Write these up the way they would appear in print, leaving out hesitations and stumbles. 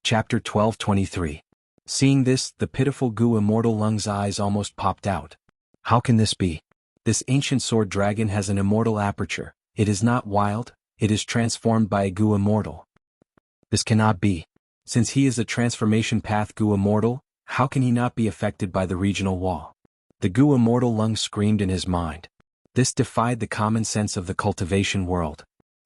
Chapter 12:23. Seeing this, the pitiful Gu Immortal Lung's eyes almost popped out. How can this be? This ancient sword dragon has an immortal aperture. It is not wild, it is transformed by a Gu Immortal. This cannot be. Since he is a transformation path Gu Immortal, how can he not be affected by the regional wall? The Gu Immortal Lung screamed in his mind. This defied the common sense of the cultivation world.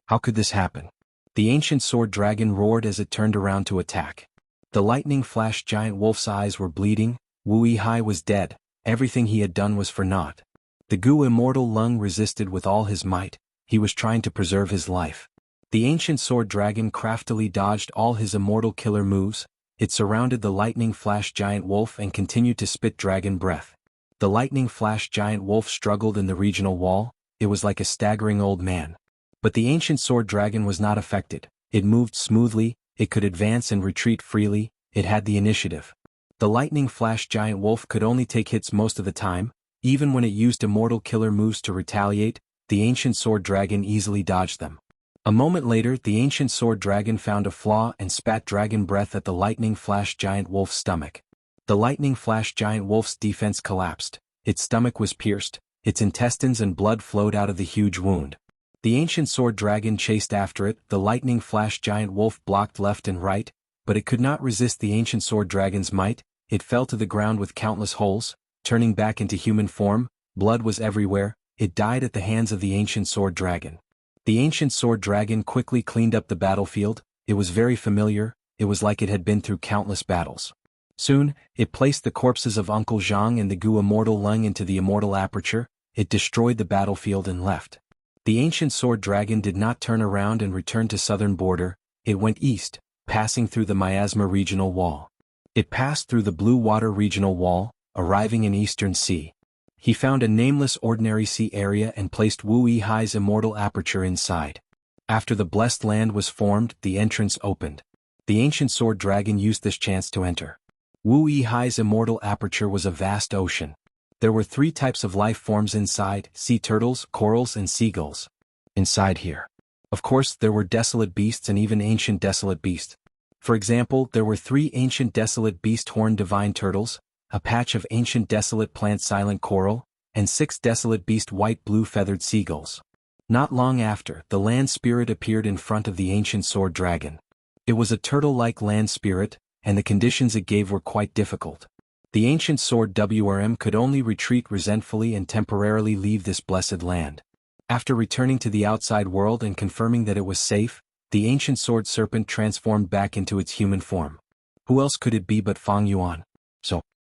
How could this happen? The ancient sword dragon roared as it turned around to attack. The lightning flashed. Giant Wolf's eyes were bleeding. Wu Yihai was dead. Everything he had done was for naught. The Gu Immortal Lung resisted with all his might. He was trying to preserve his life. The ancient sword dragon craftily dodged all his immortal killer moves. It surrounded the lightning flash giant wolf and continued to spit dragon breath. The lightning flash giant wolf struggled in the regional wall. It was like a staggering old man. But the ancient sword dragon was not affected. It moved smoothly, it could advance and retreat freely, it had the initiative. The lightning flash giant wolf could only take hits most of the time. Even when it used immortal killer moves to retaliate, the ancient sword dragon easily dodged them. A moment later, the ancient sword dragon found a flaw and spat dragon breath at the lightning flash giant wolf's stomach. The lightning flash giant wolf's defense collapsed. Its stomach was pierced, its intestines and blood flowed out of the huge wound. The ancient sword dragon chased after it. The lightning flash giant wolf blocked left and right, but it could not resist the ancient sword dragon's might. It fell to the ground with countless holes, turning back into human form. Blood was everywhere. It died at the hands of the ancient sword dragon. The ancient sword dragon quickly cleaned up the battlefield. It was very familiar. It was like it had been through countless battles. Soon, it placed the corpses of Uncle Zhang and the Gu Immortal Lung into the immortal aperture. It destroyed the battlefield and left. The ancient sword dragon did not turn around and return to southern border. It went east, passing through the Miasma regional wall. It passed through the Blue Water regional wall, arriving in Eastern Sea. He found a nameless ordinary sea area and placed Wu Yihai's immortal aperture inside. After the blessed land was formed, the entrance opened. The ancient sword dragon used this chance to enter. Wu Yihai's immortal aperture was a vast ocean. There were 3 types of life forms inside: sea turtles, corals and seagulls. Inside here. Of course, there were desolate beasts and even ancient desolate beasts. For example, there were 3 ancient desolate beast horned divine turtles, a patch of ancient desolate plant silent coral, and 6 desolate beast white blue feathered seagulls. Not long after, the land spirit appeared in front of the ancient sword dragon. It was a turtle-like land spirit, and the conditions it gave were quite difficult. The ancient sword WRM could only retreat resentfully and temporarily leave this blessed land. After returning to the outside world and confirming that it was safe, the ancient sword serpent transformed back into its human form. Who else could it be but Fang Yuan?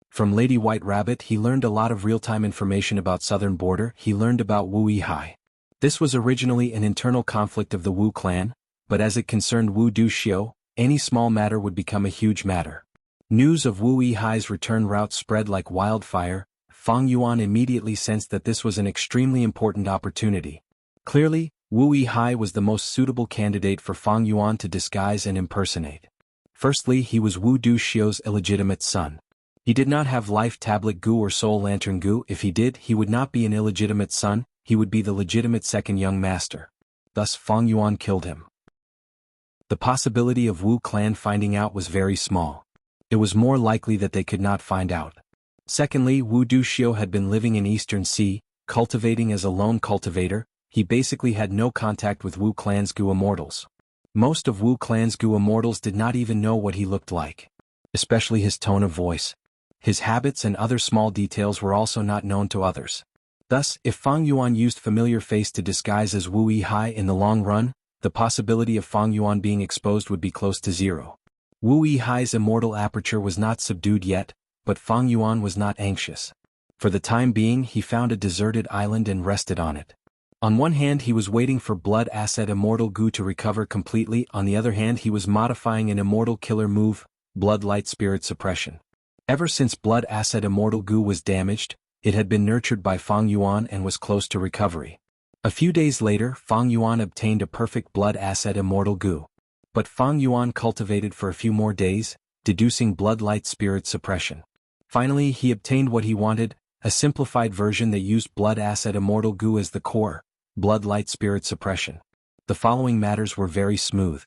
From Lady White Rabbit he learned a lot of real-time information about southern border. He learned about Wu Yihai. This was originally an internal conflict of the Wu clan, but as it concerned Wu Duxiu, any small matter would become a huge matter. News of Wu Yihai's return route spread like wildfire. Fang Yuan immediately sensed that this was an extremely important opportunity. Clearly, Wu Yihai was the most suitable candidate for Fang Yuan to disguise and impersonate. Firstly, he was Wu Duxiu's illegitimate son. He did not have life tablet Gu or soul lantern Gu. If he did, he would not be an illegitimate son, he would be the legitimate second young master. Thus Fang Yuan killed him. The possibility of Wu clan finding out was very small. It was more likely that they could not find out. Secondly, Wu Duxiu had been living in Eastern Sea, cultivating as a lone cultivator. He basically had no contact with Wu clan's Gu Immortals. Most of Wu clan's Gu Immortals did not even know what he looked like. Especially his tone of voice. His habits and other small details were also not known to others. Thus, if Fang Yuan used familiar face to disguise as Wu Yihai in the long run, the possibility of Fang Yuan being exposed would be close to 0. Wu Yihai's immortal aperture was not subdued yet, but Fang Yuan was not anxious. For the time being, he found a deserted island and rested on it. On one hand, he was waiting for Blood Asset Immortal Gu to recover completely. On the other hand, he was modifying an immortal killer move, Blood Light Spirit Suppression. Ever since Blood Asset Immortal Gu was damaged, it had been nurtured by Fang Yuan and was close to recovery. A few days later, Fang Yuan obtained a perfect Blood Asset Immortal Gu. But Fang Yuan cultivated for a few more days, deducing Blood Light Spirit Suppression. Finally, he obtained what he wanted, a simplified version that used Blood Asset Immortal Gu as the core, Blood Light Spirit Suppression. The following matters were very smooth.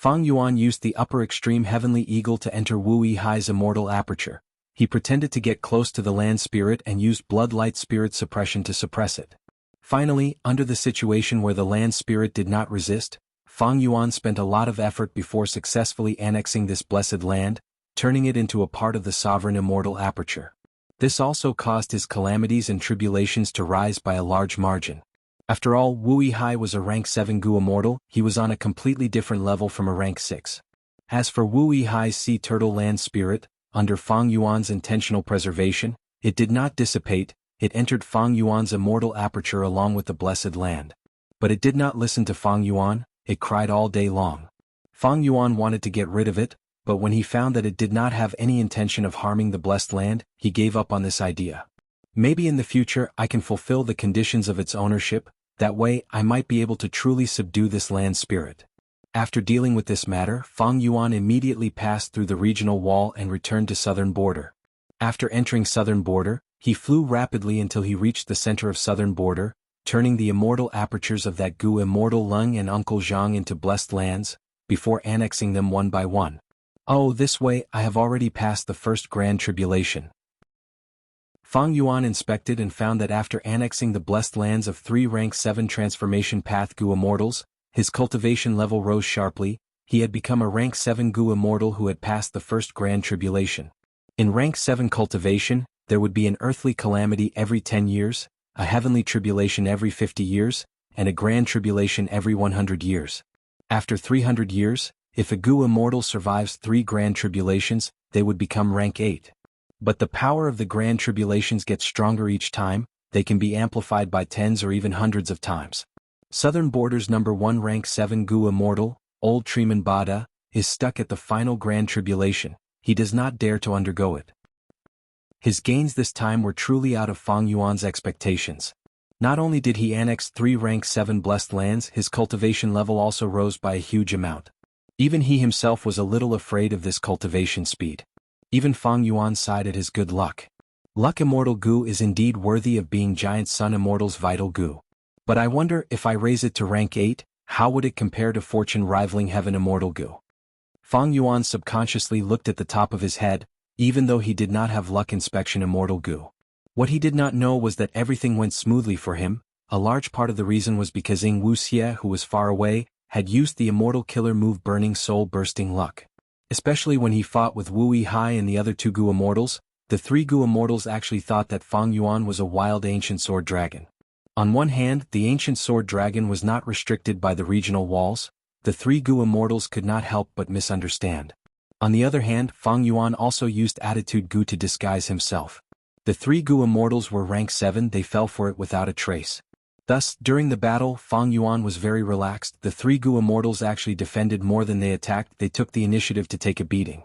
Fang Yuan used the upper extreme heavenly eagle to enter Wu Yihai's immortal aperture. He pretended to get close to the land spirit and used blood-light spirit suppression to suppress it. Finally, under the situation where the land spirit did not resist, Fang Yuan spent a lot of effort before successfully annexing this blessed land, turning it into a part of the sovereign immortal aperture. This also caused his calamities and tribulations to rise by a large margin. After all, Wu Yihai was a rank 7 Gu immortal. He was on a completely different level from a rank 6. As for Wu Yihai's sea turtle land spirit, under Fang Yuan's intentional preservation, it did not dissipate. It entered Fang Yuan's immortal aperture along with the blessed land. But it did not listen to Fang Yuan. It cried all day long. Fang Yuan wanted to get rid of it, but when he found that it did not have any intention of harming the blessed land, he gave up on this idea. Maybe in the future I can fulfill the conditions of its ownership, that way I might be able to truly subdue this land spirit. After dealing with this matter, Fang Yuan immediately passed through the regional wall and returned to southern border. After entering southern border, he flew rapidly until he reached the center of southern border, turning the immortal apertures of that Gu immortal Lung and Uncle Zhang into blessed lands, before annexing them one by one. Oh, this way I have already passed the first grand tribulation. Fang Yuan inspected and found that after annexing the blessed lands of 3 rank 7 transformation path Gu immortals, his cultivation level rose sharply. He had become a rank 7 Gu immortal who had passed the first grand tribulation. In rank 7 cultivation, there would be an earthly calamity every 10 years, a heavenly tribulation every 50 years, and a grand tribulation every 100 years. After 300 years, if a Gu immortal survives 3 grand tribulations, they would become rank 8. But the power of the grand tribulations gets stronger each time. They can be amplified by tens or even hundreds of times. Southern Border's number 1 rank 7 Gu immortal, Old Treeman Bada, is stuck at the final grand tribulation. He does not dare to undergo it. His gains this time were truly out of Fang Yuan's expectations. Not only did he annex 3 rank 7 blessed lands, his cultivation level also rose by a huge amount. Even he himself was a little afraid of this cultivation speed. Even Fang Yuan sighed at his good luck. Luck Immortal Gu is indeed worthy of being Giant Sun Immortal's vital Gu. But I wonder if I raise it to rank 8, how would it compare to Fortune rivaling Heaven Immortal Gu? Fang Yuan subconsciously looked at the top of his head, even though he did not have Luck Inspection Immortal Gu. What he did not know was that everything went smoothly for him. A large part of the reason was because Wuxia, who was far away, had used the Immortal Killer move Burning Soul Bursting Luck. Especially when he fought with Wu Yihai and the other 2 Gu immortals, the 3 Gu immortals actually thought that Fang Yuan was a wild ancient sword dragon. On one hand, the ancient sword dragon was not restricted by the regional walls. The 3 Gu immortals could not help but misunderstand. On the other hand, Fang Yuan also used Attitude Gu to disguise himself. The 3 Gu immortals were rank 7, they fell for it without a trace. Thus, during the battle, Fang Yuan was very relaxed. The 3 Gu immortals actually defended more than they attacked. They took the initiative to take a beating.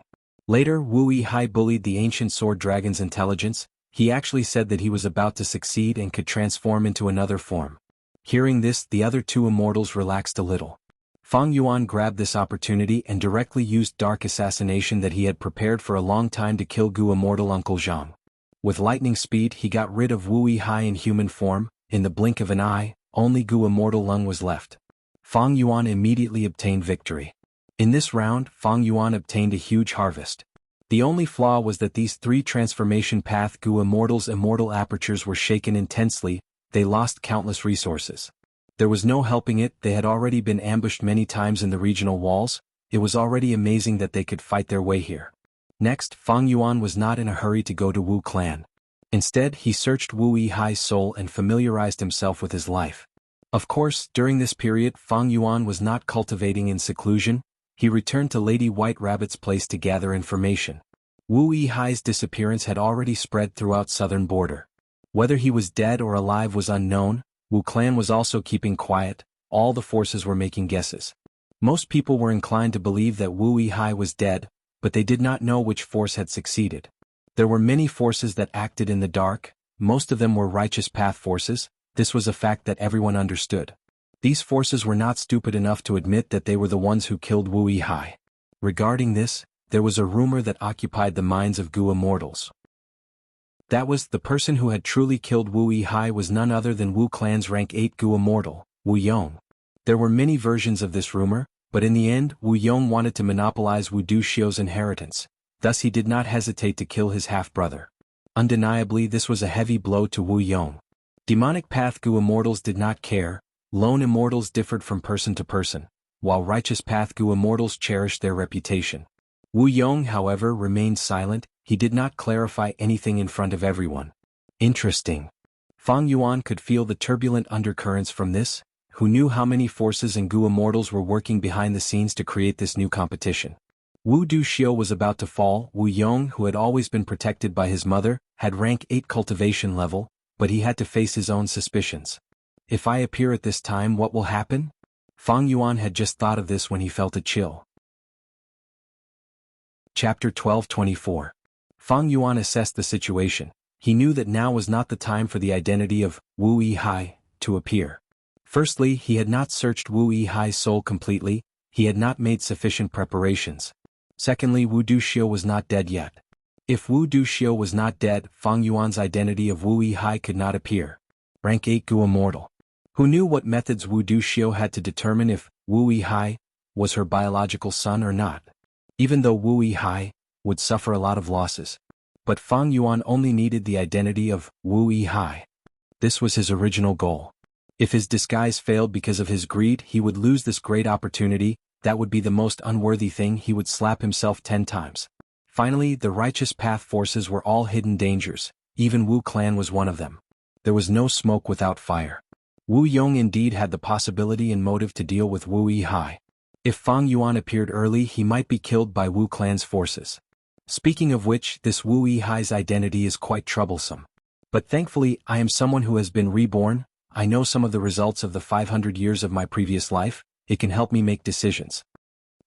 Later, Wu Yihai bullied the ancient sword dragon's intelligence. He actually said that he was about to succeed and could transform into another form. Hearing this, the other 2 immortals relaxed a little. Fang Yuan grabbed this opportunity and directly used dark assassination that he had prepared for a long time to kill Gu immortal Uncle Zhang. With lightning speed, he got rid of Wu Yihai in human form. In the blink of an eye, only Gu immortal Lung was left. Fang Yuan immediately obtained victory. In this round, Fang Yuan obtained a huge harvest. The only flaw was that these 3 transformation path Gu immortals' immortal apertures were shaken intensely. They lost countless resources. There was no helping it. They had already been ambushed many times in the regional walls. It was already amazing that they could fight their way here. Next, Fang Yuan was not in a hurry to go to Wu clan. Instead, he searched Wu Yihai's soul and familiarized himself with his life. Of course, during this period, Fang Yuan was not cultivating in seclusion. He returned to Lady White Rabbit's place to gather information. Wu Yihai's disappearance had already spread throughout southern border. Whether he was dead or alive was unknown. Wu clan was also keeping quiet. All the forces were making guesses. Most people were inclined to believe that Wu Yihai was dead, but they did not know which force had succeeded. There were many forces that acted in the dark. Most of them were righteous path forces. This was a fact that everyone understood. These forces were not stupid enough to admit that they were the ones who killed Wu Yihai. Regarding this, there was a rumor that occupied the minds of Gu immortals. That was, the person who had truly killed Wu Yihai was none other than Wu clan's rank 8 Gu immortal, Wu Yong. There were many versions of this rumor, But in the end, Wu Yong wanted to monopolize Wu Duxiu's inheritance, thus he did not hesitate to kill his half-brother. Undeniably, this was a heavy blow to Wu Yong. Demonic Path Gu immortals did not care, lone immortals differed from person to person, while Righteous Path Gu immortals cherished their reputation. Wu Yong, however, remained silent, he did not clarify anything in front of everyone. Interesting. Fang Yuan could feel the turbulent undercurrents from this, who knew how many forces and Gu immortals were working behind the scenes to create this new competition. Wu Duxiu was about to fall. Wu Yong, who had always been protected by his mother, had rank 8 cultivation level, but he had to face his own suspicions. If I appear at this time, what will happen? Fang Yuan had just thought of this when he felt a chill. Chapter 12:24. Fang Yuan assessed the situation. He knew that now was not the time for the identity of Wu Yihai to appear. Firstly, he had not searched Wu Yihai's soul completely, he had not made sufficient preparations. Secondly, Wu Duxiu was not dead yet. If Wu Duxiu was not dead, Fang Yuan's identity of Wu Yihai could not appear. Rank 8 Gu immortal. Who knew what methods Wu Duxiu had to determine if Wu Yihai was her biological son or not? Even though Wu Yihai would suffer a lot of losses. But Fang Yuan only needed the identity of Wu Yihai. This was his original goal. If his disguise failed because of his greed, he would lose this great opportunity. That would be the most unworthy thing. He would slap himself 10 times. Finally, the Righteous Path forces were all hidden dangers. Even Wu clan was one of them. There was no smoke without fire. Wu Yong indeed had the possibility and motive to deal with Wu Yihai. If Fang Yuan appeared early, he might be killed by Wu clan's forces. Speaking of which, this Wu Yihai's identity is quite troublesome. But thankfully, I am someone who has been reborn. I know some of the results of the 500 years of my previous life. It can help me make decisions.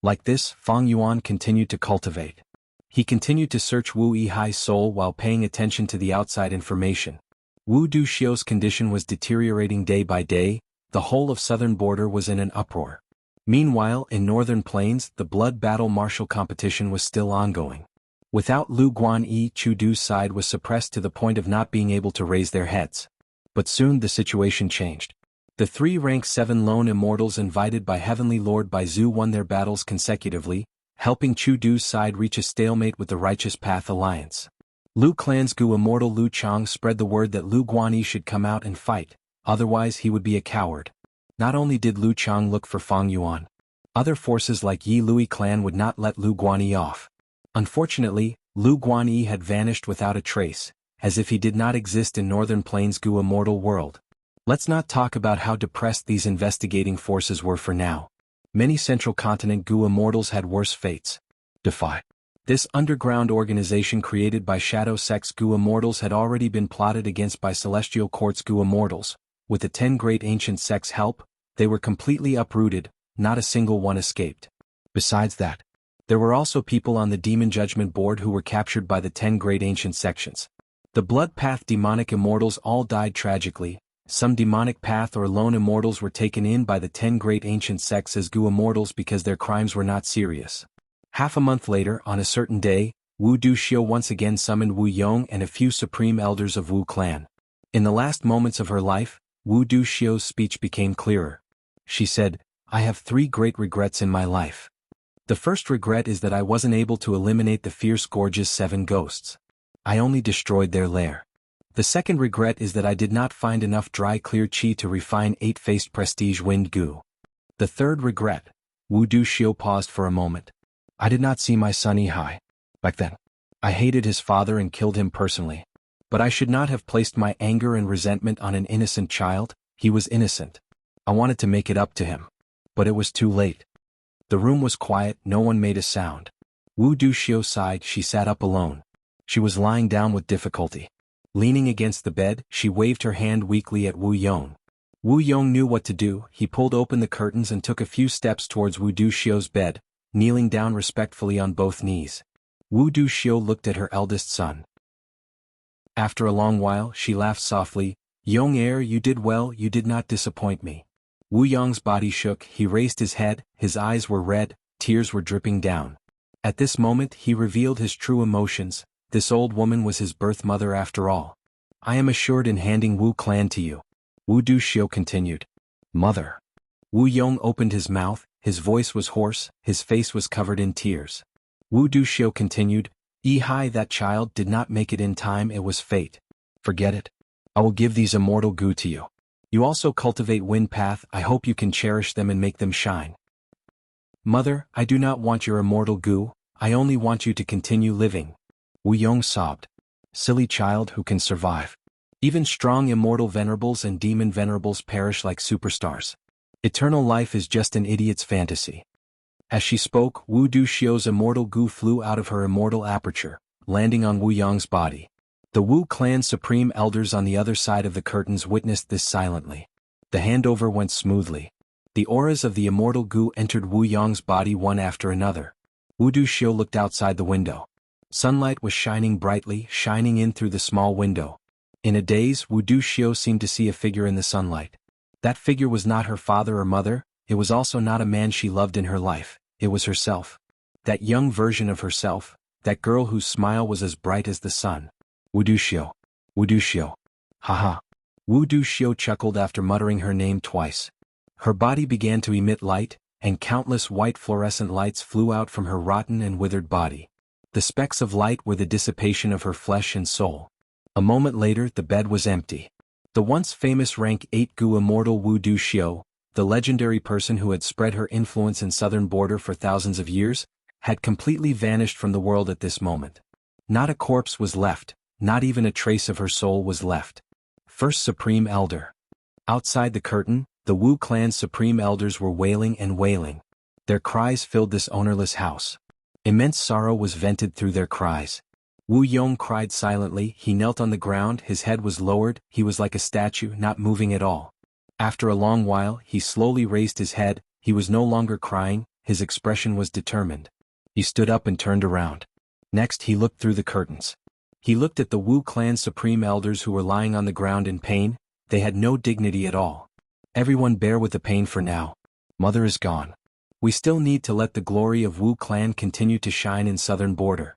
Like this, Fang Yuan continued to cultivate. He continued to search Wu Yihai's soul while paying attention to the outside information. Wu Duxiu's condition was deteriorating day by day, the whole of southern border was in an uproar. Meanwhile, in northern plains, the blood battle martial competition was still ongoing. Without Lu Guanyi, Chu Du's side was suppressed to the point of not being able to raise their heads. But soon the situation changed. The 3 rank 7 lone immortals invited by Heavenly Lord Baizu won their battles consecutively, helping Chu Du's side reach a stalemate with the Righteous Path Alliance. Lu clan's Gu immortal Lu Chang spread the word that Lu Guanyi should come out and fight, otherwise he would be a coward. Not only did Lu Chang look for Fang Yuan, other forces like Yi Lui clan would not let Lu Guanyi off. Unfortunately, Lu Guanyi had vanished without a trace, as if he did not exist in Northern Plains Gu immortal world. Let's not talk about how depressed these investigating forces were for now. Many Central Continent Gu immortals had worse fates. Defy. This underground organization created by Shadow Sect's Gu immortals had already been plotted against by Celestial Court's Gu immortals. With the 10 great ancient sects' help, they were completely uprooted, not a single one escaped. Besides that, there were also people on the Demon Judgment Board who were captured by the 10 great ancient sections. The Blood Path demonic immortals all died tragically. Some demonic path or lone immortals were taken in by the 10 great ancient sects as Gu immortals because their crimes were not serious. Half a month later, on a certain day, Wu Duxiu once again summoned Wu Yong and a few supreme elders of Wu clan. In the last moments of her life, Wu Duxiu's speech became clearer. She said, "I have 3 great regrets in my life. The first regret is that I wasn't able to eliminate the fierce Gorge's 7 ghosts. I only destroyed their lair. The second regret is that I did not find enough dry clear chi to refine 8-faced prestige wind Gu. The third regret." Wu Duxiu paused for a moment. "I did not see my son Yihai. Back then, I hated his father and killed him personally. But I should not have placed my anger and resentment on an innocent child. He was innocent. I wanted to make it up to him. But it was too late." The room was quiet, no one made a sound. Wu Duxiu sighed. She sat up alone. She was lying down with difficulty. Leaning against the bed, she waved her hand weakly at Wu Yong. Wu Yong knew what to do. He pulled open the curtains and took a few steps towards Wu Duxiu's bed, kneeling down respectfully on both knees. Wu Duxiu looked at her eldest son. After a long while, she laughed softly. "Yong heir, you did well, you did not disappoint me." Wu Yong's body shook, he raised his head, his eyes were red, tears were dripping down. At this moment he revealed his true emotions. This old woman was his birth mother after all. "I am assured in handing Wu clan to you," Wu Duxiu continued. "Mother." Wu Yong opened his mouth, his voice was hoarse, his face was covered in tears. Wu Duxiu continued, "Hai, that child did not make it in time, it was fate. Forget it. I will give these immortal gu to you. You also cultivate wind path, I hope you can cherish them and make them shine." "Mother, I do not want your immortal gu, I only want you to continue living." Wu Yong sobbed. "Silly child, who can survive? Even strong immortal venerables and demon venerables perish like superstars. Eternal life is just an idiot's fantasy." As she spoke, Wu Duxiu's immortal gu flew out of her immortal aperture, landing on Wu Yong's body. The Wu clan's supreme elders on the other side of the curtains witnessed this silently. The handover went smoothly. The auras of the immortal gu entered Wu Yong's body one after another. Wu Duxiu looked outside the window. Sunlight was shining brightly, shining in through the small window. In a daze, Wu Duxiu seemed to see a figure in the sunlight. That figure was not her father or mother, it was also not a man she loved in her life, it was herself. That young version of herself, that girl whose smile was as bright as the sun. Wu Duxiu. Wu Duxiu. Haha. Wu Duxiu chuckled after muttering her name twice. Her body began to emit light, and countless white fluorescent lights flew out from her rotten and withered body. The specks of light were the dissipation of her flesh and soul. A moment later, the bed was empty. The once famous rank 8 gu immortal Wu Duxiu, the legendary person who had spread her influence in southern border for thousands of years, had completely vanished from the world at this moment. Not a corpse was left, not even a trace of her soul was left. First Supreme Elder. Outside the curtain, the Wu clan's Supreme Elders were wailing and wailing. Their cries filled this ownerless house. Immense sorrow was vented through their cries. Wu Yong cried silently, he knelt on the ground, his head was lowered, he was like a statue, not moving at all. After a long while, he slowly raised his head, he was no longer crying, his expression was determined. He stood up and turned around. Next he looked through the curtains. He looked at the Wu clan's Supreme Elders who were lying on the ground in pain, they had no dignity at all. Everyone bear with the pain for now. Mother is gone. We still need to let the glory of Wu clan continue to shine in southern border.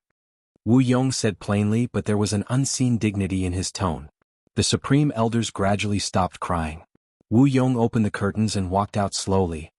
Wu Yong said plainly, but there was an unseen dignity in his tone. The Supreme Elders gradually stopped crying. Wu Yong opened the curtains and walked out slowly.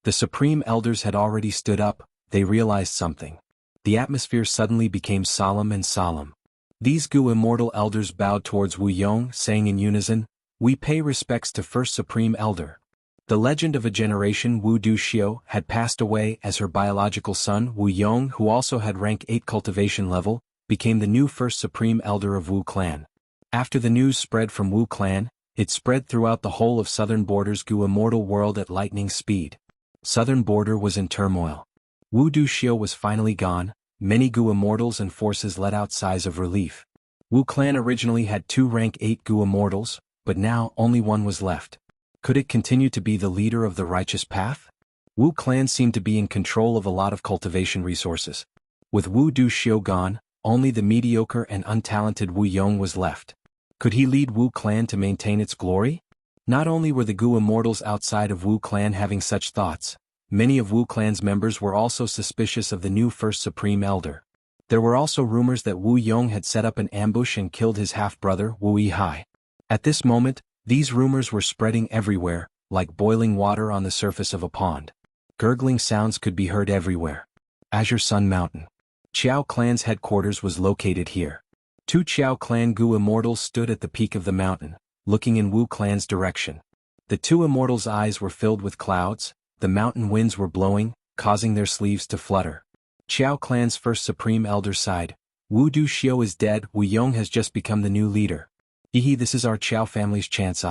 The Supreme Elders had already stood up, they realized something. The atmosphere suddenly became solemn and solemn. These Gu immortal elders bowed towards Wu Yong, saying in unison, "We pay respects to First Supreme Elder." The legend of a generation Wu Duxiu had passed away as her biological son Wu Yong, who also had rank 8 cultivation level, became the new First Supreme Elder of Wu clan. After the news spread from Wu clan, it spread throughout the whole of southern border's Gu immortal world at lightning speed. Southern border was in turmoil. Wu Duxiu was finally gone, many Gu immortals and forces let out sighs of relief. Wu clan originally had 2 rank 8 Gu immortals, but now only one was left. Could it continue to be the leader of the righteous path? Wu clan seemed to be in control of a lot of cultivation resources. With Wu Duxiu gone, only the mediocre and untalented Wu Yong was left. Could he lead Wu clan to maintain its glory? Not only were the Gu immortals outside of Wu clan having such thoughts, many of Wu clan's members were also suspicious of the new First Supreme Elder. There were also rumors that Wu Yong had set up an ambush and killed his half-brother Wu Hai. At this moment, these rumors were spreading everywhere, like boiling water on the surface of a pond. Gurgling sounds could be heard everywhere. Azure Sun Mountain. Qiao clan's headquarters was located here. 2 Qiao clan Gu immortals stood at the peak of the mountain, looking in Wu clan's direction. The 2 immortals' eyes were filled with clouds, the mountain winds were blowing, causing their sleeves to flutter. Qiao clan's First Supreme Elder sighed. Wu Duxiu is dead, Wu Yong has just become the new leader. This is our Qiao family's chance.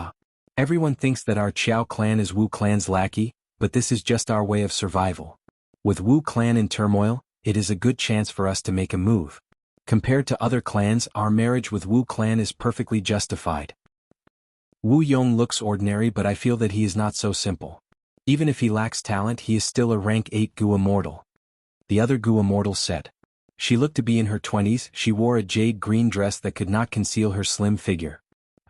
Everyone thinks that our Qiao clan is Wu clan's lackey, but this is just our way of survival. With Wu clan in turmoil, it is a good chance for us to make a move. Compared to other clans, our marriage with Wu clan is perfectly justified. Wu Yong looks ordinary, but I feel that he is not so simple. Even if he lacks talent, he is still a rank 8 Gu immortal. The other Gu immortal said. She looked to be in her 20s, she wore a jade green dress that could not conceal her slim figure.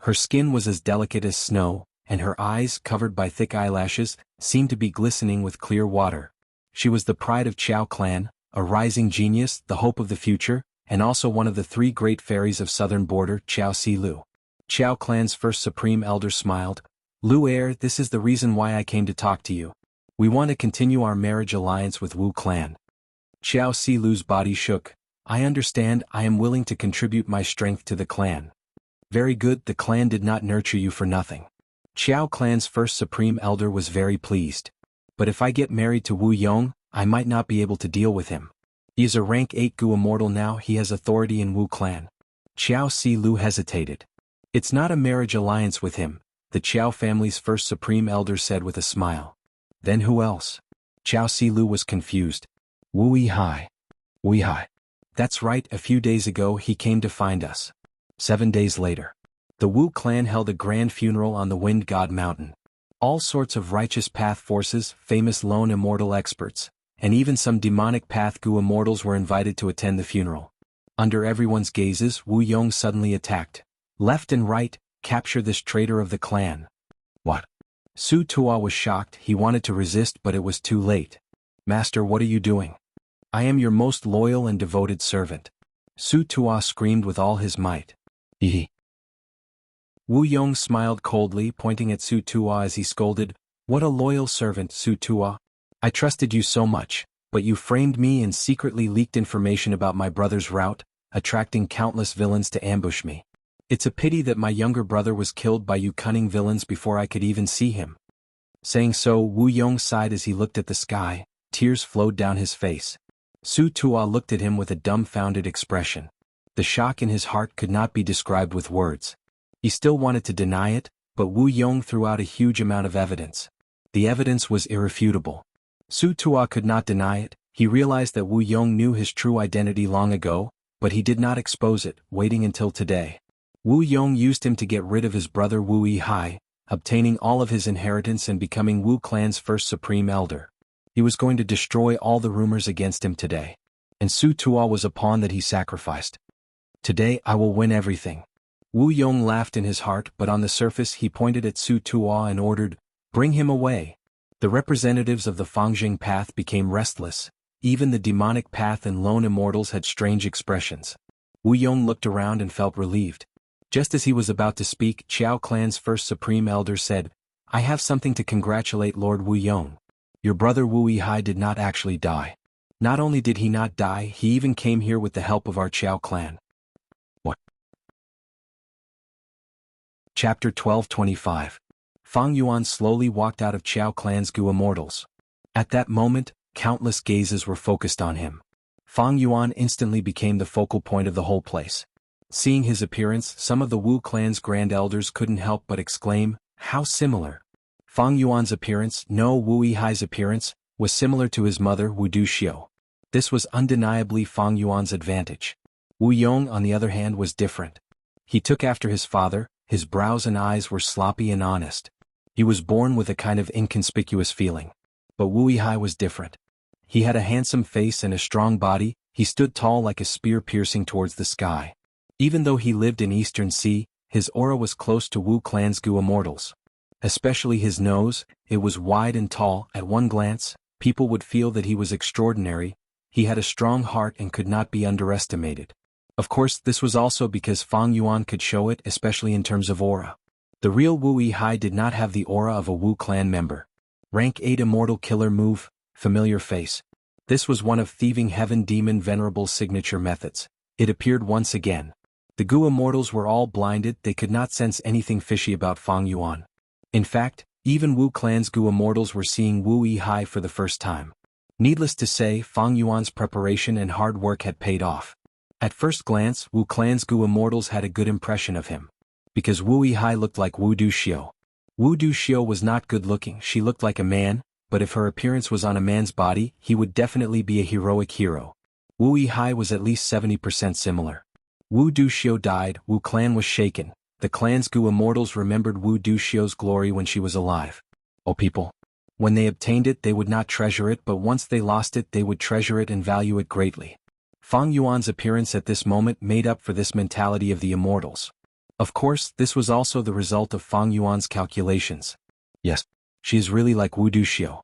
Her skin was as delicate as snow, and her eyes, covered by thick eyelashes, seemed to be glistening with clear water. She was the pride of Qiao clan, a rising genius, the hope of the future, and also one of the 3 great fairies of southern border, Qiao Si Lu. Qiao clan's First Supreme Elder smiled. Lu Heir, this is the reason why I came to talk to you. We want to continue our marriage alliance with Wu clan. Xiao Silu's body shook. I understand. I am willing to contribute my strength to the clan. Very good. The clan did not nurture you for nothing. Xiao clan's first supreme elder was very pleased. But if I get married to Wu Yong, I might not be able to deal with him. He is a rank 8 Gu immortal now. He has authority in Wu clan. Xiao Silu hesitated. It's not a marriage alliance with him, the Qiao family's first supreme elder said with a smile. Then who else? Xiao Silu was confused. Wu Yihai. Wu Yihai. That's right, a few days ago he came to find us. 7 days later. The Wu clan held a grand funeral on the Wind God Mountain. All sorts of righteous path forces, famous lone immortal experts, and even some demonic path Gu immortals were invited to attend the funeral. Under everyone's gazes, Wu Yong suddenly attacked. Left and right, capture this traitor of the clan. What? Su Tua was shocked. He wanted to resist but it was too late. Master, what are you doing? I am your most loyal and devoted servant. Su Tua screamed with all his might. Hee. Wu Yong smiled coldly, pointing at Su Tua as he scolded, What a loyal servant, Su Tua. I trusted you so much, but you framed me and secretly leaked information about my brother's route, attracting countless villains to ambush me. It's a pity that my younger brother was killed by you cunning villains before I could even see him. Saying so, Wu Yong sighed as he looked at the sky. Tears flowed down his face. Su Tua looked at him with a dumbfounded expression. The shock in his heart could not be described with words. He still wanted to deny it, but Wu Yong threw out a huge amount of evidence. The evidence was irrefutable. Su Tua could not deny it. He realized that Wu Yong knew his true identity long ago, but he did not expose it, waiting until today. Wu Yong used him to get rid of his brother Wu Yihai, obtaining all of his inheritance and becoming Wu clan's first supreme elder. He was going to destroy all the rumors against him today. And Su Tua was a pawn that he sacrificed. Today I will win everything. Wu Yong laughed in his heart, but on the surface he pointed at Su Tua and ordered, Bring him away. The representatives of the Fangjing path became restless. Even the demonic path and lone immortals had strange expressions. Wu Yong looked around and felt relieved. Just as he was about to speak, Qiao clan's first supreme elder said, I have something to congratulate Lord Wu Yong. Your brother Wu Yihai did not actually die. Not only did he not die, he even came here with the help of our Qiao clan. What? Chapter 12:25. Fang Yuan slowly walked out of Qiao clan's Gu immortals. At that moment, countless gazes were focused on him. Fang Yuan instantly became the focal point of the whole place. Seeing his appearance, some of the Wu clan's grand elders couldn't help but exclaim, How similar! Fang Yuan's appearance, no Wu Yihai's appearance, was similar to his mother Wu Duxiu. This was undeniably Fang Yuan's advantage. Wu Yong, on the other hand, was different. He took after his father, his brows and eyes were sloppy and honest. He was born with a kind of inconspicuous feeling. But Wu Yihai was different. He had a handsome face and a strong body. He stood tall like a spear piercing towards the sky. Even though he lived in Eastern Sea, his aura was close to Wu clan's Gu immortals. Especially his nose, it was wide and tall. At one glance, people would feel that he was extraordinary. He had a strong heart and could not be underestimated. Of course, this was also because Fang Yuan could show it, especially in terms of aura. The real Wu Yihai did not have the aura of a Wu clan member. Rank 8 immortal killer move, familiar face. This was one of Thieving Heaven Demon Venerable's signature methods. It appeared once again. The Gu immortals were all blinded. They could not sense anything fishy about Fang Yuan. In fact, even Wu clan's Gu immortals were seeing Wu Yihai for the first time. Needless to say, Fang Yuan's preparation and hard work had paid off. At first glance, Wu clan's Gu immortals had a good impression of him. Because Wu Yihai looked like Wu Duxiu. Wu Duxiu was not good looking. She looked like a man, but if her appearance was on a man's body, he would definitely be a heroic hero. Wu Yihai was at least 70% similar. Wu Duxiu died. Wu clan was shaken. The clan's Gu immortals remembered Wu Duxiu's glory when she was alive. Oh people. When they obtained it they would not treasure it, but once they lost it they would treasure it and value it greatly. Fang Yuan's appearance at this moment made up for this mentality of the immortals. Of course, this was also the result of Fang Yuan's calculations. Yes, she is really like Wu Duxiu.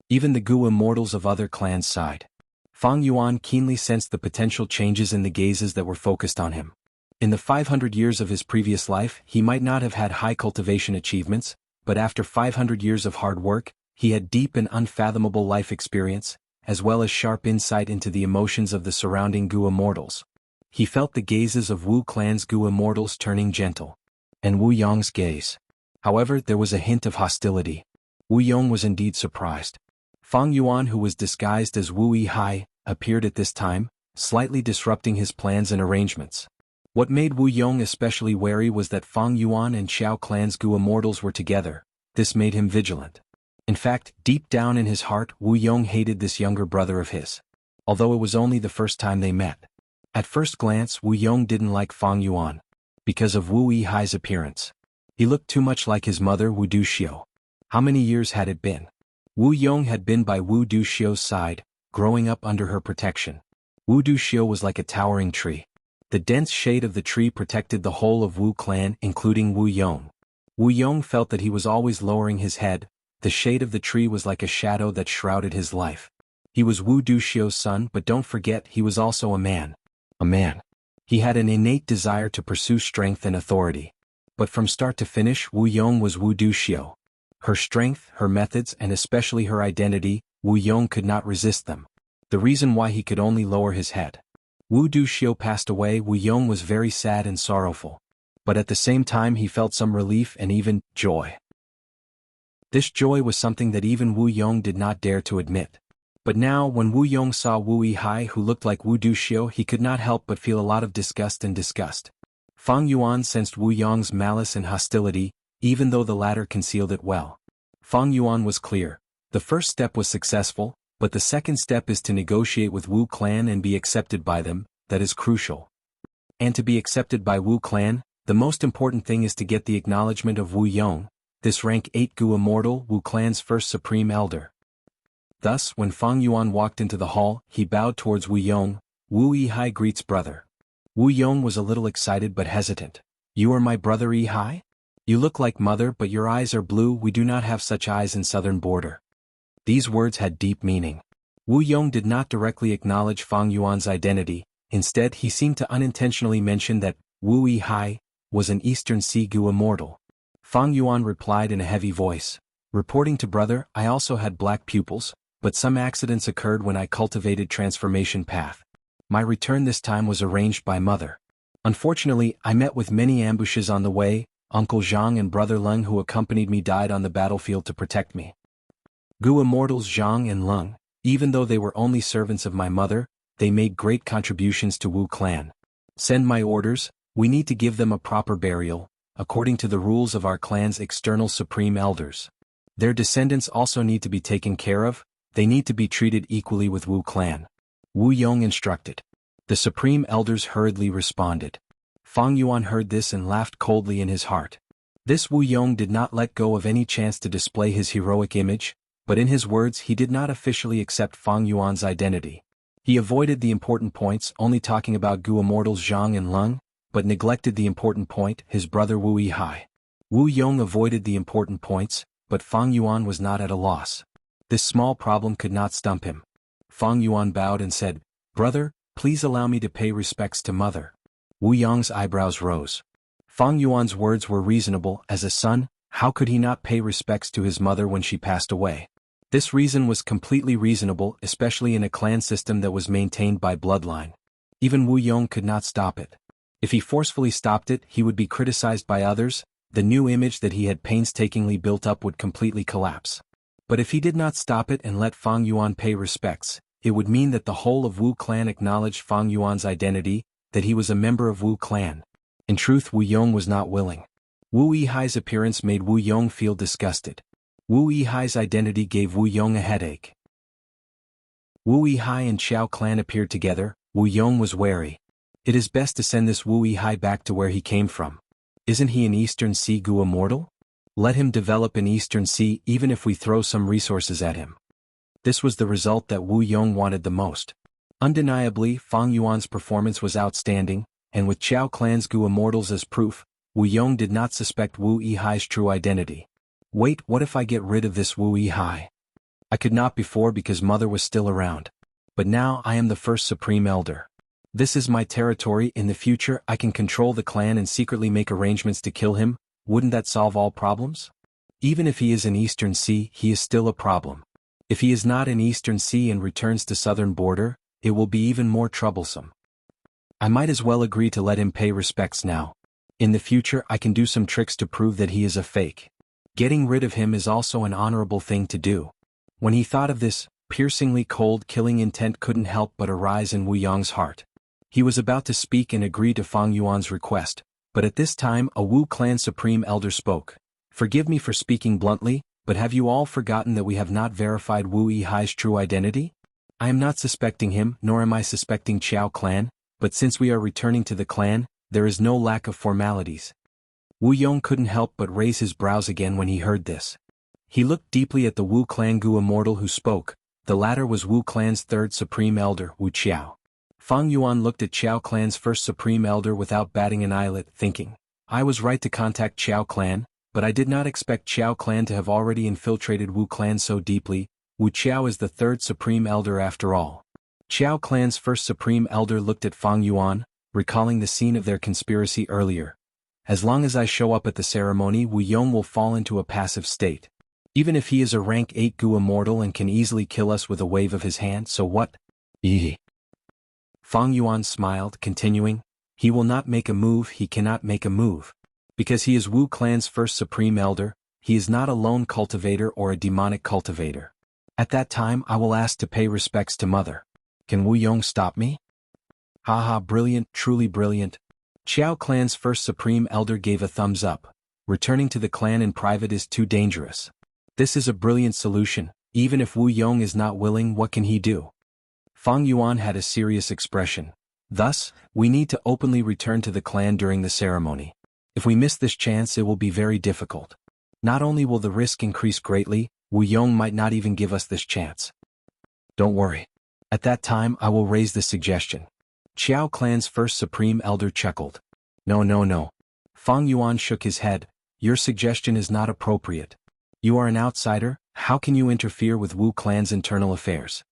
Even the Gu immortals of other clans sighed. Fang Yuan keenly sensed the potential changes in the gazes that were focused on him. In the 500 years of his previous life, he might not have had high cultivation achievements, but after 500 years of hard work, He had deep and unfathomable life experience, as well as sharp insight into the emotions of the surrounding Gu immortals. He felt the gazes of Wu clan's Gu immortals turning gentle. And Wu Yong's gaze. However, there was a hint of hostility. Wu Yong was indeed surprised. Fang Yuan, who was disguised as Wu Yihai, appeared at this time, slightly disrupting his plans and arrangements. What made Wu Yong especially wary was that Fang Yuan and Xiao clan's Gu immortals were together. This made him vigilant. In fact, deep down in his heart, Wu Yong hated this younger brother of his. Although it was only the first time they met. At first glance, Wu Yong didn't like Fang Yuan. Because of Wu Yihai's appearance. He looked too much like his mother Wu Duxiu. How many years had it been? Wu Yong had been by Wu Duxiu's side, growing up under her protection. Wu Duxiu was like a towering tree. The dense shade of the tree protected the whole of Wu clan, including Wu Yong. Wu Yong felt that he was always lowering his head. The shade of the tree was like a shadow that shrouded his life. He was Wu Duxiu's son, but don't forget he was also a man. A man. He had an innate desire to pursue strength and authority. But from start to finish, Wu Yong was Wu Duxiu. Her strength, her methods, and especially her identity, Wu Yong could not resist them. The reason why he could only lower his head. Wu Duxiu passed away. Wu Yong was very sad and sorrowful. But at the same time he felt some relief and even joy. This joy was something that even Wu Yong did not dare to admit. But now, when Wu Yong saw Wu Yihai who looked like Wu Duxiu, he could not help but feel a lot of disgust and disgust. Fang Yuan sensed Wu Yong's malice and hostility, even though the latter concealed it well. Fang Yuan was clear. The first step was successful, but the second step is to negotiate with Wu clan and be accepted by them. That is crucial. And to be accepted by Wu clan, the most important thing is to get the acknowledgement of Wu Yong, this rank 8 Gu immortal, Wu clan's first supreme elder. Thus, when Fang Yuan walked into the hall, he bowed towards Wu Yong. Wu Yihai greets brother. Wu Yong was a little excited but hesitant. You are my brother Yihai? You look like mother, but your eyes are blue. We do not have such eyes in southern border. These words had deep meaning. Wu Yong did not directly acknowledge Fang Yuan's identity. Instead, he seemed to unintentionally mention that Wu Yihai was an Eastern Sea Gu immortal. Fang Yuan replied in a heavy voice. Reporting to brother, I also had black pupils, but some accidents occurred when I cultivated transformation path. My return this time was arranged by mother. Unfortunately, I met with many ambushes on the way. Uncle Zhang and brother Leng who accompanied me died on the battlefield to protect me. Gu immortals Zhang and Leng, even though they were only servants of my mother, they made great contributions to Wu clan. Send my orders, we need to give them a proper burial, according to the rules of our clan's external supreme elders. Their descendants also need to be taken care of, they need to be treated equally with Wu clan. Wu Yong instructed. The supreme elders hurriedly responded. Fang Yuan heard this and laughed coldly in his heart. This Wu Yong did not let go of any chance to display his heroic image, but in his words he did not officially accept Fang Yuan's identity. He avoided the important points, only talking about Gu immortals Zhang and Leng, but neglected the important point, his brother Wu Yihai. Wu Yong avoided the important points, but Fang Yuan was not at a loss. This small problem could not stump him. Fang Yuan bowed and said, Brother, please allow me to pay respects to mother. Wu Yong's eyebrows rose. Fang Yuan's words were reasonable. As a son, how could he not pay respects to his mother when she passed away? This reason was completely reasonable, especially in a clan system that was maintained by bloodline. Even Wu Yong could not stop it. If he forcefully stopped it, he would be criticized by others. The new image that he had painstakingly built up would completely collapse. But if he did not stop it and let Fang Yuan pay respects, it would mean that the whole of Wu clan acknowledged Fang Yuan's identity, that he was a member of Wu clan. In truth, Wu Yong was not willing. Wu Yihai's appearance made Wu Yong feel disgusted. Wu Yihai's identity gave Wu Yong a headache. Wu Yihai and Xiao clan appeared together. Wu Yong was wary. It is best to send this Wu Yihai back to where he came from. Isn't he an Eastern Sea Gu immortal? Let him develop in Eastern Sea even if we throw some resources at him. This was the result that Wu Yong wanted the most. Undeniably, Fang Yuan's performance was outstanding, and with Xiao clan's Gu immortals as proof, Wu Yong did not suspect Wu Yihai's true identity. Wait, what if I get rid of this Wu Yihai? I could not before because mother was still around. But now I am the first supreme elder. This is my territory. In the future I can control the clan and secretly make arrangements to kill him. Wouldn't that solve all problems? Even if he is in Eastern Sea, he is still a problem. If he is not in Eastern Sea and returns to southern border, it will be even more troublesome. I might as well agree to let him pay respects now. In the future I can do some tricks to prove that he is a fake. Getting rid of him is also an honorable thing to do. When he thought of this, piercingly cold killing intent couldn't help but arise in Wu Yong's heart. He was about to speak and agree to Fang Yuan's request, but at this time a Wu clan supreme elder spoke. Forgive me for speaking bluntly, but have you all forgotten that we have not verified Wu Yihai's true identity? I am not suspecting him, nor am I suspecting Qiao clan, but since we are returning to the clan, there is no lack of formalities. Wu Yong couldn't help but raise his brows again when he heard this. He looked deeply at the Wu clan Gu immortal who spoke. The latter was Wu clan's third supreme elder, Wu Qiao. Fang Yuan looked at Qiao clan's first supreme elder without batting an eyelid, thinking, I was right to contact Qiao clan, but I did not expect Qiao clan to have already infiltrated Wu clan so deeply. Wu Qiao is the third supreme elder after all. Qiao clan's first supreme elder looked at Fang Yuan, recalling the scene of their conspiracy earlier. As long as I show up at the ceremony, Wu Yong will fall into a passive state. Even if he is a rank 8 Gu immortal and can easily kill us with a wave of his hand, so what? Eee. Fang Yuan smiled, continuing, he will not make a move, he cannot make a move. Because he is Wu clan's first supreme elder, he is not a lone cultivator or a demonic cultivator. At that time I will ask to pay respects to mother. Can Wu Yong stop me? Haha, brilliant, truly brilliant. Qiao clan's first supreme elder gave a thumbs up. Returning to the clan in private is too dangerous. This is a brilliant solution. Even if Wu Yong is not willing, what can he do? Fang Yuan had a serious expression. Thus, we need to openly return to the clan during the ceremony. If we miss this chance, it will be very difficult. Not only will the risk increase greatly, Wu Yong might not even give us this chance. Don't worry. At that time I will raise this suggestion. Qiao clan's first supreme elder chuckled. No. Fang Yuan shook his head. Your suggestion is not appropriate. You are an outsider, how can you interfere with Wu clan's internal affairs?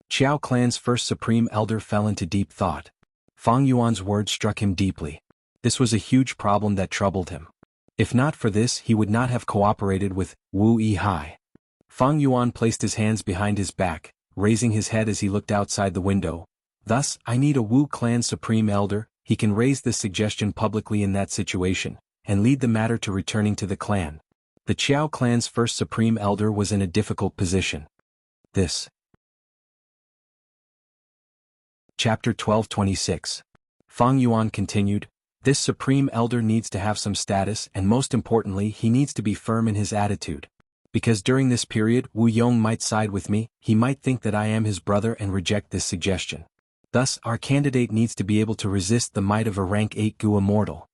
Qiao clan's first supreme elder fell into deep thought. Fang Yuan's words struck him deeply. This was a huge problem that troubled him. If not for this, he would not have cooperated with Wu Yihai. Fang Yuan placed his hands behind his back, raising his head as he looked outside the window. Thus, I need a Wu clan supreme elder. He can raise this suggestion publicly in that situation, and lead the matter to returning to the clan. The Qiao clan's first supreme elder was in a difficult position. This. Chapter 1226. Fang Yuan continued, this supreme elder needs to have some status and most importantly he needs to be firm in his attitude. Because during this period Wu Yong might side with me, he might think that I am his brother and reject this suggestion. Thus, our candidate needs to be able to resist the might of a rank 8 Gu immortal.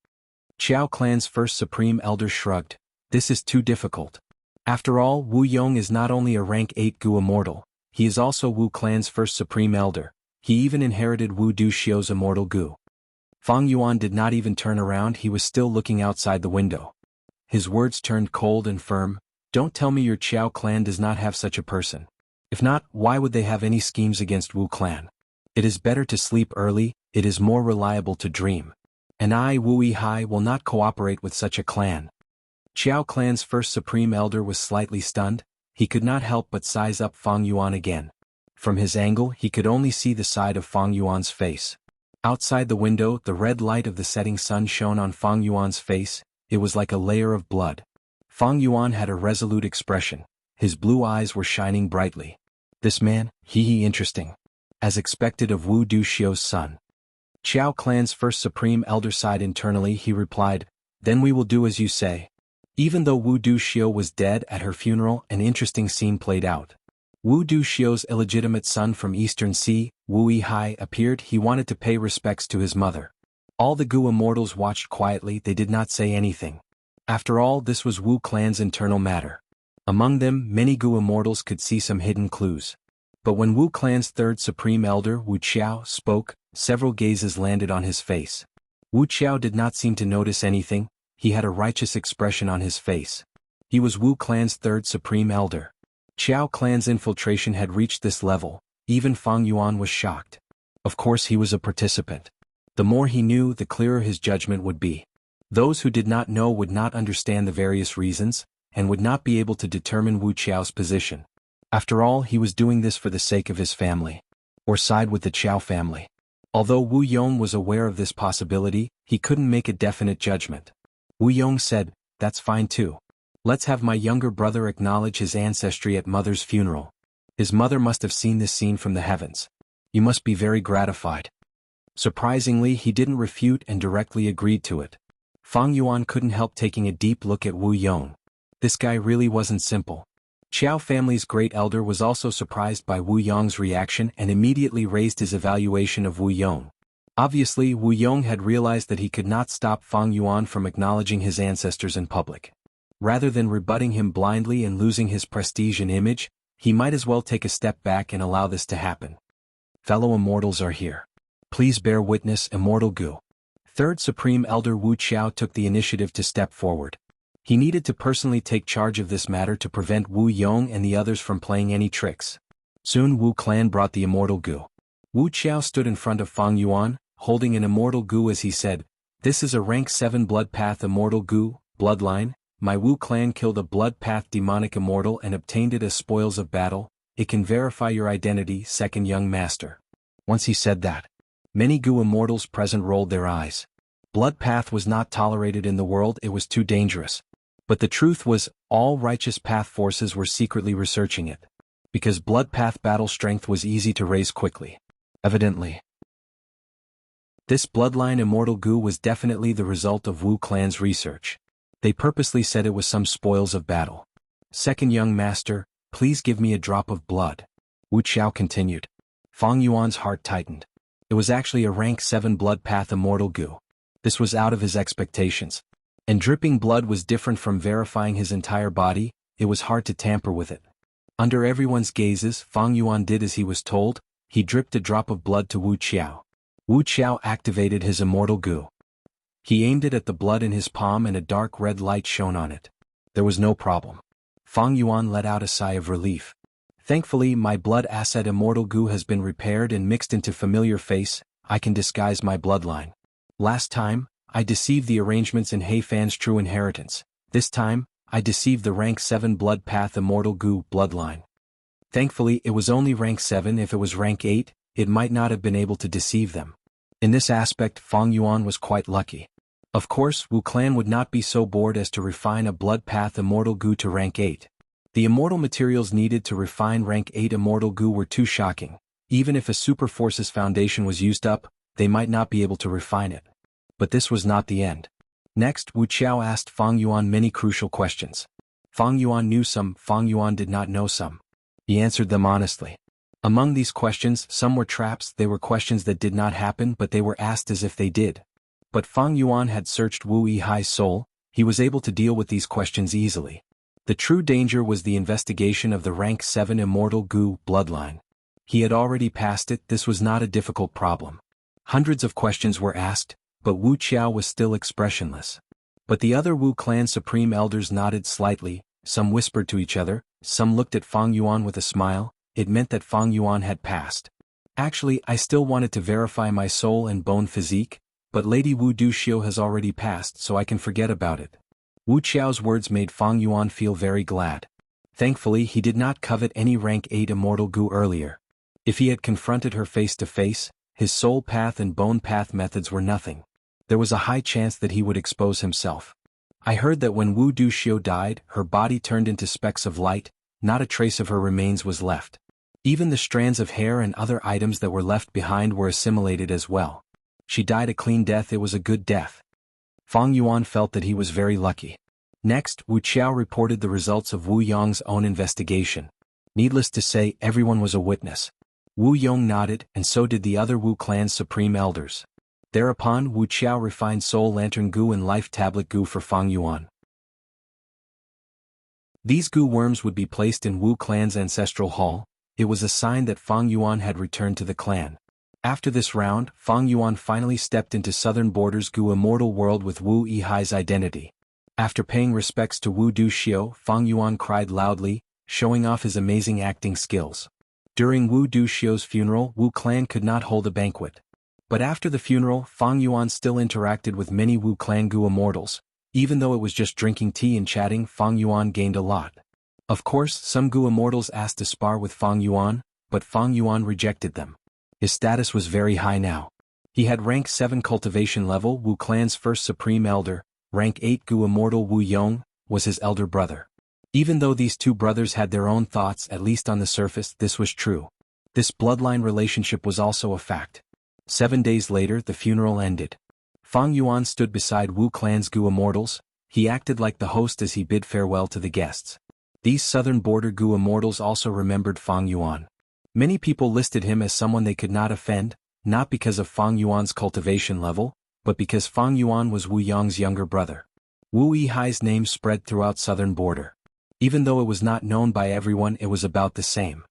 Qiao clan's first supreme elder shrugged. This is too difficult. After all, Wu Yong is not only a rank 8 Gu immortal, he is also Wu clan's first supreme elder. He even inherited Wu Duxiu's immortal Gu. Fang Yuan did not even turn around, he was still looking outside the window. His words turned cold and firm. Don't tell me your Qiao clan does not have such a person. If not, why would they have any schemes against Wu clan? It is better to sleep early, it is more reliable to dream. And I, Wu Yihai, will not cooperate with such a clan. Qiao clan's first supreme elder was slightly stunned. He could not help but size up Fang Yuan again. From his angle he could only see the side of Fang Yuan's face. Outside the window the red light of the setting sun shone on Fang Yuan's face. It was like a layer of blood. Fang Yuan had a resolute expression. His blue eyes were shining brightly. This man, interesting. As expected of Wu Duxiu's son. Qiao clan's first supreme elder sighed internally. He replied, then we will do as you say. Even though Wu Duxiu was dead at her funeral, an interesting scene played out. Wu Duxiu's illegitimate son from Eastern Sea, Wu Yihai, appeared. He wanted to pay respects to his mother. All the Gu immortals watched quietly, they did not say anything. After all, this was Wu clan's internal matter. Among them, many Gu immortals could see some hidden clues. But when Wu clan's third supreme elder, Wu Qiao, spoke, several gazes landed on his face. Wu Qiao did not seem to notice anything. He had a righteous expression on his face. He was Wu clan's third supreme elder. Qiao clan's infiltration had reached this level. Even Fang Yuan was shocked. Of course he was a participant. The more he knew, the clearer his judgment would be. Those who did not know would not understand the various reasons, and would not be able to determine Wu Qiao's position. After all, he was doing this for the sake of his family. Or side with the Qiao family. Although Wu Yong was aware of this possibility, he couldn't make a definite judgment. Wu Yong said, "That's fine too. Let's have my younger brother acknowledge his ancestry at mother's funeral. His mother must have seen this scene from the heavens. You must be very gratified." Surprisingly, he didn't refute and directly agreed to it. Fang Yuan couldn't help taking a deep look at Wu Yong. This guy really wasn't simple. Qiao family's great elder was also surprised by Wu Yong's reaction and immediately raised his evaluation of Wu Yong. Obviously, Wu Yong had realized that he could not stop Fang Yuan from acknowledging his ancestors in public. Rather than rebutting him blindly and losing his prestige and image, he might as well take a step back and allow this to happen. "Fellow immortals are here. Please bear witness, Immortal Gu." Third Supreme Elder Wu Qiao took the initiative to step forward. He needed to personally take charge of this matter to prevent Wu Yong and the others from playing any tricks. Soon Wu clan brought the Immortal Gu. Wu Qiao stood in front of Fang Yuan, holding an Immortal Gu as he said, "This is a rank 7 Blood Path Immortal Gu, bloodline. My Wu clan killed a Blood Path demonic immortal and obtained it as spoils of battle. It can verify your identity, second young master." Once he said that, many Gu immortals present rolled their eyes. Blood Path was not tolerated in the world, it was too dangerous. But the truth was, all righteous path forces were secretly researching it. Because Blood Path battle strength was easy to raise quickly. Evidently, this bloodline Immortal Gu was definitely the result of Wu clan's research. They purposely said it was some spoils of battle. "Second young master, please give me a drop of blood," Wu Qiao continued. Fang Yuan's heart tightened. It was actually a rank 7 Blood Path Immortal Gu. This was out of his expectations. And dripping blood was different from verifying his entire body, it was hard to tamper with it. Under everyone's gazes, Fang Yuan did as he was told, he dripped a drop of blood to Wu Qiao. Wu Qiao activated his Immortal Gu. He aimed it at the blood in his palm and a dark red light shone on it. There was no problem. Fang Yuan let out a sigh of relief. "Thankfully, my blood asset Immortal Gu has been repaired and mixed into familiar face, I can disguise my bloodline. Last time, I deceived the arrangements in Heifan's true inheritance. This time, I deceived the rank 7 Blood Path Immortal Gu bloodline." Thankfully, it was only rank 7. If it was rank 8, it might not have been able to deceive them. In this aspect, Fang Yuan was quite lucky. Of course, Wu clan would not be so bored as to refine a Blood Path Immortal Gu to rank 8. The immortal materials needed to refine rank 8 Immortal Gu were too shocking. Even if a Super Forces foundation was used up, they might not be able to refine it. But this was not the end. Next, Wu Qiao asked Fang Yuan many crucial questions. Fang Yuan knew some, Fang Yuan did not know some. He answered them honestly. Among these questions, some were traps, they were questions that did not happen but they were asked as if they did. But Fang Yuan had searched Wu Yihai's soul, he was able to deal with these questions easily. The true danger was the investigation of the rank 7 Immortal Gu bloodline. He had already passed it, this was not a difficult problem. Hundreds of questions were asked, but Wu Qiao was still expressionless. But the other Wu clan supreme elders nodded slightly, some whispered to each other, some looked at Fang Yuan with a smile. It meant that Fang Yuan had passed. "Actually, I still wanted to verify my soul and bone physique, but Lady Wu Duxiu has already passed so I can forget about it." Wu Qiao's words made Fang Yuan feel very glad. Thankfully, he did not covet any rank 8 Immortal Gu earlier. If he had confronted her face to face, his soul path and bone path methods were nothing. There was a high chance that he would expose himself. "I heard that when Wu Duxiu died, her body turned into specks of light, not a trace of her remains was left. Even the strands of hair and other items that were left behind were assimilated as well. She died a clean death, it was a good death." Fang Yuan felt that he was very lucky. Next, Wu Qiao reported the results of Wu Yong's own investigation. Needless to say, everyone was a witness. Wu Yong nodded, and so did the other Wu clan's supreme elders. Thereupon, Wu Qiao refined Soul Lantern Gu and Life Tablet Gu for Fang Yuan. These Gu worms would be placed in Wu clan's ancestral hall. It was a sign that Fang Yuan had returned to the clan. After this round, Fang Yuan finally stepped into Southern Borders Gu immortal world with Wu Yihai's identity. After paying respects to Wu Duxiu, Fang Yuan cried loudly, showing off his amazing acting skills. During Wu Duxiu's funeral, Wu clan could not hold a banquet. But after the funeral, Fang Yuan still interacted with many Wu clan Gu immortals. Even though it was just drinking tea and chatting, Fang Yuan gained a lot. Of course, some Gu immortals asked to spar with Fang Yuan, but Fang Yuan rejected them. His status was very high now. He had rank 7 cultivation level. Wu clan's first supreme elder, rank 8 Gu immortal Wu Yong, was his elder brother. Even though these two brothers had their own thoughts, at least on the surface, this was true. This bloodline relationship was also a fact. 7 days later, the funeral ended. Fang Yuan stood beside Wu clan's Gu immortals. He acted like the host as he bid farewell to the guests. These southern border Gu immortals also remembered Fang Yuan. Many people listed him as someone they could not offend, not because of Fang Yuan's cultivation level, but because Fang Yuan was Wu Yong's younger brother. Wu Yihai's name spread throughout southern border. Even though it was not known by everyone, it was about the same.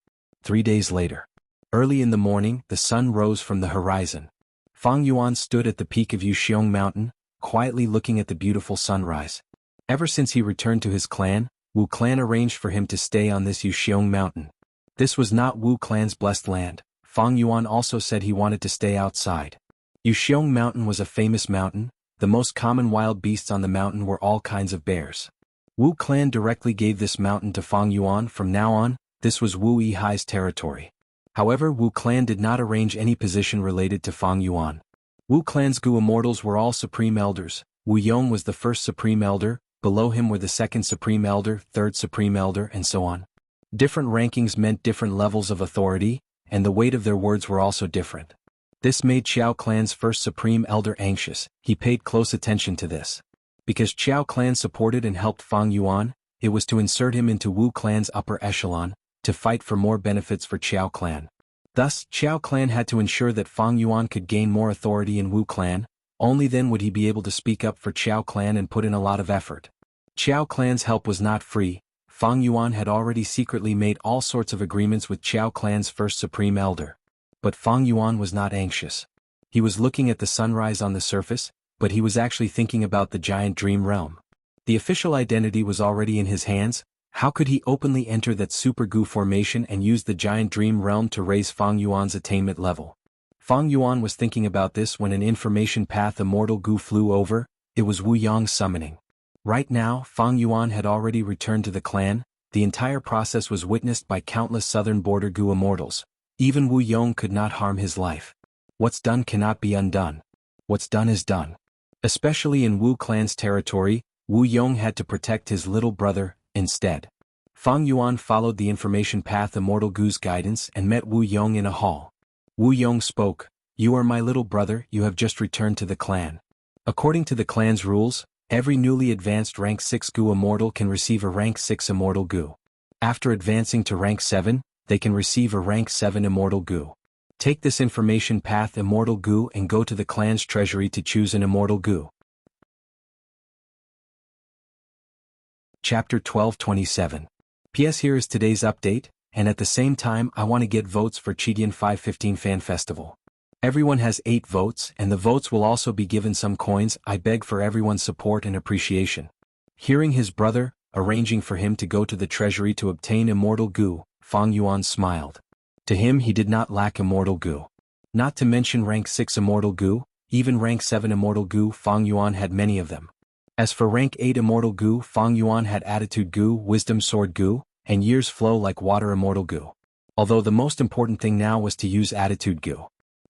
3 days later. Early in the morning, the sun rose from the horizon. Fang Yuan stood at the peak of Yuxiong Mountain, quietly looking at the beautiful sunrise. Ever since he returned to his clan, Wu clan arranged for him to stay on this Yuxiong Mountain. This was not Wu clan's blessed land. Fang Yuan also said he wanted to stay outside. Yuxiong Mountain was a famous mountain. The most common wild beasts on the mountain were all kinds of bears. Wu clan directly gave this mountain to Fang Yuan. From now on, this was Wu Yihai's territory. However, Wu clan did not arrange any position related to Fang Yuan. Wu clan's Gu immortals were all supreme elders. Wu Yong was the first supreme elder, below him were the second supreme elder, third supreme elder, and so on. Different rankings meant different levels of authority, and the weight of their words were also different. This made Qiao clan's first supreme elder anxious. He paid close attention to this. Because Qiao clan supported and helped Fang Yuan, it was to insert him into Wu clan's upper echelon, to fight for more benefits for Qiao clan. Thus, Qiao clan had to ensure that Fang Yuan could gain more authority in Wu clan. Only then would he be able to speak up for Qiao clan and put in a lot of effort. Qiao clan's help was not free. Fang Yuan had already secretly made all sorts of agreements with Qiao clan's first supreme elder. But Fang Yuan was not anxious. He was looking at the sunrise on the surface, but he was actually thinking about the giant dream realm. The official identity was already in his hands. How could he openly enter that Super Gu formation and use the giant dream realm to raise Fang Yuan's attainment level? Fang Yuan was thinking about this when an information path immortal Gu flew over. It was Wu Yong's summoning. Right now, Fang Yuan had already returned to the clan. The entire process was witnessed by countless southern border Gu immortals. Even Wu Yong could not harm his life. What's done cannot be undone. What's done is done. Especially in Wu clan's territory, Wu Yong had to protect his little brother. Instead, Fang Yuan followed the information path immortal Gu's guidance and met Wu Yong in a hall. Wu Yong spoke, "You are my little brother, you have just returned to the clan." According to the clan's rules, every newly advanced rank 6 Gu immortal can receive a rank 6 immortal Gu. After advancing to rank 7, they can receive a rank 7 immortal Gu. Take this information path immortal Gu and go to the clan's treasury to choose an immortal Gu. Chapter 12:27. P.S. Here is today's update, and at the same time I want to get votes for Chidian 515 Fan Festival. Everyone has 8 votes, and the votes will also be given some coins. I beg for everyone's support and appreciation. Hearing his brother, arranging for him to go to the treasury to obtain immortal Gu, Fang Yuan smiled. To him he did not lack immortal Gu. Not to mention rank 6 immortal Gu, even rank 7 immortal Gu, Fang Yuan had many of them. As for rank 8 immortal Gu, Fang Yuan had attitude Gu, wisdom sword Gu, and years flow like water immortal Gu. Although the most important thing now was to use attitude Gu.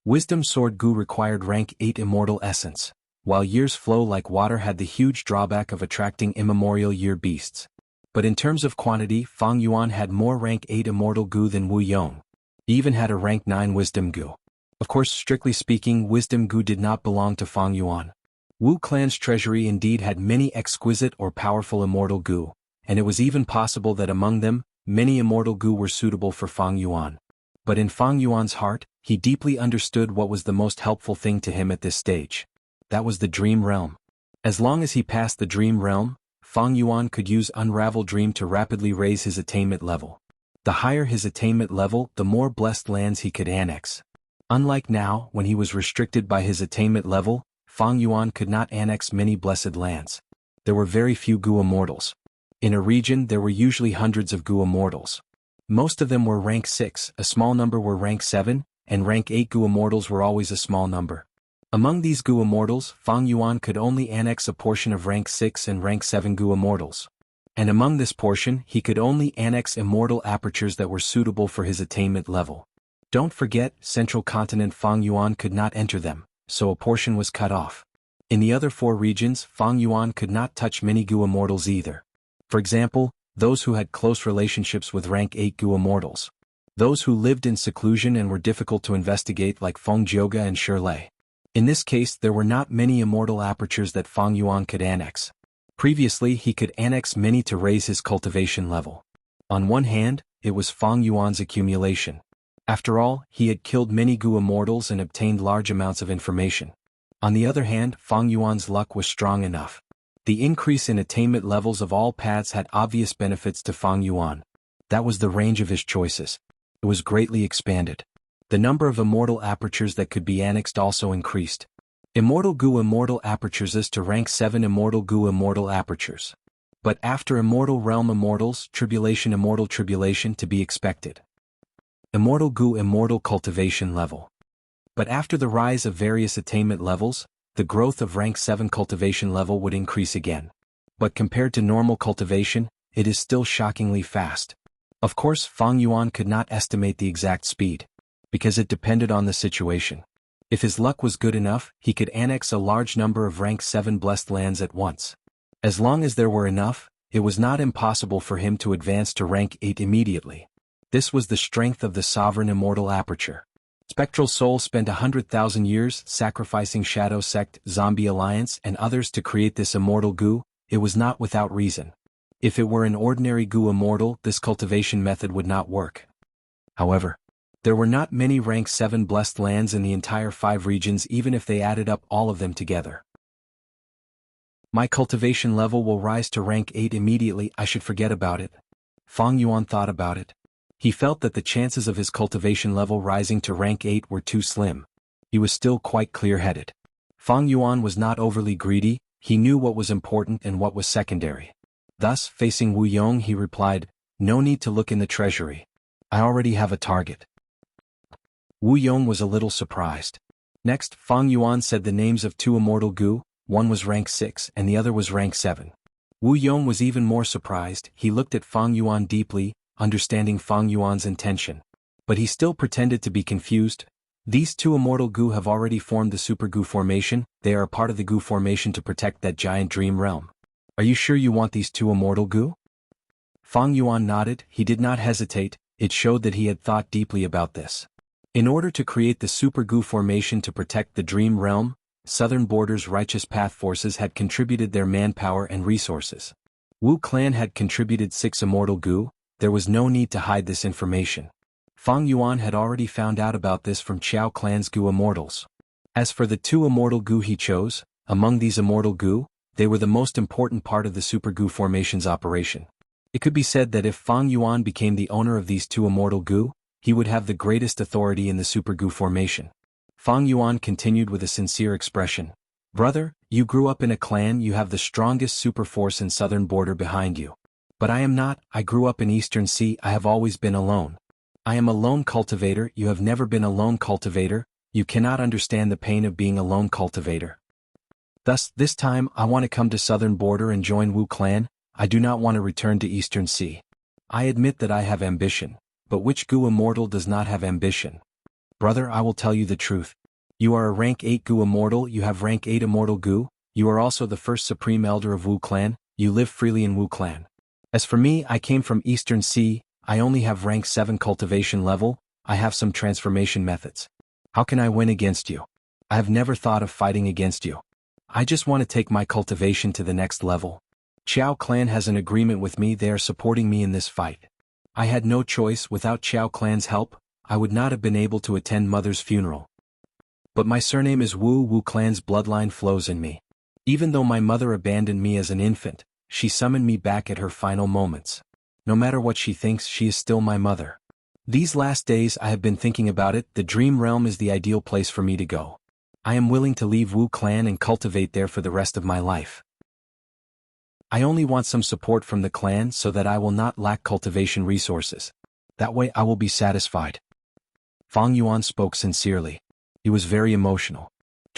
Wisdom sword Gu required rank 8 immortal essence, while years flow like water had the huge drawback of attracting immemorial year beasts. But in terms of quantity, Fang Yuan had more rank 8 immortal Gu than Wu Yong. He even had a rank 9 wisdom Gu. Of course, strictly speaking, wisdom Gu did not belong to Fang Yuan. Wu clan's treasury indeed had many exquisite or powerful immortal Gu, and it was even possible that among them, many immortal Gu were suitable for Fang Yuan. But in Fang Yuan's heart, he deeply understood what was the most helpful thing to him at this stage. That was the dream realm. As long as he passed the dream realm, Fang Yuan could use Unravel Dream to rapidly raise his attainment level. The higher his attainment level, the more blessed lands he could annex. Unlike now, when he was restricted by his attainment level, Fang Yuan could not annex many blessed lands. There were very few Gu immortals. In a region there were usually hundreds of Gu immortals. Most of them were rank 6, a small number were rank 7, and rank 8 Gu immortals were always a small number. Among these Gu immortals, Fang Yuan could only annex a portion of rank 6 and rank 7 Gu immortals. And among this portion, he could only annex immortal apertures that were suitable for his attainment level. Don't forget, Central Continent Fang Yuan could not enter them, so a portion was cut off. In the other 4 regions, Fang Yuan could not touch many Gu immortals either. For example, those who had close relationships with rank 8 Gu immortals. Those who lived in seclusion and were difficult to investigate like Feng Jioga and Shirlei. In this case there were not many immortal apertures that Fang Yuan could annex. Previously he could annex many to raise his cultivation level. On one hand, it was Fang Yuan's accumulation. After all, he had killed many Gu immortals and obtained large amounts of information. On the other hand, Fang Yuan's luck was strong enough. The increase in attainment levels of all paths had obvious benefits to Fang Yuan. That was the range of his choices. It was greatly expanded. The number of immortal apertures that could be annexed also increased. Immortal Gu immortal apertures is to rank 7 immortal Gu immortal apertures. But after immortal realm immortals, tribulation immortal tribulation to be expected. Immortal Gu immortal cultivation level. But after the rise of various attainment levels, the growth of rank 7 cultivation level would increase again. But compared to normal cultivation, it is still shockingly fast. Of course, Fang Yuan could not estimate the exact speed, because it depended on the situation. If his luck was good enough, he could annex a large number of rank 7 blessed lands at once. As long as there were enough, it was not impossible for him to advance to rank 8 immediately. This was the strength of the sovereign immortal aperture. Spectral Soul spent 100,000 years sacrificing Shadow Sect, Zombie Alliance and others to create this immortal Gu. It was not without reason. If it were an ordinary Gu immortal, this cultivation method would not work. However, there were not many rank 7 blessed lands in the entire 5 regions even if they added up all of them together. My cultivation level will rise to rank 8 immediately. I should forget about it. Fang Yuan thought about it. He felt that the chances of his cultivation level rising to rank 8 were too slim. He was still quite clear-headed. Fang Yuan was not overly greedy, he knew what was important and what was secondary. Thus, facing Wu Yong he replied, "No need to look in the treasury. I already have a target." Wu Yong was a little surprised. Next, Fang Yuan said the names of 2 immortal Gu, one was rank 6 and the other was rank 7. Wu Yong was even more surprised. He looked at Fang Yuan deeply, understanding Fang Yuan's intention. But he still pretended to be confused. These 2 immortal Gu have already formed the Super Gu formation. They are a part of the Gu formation to protect that giant dream realm. Are you sure you want these 2 immortal Gu? Fang Yuan nodded. He did not hesitate. It showed that he had thought deeply about this. In order to create the Super Gu formation to protect the Dream Realm, Southern Border's Righteous Path forces had contributed their manpower and resources. Wu clan had contributed 6 immortal Gu. There was no need to hide this information. Fang Yuan had already found out about this from Qiao clan's Gu immortals. As for the 2 immortal Gu he chose, among these immortal Gu, they were the most important part of the Super Gu formation's operation. It could be said that if Fang Yuan became the owner of these 2 immortal Gu, he would have the greatest authority in the Super Gu formation. Fang Yuan continued with a sincere expression. "Brother, you grew up in a clan, you have the strongest super force in Southern Border behind you. But I am not, I grew up in Eastern Sea, I have always been alone. I am a lone cultivator, you have never been a lone cultivator, you cannot understand the pain of being a lone cultivator. Thus, this time, I want to come to Southern Border and join Wu clan, I do not want to return to Eastern Sea. I admit that I have ambition. But which Gu immortal does not have ambition? Brother, I will tell you the truth. You are a rank 8 Gu immortal, you have rank 8 immortal Gu, you are also the first supreme elder of Wu clan, you live freely in Wu clan. As for me, I came from Eastern Sea, I only have rank 7 cultivation level, I have some transformation methods. How can I win against you? I have never thought of fighting against you. I just want to take my cultivation to the next level. Qiao clan has an agreement with me, they are supporting me in this fight. I had no choice. Without Qiao clan's help, I would not have been able to attend mother's funeral. But my surname is Wu, Wu clan's bloodline flows in me. Even though my mother abandoned me as an infant, she summoned me back at her final moments. No matter what she thinks, she is still my mother. These last days I have been thinking about it, the Dream Realm is the ideal place for me to go. I am willing to leave Wu clan and cultivate there for the rest of my life. I only want some support from the clan so that I will not lack cultivation resources. That way I will be satisfied. Fang Yuan spoke sincerely. He was very emotional.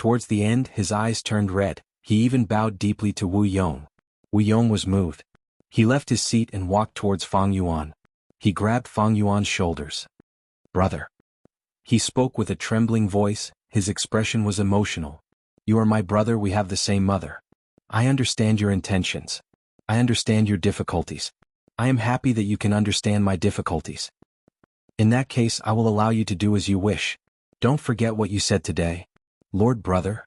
Towards the end, his eyes turned red, he even bowed deeply to Wu Yong. Wu Yong was moved. He left his seat and walked towards Fang Yuan. He grabbed Fang Yuan's shoulders. "Brother." He spoke with a trembling voice, his expression was emotional. "You are my brother, we have the same mother. I understand your intentions. I understand your difficulties. I am happy that you can understand my difficulties. In that case, I will allow you to do as you wish. Don't forget what you said today. Lord brother."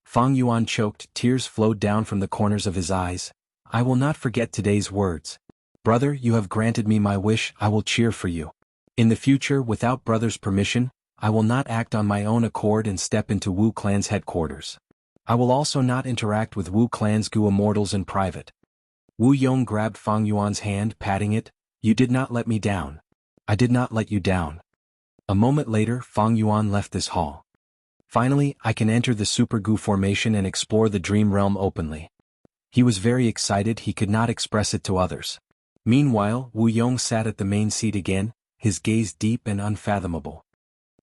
Fang Yuan choked, tears flowed down from the corners of his eyes. "I will not forget today's words. Brother, you have granted me my wish, I will cheer for you. In the future, without brother's permission, I will not act on my own accord and step into Wu clan's headquarters. I will also not interact with Wu clan's Gu immortals in private." Wu Yong grabbed Fang Yuan's hand, patting it. "You did not let me down. I did not let you down." A moment later, Fang Yuan left this hall. "Finally, I can enter the Super Gu formation and explore the dream realm openly." He was very excited, he could not express it to others. Meanwhile, Wu Yong sat at the main seat again, his gaze deep and unfathomable.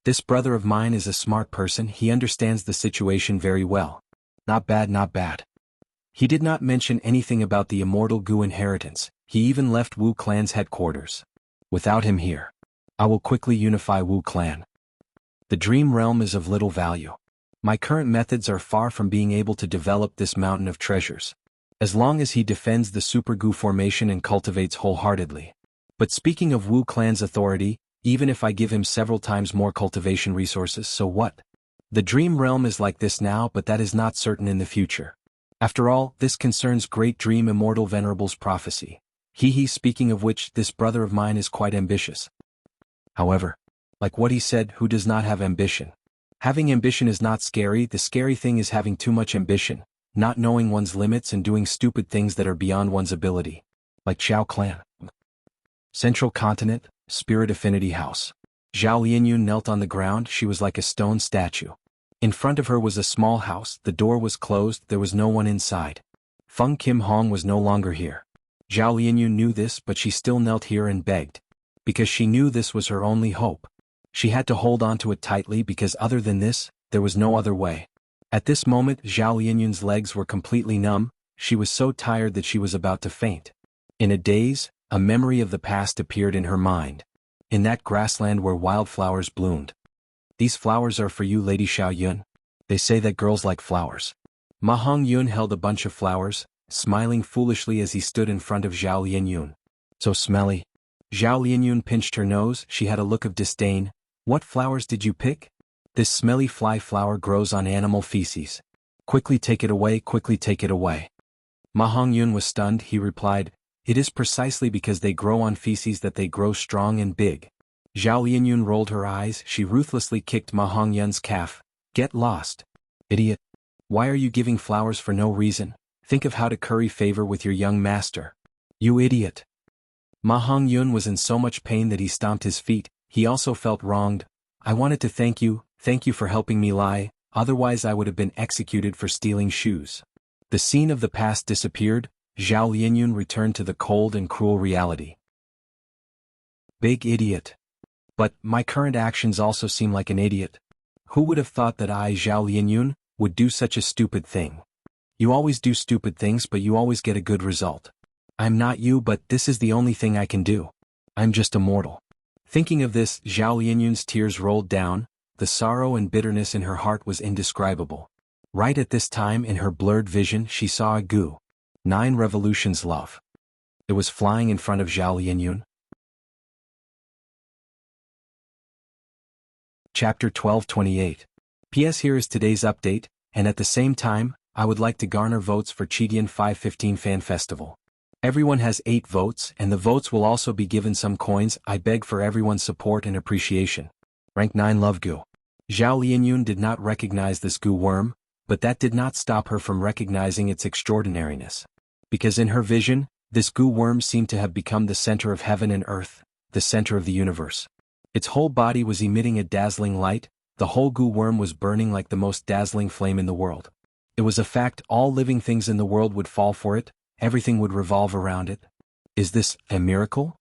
"This brother of mine is a smart person, he understands the situation very well. Not bad, not bad." He did not mention anything about the immortal Gu inheritance, he even left Wu clan's headquarters. "Without him here, I will quickly unify Wu clan. The dream realm is of little value. My current methods are far from being able to develop this mountain of treasures. As long as he defends the Super Gu formation and cultivates wholeheartedly. But speaking of Wu clan's authority, even if I give him several times more cultivation resources, so what? The dream realm is like this now, but that is not certain in the future. After all, this concerns Great Dream Immortal Venerable's prophecy. Speaking of which, this brother of mine is quite ambitious. However, like what he said, who does not have ambition? Having ambition is not scary, the scary thing is having too much ambition, not knowing one's limits and doing stupid things that are beyond one's ability. Like Xiao Clan. Central Continent, Spirit Affinity House. Zhao Lianyun knelt on the ground, she was like a stone statue. In front of her was a small house, the door was closed, there was no one inside. Feng Kim Hong was no longer here. Zhao Lianyun knew this, but she still knelt here and begged. Because she knew this was her only hope. She had to hold on to it tightly because other than this, there was no other way. At this moment, Zhao Lianyun's legs were completely numb, she was so tired that she was about to faint. In a daze, a memory of the past appeared in her mind. In that grassland where wildflowers bloomed. "These flowers are for you, Lady Xiao Yun. They say that girls like flowers." Ma Hongyun held a bunch of flowers, smiling foolishly as he stood in front of Zhao Lianyun. "So smelly." Zhao Lianyun pinched her nose, she had a look of disdain. "What flowers did you pick? This smelly fly flower grows on animal feces. Quickly take it away, quickly take it away." Ma Hongyun was stunned, he replied, "It is precisely because they grow on feces that they grow strong and big." Zhao Lianyun rolled her eyes, she ruthlessly kicked Ma Hongyun's calf. "Get lost. Idiot. Why are you giving flowers for no reason? Think of how to curry favor with your young master. You idiot." Ma Hongyun was in so much pain that he stomped his feet, he also felt wronged. "I wanted to thank you for helping me lie, otherwise I would have been executed for stealing shoes." The scene of the past disappeared, Zhao Lianyun returned to the cold and cruel reality. Big idiot. But my current actions also seem like an idiot. Who would have thought that I, Zhao Lianyun, would do such a stupid thing? You always do stupid things but you always get a good result. I'm not you, but this is the only thing I can do. I'm just a mortal. Thinking of this, Zhao Lianyun's tears rolled down, the sorrow and bitterness in her heart was indescribable. Right at this time in her blurred vision she saw a Gu. 9 revolutions love. It was flying in front of Zhao Lianyun. Chapter 1228. P.S. Here is today's update, and at the same time, I would like to garner votes for Chidian 515 Fan Festival. Everyone has 8 votes, and the votes will also be given some coins. I beg for everyone's support and appreciation. Rank 9 Love Gu. Zhao Lianyun did not recognize this Gu worm, but that did not stop her from recognizing its extraordinariness. Because in her vision, this Gu worm seemed to have become the center of heaven and earth, the center of the universe. Its whole body was emitting a dazzling light, the whole Gu worm was burning like the most dazzling flame in the world. It was a fact all living things in the world would fall for it, everything would revolve around it. Is this a miracle?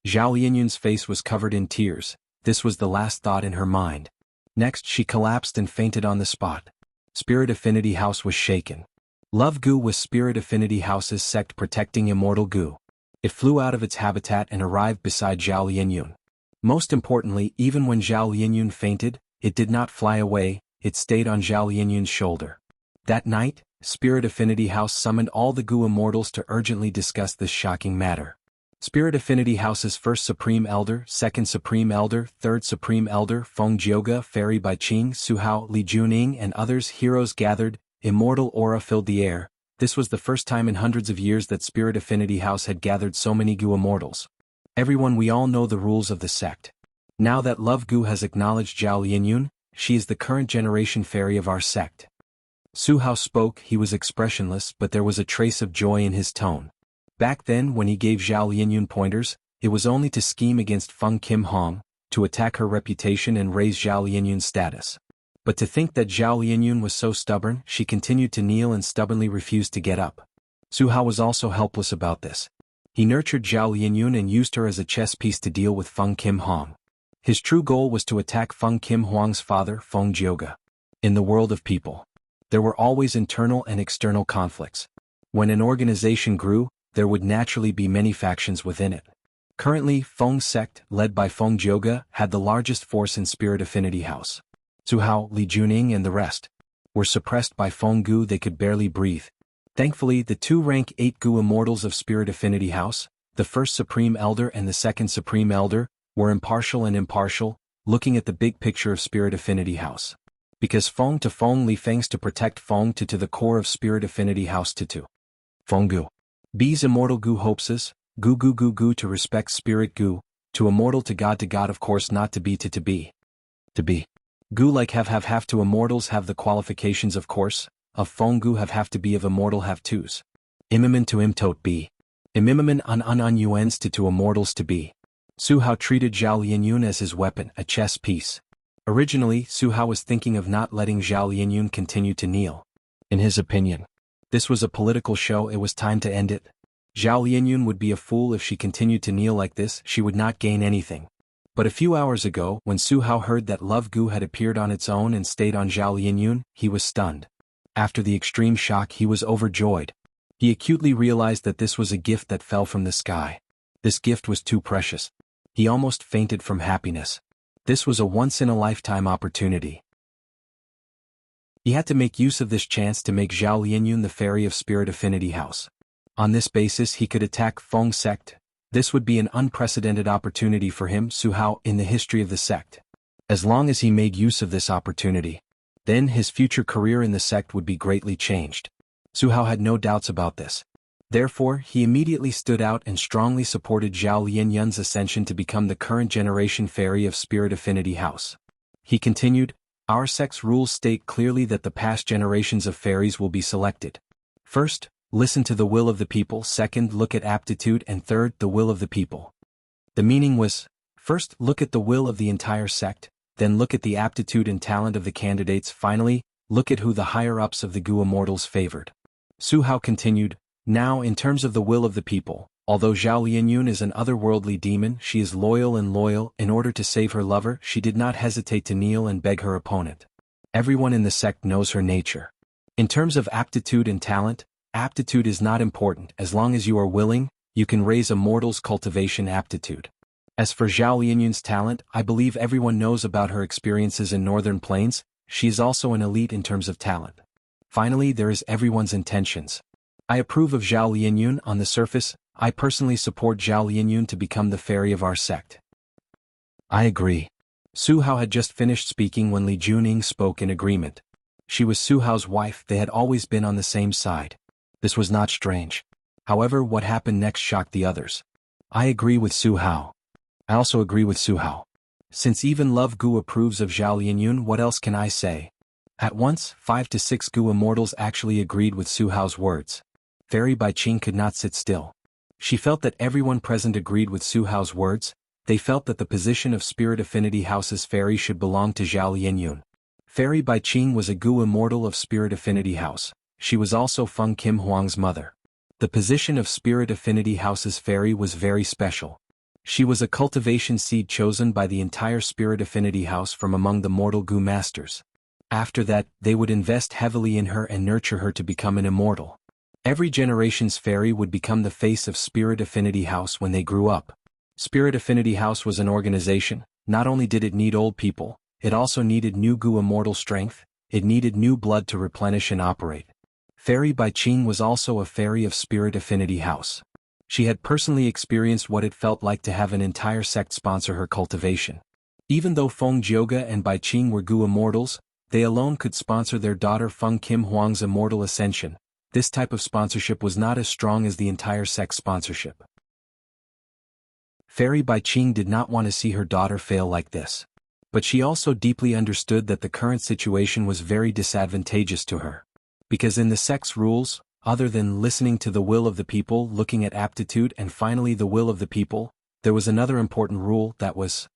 Zhao Lianyun's face was covered in tears, this was the last thought in her mind. Next she collapsed and fainted on the spot. Spirit Affinity House was shaken. Love Gu was Spirit Affinity House's sect protecting immortal Gu. It flew out of its habitat and arrived beside Zhao Lianyun. Most importantly, even when Zhao Lianyun fainted, it did not fly away, it stayed on Zhao Lianyun's shoulder. That night, Spirit Affinity House summoned all the Gu immortals to urgently discuss this shocking matter. Spirit Affinity House's first Supreme Elder, second Supreme Elder, third Supreme Elder, Feng Jioge, Fairy Baiqing, Su Hao, Li Juning and others heroes gathered, immortal aura filled the air. This was the first time in hundreds of years that Spirit Affinity House had gathered so many Gu immortals. Everyone, we all know the rules of the sect. Now that Love Gu has acknowledged Zhao Lianyun, she is the current generation fairy of our sect. Su Hao spoke, he was expressionless but there was a trace of joy in his tone. Back then when he gave Zhao Lianyun pointers, it was only to scheme against Feng Kim Hong, to attack her reputation and raise Zhao Lianyun's status. But to think that Zhao Lianyun was so stubborn, she continued to kneel and stubbornly refused to get up. Su Hao was also helpless about this. He nurtured Zhao Lianyun and used her as a chess piece to deal with Feng Kim Hong. His true goal was to attack Feng Kim Hong's father, Feng Jioge. In the world of people, there were always internal and external conflicts. When an organization grew, there would naturally be many factions within it. Currently, Feng's sect, led by Feng Jioge, had the largest force in Spirit Affinity House. Su Hao, Li Juning and the rest were suppressed by Feng Gu. They could barely breathe. Thankfully, the two rank 8 Gu immortals of Spirit Affinity House, the first Supreme Elder and the second Supreme Elder, were impartial, looking at the big picture of Spirit Affinity House. Because Feng to Feng Li Feng's to protect Feng to the core of Spirit Affinity House to Feng Gu. B's immortal Gu hopes Gu to respect Spirit Gu, to immortal to God of course not to be to be. Gu like have to immortals have the qualifications of course, of Feng Gu have to be of immortal have twos. Imiman to imtot be. Imimaman on Yuan's to immortals to be. Su Hao treated Zhao Lianyun as his weapon, a chess piece. Originally, Su Hao was thinking of not letting Zhao Lianyun continue to kneel. In his opinion, this was a political show, it was time to end it. Zhao Lianyun would be a fool if she continued to kneel like this, she would not gain anything. But a few hours ago, when Su Hao heard that Love Gu had appeared on its own and stayed on Zhao Lianyun, he was stunned. After the extreme shock, he was overjoyed. He acutely realized that this was a gift that fell from the sky. This gift was too precious. He almost fainted from happiness. This was a once-in-a-lifetime opportunity. He had to make use of this chance to make Zhao Lianyun the fairy of Spirit Affinity House. On this basis he could attack Feng's sect. This would be an unprecedented opportunity for him, Su Hao, in the history of the sect. As long as he made use of this opportunity, then his future career in the sect would be greatly changed. Su Hao had no doubts about this. Therefore, he immediately stood out and strongly supported Zhao Lianyun's ascension to become the current generation fairy of Spirit Affinity House. He continued, "Our sect's rules state clearly that the past generations of fairies will be selected. First, listen to the will of the people, second, look at aptitude, and third, the will of the people." The meaning was, first, look at the will of the entire sect, then look at the aptitude and talent of the candidates, finally, look at who the higher-ups of the Gu Immortals favored. Su Hao continued, "Now in terms of the will of the people, although Zhao Lianyun is an otherworldly demon, she is loyal. In order to save her lover, she did not hesitate to kneel and beg her opponent. Everyone in the sect knows her nature. In terms of aptitude and talent, aptitude is not important. As long as you are willing, you can raise a mortal's cultivation aptitude. As for Zhao Lianyun's talent, I believe everyone knows about her experiences in Northern Plains. She is also an elite in terms of talent. Finally, there is everyone's intentions. I approve of Zhao Lianyun. On the surface, I personally support Zhao Lianyun to become the fairy of our sect." "I agree." Su Hao had just finished speaking when Li Juning spoke in agreement. She was Su Hao's wife, they had always been on the same side. This was not strange. However, what happened next shocked the others. "I agree with Su Hao." "I also agree with Su Hao. Since even Love Gu approves of Zhao Lianyun, what else can I say?" At once, 5 to 6 Gu immortals actually agreed with Su Hao's words. Fairy Baiqing could not sit still. She felt that everyone present agreed with Su Hao's words. They felt that the position of Spirit Affinity House's fairy should belong to Zhao Lianyun. Fairy Baiqing was a Gu immortal of Spirit Affinity House. She was also Feng Kim Huang's mother. The position of Spirit Affinity House's fairy was very special. She was a cultivation seed chosen by the entire Spirit Affinity House from among the mortal Gu masters. After that, they would invest heavily in her and nurture her to become an immortal. Every generation's fairy would become the face of Spirit Affinity House when they grew up. Spirit Affinity House was an organization. Not only did it need old people, it also needed new Gu immortal strength, it needed new blood to replenish and operate. Fairy Bai Qing was also a fairy of Spirit Affinity House. She had personally experienced what it felt like to have an entire sect sponsor her cultivation. Even though Feng Jioge and Bai Qing were Gu immortals, they alone could sponsor their daughter Feng Kim Huang's immortal ascension. This type of sponsorship was not as strong as the entire sect sponsorship. Fairy Bai Qing did not want to see her daughter fail like this. But she also deeply understood that the current situation was very disadvantageous to her. Because in the sect's rules, other than listening to the will of the people, looking at aptitude, and finally the will of the people, there was another important rule that was: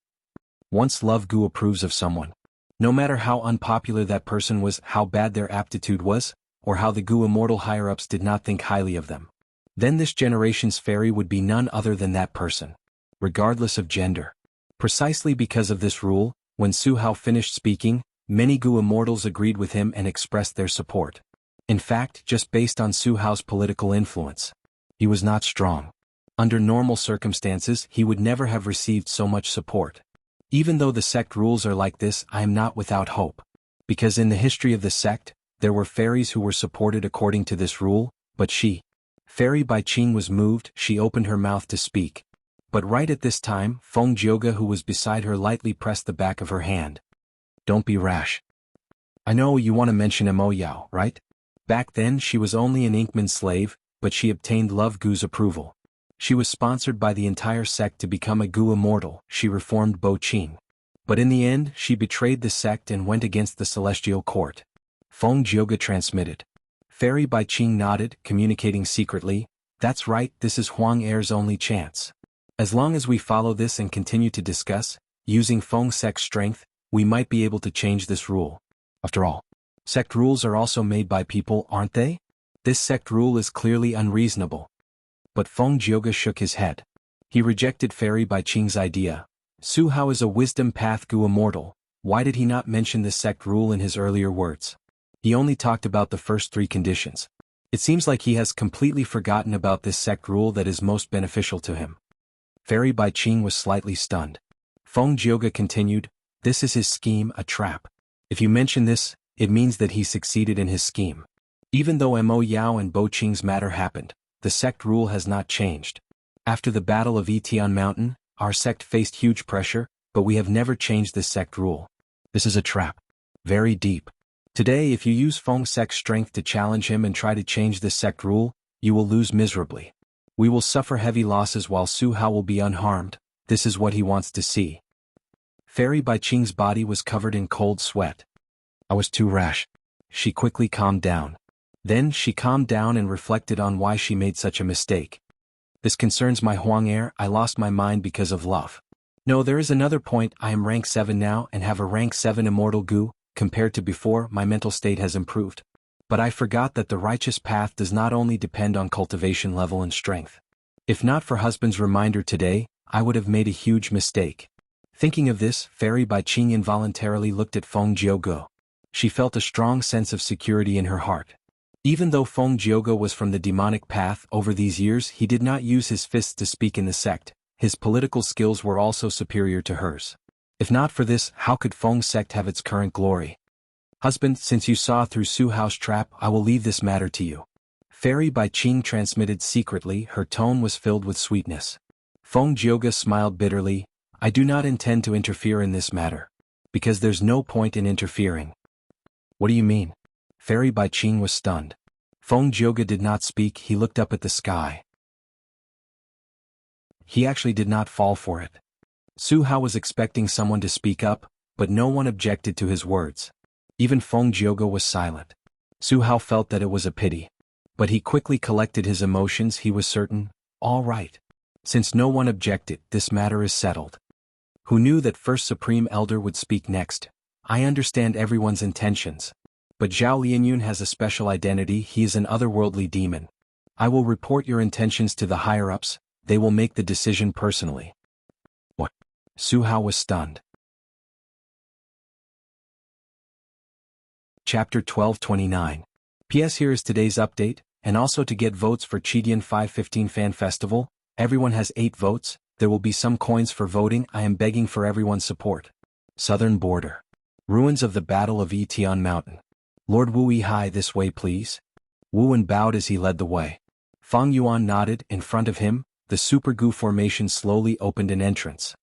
once Love Gu approves of someone, no matter how unpopular that person was, how bad their aptitude was, or how the Gu immortal higher-ups did not think highly of them, then this generation's fairy would be none other than that person, regardless of gender. Precisely because of this rule, when Su Hao finished speaking, many Gu immortals agreed with him and expressed their support. In fact, just based on Su Hao's political influence, he was not strong. Under normal circumstances, he would never have received so much support. Even though the sect rules are like this, I am not without hope. Because in the history of the sect, there were fairies who were supported according to this rule, but she, Fairy Bai Qing, was moved. She opened her mouth to speak. But right at this time, Feng Jioge, who was beside her, lightly pressed the back of her hand. Don't be rash. I know you want to mention Mo Yao, right? Back then she was only an Inkman's slave, but she obtained Love Gu's approval. She was sponsored by the entire sect to become a Gu immortal. She reformed Bo Qing. But in the end, she betrayed the sect and went against the celestial court. Feng Jioge transmitted. Fairy Bai Qing nodded, communicating secretly. That's right, this is Huang Er's only chance. As long as we follow this and continue to discuss, using Feng sect's strength, we might be able to change this rule. After all, sect rules are also made by people, aren't they? This sect rule is clearly unreasonable. But Feng Jioge shook his head. He rejected Fairy Bai Qing's idea. Su Hao is a wisdom path Gu immortal. Why did he not mention this sect rule in his earlier words? He only talked about the first three conditions. It seems like he has completely forgotten about this sect rule that is most beneficial to him. Fairy Bai Qing was slightly stunned. Feng Jioge continued, this is his scheme, a trap. If you mention this, it means that he succeeded in his scheme. Even though Mo Yao and Bo Qing's matter happened, the sect rule has not changed. After the Battle of Etian Mountain, our sect faced huge pressure, but we have never changed this sect rule. This is a trap. Very deep. Today, if you use Feng sect's strength to challenge him and try to change this sect rule, you will lose miserably. We will suffer heavy losses while Su Hao will be unharmed. This is what he wants to see. Fairy Bai Qing's body was covered in cold sweat. I was too rash. She quickly calmed down. Then she calmed down and reflected on why she made such a mistake. This concerns my Huang Er. I lost my mind because of love. No, there is another point. I am rank 7 now and have a rank 7 immortal Gu. Compared to before, my mental state has improved. But I forgot that the righteous path does not only depend on cultivation level and strength. If not for husband's reminder today, I would have made a huge mistake. Thinking of this, Fairy Bai Qing involuntarily looked at Feng Jioge. She felt a strong sense of security in her heart. Even though Feng Jioge was from the demonic path, over these years he did not use his fists to speak in the sect. His political skills were also superior to hers. If not for this, how could Feng sect have its current glory? Husband, since you saw through Su Hao's trap, I will leave this matter to you. Fairy Bai Qing transmitted secretly. Her tone was filled with sweetness. Feng Jioge smiled bitterly. I do not intend to interfere in this matter. Because there's no point in interfering. What do you mean? Fairy Bai Qing was stunned. Feng Jioge did not speak. He looked up at the sky. He actually did not fall for it. Su Hao was expecting someone to speak up, but no one objected to his words. Even Feng Jioge was silent. Su Hao felt that it was a pity. But he quickly collected his emotions. He was certain, all right. Since no one objected, this matter is settled. Who knew that First Supreme Elder would speak next? I understand everyone's intentions. But Zhao Lianyun has a special identity. He is an otherworldly demon. I will report your intentions to the higher-ups. They will make the decision personally. What? Su Hao was stunned. Chapter 1229. PS Here is today's update, and also to get votes for Chidian 515 Fan Festival. Everyone has 8 votes, there will be some coins for voting. I am begging for everyone's support. Southern Border. Ruins of the Battle of Yition Mountain. Lord Wu Yihai, this way please. Wuan bowed as he led the way. Fang Yuan nodded. In front of him, the Super Gu formation slowly opened an entrance.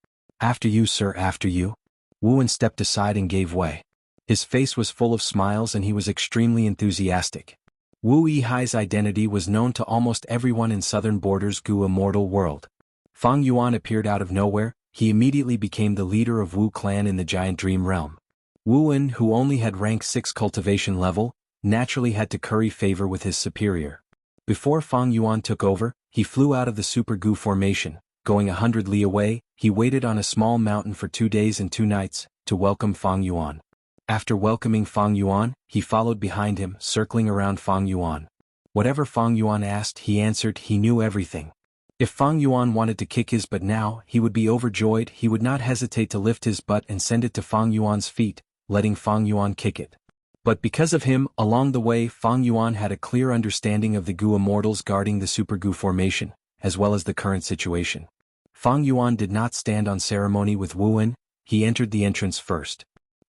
After you, sir, after you. Wuan stepped aside and gave way. His face was full of smiles and he was extremely enthusiastic. Wu Yihai's identity was known to almost everyone in Southern Border's Gu immortal world. Fang Yuan appeared out of nowhere. He immediately became the leader of Wu clan in the Giant Dream Realm. Wuan, who only had rank 6 cultivation level, naturally had to curry favor with his superior. Before Fang Yuan took over, he flew out of the Super Gu formation. Going 100 li away, he waited on a small mountain for 2 days and 2 nights, to welcome Fang Yuan. After welcoming Fang Yuan, he followed behind him, circling around Fang Yuan. Whatever Fang Yuan asked, he answered. He knew everything. If Fang Yuan wanted to kick his butt now, he would be overjoyed. He would not hesitate to lift his butt and send it to Fang Yuan's feet, letting Fang Yuan kick it. But because of him, along the way, Fang Yuan had a clear understanding of the Gu immortals guarding the Super Gu formation, as well as the current situation. Fang Yuan did not stand on ceremony with Wuan. He entered the entrance first.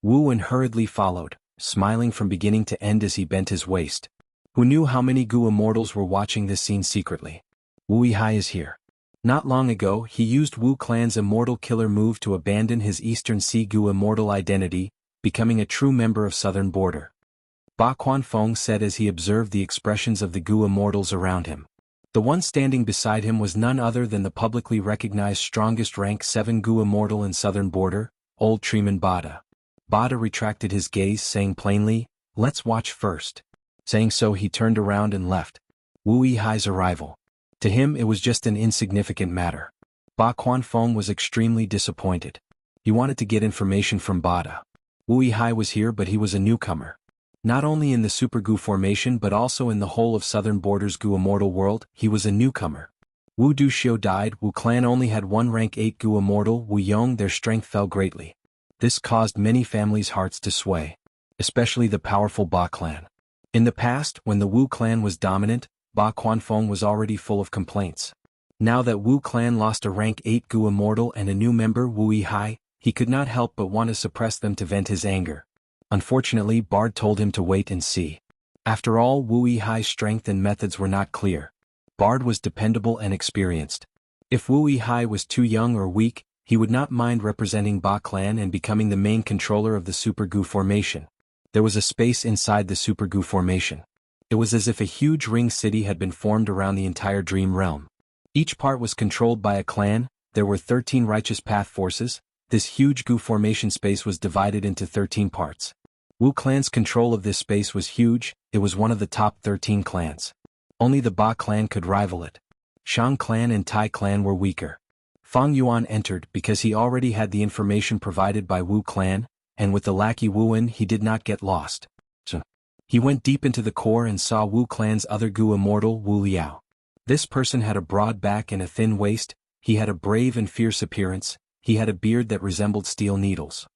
Wuan hurriedly followed, smiling from beginning to end as he bent his waist. Who knew how many Gu immortals were watching this scene secretly? Wu Yihai is here. Not long ago, he used Wu clan's immortal killer move to abandon his Eastern Sea Gu immortal identity, becoming a true member of Southern Border. Ba Quanfeng said as he observed the expressions of the Gu immortals around him. The one standing beside him was none other than the publicly recognized strongest rank 7 Gu immortal in Southern Border, Old Treeman Bada. Bada retracted his gaze, saying plainly, "Let's watch first." Saying so, he turned around and left. Wu Yihai's arrival. To him it was just an insignificant matter. Ba Quanfeng was extremely disappointed. He wanted to get information from Bada. Wu Yihai was here, but he was a newcomer. Not only in the Super Gu formation but also in the whole of Southern Border's Gu immortal world, he was a newcomer. Wu Duxiu died. Wu clan only had one rank 8 Gu immortal. Wu Yong, their strength fell greatly. This caused many families' hearts to sway, especially the powerful Ba clan. In the past, when the Wu clan was dominant, Ba Quanfeng was already full of complaints. Now that Wu clan lost a rank 8 Gu immortal and a new member, Wu Yihai, he could not help but want to suppress them to vent his anger. Unfortunately, Bard told him to wait and see. After all, Wu Yihai's strength and methods were not clear. Bard was dependable and experienced. If Wu Yihai was too young or weak, he would not mind representing Ba clan and becoming the main controller of the Super Gu formation. There was a space inside the Super Gu formation. It was as if a huge ring city had been formed around the entire dream realm. Each part was controlled by a clan. There were 13 righteous path forces. This huge Gu formation space was divided into 13 parts. Wu clan's control of this space was huge. It was one of the top 13 clans. Only the Ba clan could rival it. Shang clan and Tai clan were weaker. Fang Yuan entered because he already had the information provided by Wu clan, and with the lackey Wuan he did not get lost. So, he went deep into the core and saw Wu clan's other Gu immortal, Wu Liao. This person had a broad back and a thin waist. He had a brave and fierce appearance. He had a beard that resembled steel needles.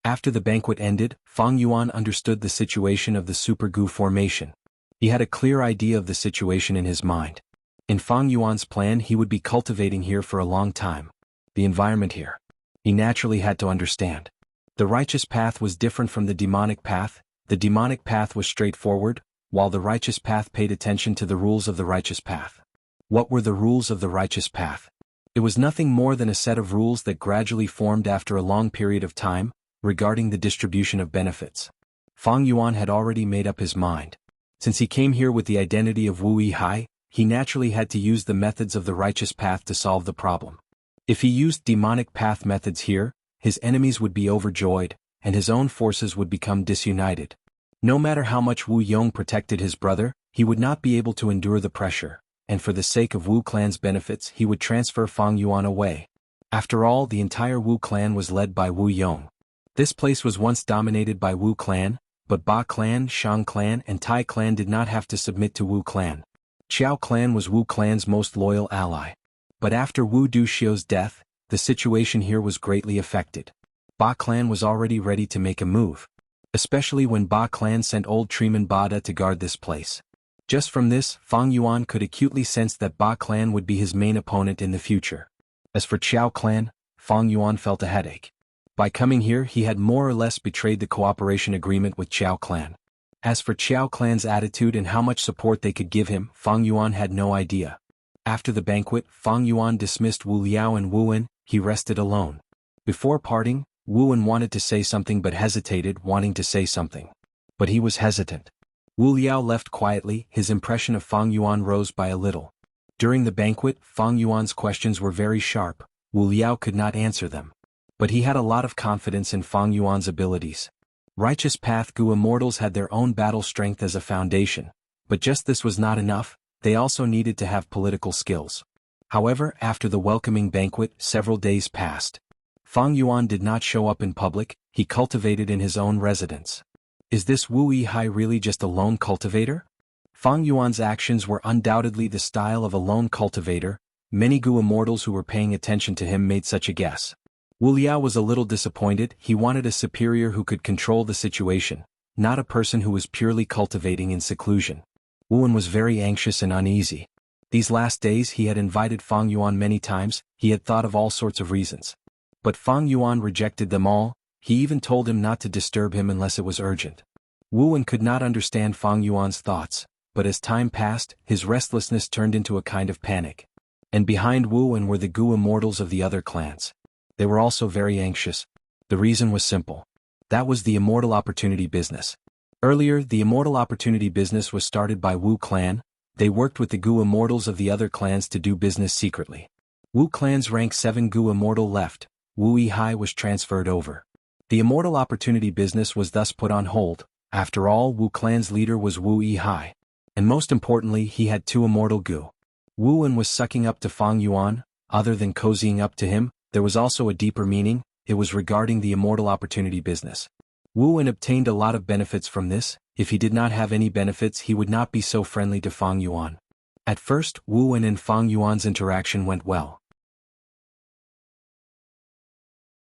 After the banquet ended, Fang Yuan understood the situation of the Super Gu formation. He had a clear idea of the situation in his mind. In Fang Yuan's plan, he would be cultivating here for a long time. The environment here. He naturally had to understand. The righteous path was different from the demonic path. The demonic path was straightforward, while the righteous path paid attention to the rules of the righteous path. What were the rules of the righteous path? It was nothing more than a set of rules that gradually formed after a long period of time, regarding the distribution of benefits. Fang Yuan had already made up his mind. Since he came here with the identity of Wu Yihai, he naturally had to use the methods of the righteous path to solve the problem. If he used demonic path methods here, his enemies would be overjoyed, and his own forces would become disunited. No matter how much Wu Yong protected his brother, he would not be able to endure the pressure, and for the sake of Wu clan's benefits he would transfer Fang Yuan away. After all, the entire Wu clan was led by Wu Yong. This place was once dominated by Wu clan, but Ba clan, Shang clan and Tai clan did not have to submit to Wu clan. Qiao clan was Wu clan's most loyal ally. But after Wu Duxiu's death, the situation here was greatly affected. Ba clan was already ready to make a move. Especially when Ba clan sent old Treeman Bada to guard this place. Just from this, Fang Yuan could acutely sense that Ba clan would be his main opponent in the future. As for Qiao clan, Fang Yuan felt a headache. By coming here he had more or less betrayed the cooperation agreement with Qiao clan. As for Qiao clan's attitude and how much support they could give him, Fang Yuan had no idea. After the banquet, Fang Yuan dismissed Wu Liao and Wu Wen. He rested alone. Before parting, Wu Wen wanted to say something but hesitated, wanting to say something. But he was hesitant. Wu Liao left quietly, his impression of Fang Yuan rose by a little. During the banquet, Fang Yuan's questions were very sharp. Wu Liao could not answer them. But he had a lot of confidence in Fang Yuan's abilities. Righteous Path Gu Immortals had their own battle strength as a foundation, but just this was not enough, they also needed to have political skills. However, after the welcoming banquet, several days passed. Fang Yuan did not show up in public, he cultivated in his own residence. Is this Wu Yihai really just a lone cultivator? Fang Yuan's actions were undoubtedly the style of a lone cultivator. Many Gu Immortals who were paying attention to him made such a guess. Wu Liao was a little disappointed. He wanted a superior who could control the situation, not a person who was purely cultivating in seclusion. Wu Wen was very anxious and uneasy. These last days he had invited Fang Yuan many times, he had thought of all sorts of reasons. But Fang Yuan rejected them all, he even told him not to disturb him unless it was urgent. Wu Wen could not understand Fang Yuan's thoughts, but as time passed, his restlessness turned into a kind of panic. And behind Wu Wen were the Gu Immortals of the other clans. They were also very anxious. The reason was simple. That was the Immortal Opportunity business. Earlier, the Immortal Opportunity business was started by Wu clan. They worked with the Gu Immortals of the other clans to do business secretly. Wu clan's rank 7 Gu Immortal left. Wu Yihai was transferred over. The Immortal Opportunity business was thus put on hold. After all, Wu clan's leader was Wu Yihai. And most importantly, he had 2 Immortal Gu. Wu Wen was sucking up to Fang Yuan. Other than cozying up to him, there was also a deeper meaning. It was regarding the Immortal Opportunity business. Wu Wen obtained a lot of benefits from this. If he did not have any benefits, he would not be so friendly to Fang Yuan. At first, Wu Wen and Fang Yuan's interaction went well.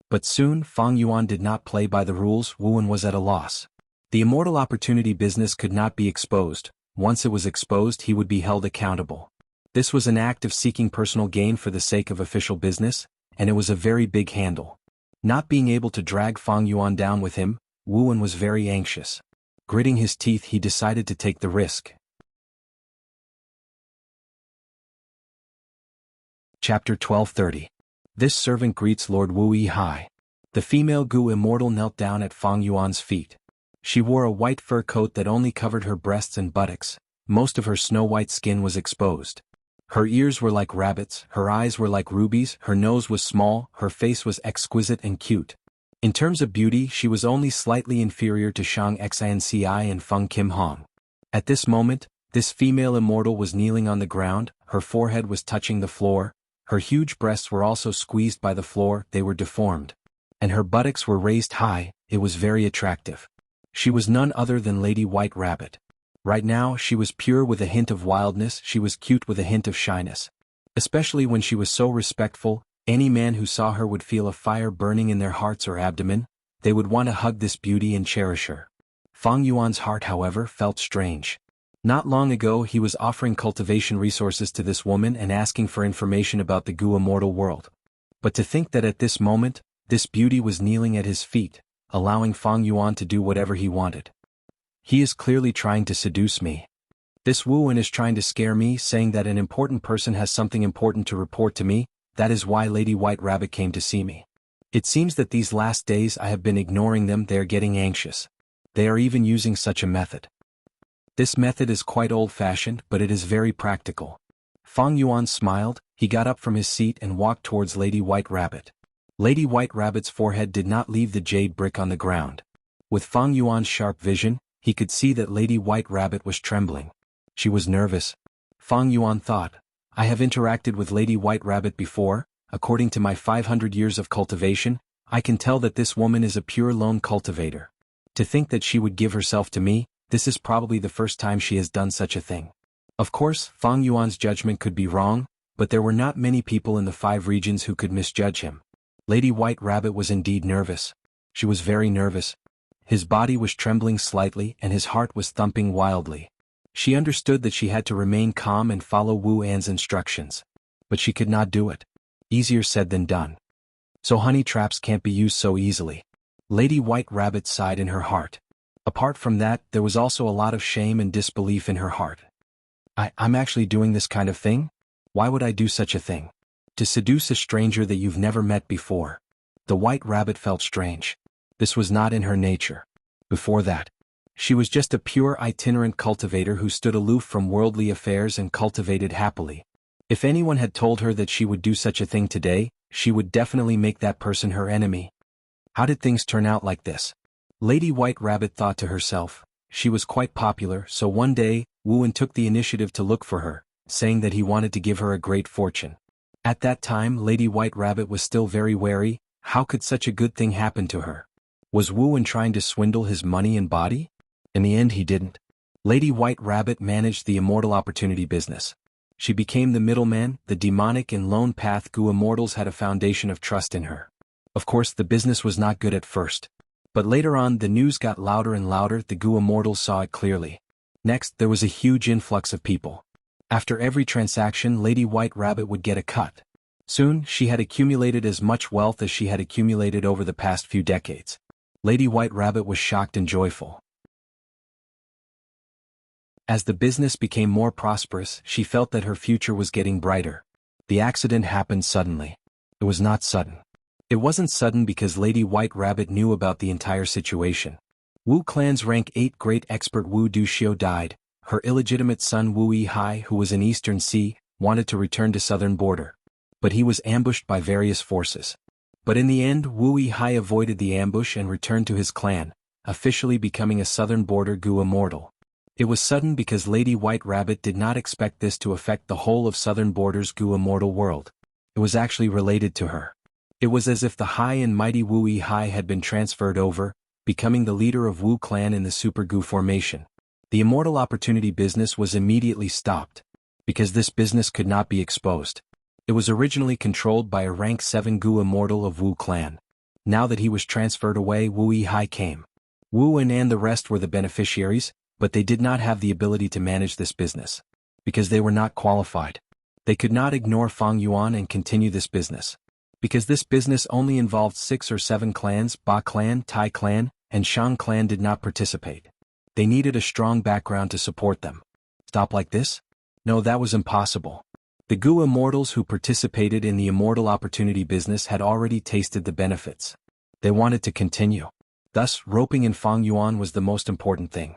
But soon, Fang Yuan did not play by the rules. Wu Wen was at a loss. The Immortal Opportunity business could not be exposed. Once it was exposed, he would be held accountable. This was an act of seeking personal gain for the sake of official business, and it was a very big handle. Not being able to drag Fang Yuan down with him, Wu Wen was very anxious. Gritting his teeth, he decided to take the risk. Chapter 1230. This servant greets Lord Wu Yihai. The female Gu Immortal knelt down at Fang Yuan's feet. She wore a white fur coat that only covered her breasts and buttocks. Most of her snow-white skin was exposed. Her ears were like rabbits, her eyes were like rubies, her nose was small, her face was exquisite and cute. In terms of beauty, she was only slightly inferior to Shang Xinci and Feng Kim Hong. At this moment, this female immortal was kneeling on the ground, her forehead was touching the floor, her huge breasts were also squeezed by the floor, they were deformed. And her buttocks were raised high, it was very attractive. She was none other than Lady White Rabbit. Right now, she was pure with a hint of wildness, she was cute with a hint of shyness. Especially when she was so respectful, any man who saw her would feel a fire burning in their hearts or abdomen, they would want to hug this beauty and cherish her. Fang Yuan's heart, however, felt strange. Not long ago he was offering cultivation resources to this woman and asking for information about the Gu Immortal world. But to think that at this moment, this beauty was kneeling at his feet, allowing Fang Yuan to do whatever he wanted. He is clearly trying to seduce me. This Wu Wen is trying to scare me, saying that an important person has something important to report to me, that is why Lady White Rabbit came to see me. It seems that these last days I have been ignoring them, they are getting anxious. They are even using such a method. This method is quite old-fashioned, but it is very practical. Fang Yuan smiled, he got up from his seat and walked towards Lady White Rabbit. Lady White Rabbit's forehead did not leave the jade brick on the ground. With Fang Yuan's sharp vision, he could see that Lady White Rabbit was trembling. She was nervous. Fang Yuan thought, I have interacted with Lady White Rabbit before, according to my 500 years of cultivation, I can tell that this woman is a pure lone cultivator. To think that she would give herself to me, this is probably the first time she has done such a thing. Of course, Fang Yuan's judgment could be wrong, but there were not many people in the 5 regions who could misjudge him. Lady White Rabbit was indeed nervous. She was very nervous. His body was trembling slightly and his heart was thumping wildly. She understood that she had to remain calm and follow Wu An's instructions. But she could not do it. Easier said than done. So honey traps can't be used so easily. Lady White Rabbit sighed in her heart. Apart from that, there was also a lot of shame and disbelief in her heart. I'm actually doing this kind of thing? Why would I do such a thing? To seduce a stranger that you've never met before. The White Rabbit felt strange. This was not in her nature. Before that, she was just a pure itinerant cultivator who stood aloof from worldly affairs and cultivated happily. If anyone had told her that she would do such a thing today, she would definitely make that person her enemy. How did things turn out like this? Lady White Rabbit thought to herself. She was quite popular, so one day, Wuan took the initiative to look for her, saying that he wanted to give her a great fortune. At that time, Lady White Rabbit was still very wary. How could such a good thing happen to her? Was Wuan trying to swindle his money and body? In the end he didn't. Lady White Rabbit managed the immortal opportunity business. She became the middleman. The demonic and lone path Gu immortals had a foundation of trust in her. Of course the business was not good at first. But later on the news got louder and louder. The Gu immortals saw it clearly. Next there was a huge influx of people. After every transaction Lady White Rabbit would get a cut. Soon she had accumulated as much wealth as she had accumulated over the past few decades. Lady White Rabbit was shocked and joyful. As the business became more prosperous, she felt that her future was getting brighter. The accident happened suddenly. It was not sudden. It wasn't sudden because Lady White Rabbit knew about the entire situation. Wu clan's rank 8 great expert Wu Duxiu died. Her illegitimate son Wu Yihai, who was in Eastern Sea, wanted to return to southern border. But he was ambushed by various forces. But in the end Wu Yihai avoided the ambush and returned to his clan, officially becoming a southern border Gu immortal. It was sudden because Lady White Rabbit did not expect this to affect the whole of southern border's Gu immortal world. It was actually related to her. It was as if the high and mighty Wu Yihai had been transferred over, becoming the leader of Wu clan in the Super Gu formation. The immortal opportunity business was immediately stopped. Because this business could not be exposed. It was originally controlled by a rank 7 Gu immortal of Wu clan. Now that he was transferred away, Wu Yihai came. Wu and the rest were the beneficiaries, but they did not have the ability to manage this business. Because they were not qualified. They could not ignore Fang Yuan and continue this business. Because this business only involved 6 or 7 clans, Ba clan, Tai clan, and Shang clan did not participate. They needed a strong background to support them. Stop like this? No, that was impossible. The Gu immortals who participated in the immortal opportunity business had already tasted the benefits. They wanted to continue. Thus, roping in Fang Yuan was the most important thing.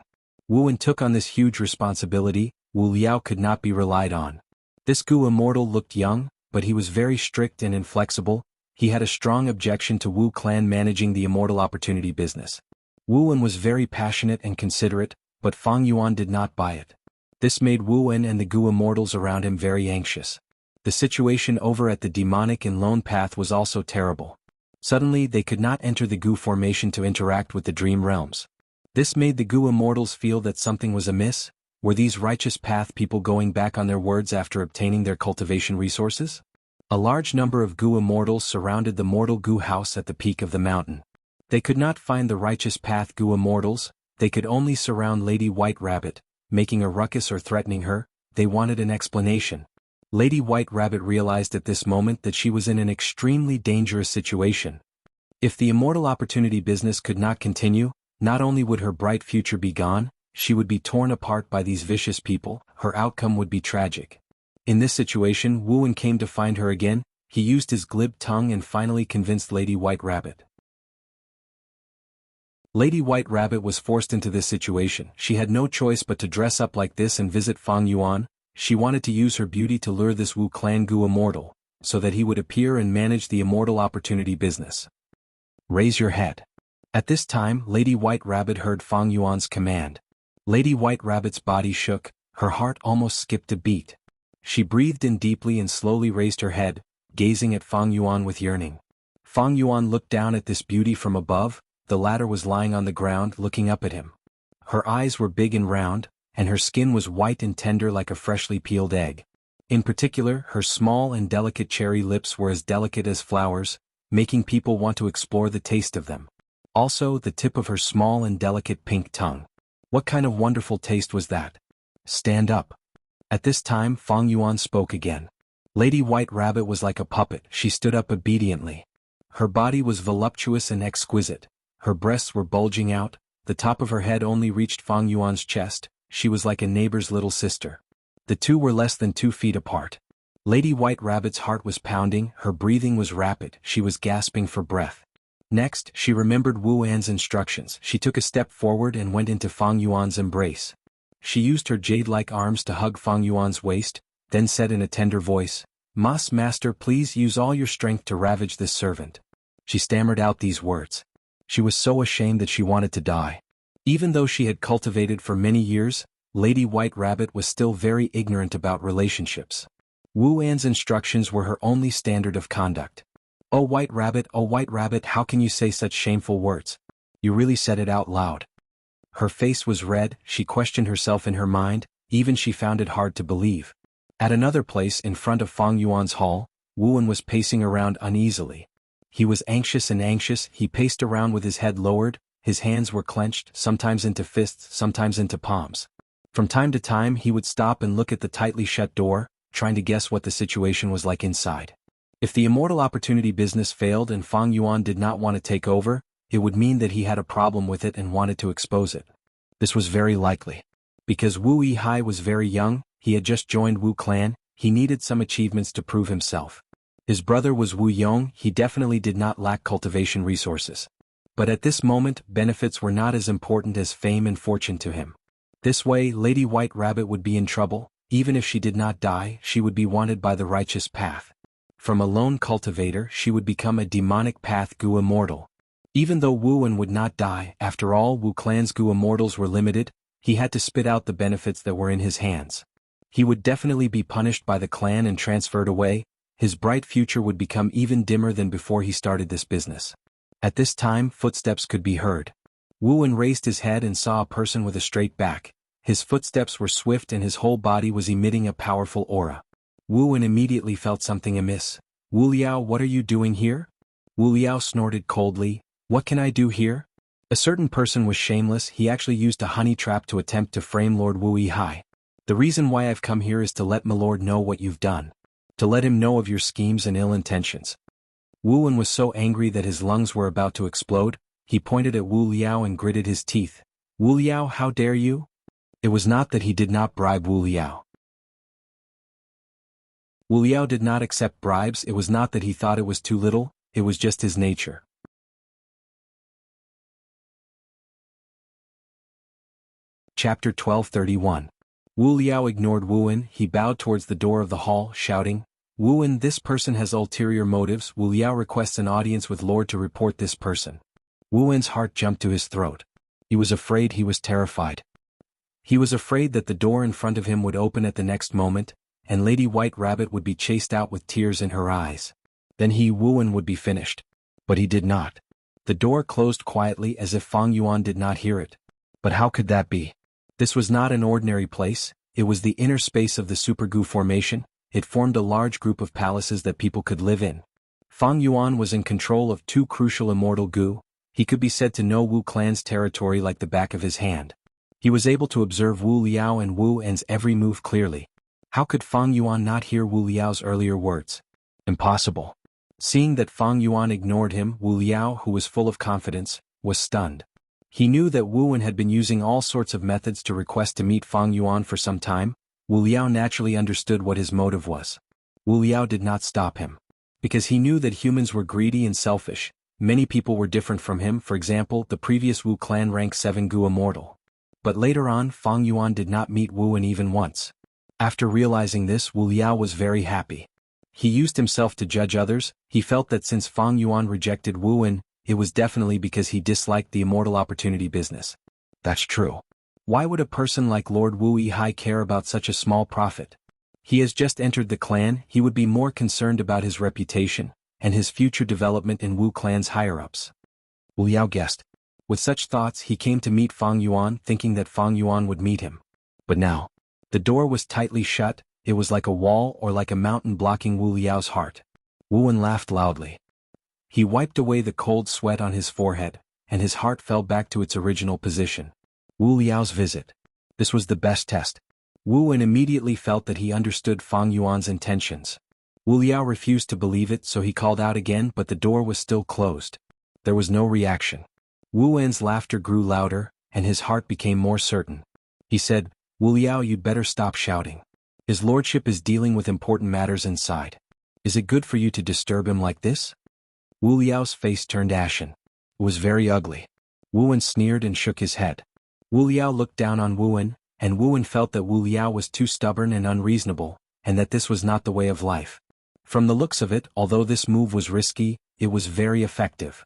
Wuan took on this huge responsibility. Wu Liao could not be relied on. This Gu immortal looked young, but he was very strict and inflexible. He had a strong objection to Wu clan managing the immortal opportunity business. Wuan was very passionate and considerate, but Fang Yuan did not buy it. This made Wuan and the Gu immortals around him very anxious. The situation over at the demonic and lone path was also terrible. Suddenly they could not enter the Gu formation to interact with the dream realms. This made the Gu immortals feel that something was amiss. Were these righteous path people going back on their words after obtaining their cultivation resources? A large number of Gu immortals surrounded the mortal Gu house at the peak of the mountain. They could not find the righteous path Gu immortals. They could only surround Lady White Rabbit, making a ruckus or threatening her. They wanted an explanation. Lady White Rabbit realized at this moment that she was in an extremely dangerous situation. If the immortal opportunity business could not continue, not only would her bright future be gone, she would be torn apart by these vicious people. Her outcome would be tragic. In this situation, Wuan came to find her again. He used his glib tongue and finally convinced Lady White Rabbit. Lady White Rabbit was forced into this situation. She had no choice but to dress up like this and visit Fang Yuan. She wanted to use her beauty to lure this Wu clan Gu immortal, so that he would appear and manage the immortal opportunity business. Raise your head. At this time, Lady White Rabbit heard Fang Yuan's command. Lady White Rabbit's body shook, her heart almost skipped a beat. She breathed in deeply and slowly raised her head, gazing at Fang Yuan with yearning. Fang Yuan looked down at this beauty from above. The latter was lying on the ground looking up at him. Her eyes were big and round, and her skin was white and tender like a freshly peeled egg. In particular, her small and delicate cherry lips were as delicate as flowers, making people want to explore the taste of them. Also, the tip of her small and delicate pink tongue. What kind of wonderful taste was that? Stand up. At this time, Fang Yuan spoke again. Lady White Rabbit was like a puppet. She stood up obediently. Her body was voluptuous and exquisite. Her breasts were bulging out. The top of her head only reached Fang Yuan's chest. She was like a neighbor's little sister. The two were less than 2 feet apart. Lady White Rabbit's heart was pounding, her breathing was rapid, she was gasping for breath. Next, she remembered Wu An's instructions. She took a step forward and went into Fang Yuan's embrace. She used her jade-like arms to hug Fang Yuan's waist, then said in a tender voice, Master, please use all your strength to ravage this servant." She stammered out these words. She was so ashamed that she wanted to die. Even though she had cultivated for many years, Lady White Rabbit was still very ignorant about relationships. Wu An's instructions were her only standard of conduct. Oh White Rabbit, how can you say such shameful words? You really said it out loud." Her face was red, she questioned herself in her mind, even she found it hard to believe. At another place in front of Fang Yuan's hall, Wu An was pacing around uneasily. He was anxious, he paced around with his head lowered, his hands were clenched, sometimes into fists, sometimes into palms. From time to time he would stop and look at the tightly shut door, trying to guess what the situation was like inside. If the immortal opportunity business failed and Fang Yuan did not want to take over, it would mean that he had a problem with it and wanted to expose it. This was very likely. Because Wu Yihai was very young, he had just joined Wu clan, he needed some achievements to prove himself. His brother was Wu Yong, he definitely did not lack cultivation resources. But at this moment, benefits were not as important as fame and fortune to him. This way, Lady White Rabbit would be in trouble. Even if she did not die, she would be wanted by the righteous path. From a lone cultivator, she would become a demonic path Gu immortal. Even though Wu An would not die, after all, Wu clan's Gu immortals were limited, he had to spit out the benefits that were in his hands. He would definitely be punished by the clan and transferred away. His bright future would become even dimmer than before he started this business. At this time, footsteps could be heard. Wu An raised his head and saw a person with a straight back. His footsteps were swift and his whole body was emitting a powerful aura. Wu An immediately felt something amiss. "Wu Liao, what are you doing here?" Wu Liao snorted coldly. "What can I do here?" A certain person was shameless, he actually used a honey trap to attempt to frame Lord Wu Yihai. "The reason why I've come here is to let my lord know what you've done. To let him know of your schemes and ill intentions." Wu An was so angry that his lungs were about to explode. He pointed at Wu Liao and gritted his teeth. "Wu Liao, how dare you?" It was not that he did not bribe Wu Liao. Wu Liao did not accept bribes, it was not that he thought it was too little, it was just his nature. Chapter 1231. Wu Liao ignored Wu An, he bowed towards the door of the hall, shouting, "Wu An, this person has ulterior motives." Wu Liao requests an audience with Lord to report this person. Wu An's heart jumped to his throat. He was afraid, he was terrified. He was afraid that the door in front of him would open at the next moment, and Lady White Rabbit would be chased out with tears in her eyes. Then he, Wu An, would be finished. But he did not. The door closed quietly as if Fang Yuan did not hear it. But how could that be? This was not an ordinary place, it was the inner space of the Super Gu formation, it formed a large group of palaces that people could live in. Fang Yuan was in control of 2 crucial immortal Gu, he could be said to know Wu clan's territory like the back of his hand. He was able to observe Wu Liao and Wu An's every move clearly. How could Fang Yuan not hear Wu Liao's earlier words? Impossible. Seeing that Fang Yuan ignored him, Wu Liao, who was full of confidence, was stunned. He knew that Wu An had been using all sorts of methods to request to meet Fang Yuan for some time. Wu Liao naturally understood what his motive was. Wu Liao did not stop him. Because he knew that humans were greedy and selfish, many people were different from him, for example, the previous Wu clan rank 7 Gu immortal. But later on, Fang Yuan did not meet Wu An even once. After realizing this, Wu Liao was very happy. He used himself to judge others, he felt that since Fang Yuan rejected Wu An, it was definitely because he disliked the immortal opportunity business. That's true. Why would a person like Lord Wu Yihai care about such a small profit? He has just entered the clan, he would be more concerned about his reputation, and his future development in Wu clan's higher-ups. Wu Liao guessed. With such thoughts he came to meet Fang Yuan, thinking that Fang Yuan would meet him. But now, the door was tightly shut, it was like a wall or like a mountain blocking Wu Liao's heart. Wu An laughed loudly. He wiped away the cold sweat on his forehead, and his heart fell back to its original position. Wu Liao's visit. This was the best test. Wu Wen immediately felt that he understood Fang Yuan's intentions. Wu Liao refused to believe it, so he called out again, but the door was still closed. There was no reaction. Wu Wen's laughter grew louder, and his heart became more certain. He said, "Wu Liao, you'd better stop shouting. His lordship is dealing with important matters inside. Is it good for you to disturb him like this?" Wu Liao's face turned ashen. It was very ugly. Wu Wen sneered and shook his head. Wu Liao looked down on Wu Wen, and Wu Wen felt that Wu Liao was too stubborn and unreasonable, and that this was not the way of life. From the looks of it, although this move was risky, it was very effective.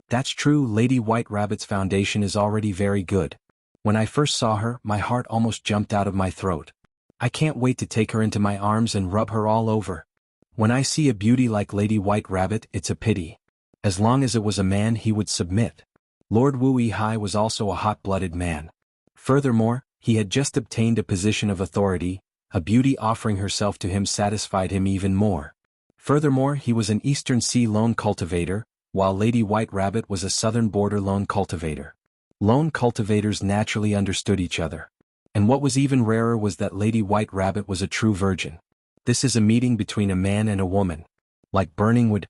"That's true, Lady White Rabbit's foundation is already very good. When I first saw her, my heart almost jumped out of my throat. I can't wait to take her into my arms and rub her all over. When I see a beauty like Lady White Rabbit, it's a pity. As long as it was a man, he would submit." Lord Wu Yihai was also a hot-blooded man. Furthermore, he had just obtained a position of authority. A beauty offering herself to him satisfied him even more. Furthermore, he was an Eastern Sea lone cultivator, while Lady White Rabbit was a Southern Border lone cultivator. Lone cultivators naturally understood each other. And what was even rarer was that Lady White Rabbit was a true virgin. This is a meeting between a man and a woman. Like burning wood,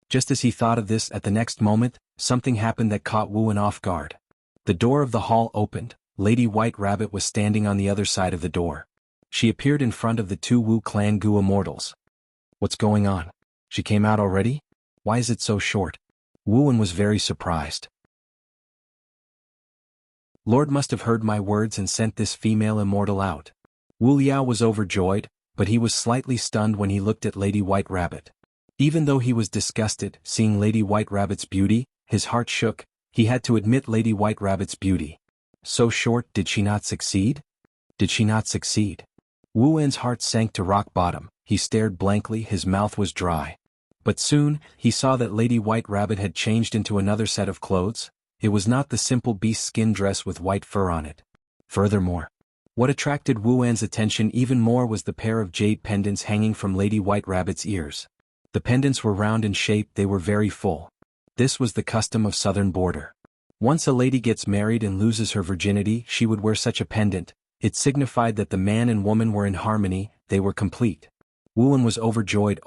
Just as he thought of this, at the next moment, something happened that caught Wu Wen off guard. The door of the hall opened. Lady White Rabbit was standing on the other side of the door. She appeared in front of the two Wu clan Gu immortals. "What's going on? She came out already? Why is it so short?" Wu Wen was very surprised. "Lord must have heard my words and sent this female immortal out." Wu Liao was overjoyed, but he was slightly stunned when he looked at Lady White Rabbit. Even though he was disgusted seeing Lady White Rabbit's beauty, his heart shook. He had to admit Lady White Rabbit's beauty. So short, did she not succeed? Did she not succeed? Wu Wen's heart sank to rock bottom. He stared blankly, his mouth was dry. But soon, he saw that Lady White Rabbit had changed into another set of clothes. It was not the simple beast skin dress with white fur on it. Furthermore, what attracted Wu Wen's attention even more was the pair of jade pendants hanging from Lady White Rabbit's ears. The pendants were round in shape, they were very full. This was the custom of Southern Border. Once a lady gets married and loses her virginity, she would wear such a pendant. It signified that the man and woman were in harmony, they were complete. Wu Wen was overjoyed.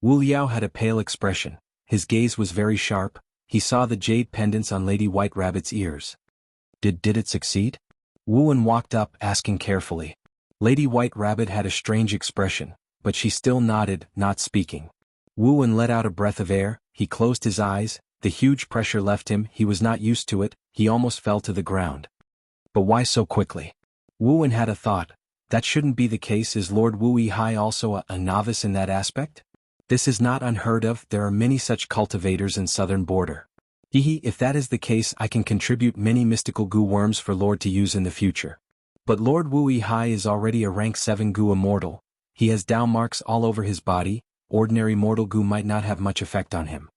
Wu Liao had a pale expression. His gaze was very sharp. He saw the jade pendants on Lady White Rabbit's ears. Did it succeed? Wu Wen walked up, asking carefully. Lady White Rabbit had a strange expression, but she still nodded, not speaking. Wu Wen let out a breath of air. He closed his eyes. The huge pressure left him. He was not used to it. He almost fell to the ground. But why so quickly? Wu Wen had a thought. That shouldn't be the case. Is Lord Wu Yihai also a novice in that aspect? This is not unheard of. There are many such cultivators in Southern Border. If that is the case, I can contribute many mystical Gu worms for Lord to use in the future. But Lord Wu Yihai is already a rank 7 Gu immortal. He has Dao marks all over his body. Ordinary mortal Gu might not have much effect on him.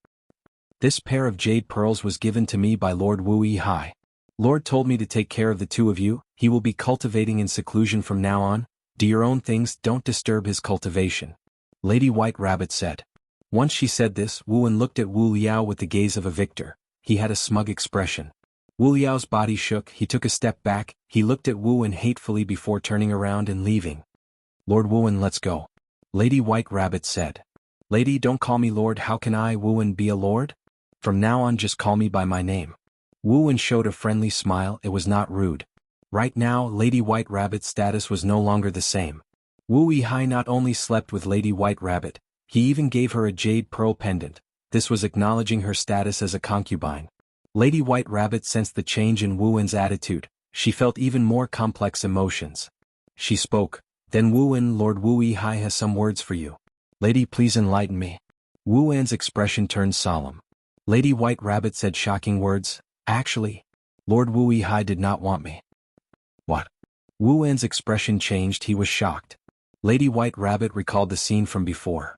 This pair of jade pearls was given to me by Lord Wu Yihai. Lord told me to take care of the two of you. He will be cultivating in seclusion from now on. Do your own things, don't disturb his cultivation. Lady White Rabbit said. Once she said this, Wu Wen looked at Wu Liao with the gaze of a victor. He had a smug expression. Wu Liao's body shook. He took a step back. He looked at Wu Wen hatefully before turning around and leaving. Lord Wu Wen, let's go. Lady White Rabbit said. Lady, don't call me Lord. How can I, Wu Wen, be a lord? From now on just call me by my name. Wu Wen showed a friendly smile. It was not rude. Right now, Lady White Rabbit's status was no longer the same. Wu Yihai not only slept with Lady White Rabbit, he even gave her a jade pearl pendant. This was acknowledging her status as a concubine. Lady White Rabbit sensed the change in Wu Wen's attitude. She felt even more complex emotions. She spoke. Then Wu Wen, Lord Wu Yihai has some words for you. Lady, please enlighten me. Wu Wen's expression turned solemn. Lady White Rabbit said shocking words. Actually, Lord Wu Yihai did not want me. What? Wu Wen's expression changed. He was shocked. Lady White Rabbit recalled the scene from before.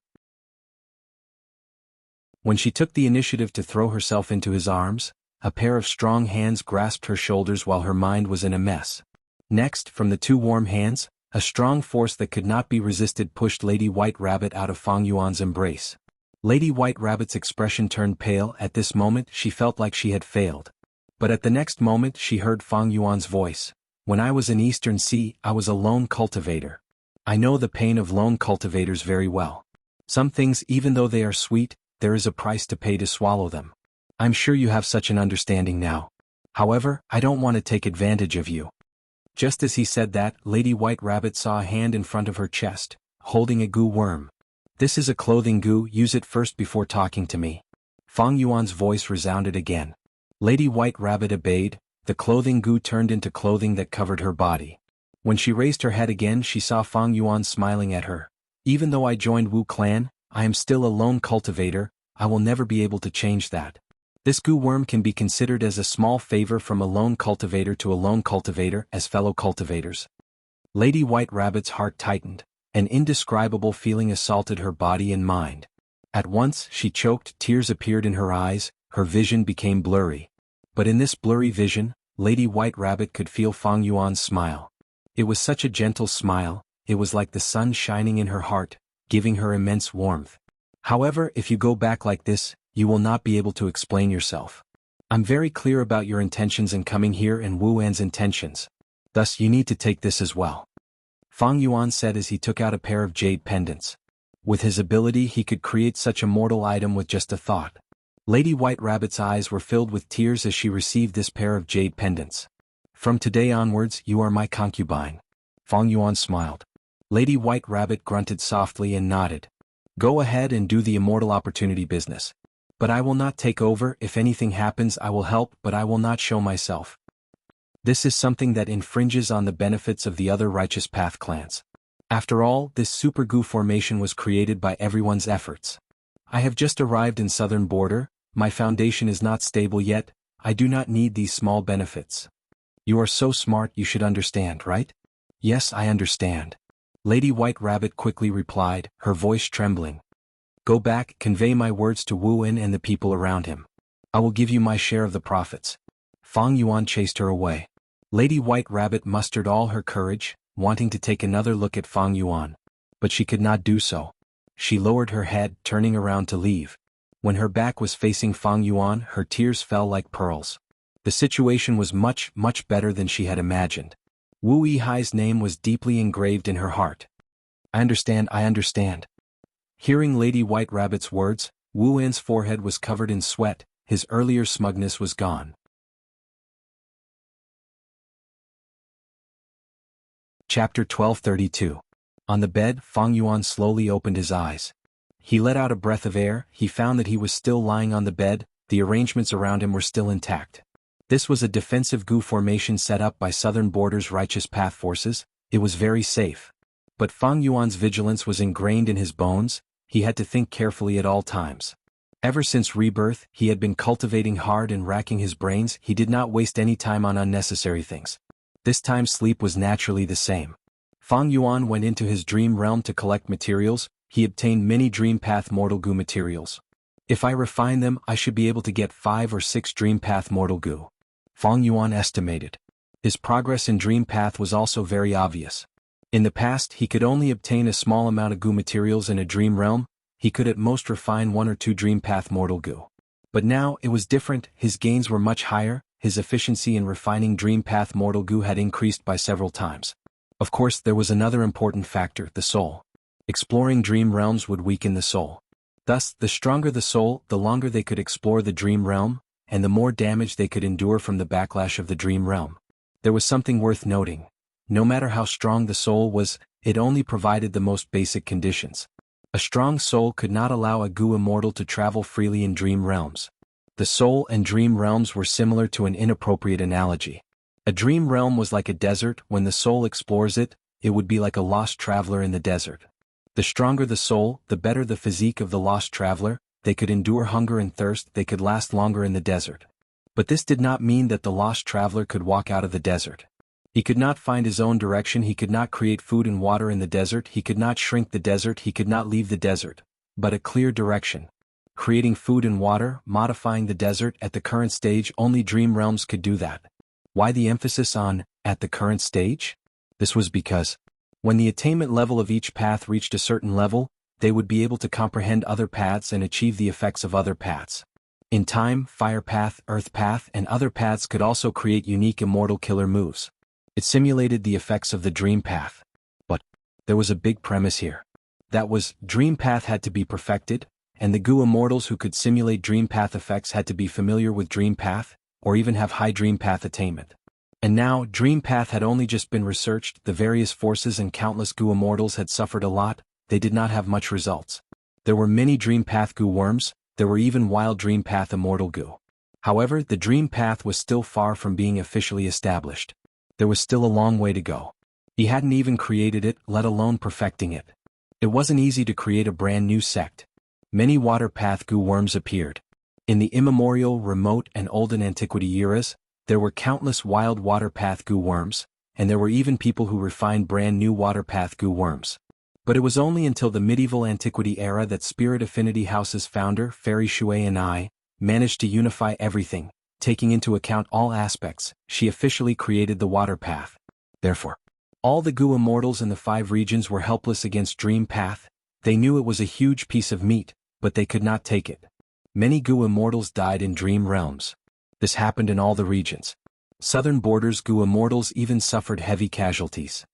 When she took the initiative to throw herself into his arms, a pair of strong hands grasped her shoulders while her mind was in a mess. Next, from the two warm hands, a strong force that could not be resisted pushed Lady White Rabbit out of Fang Yuan's embrace. Lady White Rabbit's expression turned pale. At this moment she felt like she had failed. But at the next moment she heard Fang Yuan's voice. When I was in Eastern Sea, I was a lone cultivator. I know the pain of lone cultivators very well. Some things, even though they are sweet, there is a price to pay to swallow them. I'm sure you have such an understanding now. However, I don't want to take advantage of you. Just as he said that, Lady White Rabbit saw a hand in front of her chest, holding a goo worm. This is a clothing goo, use it first before talking to me. Fang Yuan's voice resounded again. Lady White Rabbit obeyed. The clothing goo turned into clothing that covered her body. When she raised her head again she saw Fang Yuan smiling at her. Even though I joined Wu clan, I am still a lone cultivator, I will never be able to change that. This goo worm can be considered as a small favor from a lone cultivator to a lone cultivator as fellow cultivators. Lady White Rabbit's heart tightened. An indescribable feeling assaulted her body and mind. At once she choked, tears appeared in her eyes, her vision became blurry. But in this blurry vision, Lady White Rabbit could feel Fang Yuan's smile. It was such a gentle smile, it was like the sun shining in her heart, giving her immense warmth. However, if you go back like this, you will not be able to explain yourself. I'm very clear about your intentions in coming here and Wu An's intentions. Thus you need to take this as well. Fang Yuan said as he took out a pair of jade pendants. With his ability he could create such a mortal item with just a thought. Lady White Rabbit's eyes were filled with tears as she received this pair of jade pendants. From today onwards you are my concubine. Fang Yuan smiled. Lady White Rabbit grunted softly and nodded. Go ahead and do the immortal opportunity business. But I will not take over. If anything happens I will help, but I will not show myself. This is something that infringes on the benefits of the other Righteous Path clans. After all, this super goo formation was created by everyone's efforts. I have just arrived in southern border, my foundation is not stable yet, I do not need these small benefits. You are so smart you should understand, right? Yes, I understand. Lady White Rabbit quickly replied, her voice trembling. Go back, convey my words to Wu An and the people around him. I will give you my share of the profits. Fang Yuan chased her away. Lady White Rabbit mustered all her courage, wanting to take another look at Fang Yuan. But she could not do so. She lowered her head, turning around to leave. When her back was facing Fang Yuan, her tears fell like pearls. The situation was much, much better than she had imagined. Wu Yihai's name was deeply engraved in her heart. I understand, I understand. Hearing Lady White Rabbit's words, Wu An's forehead was covered in sweat, his earlier smugness was gone. Chapter 1232. On the bed, Fang Yuan slowly opened his eyes. He let out a breath of air, he found that he was still lying on the bed, the arrangements around him were still intact. This was a defensive goo formation set up by Southern Border's Righteous Path forces, it was very safe. But Fang Yuan's vigilance was ingrained in his bones, he had to think carefully at all times. Ever since rebirth, he had been cultivating hard and racking his brains, he did not waste any time on unnecessary things. This time sleep was naturally the same. Fang Yuan went into his dream realm to collect materials, he obtained many Dream Path Mortal Goo materials. If I refine them, I should be able to get 5 or 6 Dream Path Mortal Goo. Fang Yuan estimated. His progress in Dream Path was also very obvious. In the past he could only obtain a small amount of goo materials in a dream realm, he could at most refine 1 or 2 Dream Path Mortal Goo. But now it was different, his gains were much higher, his efficiency in refining Dream Path Mortal Goo had increased by several times. Of course there was another important factor, the soul. Exploring dream realms would weaken the soul. Thus, the stronger the soul, the longer they could explore the dream realm, and the more damage they could endure from the backlash of the dream realm. There was something worth noting. No matter how strong the soul was, it only provided the most basic conditions. A strong soul could not allow a goo immortal to travel freely in dream realms. The soul and dream realms were similar to an inappropriate analogy. A dream realm was like a desert, when the soul explores it, it would be like a lost traveler in the desert. The stronger the soul, the better the physique of the lost traveler, they could endure hunger and thirst, they could last longer in the desert. But this did not mean that the lost traveler could walk out of the desert. He could not find his own direction, he could not create food and water in the desert, he could not shrink the desert, he could not leave the desert. But a clear direction. Creating food and water, modifying the desert, at the current stage only dream realms could do that. Why the emphasis on, at the current stage? This was because, when the attainment level of each path reached a certain level, they would be able to comprehend other paths and achieve the effects of other paths. In time, fire path, earth path, and other paths could also create unique immortal killer moves. It simulated the effects of the dream path. But there was a big premise here. That was, dream path had to be perfected, and the Gu immortals who could simulate dream path effects had to be familiar with dream path, or even have high dream path attainment. And now, dream path had only just been researched, the various forces and countless Gu immortals had suffered a lot, they did not have much results. There were many dream path Gu worms, there were even wild dream path immortal Gu. However, the dream path was still far from being officially established. There was still a long way to go. He hadn't even created it, let alone perfecting it. It wasn't easy to create a brand new sect. Many water path Gu worms appeared. In the immemorial, remote, and olden antiquity eras, there were countless wild water path Gu worms, and there were even people who refined brand new water path Gu worms. But it was only until the medieval antiquity era that Spirit Affinity House's founder, Fairy Shui and I, managed to unify everything, taking into account all aspects. She officially created the water path. Therefore, all the Gu immortals in the 5 regions were helpless against dream path. They knew it was a huge piece of meat, but they could not take it. Many Gu immortals died in dream realms. This happened in all the regions. Southern borders Gu immortals even suffered heavy casualties.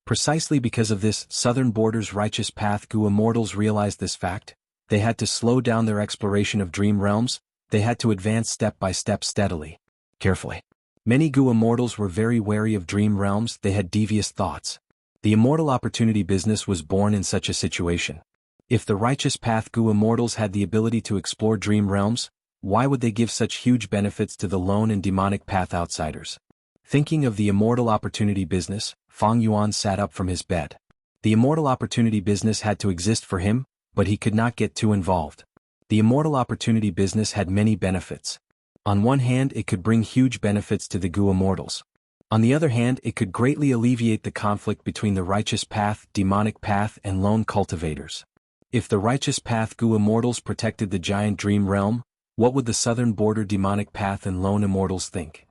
Precisely because of this, Southern Borders Righteous Path Gu immortals realized this fact. They had to slow down their exploration of dream realms, they had to advance step by step steadily, carefully. Many Gu immortals were very wary of dream realms, they had devious thoughts. The immortal opportunity business was born in such a situation. If the Righteous Path Gu immortals had the ability to explore dream realms, why would they give such huge benefits to the lone and demonic path outsiders? Thinking of the immortal opportunity business, Fang Yuan sat up from his bed. The immortal opportunity business had to exist for him, but he could not get too involved. The immortal opportunity business had many benefits. On one hand, it could bring huge benefits to the Gu immortals. On the other hand, it could greatly alleviate the conflict between the Righteous Path, Demonic Path, and Lone Cultivators. If the Righteous Path Gu immortals protected the giant dream realm, what would the Southern Border Demonic Path and Lone immortals think?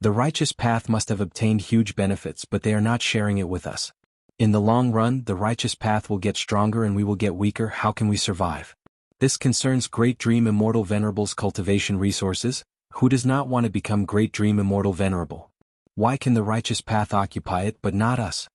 The Righteous Path must have obtained huge benefits, but they are not sharing it with us. In the long run, the Righteous Path will get stronger and we will get weaker. How can we survive? This concerns Great Dream Immortal Venerable's cultivation resources. Who does not want to become Great Dream Immortal Venerable? Why can the Righteous Path occupy it but not us?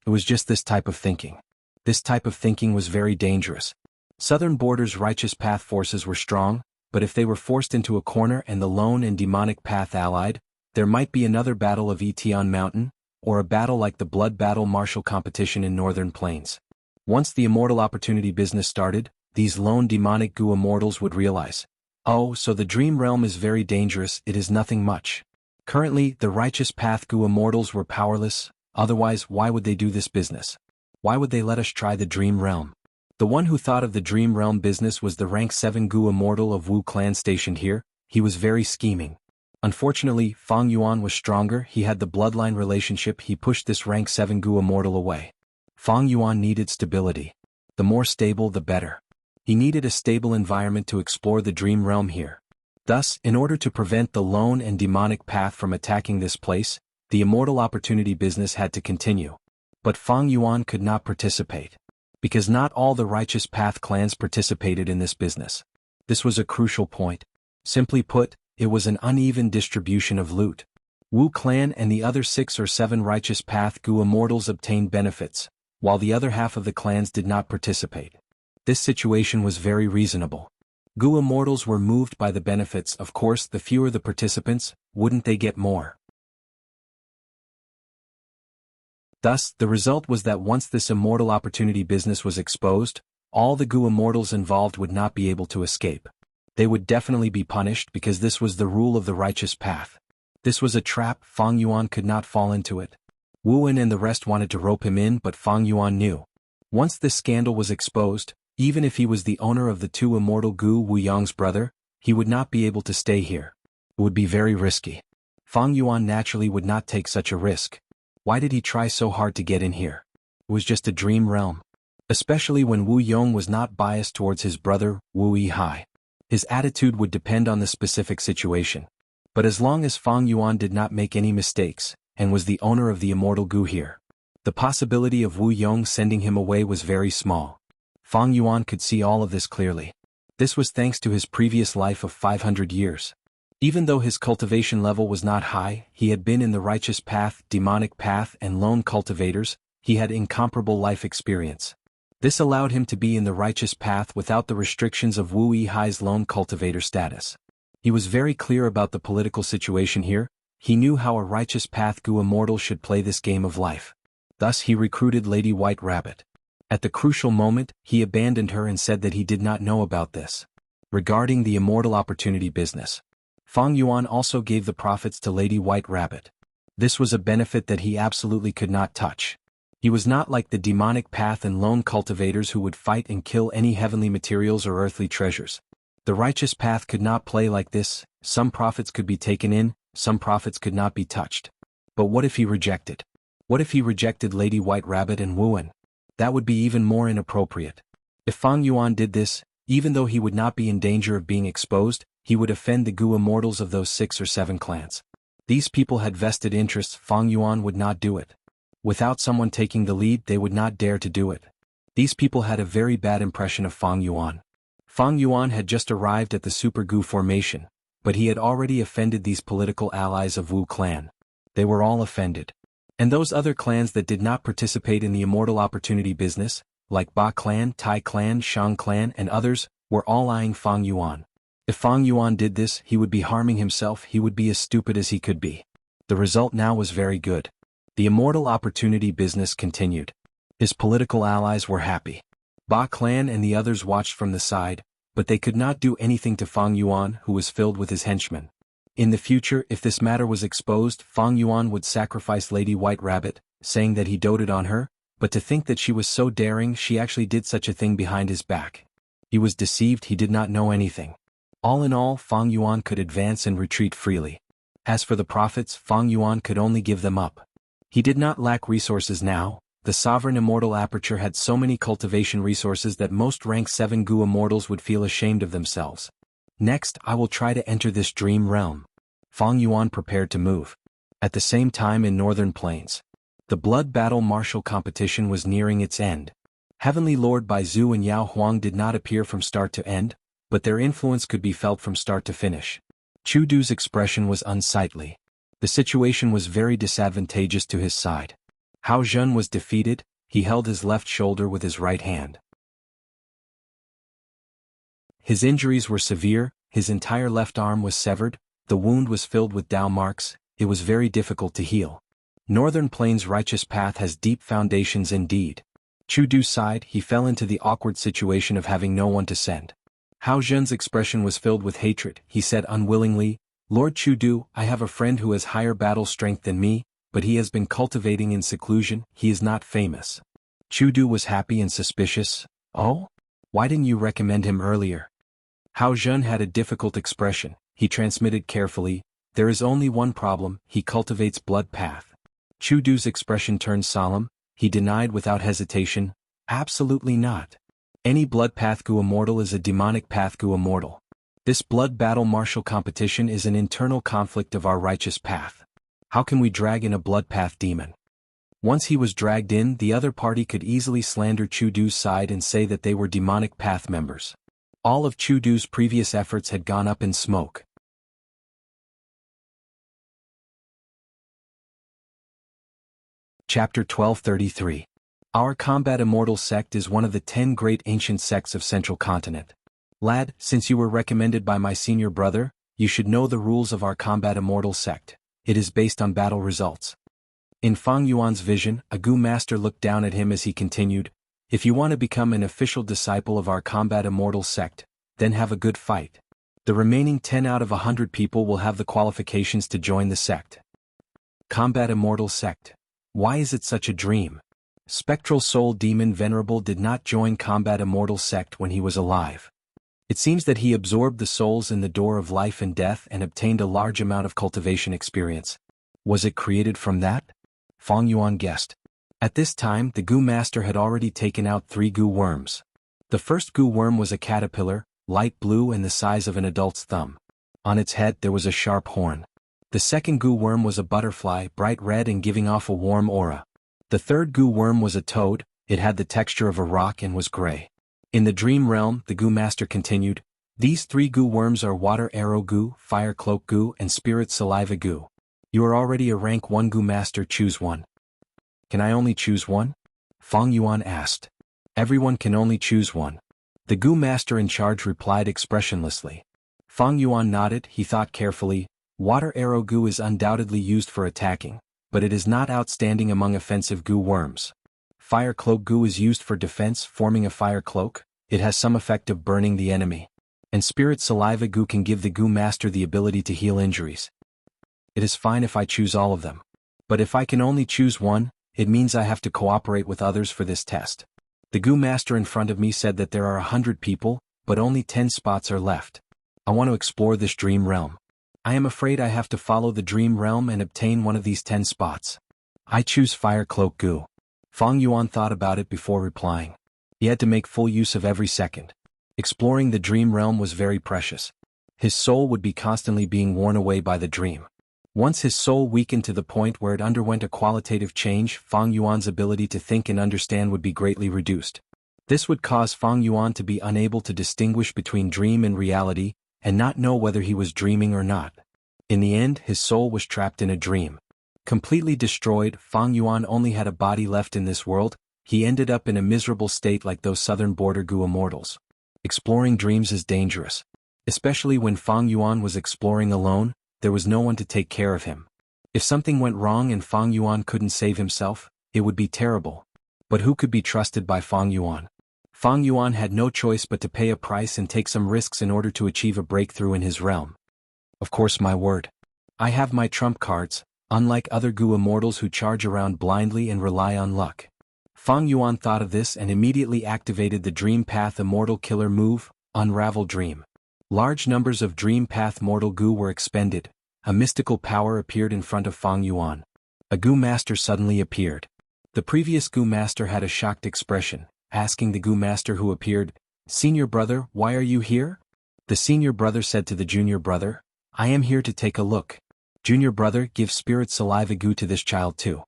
It was just this type of thinking. This type of thinking was very dangerous. Southern Borders Righteous Path forces were strong, but if they were forced into a corner and the Lone and Demonic Path allied, there might be another battle of Etion Mountain, or a battle like the Blood Battle Martial competition in Northern Plains. Once the immortal opportunity business started, these lone demonic Gu immortals would realize, oh, so the dream realm is very dangerous, it is nothing much. Currently, the Righteous Path Gu immortals were powerless, otherwise why would they do this business? Why would they let us try the dream realm? The one who thought of the dream realm business was the rank 7 Gu immortal of Wu clan stationed here. He was very scheming. Unfortunately, Fang Yuan was stronger, he had the bloodline relationship, he pushed this rank 7 Gu immortal away. Fang Yuan needed stability. The more stable the better. He needed a stable environment to explore the dream realm here. Thus, in order to prevent the lone and demonic path from attacking this place, the immortal opportunity business had to continue. But Fang Yuan could not participate. Because not all the Righteous Path clans participated in this business. This was a crucial point. Simply put, it was an uneven distribution of loot. Wu clan and the other 6 or 7 Righteous Path Gu immortals obtained benefits, while the other half of the clans did not participate. This situation was very reasonable. Gu immortals were moved by the benefits, of course, the fewer the participants, wouldn't they get more? Thus, the result was that once this immortal opportunity business was exposed, all the Gu immortals involved would not be able to escape. They would definitely be punished because this was the rule of the Righteous Path. This was a trap, Fang Yuan could not fall into it. Wuan and the rest wanted to rope him in, but Fang Yuan knew. Once this scandal was exposed, even if he was the owner of the 2 immortal Gu Wu Yang's brother, he would not be able to stay here. It would be very risky. Fang Yuan naturally would not take such a risk. Why did he try so hard to get in here? It was just a dream realm. Especially when Wu Yong was not biased towards his brother, Wu Yihai. His attitude would depend on the specific situation. But as long as Fang Yuan did not make any mistakes, and was the owner of the immortal Gu here, The possibility of Wu Yong sending him away was very small. Fang Yuan could see all of this clearly. This was thanks to his previous life of 500 years. Even though his cultivation level was not high, he had been in the righteous path, demonic path, and lone cultivators. He had incomparable life experience. This allowed him to be in the righteous path without the restrictions of Wu Yihai's lone cultivator status. He was very clear about the political situation here. He knew how a righteous path Gu immortal should play this game of life. Thus he recruited Lady White Rabbit. At the crucial moment, he abandoned her and said that he did not know about this. Regarding the immortal opportunity business, Fang Yuan also gave the profits to Lady White Rabbit. This was a benefit that he absolutely could not touch. He was not like the demonic path and lone cultivators who would fight and kill any heavenly materials or earthly treasures. The righteous path could not play like this. Some profits could be taken in, some profits could not be touched. But what if he rejected? What if he rejected Lady White Rabbit and Wuan? That would be even more inappropriate. If Fang Yuan did this, even though he would not be in danger of being exposed, he would offend the Gu immortals of those 6 or 7 clans. These people had vested interests. Fang Yuan would not do it. Without someone taking the lead, they would not dare to do it. These people had a very bad impression of Fang Yuan. Fang Yuan had just arrived at the Super Gu formation, but he had already offended these political allies of Wu clan. They were all offended. And those other clans that did not participate in the immortal opportunity business, like Ba clan, Tai clan, Shang clan, and others, were all eyeing Fang Yuan. If Fang Yuan did this, he would be harming himself. He would be as stupid as he could be. The result now was very good. The immortal opportunity business continued. His political allies were happy. Ba clan and the others watched from the side, but they could not do anything to Fang Yuan, who was filled with his henchmen. In the future, if this matter was exposed, Fang Yuan would sacrifice Lady White Rabbit, saying that he doted on her, but to think that she was so daring, she actually did such a thing behind his back. He was deceived. He did not know anything. All in all, Fang Yuan could advance and retreat freely. As for the profits, Fang Yuan could only give them up. He did not lack resources now. The sovereign immortal aperture had so many cultivation resources that most rank 7 Gu immortals would feel ashamed of themselves. Next, I will try to enter this dream realm. Fang Yuan prepared to move. At the same time in northern plains, the blood battle martial competition was nearing its end. Heavenly Lord Bai Zhu and Yao Huang did not appear from start to end, but their influence could be felt from start to finish. Chu Du's expression was unsightly. The situation was very disadvantageous to his side. Hao Zhen was defeated. He held his left shoulder with his right hand. His injuries were severe. His entire left arm was severed. The wound was filled with Dao marks. It was very difficult to heal. Northern Plains' righteous path has deep foundations indeed. Chu Du sighed. He fell into the awkward situation of having no one to send. Hao Zhen's expression was filled with hatred. He said unwillingly, Lord Chu Du, I have a friend who has higher battle strength than me, but he has been cultivating in seclusion. He is not famous. Chu Du was happy and suspicious. Oh? Why didn't you recommend him earlier? Hao Zhen had a difficult expression. He transmitted carefully, there is only one problem, he cultivates blood path. Chu Du's expression turned solemn. He denied without hesitation, absolutely not. Any blood path Gu immortal is a demonic path Gu immortal. This blood battle martial competition is an internal conflict of our righteous path. How can we drag in a blood path demon? Once he was dragged in, the other party could easily slander Chu Du's side and say that they were demonic path members. All of Chu Du's previous efforts had gone up in smoke. Chapter 1233. Our Combat Immortal sect is one of the 10 great ancient sects of Central Continent. Lad, since you were recommended by my senior brother, you should know the rules of our Combat Immortal sect. It is based on battle results. In Fang Yuan's vision, a Gu master looked down at him as he continued, if you want to become an official disciple of our Combat Immortal sect, then have a good fight. The remaining 10 out of 100 people will have the qualifications to join the sect. Combat Immortal sect. Why is it such a dream? Spectral Soul Demon Venerable did not join Combat Immortal sect when he was alive. It seems that he absorbed the souls in the door of life and death and obtained a large amount of cultivation experience. Was it created from that? Fang Yuan guessed. At this time, the Gu master had already taken out 3 Gu worms. The first Gu worm was a caterpillar, light blue and the size of an adult's thumb. On its head there was a sharp horn. The second Gu worm was a butterfly, bright red and giving off a warm aura. The third goo worm was a toad. It had the texture of a rock and was gray. In the dream realm, the goo master continued, these 3 goo worms are water arrow goo, fire cloak goo, and spirit saliva goo. You are already a rank 1 goo master, choose one. Can I only choose one? Fang Yuan asked. Everyone can only choose one. The goo master in charge replied expressionlessly. Fang Yuan nodded. He thought carefully. Water arrow goo is undoubtedly used for attacking, but it is not outstanding among offensive goo worms. Fire cloak goo is used for defense, forming a fire cloak. It has some effect of burning the enemy. And spirit saliva goo can give the goo master the ability to heal injuries. It is fine if I choose all of them. But if I can only choose one, it means I have to cooperate with others for this test. The goo master in front of me said that there are 100 people, but only 10 spots are left. I want to explore this dream realm. I am afraid I have to follow the dream realm and obtain one of these 10 spots. I choose fire cloak goo. Fang Yuan thought about it before replying. He had to make full use of every second. Exploring the dream realm was very precious. His soul would be constantly being worn away by the dream. Once his soul weakened to the point where it underwent a qualitative change, Fang Yuan's ability to think and understand would be greatly reduced. This would cause Fang Yuan to be unable to distinguish between dream and reality, and not know whether he was dreaming or not. In the end, his soul was trapped in a dream. Completely destroyed, Fang Yuan only had a body left in this world. He ended up in a miserable state like those southern border goo immortals. Exploring dreams is dangerous. Especially when Fang Yuan was exploring alone, there was no one to take care of him. If something went wrong and Fang Yuan couldn't save himself, it would be terrible. But who could be trusted by Fang Yuan? Fang Yuan had no choice but to pay a price and take some risks in order to achieve a breakthrough in his realm. Of course, my word. I have my trump cards, unlike other goo immortals who charge around blindly and rely on luck. Fang Yuan thought of this and immediately activated the Dream Path Immortal Killer move, Unravel Dream. Large numbers of Dream Path Mortal Goo were expended. A mystical power appeared in front of Fang Yuan. A goo master suddenly appeared. The previous goo master had a shocked expression, asking the goo master who appeared, "Senior brother, why are you here?" The senior brother said to the junior brother, "I am here to take a look. Junior brother, give spirit saliva goo to this child too."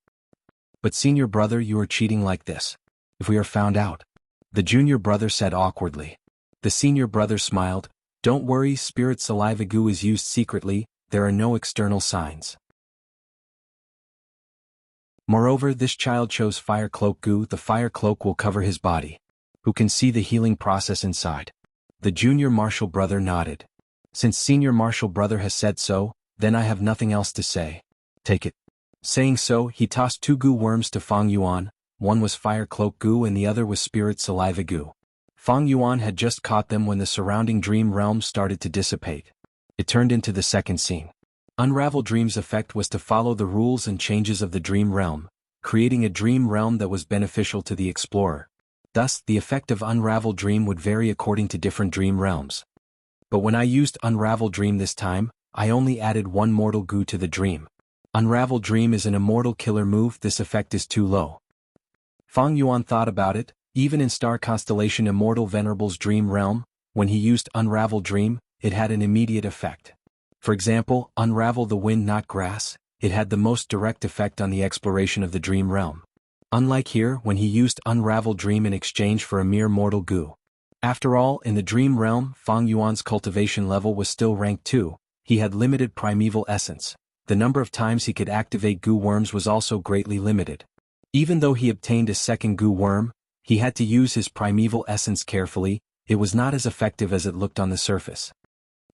"But senior brother, you are cheating like this. If we are found out," the junior brother said awkwardly. The senior brother smiled, "Don't worry, spirit saliva goo is used secretly, there are no external signs. Moreover, this child chose fire cloak goo, the fire cloak will cover his body. Who can see the healing process inside?" The junior martial brother nodded. "Since senior martial brother has said so, then I have nothing else to say. Take it." Saying so, he tossed 2 goo worms to Fang Yuan. One was fire cloak goo and the other was spirit saliva goo. Fang Yuan had just caught them when the surrounding dream realm started to dissipate. It turned into the second scene. Unravel Dream's effect was to follow the rules and changes of the dream realm, creating a dream realm that was beneficial to the explorer. Thus, the effect of Unravel Dream would vary according to different dream realms. But when I used Unravel Dream this time, I only added 1 mortal goo to the dream. Unravel Dream is an immortal killer move, this effect is too low. Fang Yuan thought about it. Even in star constellation Immortal Venerable's dream realm, when he used Unravel Dream, it had an immediate effect. For example, Unravel the Wind Not Grass, it had the most direct effect on the exploration of the dream realm. Unlike here, when he used Unravel Dream in exchange for a mere mortal goo. After all, in the dream realm, Fang Yuan's cultivation level was still rank 2, he had limited primeval essence. The number of times he could activate goo worms was also greatly limited. Even though he obtained a second goo worm, he had to use his primeval essence carefully. It was not as effective as it looked on the surface.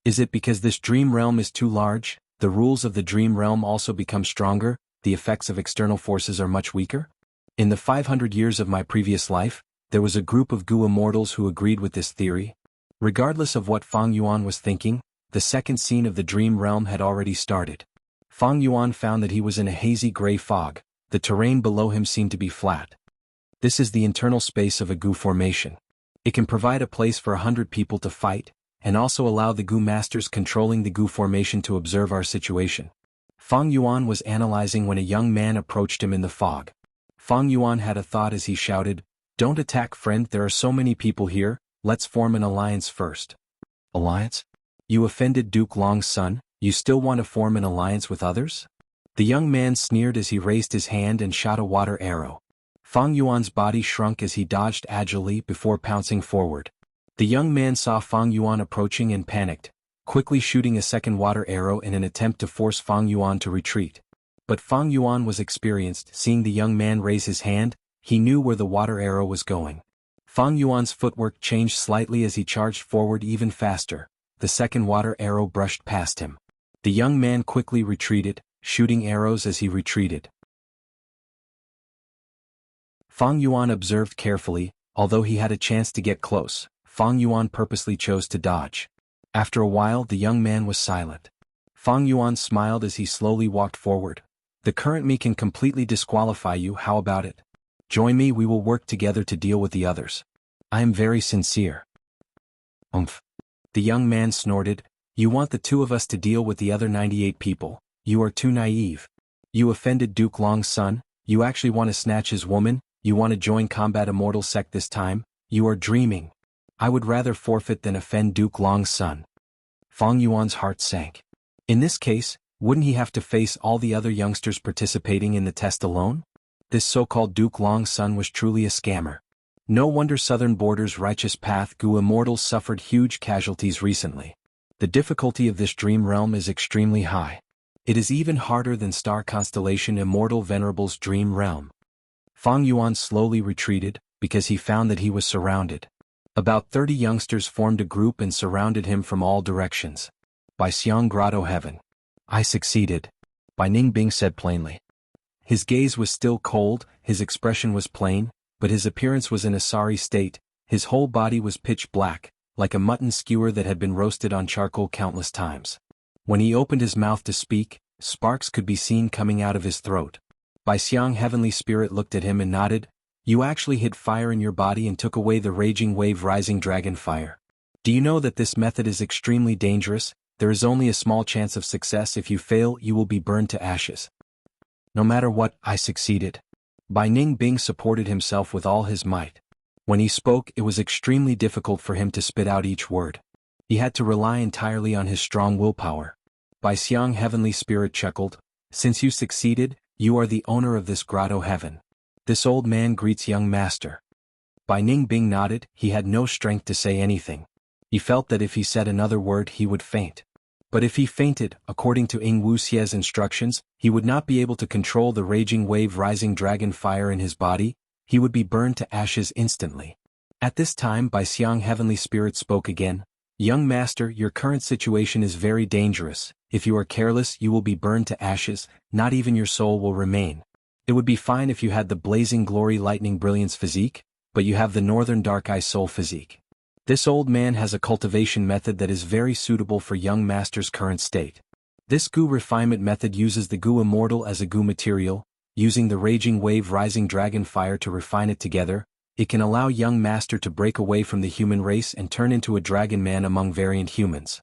Is it because this dream realm is too large? The rules of the dream realm also become stronger, the effects of external forces are much weaker? In the 500 years of my previous life, there was a group of goo immortals who agreed with this theory. Regardless of what Fang Yuan was thinking, the second scene of the dream realm had already started. Fang Yuan found that he was in a hazy gray fog. The terrain below him seemed to be flat. This is the internal space of a goo formation. It can provide a place for 100 people to fight, and also allow the goo masters controlling the goo formation to observe our situation. Fang Yuan was analyzing when a young man approached him in the fog. Fang Yuan had a thought as he shouted, "Don't attack, friend, there are so many people here, let's form an alliance first." "Alliance? You offended Duke Long's son, you still want to form an alliance with others?" The young man sneered as he raised his hand and shot a water arrow. Fang Yuan's body shrunk as he dodged agilely before pouncing forward. The young man saw Fang Yuan approaching and panicked, quickly shooting a second water arrow in an attempt to force Fang Yuan to retreat. But Fang Yuan was experienced. Seeing the young man raise his hand, he knew where the water arrow was going. Fang Yuan's footwork changed slightly as he charged forward even faster. The second water arrow brushed past him. The young man quickly retreated, shooting arrows as he retreated. Fang Yuan observed carefully. Although he had a chance to get close, Fang Yuan purposely chose to dodge. After a while, the young man was silent. Fang Yuan smiled as he slowly walked forward. The current me can completely disqualify you. How about it? Join me, we will work together to deal with the others. I am very sincere. Umph. The young man snorted. You want the two of us to deal with the other 98 people? You are too naive. You offended Duke Long's son. You actually want to snatch his woman? You want to join Combat Immortal Sect this time? You are dreaming. I would rather forfeit than offend Duke Long's son. Fang Yuan's heart sank. In this case, wouldn't he have to face all the other youngsters participating in the test alone? This so-called Duke Long's son was truly a scammer. No wonder Southern Border's righteous path Gu Immortals suffered huge casualties recently. The difficulty of this dream realm is extremely high. It is even harder than Star Constellation Immortal Venerable's dream realm. Fang Yuan slowly retreated, because he found that he was surrounded. About 30 youngsters formed a group and surrounded him from all directions. By Xiang Grotto Heaven. I succeeded. Bai Ningbing said plainly. His gaze was still cold, his expression was plain, but his appearance was in a sorry state. His whole body was pitch black, like a mutton skewer that had been roasted on charcoal countless times. When he opened his mouth to speak, sparks could be seen coming out of his throat. Bai Xiang Heavenly Spirit looked at him and nodded. You actually hid fire in your body and took away the raging wave rising dragon fire. Do you know that this method is extremely dangerous? There is only a small chance of success. If you fail, you will be burned to ashes. No matter what, I succeeded. Bai Ningbing supported himself with all his might. When he spoke, it was extremely difficult for him to spit out each word. He had to rely entirely on his strong willpower. Bai Xiang Heavenly Spirit chuckled. Since you succeeded, you are the owner of this grotto heaven. This old man greets young master. Bai Ningbing nodded. He had no strength to say anything. He felt that if he said another word he would faint. But if he fainted, according to Ing Wuxia's instructions, he would not be able to control the raging wave rising dragon fire in his body. He would be burned to ashes instantly. At this time Bai Xiang Heavenly Spirit spoke again. Young master, your current situation is very dangerous. If you are careless, you will be burned to ashes, not even your soul will remain. It would be fine if you had the blazing glory lightning brilliance physique, but you have the northern dark eye soul physique. This old man has a cultivation method that is very suitable for young master's current state. This Gu refinement method uses the Gu Immortal as a Gu material, using the raging wave rising dragon fire to refine it together. It can allow young master to break away from the human race and turn into a dragon man among variant humans.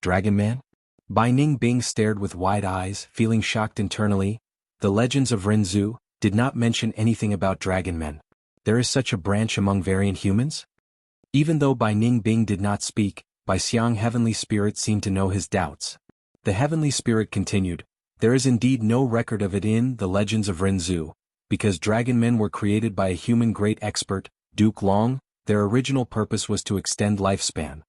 Dragon man? Bai Ningbing stared with wide eyes, feeling shocked internally. The legends of Renzu did not mention anything about dragon men. There is such a branch among variant humans? Even though Bai Ningbing did not speak, Bai Xiang Heavenly Spirit seemed to know his doubts. The Heavenly Spirit continued, there is indeed no record of it in the legends of Renzu. Because dragon men were created by a human great expert, Duke Long, their original purpose was to extend lifespan.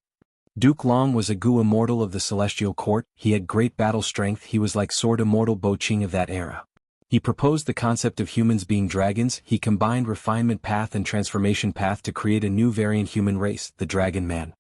Duke Long was a Gu immortal of the Celestial Court. He had great battle strength. He was like Sword Immortal Bo Qing of that era. He proposed the concept of humans being dragons. He combined refinement path and transformation path to create a new variant human race, the Dragon Man.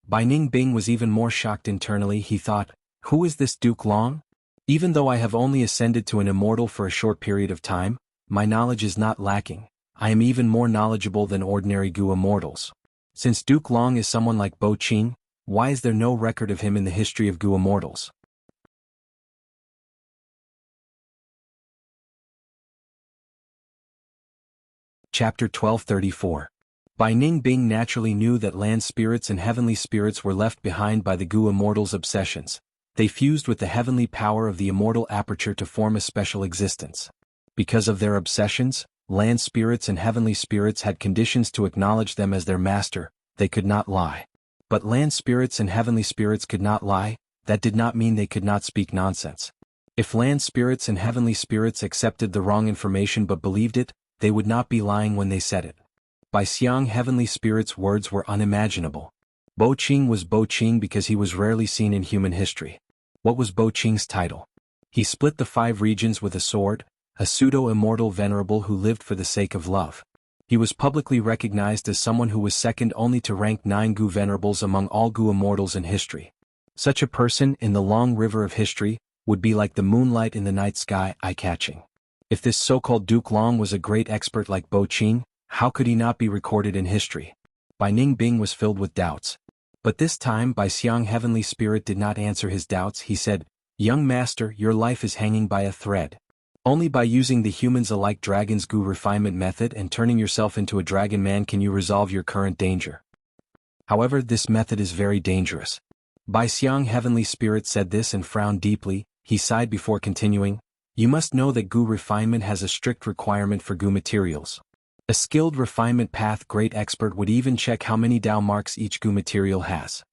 Bai Ningbing was even more shocked internally. He thought, who is this Duke Long? Even though I have only ascended to an immortal for a short period of time, my knowledge is not lacking. I am even more knowledgeable than ordinary Gu immortals. Since Duke Long is someone like Bo Qing, why is there no record of him in the history of Gu immortals? Chapter 1234. Bai Ningbing naturally knew that land spirits and heavenly spirits were left behind by the Gu immortals' obsessions. They fused with the heavenly power of the immortal aperture to form a special existence. Because of their obsessions, land spirits and heavenly spirits had conditions to acknowledge them as their master. They could not lie. But land spirits and heavenly spirits could not lie. that did not mean they could not speak nonsense. If land spirits and heavenly spirits accepted the wrong information but believed it, they would not be lying when they said it. By Xiang, heavenly spirits' words were unimaginable. Bo Qing was Bo Qing because he was rarely seen in human history. What was Bo Qing's title? He split the 5 regions with a sword, a pseudo-immortal venerable who lived for the sake of love. He was publicly recognized as someone who was second only to rank 9 Gu venerables among all Gu immortals in history. Such a person, in the long river of history, would be like the moonlight in the night sky, eye-catching. If this so-called Duke Long was a great expert like Bo Qing, how could he not be recorded in history? Bai Ning Bing was filled with doubts. But this time Bai Xiang heavenly spirit did not answer his doubts. He said, "Young master, your life is hanging by a thread. Only by using the humans-alike dragon's Gu refinement method and turning yourself into a dragon man can you resolve your current danger. However, this method is very dangerous." Bai Xiang heavenly spirit said this and frowned deeply. He sighed before continuing, "You must know that Gu refinement has a strict requirement for Gu materials. A skilled refinement path great expert would even check how many Dao marks each Gu material has.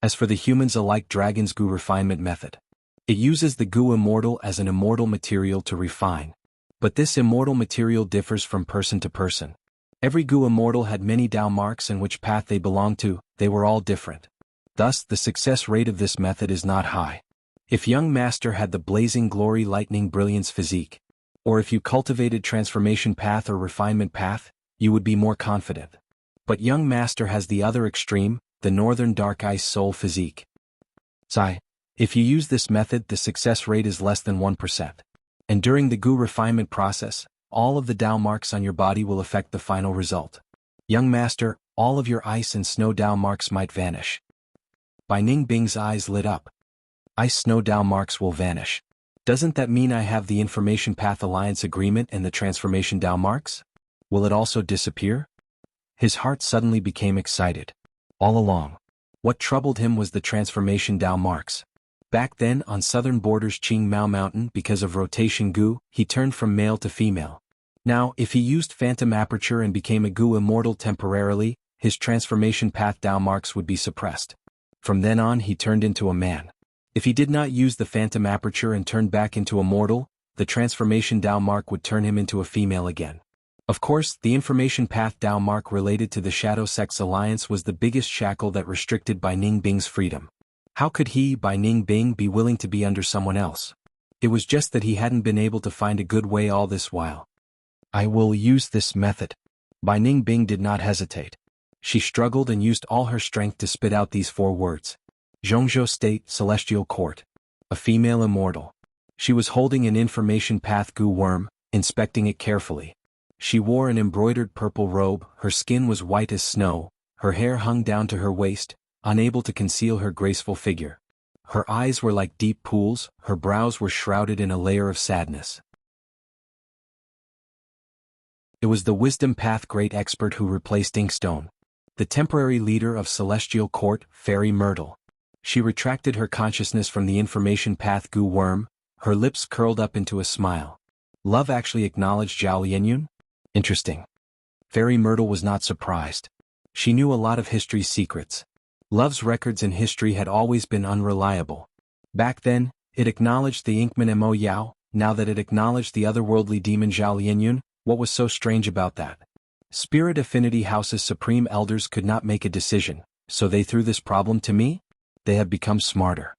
As for the humans-alike dragon's Gu refinement method, it uses the Gu immortal as an immortal material to refine. But this immortal material differs from person to person. Every Gu immortal had many Dao marks and which path they belonged to, they were all different. Thus, the success rate of this method is not high. If young master had the blazing glory lightning brilliance physique, or if you cultivated transformation path or refinement path, you would be more confident. But young master has the other extreme, the northern dark ice soul physique. Sai, if you use this method the success rate is less than 1%. And during the Gu refinement process, all of the Dao marks on your body will affect the final result. Young master, all of your ice and snow Dao marks might vanish. Bai Ning Bing's eyes lit up. Ice snow Dao marks will vanish. Doesn't that mean I have the Information Path Alliance agreement and the Transformation Dao marks? Will it also disappear? His heart suddenly became excited. All along, what troubled him was the Transformation Dao marks. Back then on southern borders Qing Mao Mountain because of rotation Gu, he turned from male to female. Now, if he used Phantom Aperture and became a Gu immortal temporarily, his Transformation Path Dao marks would be suppressed. From then on he turned into a man. If he did not use the Phantom Aperture and turned back into a mortal, the Transformation Dao mark would turn him into a female again. Of course, the Information Path Dao mark related to the Shadow Sex Alliance was the biggest shackle that restricted Bai Ning Bing's freedom. How could he, Bai Ning Bing, be willing to be under someone else? It was just that he hadn't been able to find a good way all this while. I will use this method. Bai Ning Bing did not hesitate. She struggled and used all her strength to spit out these 4 words. Zhongzhou State, Celestial Court. A female immortal. She was holding an Information Path Gu worm, inspecting it carefully. She wore an embroidered purple robe, her skin was white as snow, her hair hung down to her waist, unable to conceal her graceful figure. Her eyes were like deep pools, her brows were shrouded in a layer of sadness. It was the Wisdom Path Great Expert who replaced Inkstone. The temporary leader of Celestial Court, Fairy Myrtle. She retracted her consciousness from the Information Path Gu worm, her lips curled up into a smile. Love actually acknowledged Zhao Lianyun? Interesting. Fairy Myrtle was not surprised. She knew a lot of history's secrets. Love's records in history had always been unreliable. Back then, it acknowledged the Inkman Mo Yao, now that it acknowledged the otherworldly demon Zhao Lianyun, what was so strange about that? Spirit Affinity House's supreme elders could not make a decision, so they threw this problem to me? They have become smarter.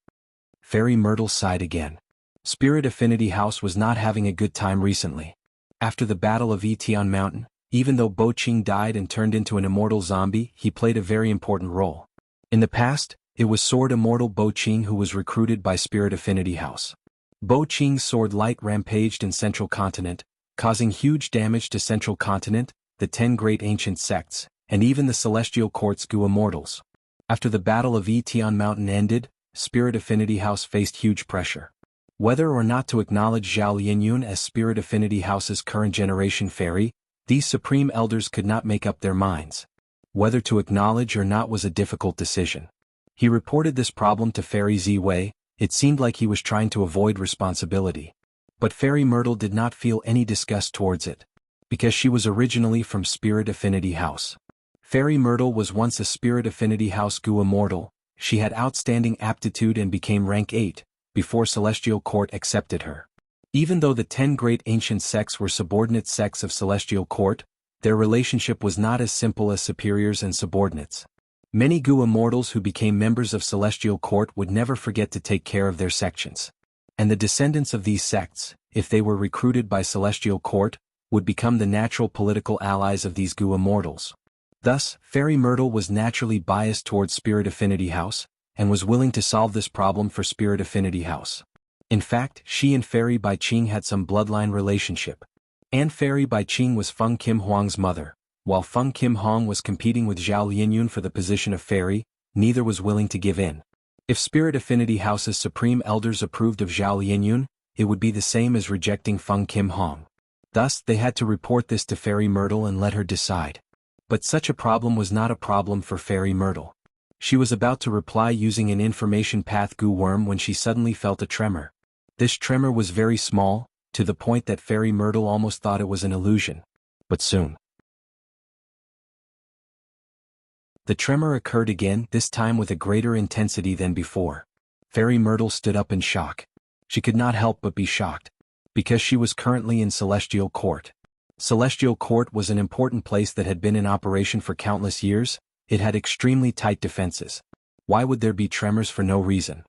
Fairy Myrtle sighed again. Spirit Affinity House was not having a good time recently. After the Battle of Yitian Mountain, even though Bo Qing died and turned into an immortal zombie, he played a very important role. In the past, it was Sword Immortal Bo Qing who was recruited by Spirit Affinity House. Bo Qing's sword light rampaged in Central Continent, causing huge damage to Central Continent, the 10 great ancient sects, and even the Celestial Court's Gu immortals. After the Battle of Yitian Mountain ended, Spirit Affinity House faced huge pressure. Whether or not to acknowledge Zhao Lianyun as Spirit Affinity House's current generation fairy, these supreme elders could not make up their minds. Whether to acknowledge or not was a difficult decision. He reported this problem to Fairy Ziwei. It seemed like he was trying to avoid responsibility. But Fairy Myrtle did not feel any disgust towards it. Because she was originally from Spirit Affinity House. Fairy Myrtle was once a Spirit Affinity House Gu immortal. she had outstanding aptitude and became rank 8, before Celestial Court accepted her. Even though the 10 great ancient sects were subordinate sects of Celestial Court, their relationship was not as simple as superiors and subordinates. Many Gu immortals who became members of Celestial Court would never forget to take care of their sections. And the descendants of these sects, if they were recruited by Celestial Court, would become the natural political allies of these Gu immortals. Thus, Fairy Myrtle was naturally biased towards Spirit Affinity House, and was willing to solve this problem for Spirit Affinity House. In fact, she and Fairy Bai Qing had some bloodline relationship. And Fairy Bai Qing was Feng Kim Huang's mother. While Feng Kim Huang was competing with Zhao Linyun for the position of Fairy, neither was willing to give in. If Spirit Affinity House's supreme elders approved of Zhao Linyun, it would be the same as rejecting Feng Kim Huang. Thus, they had to report this to Fairy Myrtle and let her decide. But such a problem was not a problem for Fairy Myrtle. She was about to reply using an information path Gu worm when she suddenly felt a tremor. This tremor was very small, to the point that Fairy Myrtle almost thought it was an illusion. But soon, the tremor occurred again, this time with a greater intensity than before. Fairy Myrtle stood up in shock. She could not help but be shocked, because she was currently in Celestial Court. Celestial Court was an important place that had been in operation for countless years. It had extremely tight defenses. Why would there be tremors for no reason?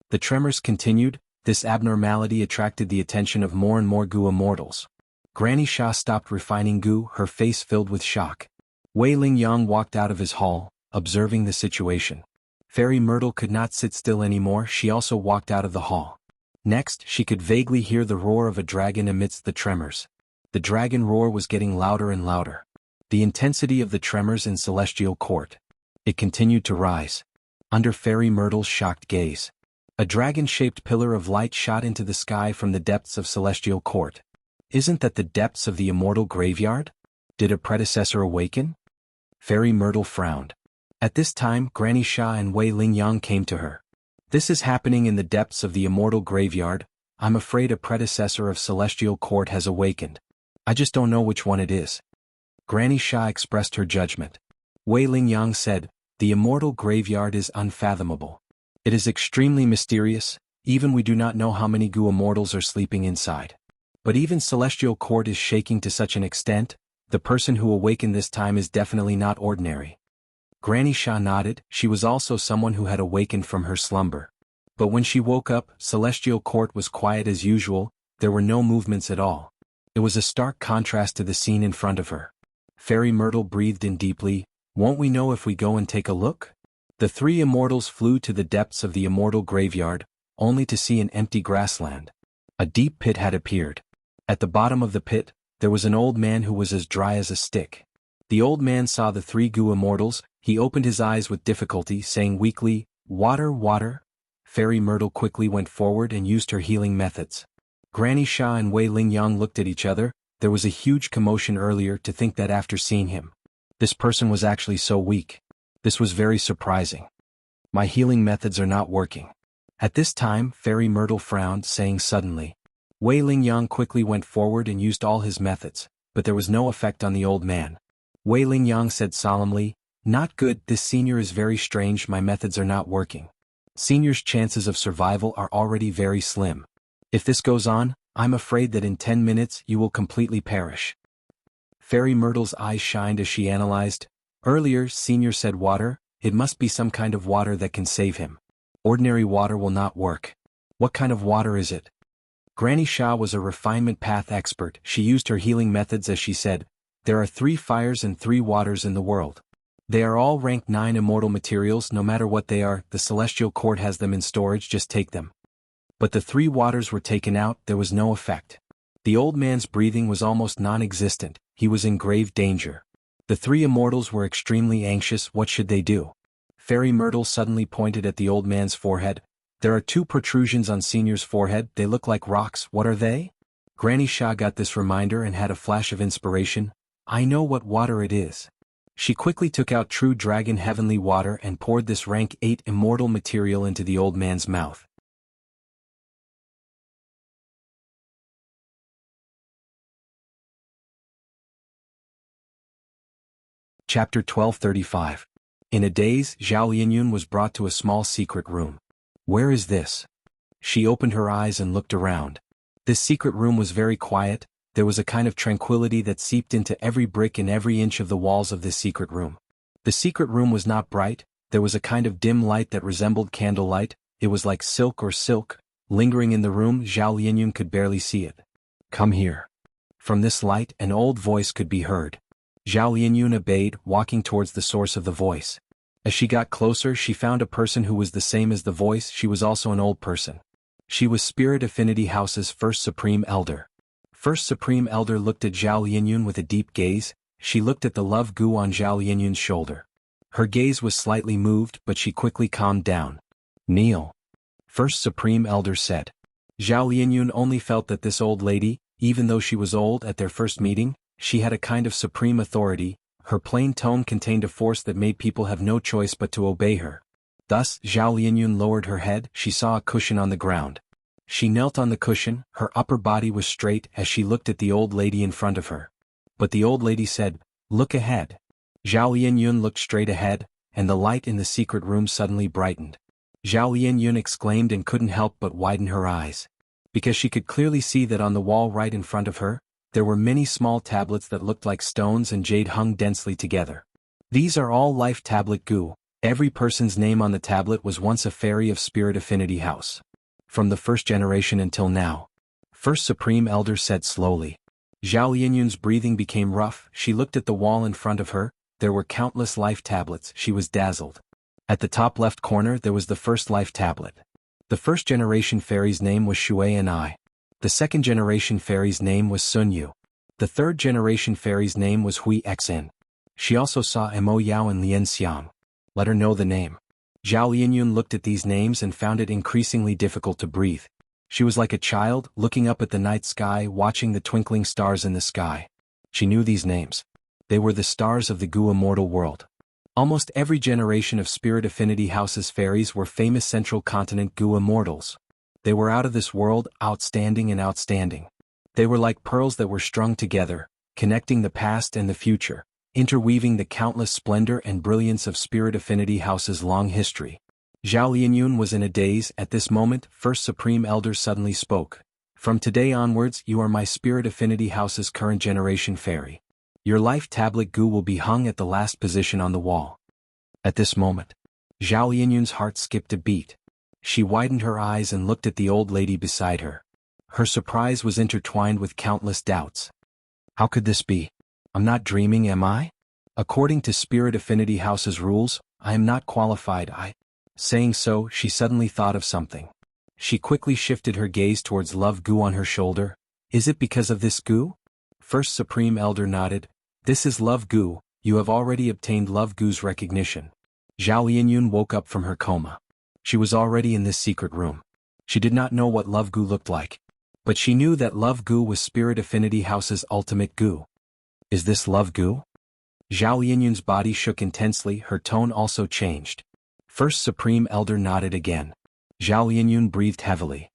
The tremors continued. This abnormality attracted the attention of more and more Gu immortals. Granny Sha stopped refining Gu, her face filled with shock. Wei Lingyang walked out of his hall, observing the situation. Fairy Myrtle could not sit still anymore, she also walked out of the hall. Next, she could vaguely hear the roar of a dragon amidst the tremors. The dragon roar was getting louder and louder. The intensity of the tremors in Celestial Court. It continued to rise. Under Fairy Myrtle's shocked gaze, a dragon-shaped pillar of light shot into the sky from the depths of Celestial Court. Isn't that the depths of the immortal graveyard? Did a predecessor awaken? Fairy Myrtle frowned. At this time, Granny Sha and Wei Lingyang came to her. This is happening in the depths of the immortal graveyard. I'm afraid a predecessor of Celestial Court has awakened. I just don't know which one it is. Granny Sha expressed her judgment. Wei Lingyang said, the immortal graveyard is unfathomable. It is extremely mysterious, even we do not know how many Gu immortals are sleeping inside. But even Celestial Court is shaking to such an extent, the person who awakened this time is definitely not ordinary. Granny Sha nodded, she was also someone who had awakened from her slumber. But when she woke up, Celestial Court was quiet as usual, there were no movements at all. It was a stark contrast to the scene in front of her. Fairy Myrtle breathed in deeply. Won't we know if we go and take a look? The three immortals flew to the depths of the immortal graveyard, only to see an empty grassland. A deep pit had appeared. At the bottom of the pit, there was an old man who was as dry as a stick. The old man saw the three Gu immortals. He opened his eyes with difficulty, saying weakly, "Water, water." Fairy Myrtle quickly went forward and used her healing methods. Granny Sha and Wei Lingyang looked at each other. There was a huge commotion earlier to think that after seeing him, this person was actually so weak. This was very surprising. My healing methods are not working. At this time, Fairy Myrtle frowned, saying suddenly. Wei Lingyang quickly went forward and used all his methods, but there was no effect on the old man. Wei Lingyang said solemnly, "Not good, this senior is very strange, my methods are not working. Senior's chances of survival are already very slim. If this goes on, I'm afraid that in 10 minutes you will completely perish." Fairy Myrtle's eyes shined as she analyzed. Earlier, Senior said water, it must be some kind of water that can save him. Ordinary water will not work. What kind of water is it? Granny Sha was a refinement path expert. She used her healing methods as she said, there are 3 fires and 3 waters in the world. They are all rank 9 immortal materials, no matter what they are, the Celestial Court has them in storage, just take them. But the 3 waters were taken out, there was no effect. The old man's breathing was almost non-existent, he was in grave danger. The 3 immortals were extremely anxious, what should they do? Fairy Myrtle suddenly pointed at the old man's forehead. There are 2 protrusions on Senior's forehead, they look like rocks, what are they? Granny Sha got this reminder and had a flash of inspiration. I know what water it is. She quickly took out true dragon heavenly water and poured this rank 8 immortal material into the old man's mouth. Chapter 1235. In a daze, Zhao Linyun was brought to a small secret room. Where is this? She opened her eyes and looked around. This secret room was very quiet. There was a kind of tranquility that seeped into every brick and every inch of the walls of this secret room. The secret room was not bright. There was a kind of dim light that resembled candlelight. It was like silk or silk. Lingering in the room, Zhao Linyun could barely see it. Come here. From this light, an old voice could be heard. Zhao Linyun obeyed, walking towards the source of the voice. As she got closer, she found a person who was the same as the voice. She was also an old person. She was Spirit Affinity House's first Supreme Elder. First Supreme Elder looked at Zhao Linyun with a deep gaze. She looked at the love goo on Zhao Linyun's shoulder. Her gaze was slightly moved, but she quickly calmed down. Kneel. First Supreme Elder said. Zhao Linyun only felt that this old lady, even though she was old at their first meeting, she had a kind of supreme authority. Her plain tone contained a force that made people have no choice but to obey her. Thus, Zhao Linyun lowered her head. She saw a cushion on the ground. She knelt on the cushion. Her upper body was straight as she looked at the old lady in front of her. But the old lady said, "Look ahead." Zhao Linyun looked straight ahead, and the light in the secret room suddenly brightened. Zhao Linyun exclaimed and couldn't help but widen her eyes. Because she could clearly see that on the wall right in front of her, there were many small tablets that looked like stones and jade hung densely together. These are all life tablet goo. Every person's name on the tablet was once a fairy of Spirit Affinity House. From the first generation until now. First Supreme Elder said slowly. Zhao Linyun's breathing became rough. She looked at the wall in front of her. There were countless life tablets. She was dazzled. At the top left corner there was the first life tablet. The first generation fairy's name was Shui and I. The second generation fairy's name was Sun Yu. The third generation fairy's name was Hui Xin. She also saw Mo Yao and Lian Xiang. Let her know the name. Zhao Linyun looked at these names and found it increasingly difficult to breathe. She was like a child, looking up at the night sky, watching the twinkling stars in the sky. She knew these names. They were the stars of the Goo immortal world. Almost every generation of Spirit Affinity House's fairies were famous Central Continent Goo immortals. They were out of this world, outstanding and outstanding. They were like pearls that were strung together, connecting the past and the future, interweaving the countless splendor and brilliance of Spirit Affinity House's long history. Zhao Linyun was in a daze. At this moment, First Supreme Elder suddenly spoke. From today onwards, you are my Spirit Affinity House's current generation fairy. Your life tablet goo will be hung at the last position on the wall. At this moment, Zhao Linyun's heart skipped a beat. She widened her eyes and looked at the old lady beside her. Her surprise was intertwined with countless doubts. How could this be? I'm not dreaming, am I? According to Spirit Affinity House's rules, I am not qualified. Saying so, she suddenly thought of something. She quickly shifted her gaze towards love goo on her shoulder. Is it because of this goo? First Supreme Elder nodded. This is love goo. You have already obtained love goo's recognition. Zhao Linyun woke up from her coma. She was already in this secret room. She did not know what love goo looked like. But she knew that love goo was Spirit Affinity House's ultimate goo. Is this love goo? Zhao Linyun's body shook intensely. Her tone also changed. First Supreme Elder nodded again. Zhao Linyun breathed heavily.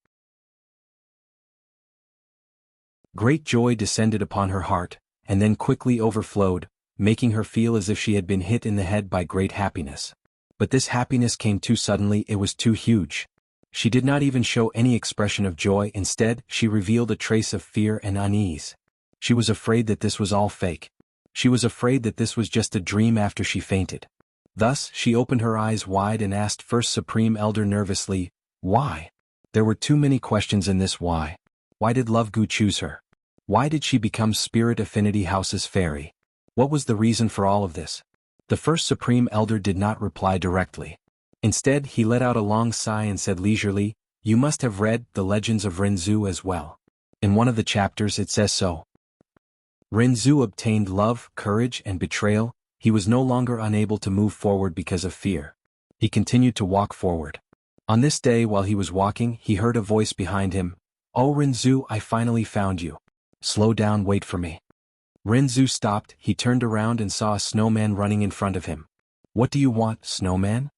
Great joy descended upon her heart, and then quickly overflowed, making her feel as if she had been hit in the head by great happiness. But this happiness came too suddenly. It was too huge. She did not even show any expression of joy. Instead, she revealed a trace of fear and unease. She was afraid that this was all fake. She was afraid that this was just a dream after she fainted. Thus, she opened her eyes wide and asked First Supreme Elder nervously, why? There were too many questions in this why. Why did love goo choose her? Why did she become Spirit Affinity House's fairy? What was the reason for all of this? The First Supreme Elder did not reply directly. Instead, he let out a long sigh and said leisurely, you must have read The Legends of Renzu as well. In one of the chapters it says so. Renzu obtained love, courage, and betrayal. He was no longer unable to move forward because of fear. He continued to walk forward. On this day while he was walking, he heard a voice behind him. Oh Renzu, I finally found you. Slow down, wait for me. Renzu stopped. He turned around and saw a snowman running in front of him. What do you want, snowman?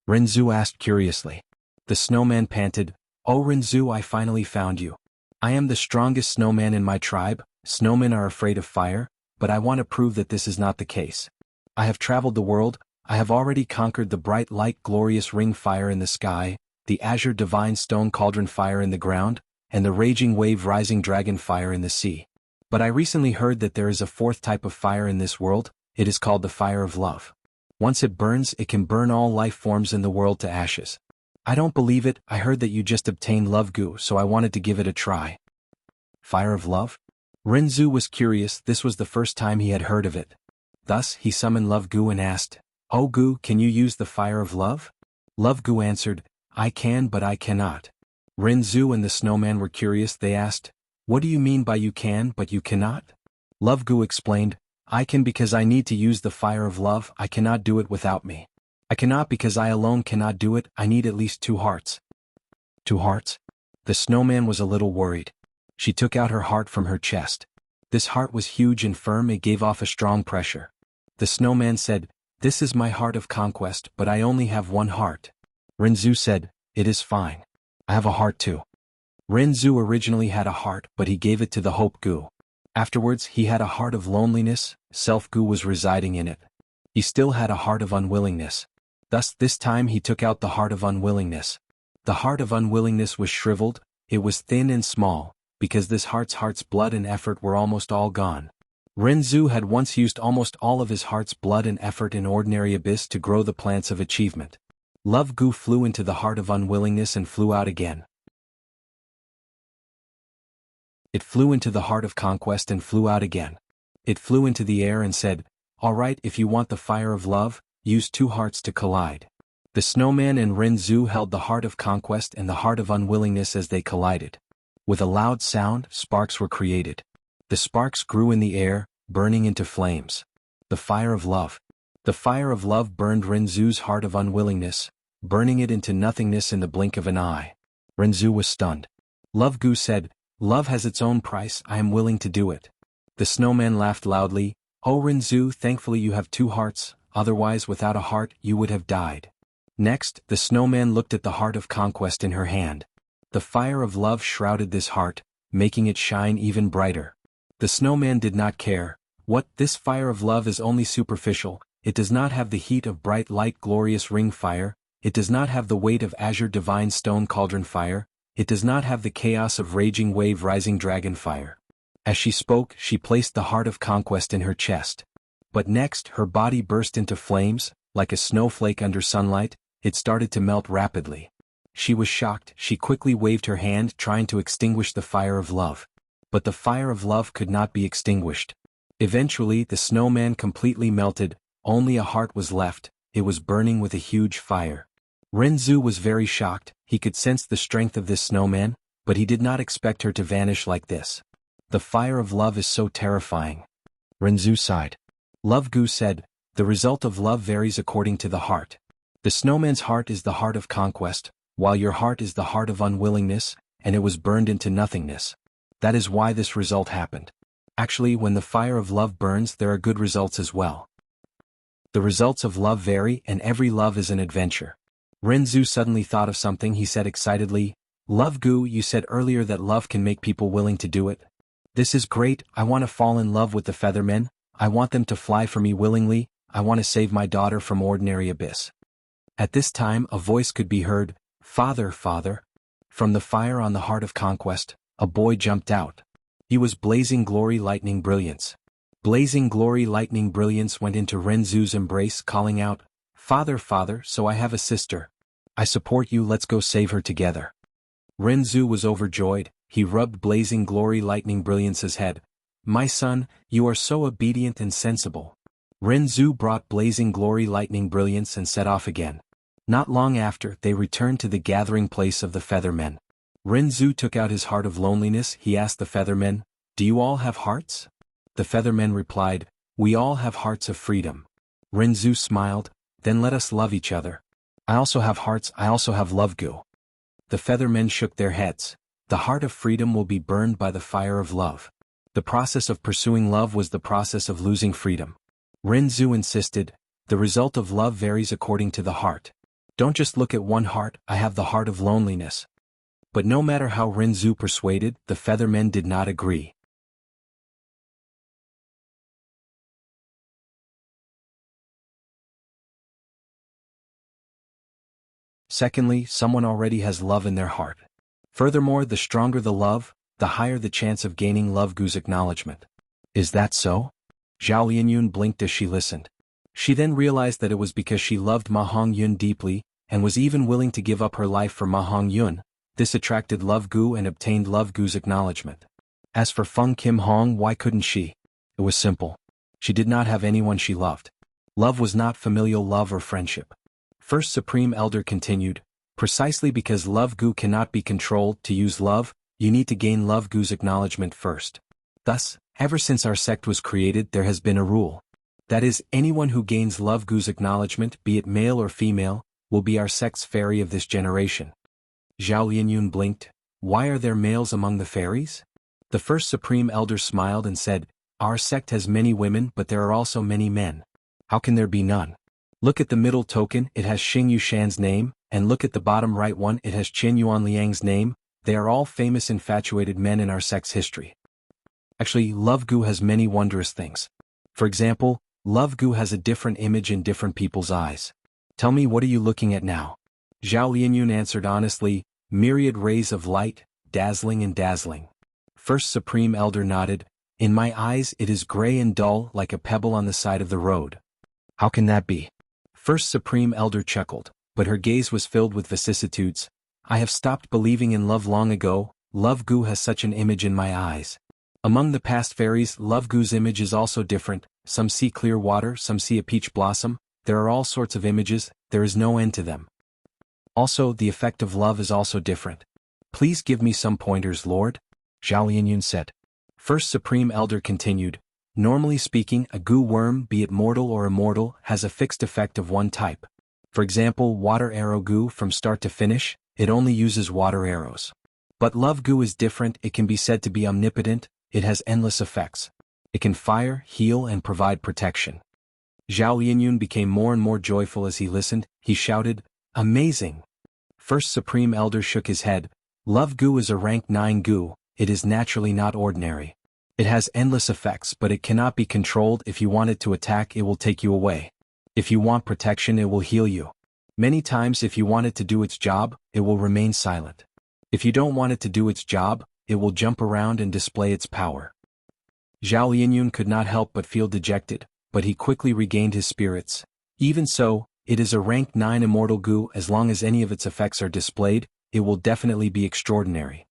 Renzu asked curiously. The snowman panted, Oh Renzu, I finally found you. I am the strongest snowman in my tribe. Snowmen are afraid of fire, but I want to prove that this is not the case. I have traveled the world. I have already conquered the bright light glorious ring fire in the sky, the azure divine stone cauldron fire in the ground, and the raging wave rising dragon fire in the sea. But I recently heard that there is a fourth type of fire in this world. It is called the fire of love. Once it burns, it can burn all life forms in the world to ashes. I don't believe it. I heard that you just obtained love goo, so I wanted to give it a try. Fire of love? Renzu was curious. This was the first time he had heard of it. Thus, he summoned Love Goo and asked, "Oh Goo, can you use the fire of love?" Love Goo answered, "I can but I cannot." Renzu and the snowman were curious. They asked, "What do you mean by you can but you cannot?" Love Goo explained, "I can because I need to use the fire of love. I cannot do it without me. I cannot because I alone cannot do it. I need at least 2 hearts. 2 hearts? The snowman was a little worried. She took out her heart from her chest. This heart was huge and firm. It gave off a strong pressure. The snowman said, "This is my heart of conquest, but I only have 1 heart." Renzu said, "It is fine. I have a heart too." Renzu originally had a heart, but he gave it to the Hope Goo. Afterwards, he had a heart of loneliness. Self Goo was residing in it. He still had a heart of unwillingness. Thus, this time he took out the heart of unwillingness. The heart of unwillingness was shriveled. It was thin and small, because this heart's blood and effort were almost all gone. Renzu had once used almost all of his heart's blood and effort in ordinary abyss to grow the plants of achievement. Love Goo flew into the heart of unwillingness and flew out again. It flew into the heart of conquest and flew out again. It flew into the air and said, "All right, if you want the fire of love, use 2 hearts to collide." The snowman and Renzu held the heart of conquest and the heart of unwillingness as they collided. With a loud sound, sparks were created. The sparks grew in the air, burning into flames. The fire of love. The fire of love burned Renzu's heart of unwillingness, burning it into nothingness in the blink of an eye. Renzu was stunned. Love Goo said, "Love has its own price. I am willing to do it." The snowman laughed loudly. "Oh Renzu, thankfully you have 2 hearts, otherwise without a heart you would have died." Next, the snowman looked at the heart of conquest in her hand. The fire of love shrouded this heart, making it shine even brighter. The snowman did not care. What, this fire of love is only superficial. It does not have the heat of bright light glorious ring fire. It does not have the weight of azure divine stone cauldron fire. It does not have the chaos of raging wave rising dragon fire. As she spoke, she placed the heart of conquest in her chest. But next, her body burst into flames, like a snowflake under sunlight. It started to melt rapidly. She was shocked. She quickly waved her hand, trying to extinguish the fire of love. But the fire of love could not be extinguished. Eventually, the snowman completely melted. Only a heart was left. It was burning with a huge fire. Renzu was very shocked. He could sense the strength of this snowman, but he did not expect her to vanish like this. The fire of love is so terrifying. Renzu sighed. Love Goo said, "The result of love varies according to the heart. The snowman's heart is the heart of conquest, while your heart is the heart of unwillingness, and it was burned into nothingness. That is why this result happened. Actually, when the fire of love burns, there are good results as well. The results of love vary, and every love is an adventure." Renzu suddenly thought of something. He said excitedly, "Love Goo, you said earlier that love can make people willing to do it. This is great. I want to fall in love with the feathermen. I want them to fly for me willingly. I want to save my daughter from ordinary abyss." At this time, a voice could be heard, "Father, father." From the fire on the heart of conquest, a boy jumped out. He was Blazing Glory Lightning Brilliance. Blazing Glory Lightning Brilliance went into Renzu's embrace, calling out, "Father, father, so I have a sister. I support you, let's go save her together." Renzu was overjoyed. He rubbed Blazing Glory Lightning Brilliance's head. "My son, you are so obedient and sensible." Renzu brought Blazing Glory Lightning Brilliance and set off again. Not long after, they returned to the gathering place of the feathermen. Renzu took out his heart of loneliness. He asked the feathermen, "Do you all have hearts?" The feathermen replied, "We all have hearts of freedom." Renzu smiled, "Then let us love each other. I also have hearts, I also have love goo." The feathermen shook their heads. The heart of freedom will be burned by the fire of love. The process of pursuing love was the process of losing freedom. Renzu insisted, "The result of love varies according to the heart. Don't just look at one heart, I have the heart of loneliness." But no matter how Renzu persuaded, the feathermen did not agree. Secondly, someone already has love in their heart. Furthermore, the stronger the love, the higher the chance of gaining Love Gu's acknowledgement. Is that so? Zhao Lianyun blinked as she listened. She then realized that it was because she loved Ma Hongyun deeply, and was even willing to give up her life for Ma Hongyun. This attracted Love Gu and obtained Love Gu's acknowledgement. As for Feng Kim Hong, why couldn't she? It was simple. She did not have anyone she loved. Love was not familial love or friendship. First Supreme Elder continued, precisely because Love Gu cannot be controlled. To use love, you need to gain Love Gu's acknowledgement first. Thus, ever since our sect was created, there has been a rule. That is, anyone who gains Love Gu's acknowledgement, be it male or female, will be our sect's fairy of this generation. Zhao Lianyun blinked. Why are there males among the fairies? The first Supreme Elder smiled and said, our sect has many women, but there are also many men. How can there be none? Look at the middle token, it has Xing Yushan's name, and look at the bottom right one, it has Qin Yuan Liang's name. They are all famous infatuated men in our sect's history. Actually, Love Gu has many wondrous things. For example, Love Gu has a different image in different people's eyes. Tell me, what are you looking at now? Zhao Lianyun answered honestly, myriad rays of light, dazzling and dazzling. First Supreme Elder nodded, in my eyes it is gray and dull like a pebble on the side of the road. How can that be? First Supreme Elder chuckled, but her gaze was filled with vicissitudes. I have stopped believing in love long ago. Love Gu has such an image in my eyes. Among the past fairies, Love Gu's image is also different. Some see clear water, some see a peach blossom. There are all sorts of images, there is no end to them. Also, the effect of love is also different. Please give me some pointers, Lord, Zhao Lianyun said. First Supreme Elder continued, normally speaking, a Gu worm, be it mortal or immortal, has a fixed effect of one type. For example, Water Arrow Gu, from start to finish, it only uses water arrows. But Love Gu is different, it can be said to be omnipotent, it has endless effects. It can fire, heal and provide protection. Zhao Lianyun became more and more joyful as he listened. He shouted, amazing! First Supreme Elder shook his head. Love Gu is a rank 9 Gu, it is naturally not ordinary. It has endless effects, but it cannot be controlled. If you want it to attack, it will take you away. If you want protection, it will heal you. Many times if you want it to do its job, it will remain silent. If you don't want it to do its job, it will jump around and display its power. Zhao Lianyun could not help but feel dejected, but he quickly regained his spirits. Even so, it is a rank 9 immortal Gu. As long as any of its effects are displayed, it will definitely be extraordinary.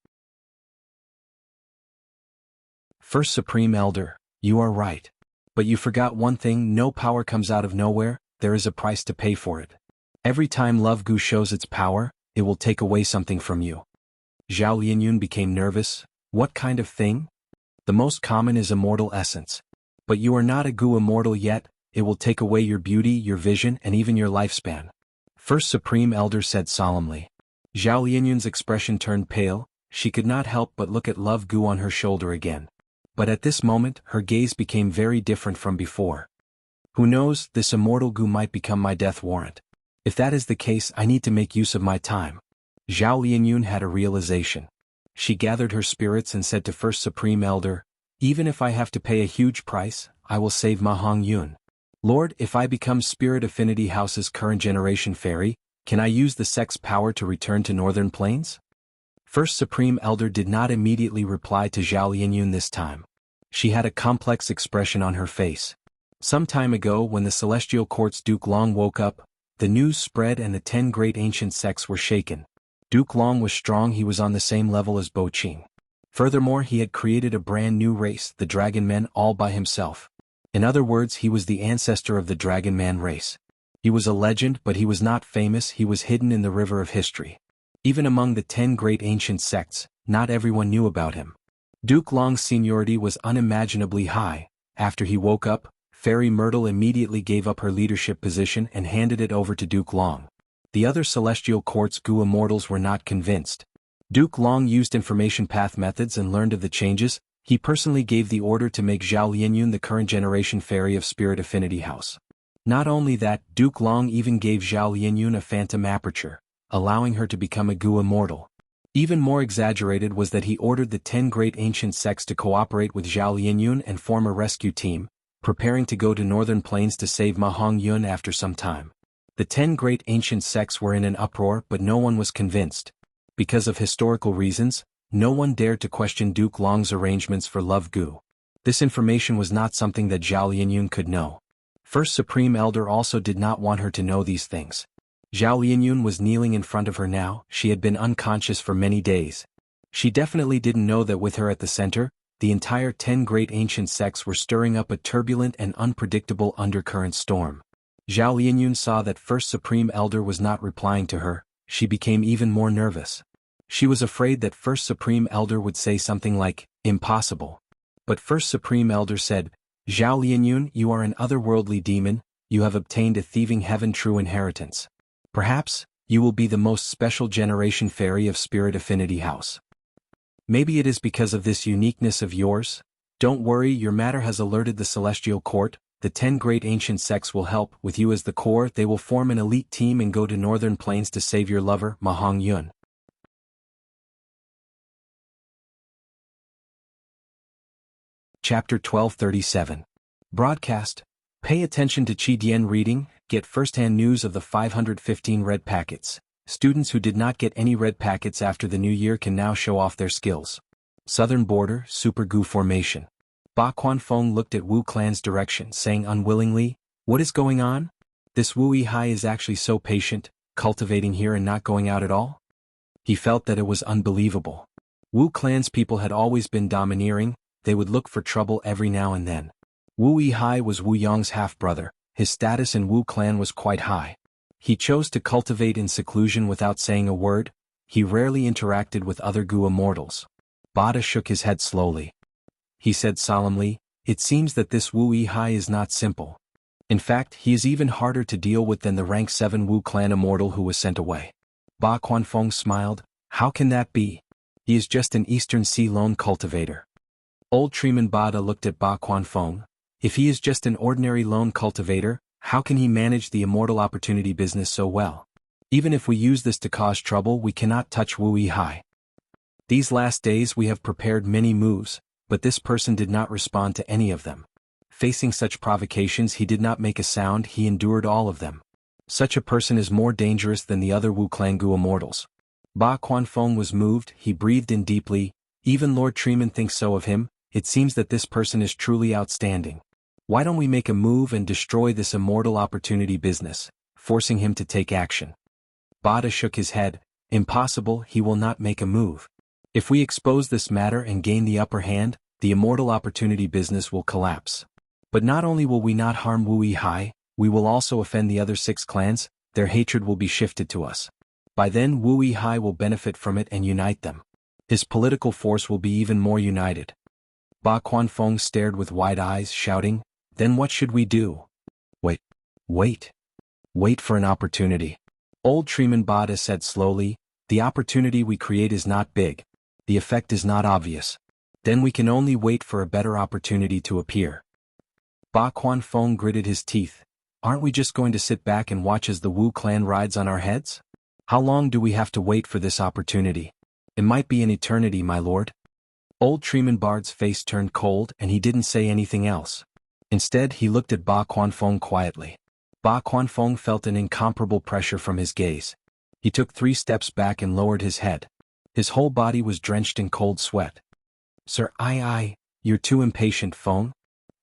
First Supreme Elder, you are right. But you forgot one thing, no power comes out of nowhere, there is a price to pay for it. Every time Love Gu shows its power, it will take away something from you. Zhao Lianyun became nervous. What kind of thing? The most common is immortal essence. But you are not a Gu immortal yet, it will take away your beauty, your vision, and even your lifespan. First Supreme Elder said solemnly. Zhao Lianyun's expression turned pale, she could not help but look at Love Gu on her shoulder again. But at this moment, her gaze became very different from before. Who knows, this immortal Gu might become my death warrant. If that is the case, I need to make use of my time. Zhao Lianyun had a realization. She gathered her spirits and said to First Supreme Elder, even if I have to pay a huge price, I will save Ma Hongyun. Lord, if I become Spirit Affinity House's current generation fairy, can I use the sect's power to return to Northern Plains? First Supreme Elder did not immediately reply to Zhao Lianyun this time. She had a complex expression on her face. Some time ago, when the Celestial Court's Duke Long woke up, the news spread and the 10 great ancient sects were shaken. Duke Long was strong, he was on the same level as Bo Qing. Furthermore, he had created a brand new race, the Dragon Men, all by himself. In other words, he was the ancestor of the Dragon Man race. He was a legend, but he was not famous, he was hidden in the river of history. Even among the 10 great ancient sects, not everyone knew about him. Duke Long's seniority was unimaginably high. After he woke up, Fairy Myrtle immediately gave up her leadership position and handed it over to Duke Long. The other Celestial Court's Gu immortals were not convinced. Duke Long used information path methods and learned of the changes. He personally gave the order to make Zhao Lianyun the current generation fairy of Spirit Affinity House. Not only that, Duke Long even gave Zhao Lianyun a phantom aperture, allowing her to become a Gu immortal. Even more exaggerated was that he ordered the 10 great ancient sects to cooperate with Zhao Lianyun and form a rescue team, preparing to go to Northern Plains to save Ma Hongyun after some time. The 10 great ancient sects were in an uproar, but no one was convinced. Because of historical reasons, no one dared to question Duke Long's arrangements for Love Gu. This information was not something that Zhao Lianyun could know. First Supreme Elder also did not want her to know these things. Zhao Lianyun was kneeling in front of her now. She had been unconscious for many days. She definitely didn't know that with her at the center, the entire 10 great ancient sects were stirring up a turbulent and unpredictable undercurrent storm. Zhao Lianyun saw that First Supreme Elder was not replying to her. She became even more nervous. She was afraid that First Supreme Elder would say something like, "Impossible." But First Supreme Elder said, "Zhao Lianyun, you are an otherworldly demon, you have obtained a thieving heaven true inheritance. Perhaps, you will be the most special generation fairy of Spirit Affinity House. Maybe it is because of this uniqueness of yours. Don't worry, your matter has alerted the Celestial Court. The 10 great ancient sects will help. With you as the core, they will form an elite team and go to Northern Plains to save your lover, Mahong Yun." Chapter 1237. Broadcast. Pay attention to Qi Dian reading, get first-hand news of the 515 red packets. Students who did not get any red packets after the new year can now show off their skills. Southern Border, Super Gu Formation. Ba Quanfeng looked at Wu Clan's direction, saying unwillingly, "What is going on? This Wu Yihai is actually so patient, cultivating here and not going out at all?" He felt that it was unbelievable. Wu Clan's people had always been domineering, they would look for trouble every now and then. Wu Yihai was Wu Yong's half-brother, his status in Wu Clan was quite high. He chose to cultivate in seclusion without saying a word. He rarely interacted with other Gu immortals. Bada shook his head slowly. He said solemnly, "It seems that this Wu Yihai is not simple. In fact, he is even harder to deal with than the rank 7 Wu Clan immortal who was sent away." Ba Quanfeng smiled. "How can that be? He is just an Eastern Sea lone cultivator." Old Treeman Bada looked at Ba Quanfeng. "If he is just an ordinary lone cultivator, how can he manage the immortal opportunity business so well? Even if we use this to cause trouble, we cannot touch Wu Yihai. These last days we have prepared many moves, but this person did not respond to any of them. Facing such provocations, he did not make a sound, he endured all of them. Such a person is more dangerous than the other Wu Clan Gu immortals." Ba Quanfeng was moved, he breathed in deeply. "Even Lord Treeman thinks so of him. It seems that this person is truly outstanding. Why don't we make a move and destroy this immortal opportunity business, forcing him to take action?" Bada shook his head. "Impossible, he will not make a move. If we expose this matter and gain the upper hand, the immortal opportunity business will collapse. But not only will we not harm Wu Yihai, we will also offend the other 6 clans, their hatred will be shifted to us. By then Wu Yihai will benefit from it and unite them. His political force will be even more united." Ba Quanfeng stared with wide eyes, shouting, "Then what should we do?" Wait for an opportunity." Old Treeman Bada said slowly, "The opportunity we create is not big. The effect is not obvious. Then we can only wait for a better opportunity to appear." Ba Quanfeng gritted his teeth. "Aren't we just going to sit back and watch as the Wu clan rides on our heads? How long do we have to wait for this opportunity? It might be an eternity, my lord." Old Treeman Bard's face turned cold and he didn't say anything else. Instead he looked at Ba Quanfeng quietly. Ba Quanfeng felt an incomparable pressure from his gaze. He took 3 steps back and lowered his head. His whole body was drenched in cold sweat. "Sir, you're too impatient, Feng.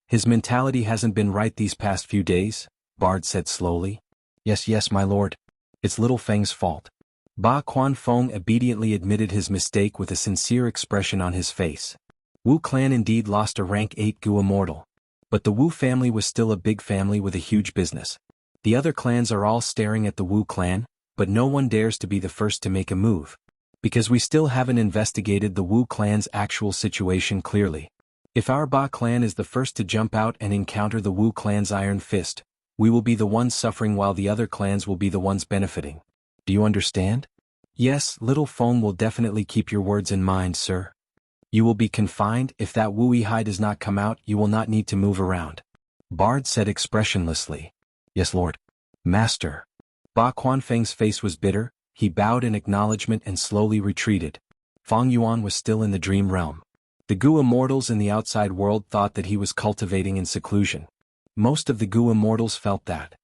His mentality hasn't been right these past few days," Bard said slowly. Yes, my lord. It's little Fang's fault." Ba Quanfeng obediently admitted his mistake with a sincere expression on his face. Wu clan indeed lost a rank 8 Gu immortal. But the Wu family was still a big family with a huge business. The other clans are all staring at the Wu clan, but no one dares to be the first to make a move. Because we still haven't investigated the Wu clan's actual situation clearly. If our Ba clan is the first to jump out and encounter the Wu clan's iron fist, we will be the ones suffering while the other clans will be the ones benefiting. Do you understand? Yes, little Feng will definitely keep your words in mind, sir. You will be confined. If that Wu Yihai does not come out, you will not need to move around. Bard said expressionlessly. Yes, Lord. Master. Ba Quanfeng's face was bitter, he bowed in acknowledgement and slowly retreated. Fang Yuan was still in the dream realm. The Gu immortals in the outside world thought that he was cultivating in seclusion. Most of the Gu immortals felt that.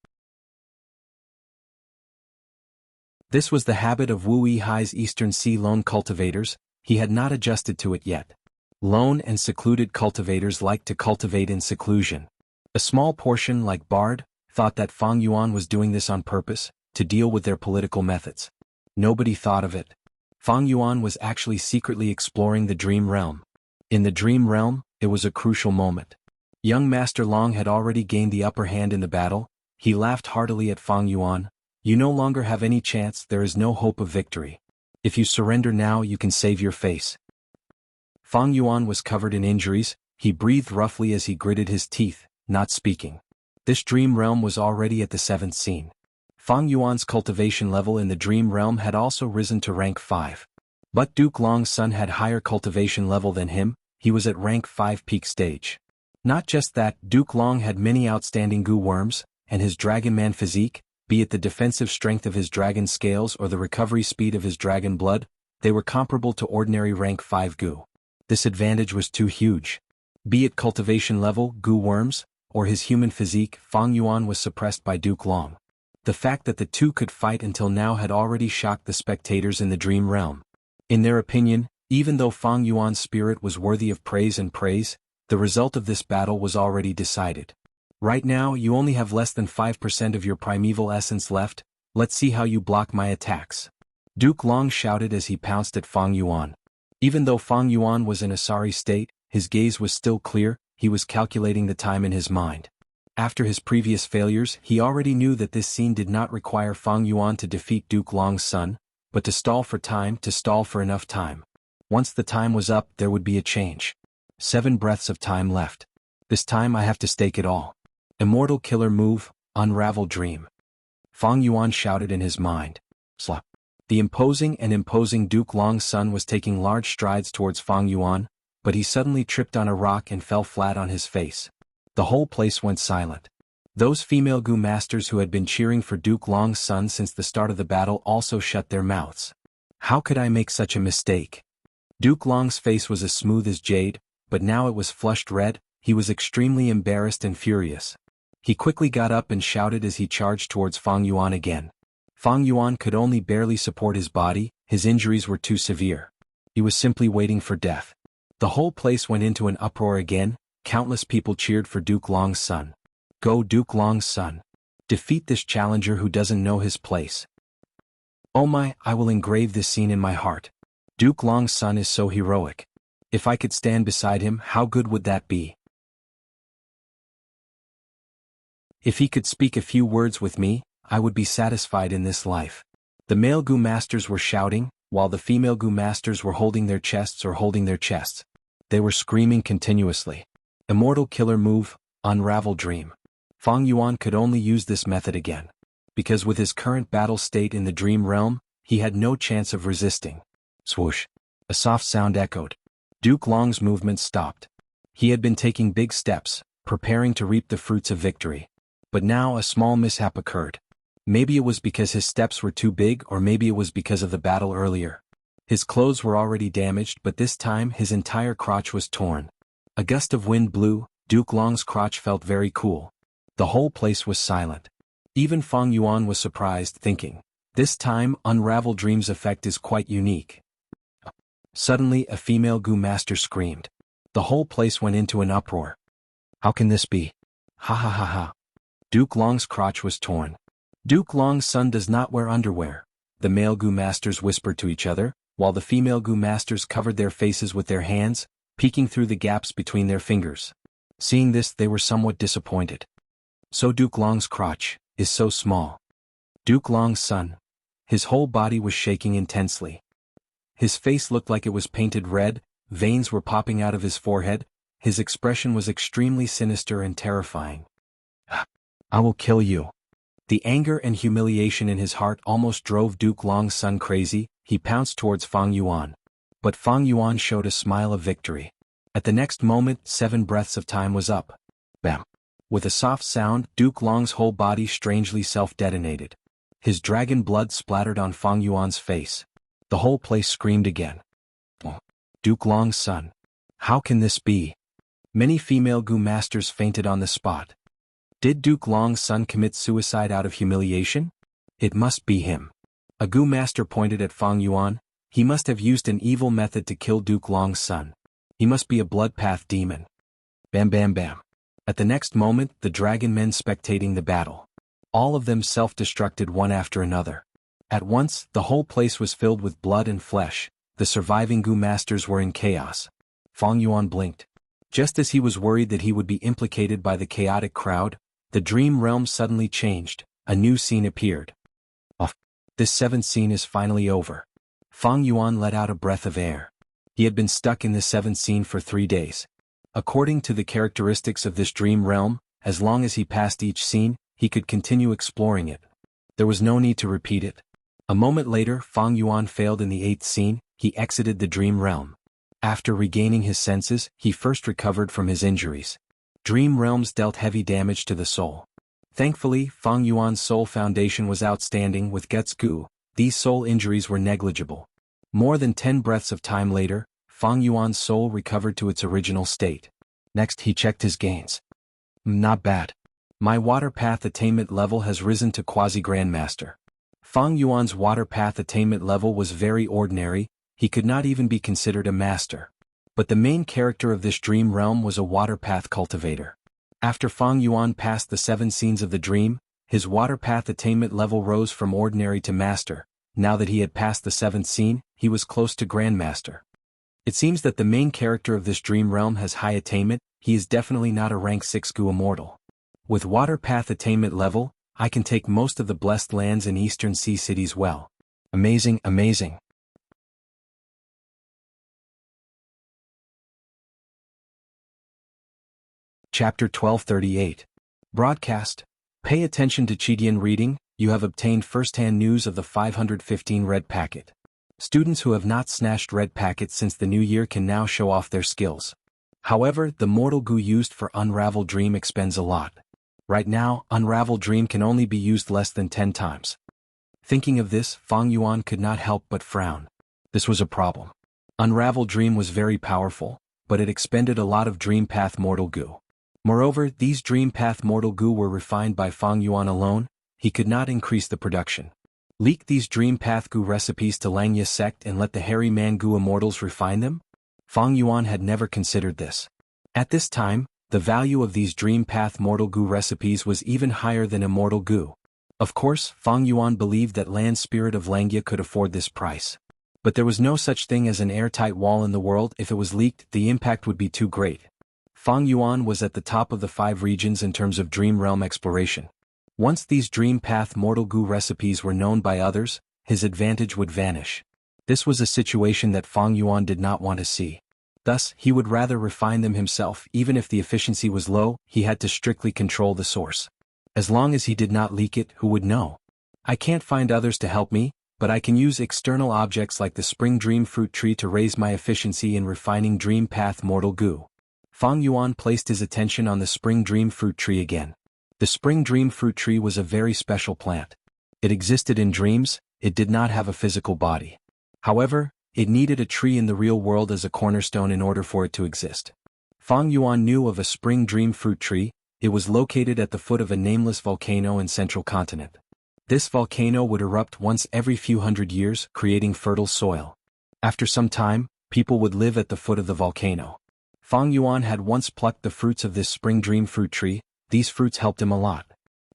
This was the habit of Wu Yihai's Eastern Sea lone cultivators. He had not adjusted to it yet. Lone and secluded cultivators like to cultivate in seclusion. A small portion, like Bard, thought that Fang Yuan was doing this on purpose, to deal with their political methods. Nobody thought of it. Fang Yuan was actually secretly exploring the Dream Realm. In the Dream Realm, it was a crucial moment. Young Master Long had already gained the upper hand in the battle. He laughed heartily at Fang Yuan. You no longer have any chance, there is no hope of victory. If you surrender now, you can save your face. Fang Yuan was covered in injuries. He breathed roughly as he gritted his teeth, not speaking. This Dream Realm was already at the 7th scene. Fang Yuan's cultivation level in the Dream Realm had also risen to rank 5. But Duke Long's son had higher cultivation level than him. He was at rank 5 peak stage. Not just that, Duke Long had many outstanding goo worms, and his Dragon Man physique, be it the defensive strength of his dragon scales or the recovery speed of his dragon blood, they were comparable to ordinary rank 5 goo. This advantage was too huge. Be it cultivation level, goo worms, or his human physique, Fang Yuan was suppressed by Duke Long. The fact that the two could fight until now had already shocked the spectators in the Dream Realm. In their opinion, even though Fang Yuan's spirit was worthy of praise, the result of this battle was already decided. Right now you only have less than 5% of your primeval essence left. Let's see how you block my attacks. Duke Long shouted as he pounced at Fang Yuan. Even though Fang Yuan was in a sorry state, his gaze was still clear. He was calculating the time in his mind. After his previous failures, he already knew that this scene did not require Fang Yuan to defeat Duke Long's son, but to stall for time, to stall for enough time. Once the time was up, there would be a change. 7 breaths of time left. This time I have to stake it all. Immortal killer move, unravel dream. Fang Yuan shouted in his mind. Slap. The imposing Duke Long's son was taking large strides towards Fang Yuan, but he suddenly tripped on a rock and fell flat on his face. The whole place went silent. Those female goo masters who had been cheering for Duke Long's son since the start of the battle also shut their mouths. How could I make such a mistake? Duke Long's face was as smooth as jade, but now it was flushed red. He was extremely embarrassed and furious. He quickly got up and shouted as he charged towards Fang Yuan again. Fang Yuan could only barely support his body, his injuries were too severe. He was simply waiting for death. The whole place went into an uproar again. Countless people cheered for Duke Long's son. Go Duke Long's son. Defeat this challenger who doesn't know his place. Oh my, I will engrave this scene in my heart. Duke Long's son is so heroic. If I could stand beside him, how good would that be? If he could speak a few words with me, I would be satisfied in this life. The male goo masters were shouting, while the female goo masters were holding their chests or holding their chests. They were screaming continuously. Immortal killer move, unravel dream. Fang Yuan could only use this method again. Because with his current battle state in the Dream Realm, he had no chance of resisting. Swoosh. A soft sound echoed. Duke Long's movement stopped. He had been taking big steps, preparing to reap the fruits of victory. But now a small mishap occurred. Maybe it was because his steps were too big, or maybe it was because of the battle earlier. His clothes were already damaged, but this time his entire crotch was torn. A gust of wind blew. Duke Long's crotch felt very cool. The whole place was silent. Even Fang Yuan was surprised, thinking, this time Unravel Dream's effect is quite unique. Suddenly a female goo master screamed. The whole place went into an uproar. How can this be? Ha ha ha ha. Duke Long's crotch was torn. Duke Long's son does not wear underwear. The male goo masters whispered to each other, while the female goo masters covered their faces with their hands, peeking through the gaps between their fingers. Seeing this, they were somewhat disappointed. So Duke Long's crotch is so small. Duke Long's son. His whole body was shaking intensely. His face looked like it was painted red, veins were popping out of his forehead, his expression was extremely sinister and terrifying. I will kill you. The anger and humiliation in his heart almost drove Duke Long's son crazy. He pounced towards Fang Yuan. But Fang Yuan showed a smile of victory. At the next moment, 7 breaths of time was up. Bam. With a soft sound, Duke Long's whole body strangely self-detonated. His dragon blood splattered on Fang Yuan's face. The whole place screamed again. Duke Long's son. How can this be? Many female goo masters fainted on the spot. Did Duke Long's son commit suicide out of humiliation? It must be him. A Gu master pointed at Fang Yuan. He must have used an evil method to kill Duke Long's son. He must be a bloodpath demon. Bam bam bam. At the next moment, the dragon men spectating the battle. All of them self-destructed one after another. At once, the whole place was filled with blood and flesh. The surviving Gu masters were in chaos. Fang Yuan blinked. Just as he was worried that he would be implicated by the chaotic crowd, the dream realm suddenly changed. A new scene appeared. Oh, this seventh scene is finally over. Fang Yuan let out a breath of air. He had been stuck in this seventh scene for 3 days. According to the characteristics of this dream realm, as long as he passed each scene, he could continue exploring it. There was no need to repeat it. A moment later, Fang Yuan failed in the 8th scene. He exited the dream realm. After regaining his senses, he first recovered from his injuries. Dream realms dealt heavy damage to the soul. Thankfully, Fang Yuan's soul foundation was outstanding with Guts Gu. These soul injuries were negligible. More than 10 breaths of time later, Fang Yuan's soul recovered to its original state. Next he checked his gains. Not bad. My water path attainment level has risen to quasi-grandmaster. Fang Yuan's water path attainment level was very ordinary. He could not even be considered a master. But the main character of this dream realm was a water path cultivator. After Fang Yuan passed the 7 scenes of the dream, his water path attainment level rose from ordinary to master. Now that he had passed the 7th scene, he was close to grandmaster. It seems that the main character of this dream realm has high attainment. He is definitely not a rank 6 Gu immortal. With water path attainment level, I can take most of the blessed lands in eastern sea cities well. Amazing, amazing. Chapter 1238. Broadcast. Pay attention to Chidian reading. You have obtained first-hand news of the 515 red packet. Students who have not snatched red packets since the new year can now show off their skills. However, the mortal Gu used for Unravel Dream expends a lot. Right now, Unravel Dream can only be used less than 10 times. Thinking of this, Fang Yuan could not help but frown. This was a problem. Unravel Dream was very powerful, but it expended a lot of Dream Path Mortal Gu. Moreover, these Dream Path Mortal Gu were refined by Fang Yuan alone. He could not increase the production. Leak these Dream Path Gu recipes to Langya sect and let the Hairy Man Gu immortals refine them? Fang Yuan had never considered this. At this time, the value of these Dream Path Mortal Gu recipes was even higher than Immortal Gu. Of course, Fang Yuan believed that Land Spirit of Langya could afford this price. But there was no such thing as an airtight wall in the world. If it was leaked, the impact would be too great. Fang Yuan was at the top of the 5 regions in terms of Dream Realm exploration. Once these Dream Path Mortal Gu recipes were known by others, his advantage would vanish. This was a situation that Fang Yuan did not want to see. Thus, he would rather refine them himself. Even if the efficiency was low, he had to strictly control the source. As long as he did not leak it, who would know? I can't find others to help me, but I can use external objects like the Spring Dream Fruit Tree to raise my efficiency in refining Dream Path Mortal Gu. Fang Yuan placed his attention on the Spring Dream Fruit Tree again. The Spring Dream Fruit Tree was a very special plant. It existed in dreams. It did not have a physical body. However, it needed a tree in the real world as a cornerstone in order for it to exist. Fang Yuan knew of a Spring Dream Fruit Tree. It was located at the foot of a nameless volcano in central continent. This volcano would erupt once every few hundred years, creating fertile soil. After some time, people would live at the foot of the volcano. Fang Yuan had once plucked the fruits of this Spring Dream Fruit Tree. These fruits helped him a lot.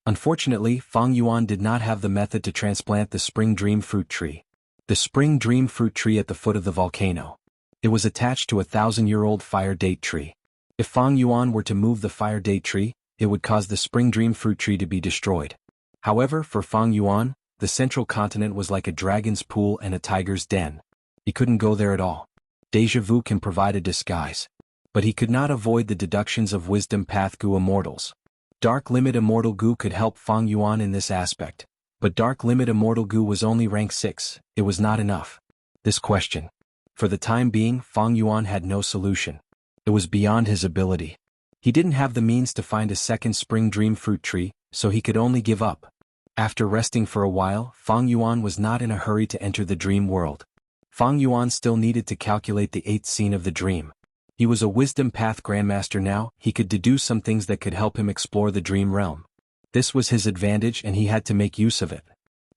Unfortunately, Fang Yuan did not have the method to transplant the Spring Dream Fruit Tree. The Spring Dream Fruit Tree at the foot of the volcano. It was attached to a 1,000-year-old fire date tree. If Fang Yuan were to move the fire date tree, it would cause the Spring Dream Fruit Tree to be destroyed. However, for Fang Yuan, the central continent was like a dragon's pool and a tiger's den. He couldn't go there at all. Deja vu can provide a disguise. But he could not avoid the deductions of Wisdom Path Gu immortals. Dark Limit Immortal Gu could help Fang Yuan in this aspect. But Dark Limit Immortal Gu was only rank 6, it was not enough. This question. For the time being, Fang Yuan had no solution. It was beyond his ability. He didn't have the means to find a second Spring Dream Fruit Tree, so he could only give up. After resting for a while, Fang Yuan was not in a hurry to enter the dream world. Fang Yuan still needed to calculate the 8th scene of the dream. He was a Wisdom Path Grandmaster now. He could deduce some things that could help him explore the dream realm. This was his advantage and he had to make use of it.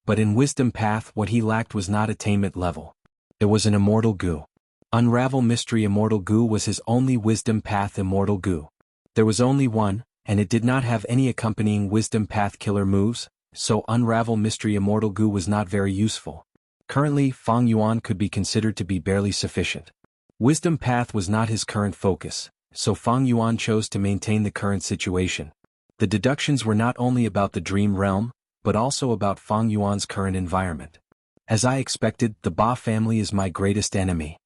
But in Wisdom Path what he lacked was not attainment level. It was an immortal goo. Unravel Mystery Immortal Goo was his only Wisdom Path immortal goo. There was only one, and it did not have any accompanying Wisdom Path killer moves, so Unravel Mystery Immortal Goo was not very useful. Currently, Fang Yuan could be considered to be barely sufficient. Wisdom Path was not his current focus, so Fang Yuan chose to maintain the current situation. The deductions were not only about the dream realm, but also about Fang Yuan's current environment. As I expected, the Ba family is my greatest enemy.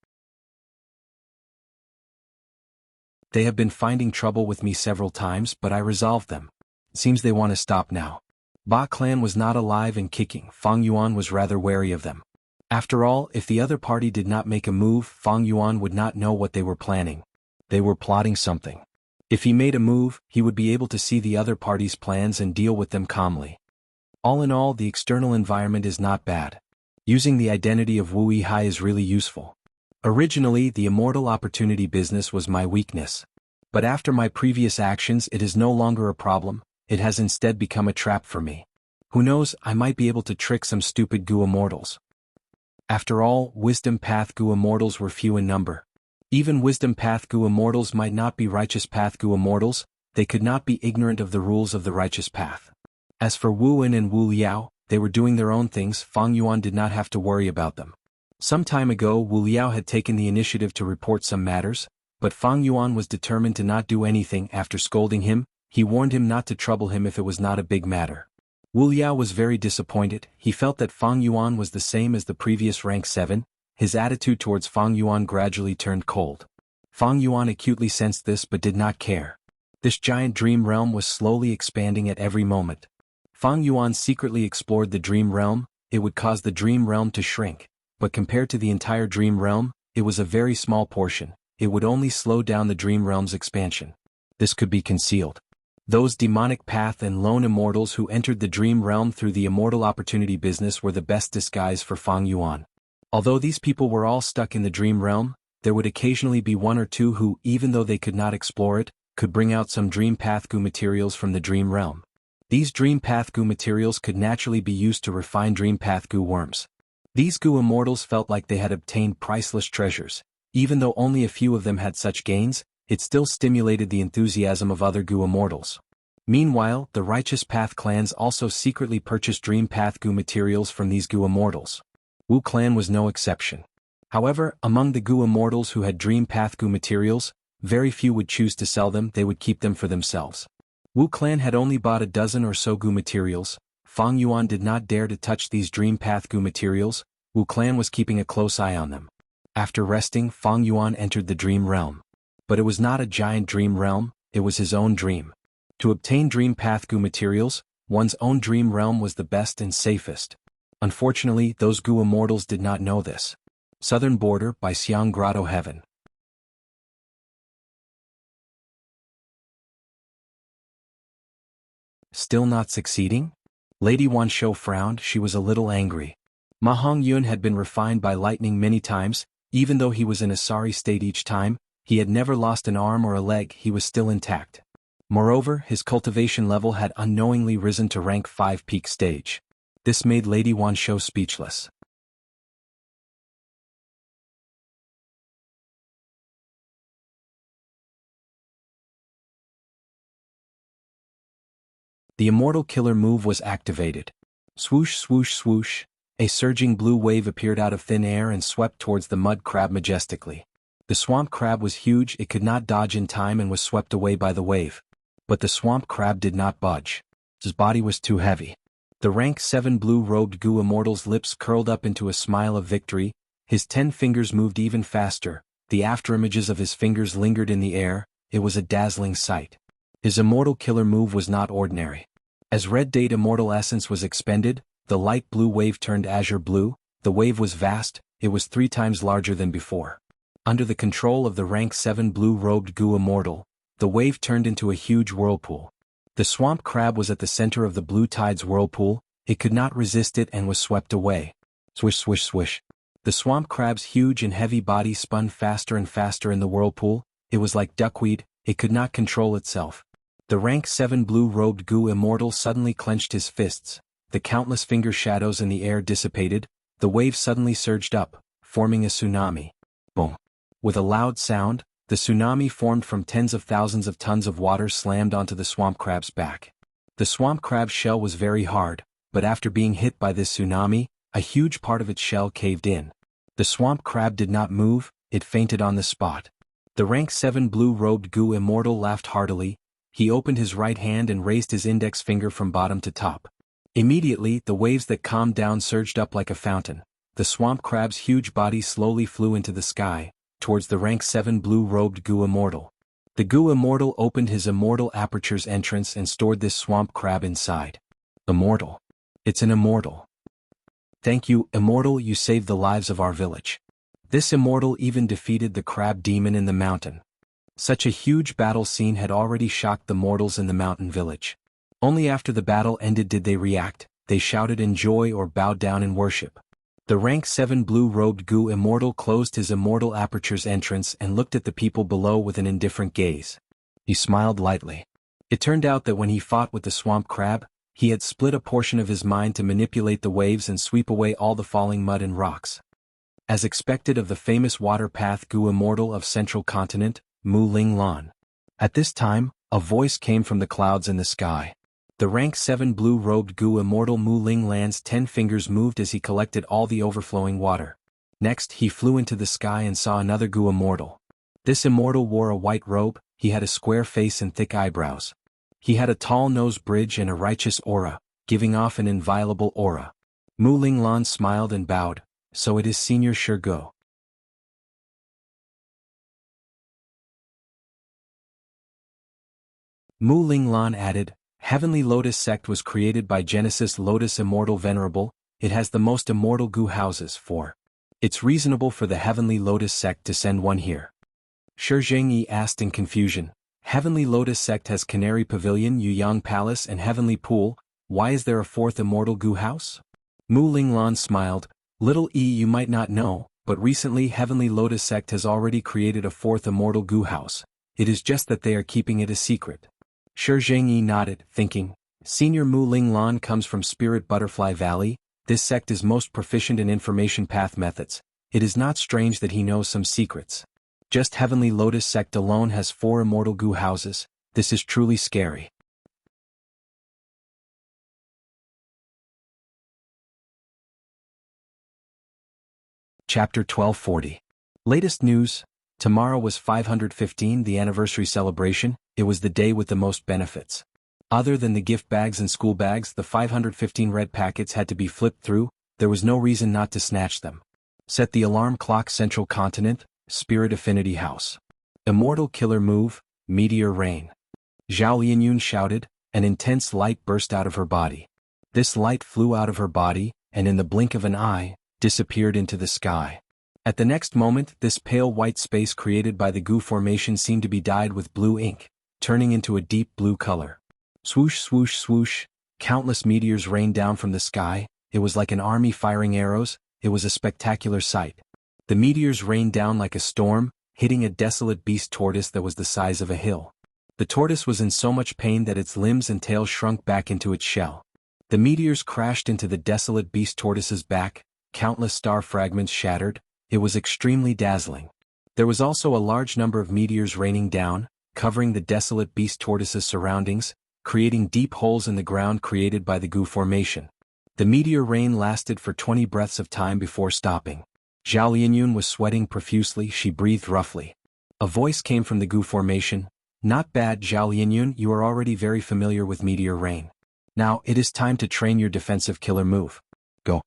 They have been finding trouble with me several times, but I resolved them. It seems they want to stop now. Ba clan was not alive and kicking. Fang Yuan was rather wary of them. After all, if the other party did not make a move, Fang Yuan would not know what they were planning. They were plotting something. If he made a move, he would be able to see the other party's plans and deal with them calmly. All in all, the external environment is not bad. Using the identity of Wu Yihai is really useful. Originally, the immortal opportunity business was my weakness. But after my previous actions, it is no longer a problem, it has instead become a trap for me. Who knows, I might be able to trick some stupid Gu immortals. After all, Wisdom Path Gu immortals were few in number. Even Wisdom Path Gu immortals might not be Righteous Path Gu immortals, they could not be ignorant of the rules of the Righteous Path. As for Wu Yin and Wu Liao, they were doing their own things. Fang Yuan did not have to worry about them. Some time ago Wu Liao had taken the initiative to report some matters, but Fang Yuan was determined to not do anything. After scolding him, he warned him not to trouble him if it was not a big matter. Wu Liao was very disappointed. He felt that Fang Yuan was the same as the previous rank 7, his attitude towards Fang Yuan gradually turned cold. Fang Yuan acutely sensed this but did not care. This giant dream realm was slowly expanding at every moment. Fang Yuan secretly explored the dream realm. It would cause the dream realm to shrink, but compared to the entire dream realm, it was a very small portion. It would only slow down the dream realm's expansion. This could be concealed. Those demonic path and lone immortals who entered the dream realm through the immortal opportunity business were the best disguise for Fang Yuan. Although these people were all stuck in the dream realm, there would occasionally be one or two who, even though they could not explore it, could bring out some dream path Gu materials from the dream realm. These dream path Gu materials could naturally be used to refine dream path Gu worms. These Gu immortals felt like they had obtained priceless treasures. Even though only a few of them had such gains, it still stimulated the enthusiasm of other Gu immortals. Meanwhile, the Righteous Path clans also secretly purchased dream path Gu materials from these Gu immortals. Wu clan was no exception. However, among the Gu immortals who had dream path Gu materials, very few would choose to sell them. They would keep them for themselves. Wu clan had only bought a dozen or so Gu materials. Fang Yuan did not dare to touch these dream path Gu materials. Wu clan was keeping a close eye on them. After resting, Fang Yuan entered the dream realm. But it was not a giant dream realm, it was his own dream. To obtain dream path Gu materials, one's own dream realm was the best and safest. Unfortunately, those Gu immortals did not know this. Southern Border by Xiang Grotto Heaven. Still not succeeding? Lady Wanshou frowned. She was a little angry. Ma Hongyun had been refined by lightning many times. Even though he was in a sorry state each time, he had never lost an arm or a leg. He was still intact. Moreover, his cultivation level had unknowingly risen to rank 5 peak stage. This made Lady Wanshou speechless. The immortal killer move was activated. Swoosh swoosh swoosh, a surging blue wave appeared out of thin air and swept towards the mud crab majestically. The swamp crab was huge, it could not dodge in time and was swept away by the wave. But the swamp crab did not budge. His body was too heavy. The rank 7 blue-robed Gu immortal's lips curled up into a smile of victory. His 10 fingers moved even faster. The afterimages of his fingers lingered in the air. It was a dazzling sight. His immortal killer move was not ordinary. As Red Date Immortal Essence was expended, the light blue wave turned azure blue. The wave was vast, it was 3 times larger than before. Under the control of the rank 7 blue-robed Gu immortal, the wave turned into a huge whirlpool. The swamp crab was at the center of the blue tide's whirlpool. It could not resist it and was swept away. Swish swish swish. The swamp crab's huge and heavy body spun faster and faster in the whirlpool. It was like duckweed, it could not control itself. The rank 7 blue-robed Gu immortal suddenly clenched his fists. the countless finger shadows in the air dissipated, the waves suddenly surged up, forming a tsunami. Boom! With a loud sound, the tsunami formed from tens of thousands of tons of water slammed onto the swamp crab's back. The swamp crab's shell was very hard, but after being hit by this tsunami, a huge part of its shell caved in. The swamp crab did not move, it fainted on the spot. The rank 7 blue-robed goo immortal laughed heartily. He opened his right hand and raised his index finger from bottom to top. Immediately, the waves that calmed down surged up like a fountain. The swamp crab's huge body slowly flew into the sky, towards the rank 7 blue-robed goo immortal. The goo immortal opened his immortal aperture's entrance and stored this swamp crab inside. Immortal. It's an immortal. Thank you, immortal, you saved the lives of our village. This immortal even defeated the crab demon in the mountain. Such a huge battle scene had already shocked the mortals in the mountain village. Only after the battle ended did they react, they shouted in joy or bowed down in worship. The rank 7 blue-robed goo immortal closed his immortal aperture's entrance and looked at the people below with an indifferent gaze. He smiled lightly. It turned out that when he fought with the swamp crab, he had split a portion of his mind to manipulate the waves and sweep away all the falling mud and rocks. As expected of the famous water path goo immortal of Central Continent, Mu Ling Lan. At this time, a voice came from the clouds in the sky. The rank 7 blue-robed goo immortal Mu Ling Lan's 10 fingers moved as he collected all the overflowing water. Next, he flew into the sky and saw another goo immortal. This immortal wore a white robe, he had a square face and thick eyebrows. He had a tall nose bridge and a righteous aura, giving off an inviolable aura. Mu Ling Lan smiled and bowed. So it is Senior Sure Go. Mu Ling Lan added, Heavenly Lotus Sect was created by Genesis Lotus Immortal Venerable, it has the most immortal goo houses for. It's reasonable for the Heavenly Lotus Sect to send one here. Shi Zhengyi asked in confusion, Heavenly Lotus Sect has Canary Pavilion, Yuyang Palace and Heavenly Pool, why is there a fourth immortal goo house? Mu Ling Lan smiled, Little E, you might not know, but recently Heavenly Lotus Sect has already created a fourth immortal goo house. It is just that they are keeping it a secret. Shi Zhengyi nodded, thinking, Senior Mu Ling Lan comes from Spirit Butterfly Valley, this sect is most proficient in information path methods. It is not strange that he knows some secrets. Just Heavenly Lotus Sect alone has 4 immortal goo houses, this is truly scary. Chapter 1240. Latest news. Tomorrow was 515, the anniversary celebration. It was the day with the most benefits. Other than the gift bags and school bags, the 515 red packets had to be flipped through, there was no reason not to snatch them. Set the alarm clock. Central Continent, Spirit Affinity House. Immortal killer move, Meteor Rain. Zhao Lianyun shouted, an intense light burst out of her body. This light flew out of her body, and in the blink of an eye, disappeared into the sky. At the next moment, this pale white space created by the goo formation seemed to be dyed with blue ink, turning into a deep blue color. Swoosh swoosh swoosh, countless meteors rained down from the sky, it was like an army firing arrows, it was a spectacular sight. The meteors rained down like a storm, hitting a desolate beast tortoise that was the size of a hill. The tortoise was in so much pain that its limbs and tail shrunk back into its shell. The meteors crashed into the desolate beast tortoise's back, countless star fragments shattered, it was extremely dazzling. There was also a large number of meteors raining down, covering the desolate beast tortoise's surroundings, creating deep holes in the ground created by the goo formation. The meteor rain lasted for 20 breaths of time before stopping. Zhao Lianyun was sweating profusely, she breathed roughly. A voice came from the goo formation, Not bad, Zhao Lianyun, you are already very familiar with meteor rain. Now, it is time to train your defensive killer move. Go.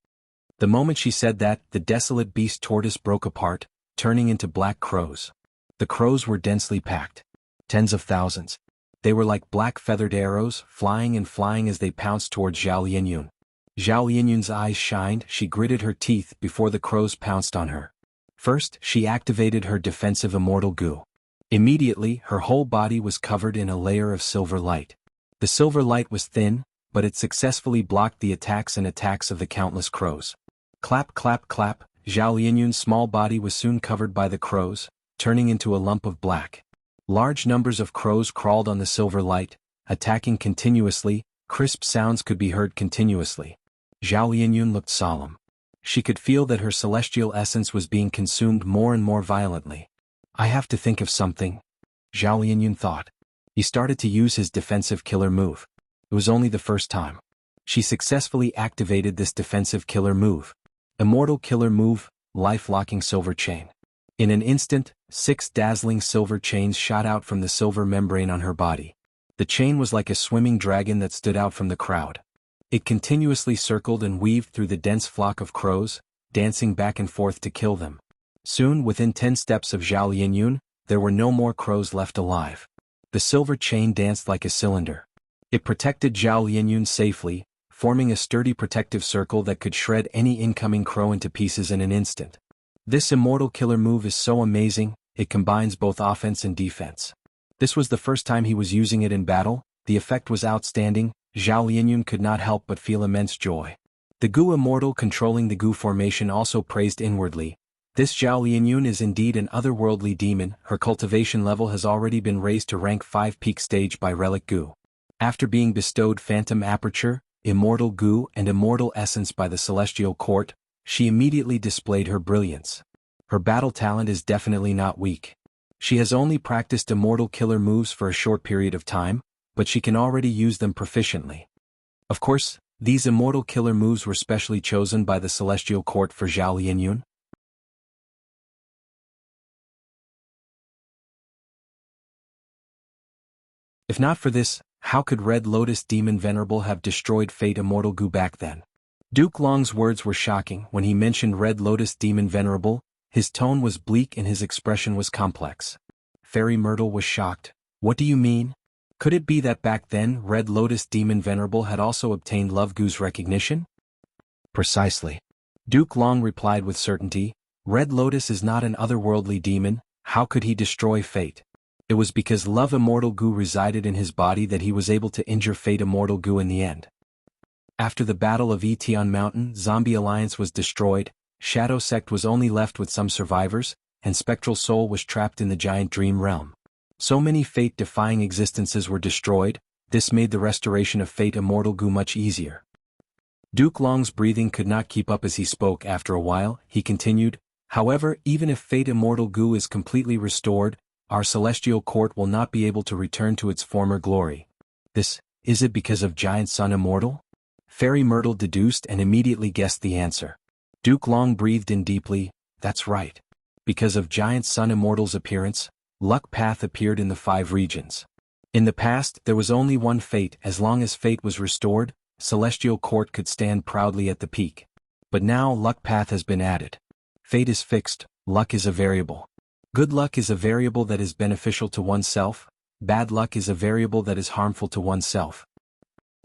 The moment she said that, the desolate beast tortoise broke apart, turning into black crows. The crows were densely packed. Tens of thousands. They were like black feathered arrows, flying and flying as they pounced towards Zhao Lianyun. Zhao Lianyun's eyes shined, she gritted her teeth before the crows pounced on her. First, she activated her defensive immortal goo. Immediately, her whole body was covered in a layer of silver light. The silver light was thin, but it successfully blocked the attacks of the countless crows. Clap clap clap, Zhao Lianyun's small body was soon covered by the crows, turning into a lump of black. Large numbers of crows crawled on the silver light, attacking continuously, Crisp sounds could be heard continuously. Zhao Lianyun looked solemn. She could feel that her celestial essence was being consumed more and more violently. I have to think of something, Zhao Lianyun thought. He started to use his defensive killer move. It was only the first time. She successfully activated this defensive killer move. Immortal killer move, life-locking silver chain. In an instant, 6 dazzling silver chains shot out from the silver membrane on her body. The chain was like a swimming dragon that stood out from the crowd. It continuously circled and weaved through the dense flock of crows, dancing back and forth to kill them. Soon, within 10 steps of Zhao Lianyun, there were no more crows left alive. The silver chain danced like a cylinder. It protected Zhao Lianyun safely, forming a sturdy protective circle that could shred any incoming crow into pieces in an instant. This immortal killer move is so amazing, it combines both offense and defense. This was the first time he was using it in battle. The effect was outstanding. Zhao Lianyun could not help but feel immense joy. The Gu Immortal controlling the Gu formation also praised inwardly. This Zhao Lianyun is indeed an otherworldly demon. Her cultivation level has already been raised to rank 5 peak stage by Relic Gu. After being bestowed Phantom Aperture, Immortal Gu and Immortal Essence by the Celestial Court, she immediately displayed her brilliance. Her battle talent is definitely not weak. She has only practiced immortal killer moves for a short period of time, but she can already use them proficiently. Of course, these immortal killer moves were specially chosen by the Celestial Court for Zhao Lianyun. If not for this, how could Red Lotus Demon Venerable have destroyed Fate Immortal Gu back then? Duke Long's words were shocking. When he mentioned Red Lotus Demon Venerable, his tone was bleak and his expression was complex. Fairy Myrtle was shocked. What do you mean? Could it be that back then Red Lotus Demon Venerable had also obtained Love Gu's recognition? Precisely. Duke Long replied with certainty, Red Lotus is not an otherworldly demon. How could he destroy Fate? It was because Love Immortal Gu resided in his body that he was able to injure Fate Immortal Gu in the end. After the Battle of Etion Mountain, Zombie Alliance was destroyed, Shadow Sect was only left with some survivors, and Spectral Soul was trapped in the Giant Dream Realm. So many fate-defying existences were destroyed. This made the restoration of Fate Immortal Gu much easier. Duke Long's breathing could not keep up as he spoke. After a while, he continued, however, even if Fate Immortal Gu is completely restored, our Celestial Court will not be able to return to its former glory. Is it because of Giant Sun Immortal? Fairy Myrtle deduced and immediately guessed the answer. Duke Long breathed in deeply, that's right. Because of Giant Sun Immortal's appearance, Luck Path appeared in the 5 regions. In the past, there was only one Fate. As long as Fate was restored, Celestial Court could stand proudly at the peak. But now Luck Path has been added. Fate is fixed, luck is a variable. Good luck is a variable that is beneficial to oneself, bad luck is a variable that is harmful to oneself.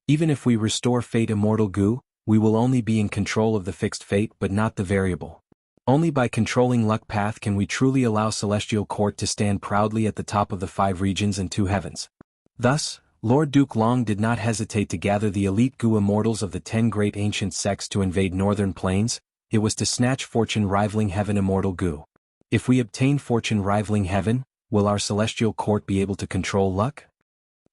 Even if we restore Fate Immortal Gu, we will only be in control of the fixed fate but not the variable. Only by controlling Luck Path can we truly allow Celestial Court to stand proudly at the top of the 5 regions and 2 heavens. Thus, Lord Duke Long did not hesitate to gather the elite Gu immortals of the 10 great ancient sects to invade Northern Plains. It was to snatch fortune rivaling heaven Immortal Gu. If we obtain fortune rivaling heaven, will our Celestial Court be able to control luck?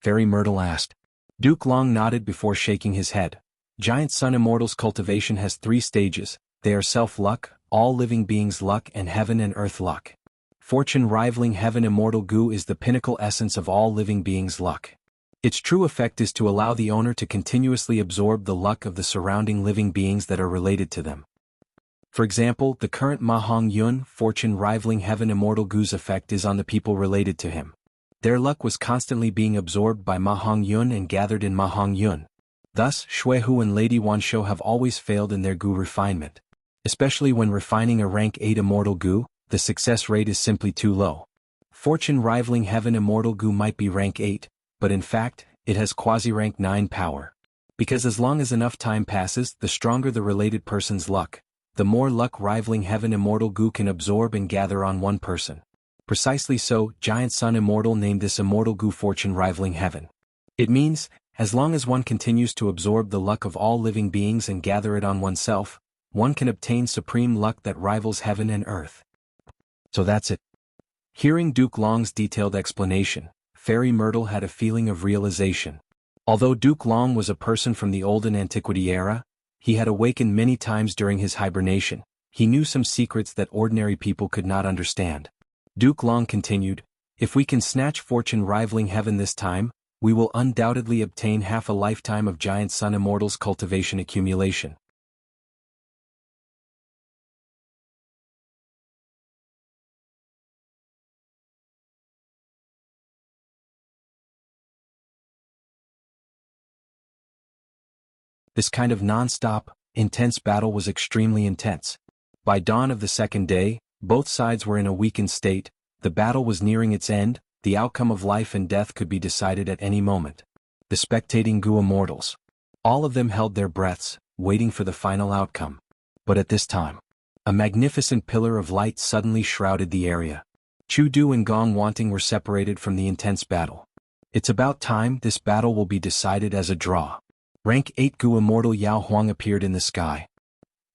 Fairy Myrtle asked. Duke Long nodded before shaking his head. Giant Sun Immortal's cultivation has 3 stages. They are self-luck, all living beings' luck, and heaven and earth luck. Fortune rivaling heaven Immortal Gu is the pinnacle essence of all living beings' luck. Its true effect is to allow the owner to continuously absorb the luck of the surrounding living beings that are related to them. For example, the current Ma Hong Yun fortune rivaling heaven Immortal Gu's effect is on the people related to him. Their luck was constantly being absorbed by Ma Hong Yun and gathered in Ma Hong Yun. Thus, Shui Hu and Lady Wanshou have always failed in their Gu refinement. Especially when refining a rank 8 Immortal Gu, the success rate is simply too low. Fortune rivaling heaven Immortal Gu might be rank 8, but in fact, it has quasi-rank 9 power. Because as long as enough time passes, the stronger the related person's luck, the more luck rivaling heaven Immortal Gu can absorb and gather on one person. Precisely so, Giant Sun Immortal named this Immortal Gu fortune rivaling heaven. It means, as long as one continues to absorb the luck of all living beings and gather it on oneself, one can obtain supreme luck that rivals heaven and earth. So that's it. Hearing Duke Long's detailed explanation, Fairy Myrtle had a feeling of realization. Although Duke Long was a person from the olden antiquity era, he had awakened many times during his hibernation. He knew some secrets that ordinary people could not understand. Duke Long continued, "If we can snatch fortune rivaling heaven this time, we will undoubtedly obtain half a lifetime of giant sun immortals cultivation accumulation." This kind of non-stop, intense battle was extremely intense. By dawn of the second day, both sides were in a weakened state, the battle was nearing its end, the outcome of life and death could be decided at any moment. The spectating Gu immortals. All of them held their breaths, waiting for the final outcome. But at this time, a magnificent pillar of light suddenly shrouded the area. Chu Du and Gong Wanting were separated from the intense battle. It's about time this battle will be decided as a draw. Rank 8 Gu immortal Yao Huang appeared in the sky.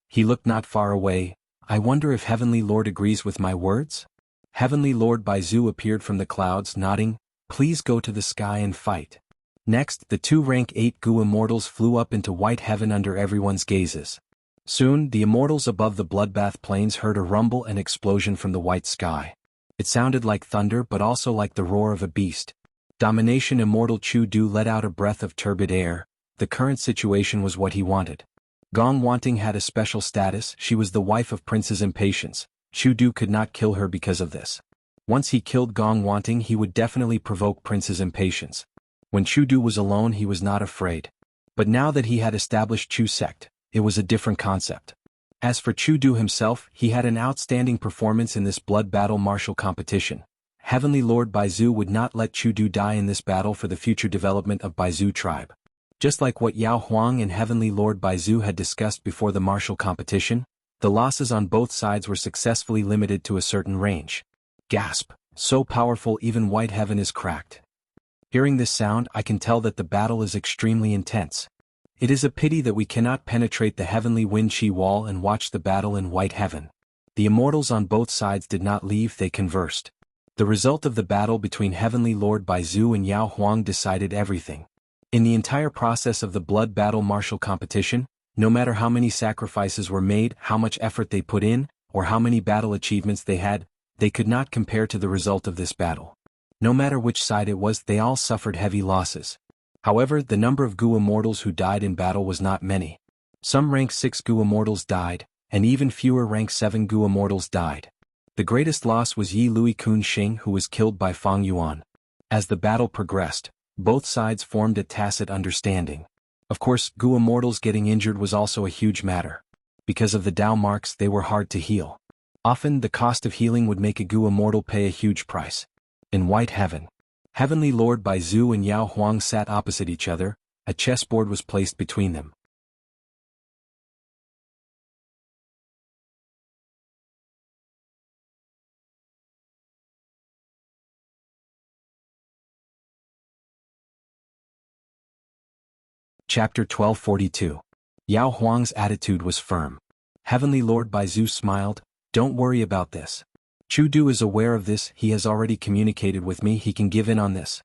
He looked not far away. I wonder if Heavenly Lord agrees with my words? Heavenly Lord Baizu appeared from the clouds nodding, "Please go to the sky and fight." Next, the two rank 8 Gu immortals flew up into white heaven under everyone's gazes. Soon, the immortals above the bloodbath plains heard a rumble and explosion from the white sky. It sounded like thunder but also like the roar of a beast. Domination immortal Chu Du let out a breath of turbid air. The current situation was what he wanted. Gong Wanting had a special status, she was the wife of Prince's Impatience. Chu Du could not kill her because of this. Once he killed Gong Wanting he would definitely provoke Prince's impatience. When Chu Du was alone he was not afraid. But now that he had established Chu sect, it was a different concept. As for Chu Du himself, he had an outstanding performance in this blood battle martial competition. Heavenly Lord Baizu would not let Chu Du die in this battle for the future development of Baizu tribe. Just like what Yao Huang and Heavenly Lord Baizu had discussed before the martial competition, the losses on both sides were successfully limited to a certain range. Gasp! So powerful even white heaven is cracked. Hearing this sound I can tell that the battle is extremely intense. It is a pity that we cannot penetrate the heavenly wind chi wall and watch the battle in white heaven. The immortals on both sides did not leave, they conversed. The result of the battle between Heavenly Lord Baizu and Yao Huang decided everything. In the entire process of the blood battle martial competition, no matter how many sacrifices were made, how much effort they put in, or how many battle achievements they had, they could not compare to the result of this battle. No matter which side it was, they all suffered heavy losses. However, the number of Gu immortals who died in battle was not many. Some rank 6 Gu immortals died, and even fewer rank 7 Gu immortals died. The greatest loss was Yi Lui Kun Xing, who was killed by Fang Yuan. As the battle progressed, both sides formed a tacit understanding. Of course, Gu immortals getting injured was also a huge matter. Because of the Dao marks, they were hard to heal. Often, the cost of healing would make a Gu immortal pay a huge price. In white heaven, Heavenly Lord Baizu and Yao Huang sat opposite each other, a chessboard was placed between them. Chapter 1242. Yao Huang's attitude was firm. Heavenly Lord Baizu smiled, "Don't worry about this. Chu Du is aware of this, he has already communicated with me, he can give in on this."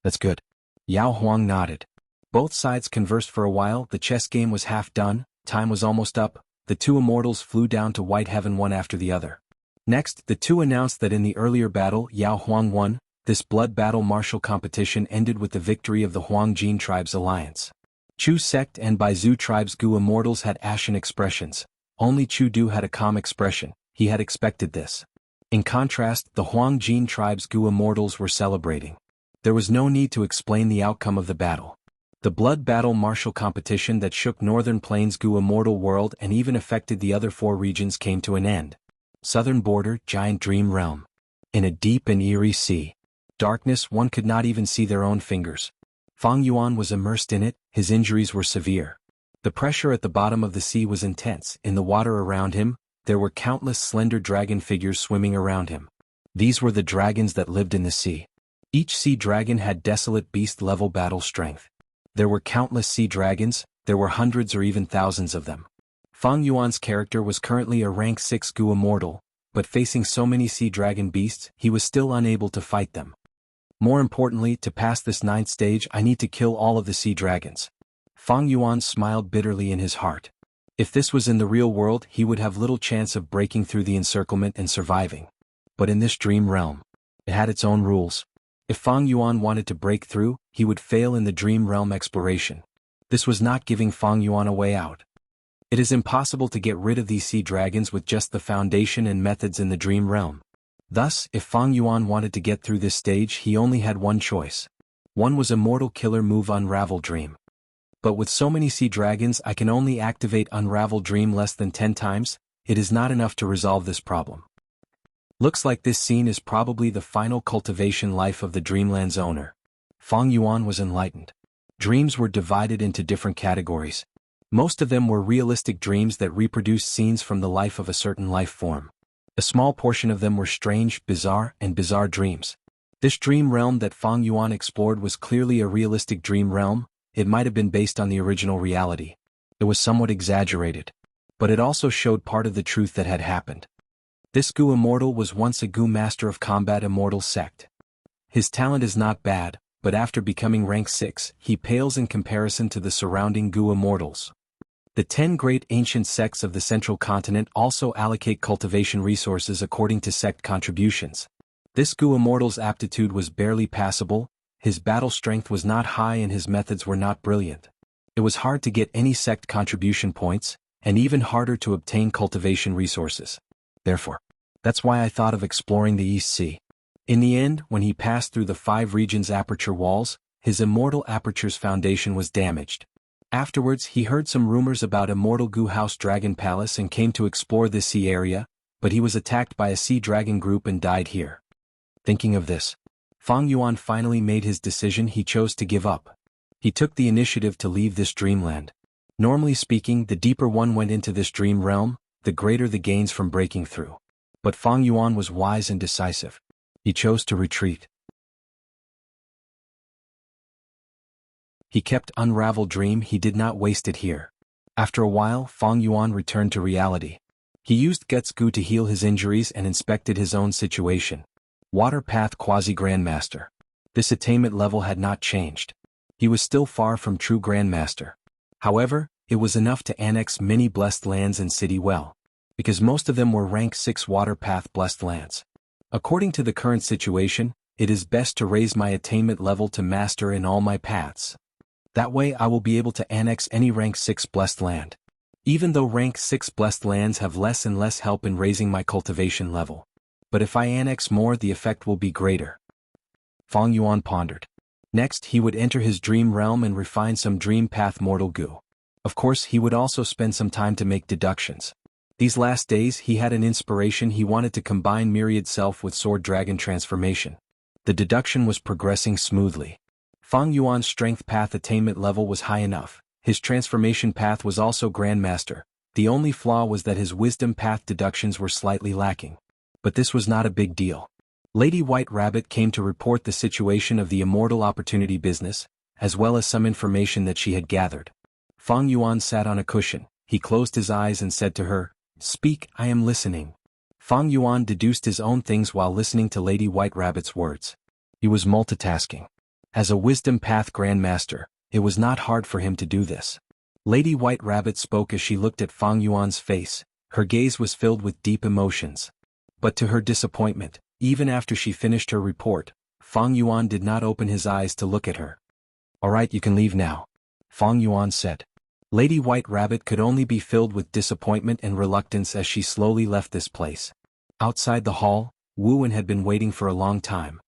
"That's good." Yao Huang nodded. Both sides conversed for a while, the chess game was half done, time was almost up, the two immortals flew down to white heaven one after the other. Next, the two announced that in the earlier battle, Yao Huang won. This blood battle martial competition ended with the victory of the Huang Jin tribe's alliance. Chu sect and Baizu tribe's Gu immortals had ashen expressions. Only Chu Du had a calm expression, he had expected this. In contrast, the Huang Jin tribe's Gu immortals were celebrating. There was no need to explain the outcome of the battle. The blood battle martial competition that shook Northern Plains Gu immortal world and even affected the other 4 regions came to an end. Southern border, giant dream realm. In a deep and eerie sea. Darkness, one could not even see their own fingers. Fang Yuan was immersed in it, his injuries were severe. The pressure at the bottom of the sea was intense, in the water around him, there were countless slender dragon figures swimming around him. These were the dragons that lived in the sea. Each sea dragon had desolate beast-level battle strength. There were countless sea dragons, there were hundreds or even thousands of them. Fang Yuan's character was currently a rank 6 Gu immortal, but facing so many sea dragon beasts, he was still unable to fight them. More importantly, to pass this 9th stage I need to kill all of the sea dragons. Fang Yuan smiled bitterly in his heart. If this was in the real world he would have little chance of breaking through the encirclement and surviving. But in this dream realm, it had its own rules. If Fang Yuan wanted to break through, he would fail in the dream realm exploration. This was not giving Fang Yuan a way out. It is impossible to get rid of these sea dragons with just the foundation and methods in the dream realm. Thus, if Fang Yuan wanted to get through this stage he only had one choice. One was Immortal Killer move Unravel Dream. But with so many sea dragons I can only activate Unravel Dream less than 10 times, it is not enough to resolve this problem. Looks like this scene is probably the final cultivation life of the Dreamland's owner. Fang Yuan was enlightened. Dreams were divided into different categories. Most of them were realistic dreams that reproduced scenes from the life of a certain life form. A small portion of them were strange, and bizarre dreams. This dream realm that Fang Yuan explored was clearly a realistic dream realm. It might have been based on the original reality. It was somewhat exaggerated. But it also showed part of the truth that had happened. This Gu Immortal was once a Gu Master of Combat Immortal Sect. His talent is not bad, but after becoming rank 6, he pales in comparison to the surrounding Gu Immortals. The 10 great ancient sects of the central continent also allocate cultivation resources according to sect contributions. This Gu Immortal's aptitude was barely passable, his battle strength was not high and his methods were not brilliant. It was hard to get any sect contribution points, and even harder to obtain cultivation resources. Therefore, that's why I thought of exploring the East Sea. In the end, when he passed through the 5 regions' aperture walls, his Immortal Aperture's foundation was damaged. Afterwards he heard some rumors about Immortal Gu House Dragon Palace and came to explore this sea area, but he was attacked by a sea dragon group and died here. Thinking of this, Fang Yuan finally made his decision. He chose to give up. He took the initiative to leave this dreamland. Normally speaking, the deeper one went into this dream realm, the greater the gains from breaking through. But Fang Yuan was wise and decisive. He chose to retreat. He kept Unravel Dream. He did not waste it here. After a while, Fang Yuan returned to reality. He used Guts Gu to heal his injuries and inspected his own situation. Water Path Quasi-Grandmaster. This attainment level had not changed. He was still far from true Grandmaster. However, it was enough to annex many blessed lands and city well, because most of them were rank 6 Water Path blessed lands. According to the current situation, it is best to raise my attainment level to Master in all my paths. That way I will be able to annex any rank 6 blessed land. Even though rank 6 blessed lands have less and less help in raising my cultivation level. But if I annex more the effect will be greater. Fang Yuan pondered. Next he would enter his dream realm and refine some dream path mortal Gu. Of course he would also spend some time to make deductions. These last days he had an inspiration. He wanted to combine Myriad Self with Sword Dragon transformation. The deduction was progressing smoothly. Fang Yuan's strength path attainment level was high enough. His transformation path was also Grandmaster. The only flaw was that his wisdom path deductions were slightly lacking. But this was not a big deal. Lady White Rabbit came to report the situation of the Immortal Opportunity business, as well as some information that she had gathered. Fang Yuan sat on a cushion. He closed his eyes and said to her, "Speak, I am listening." Fang Yuan deduced his own things while listening to Lady White Rabbit's words. He was multitasking. As a Wisdom Path Grandmaster, it was not hard for him to do this. Lady White Rabbit spoke as she looked at Fang Yuan's face. Her gaze was filled with deep emotions. But to her disappointment, even after she finished her report, Fang Yuan did not open his eyes to look at her. "Alright, you can leave now," Fang Yuan said. Lady White Rabbit could only be filled with disappointment and reluctance as she slowly left this place. Outside the hall, Wuan had been waiting for a long time.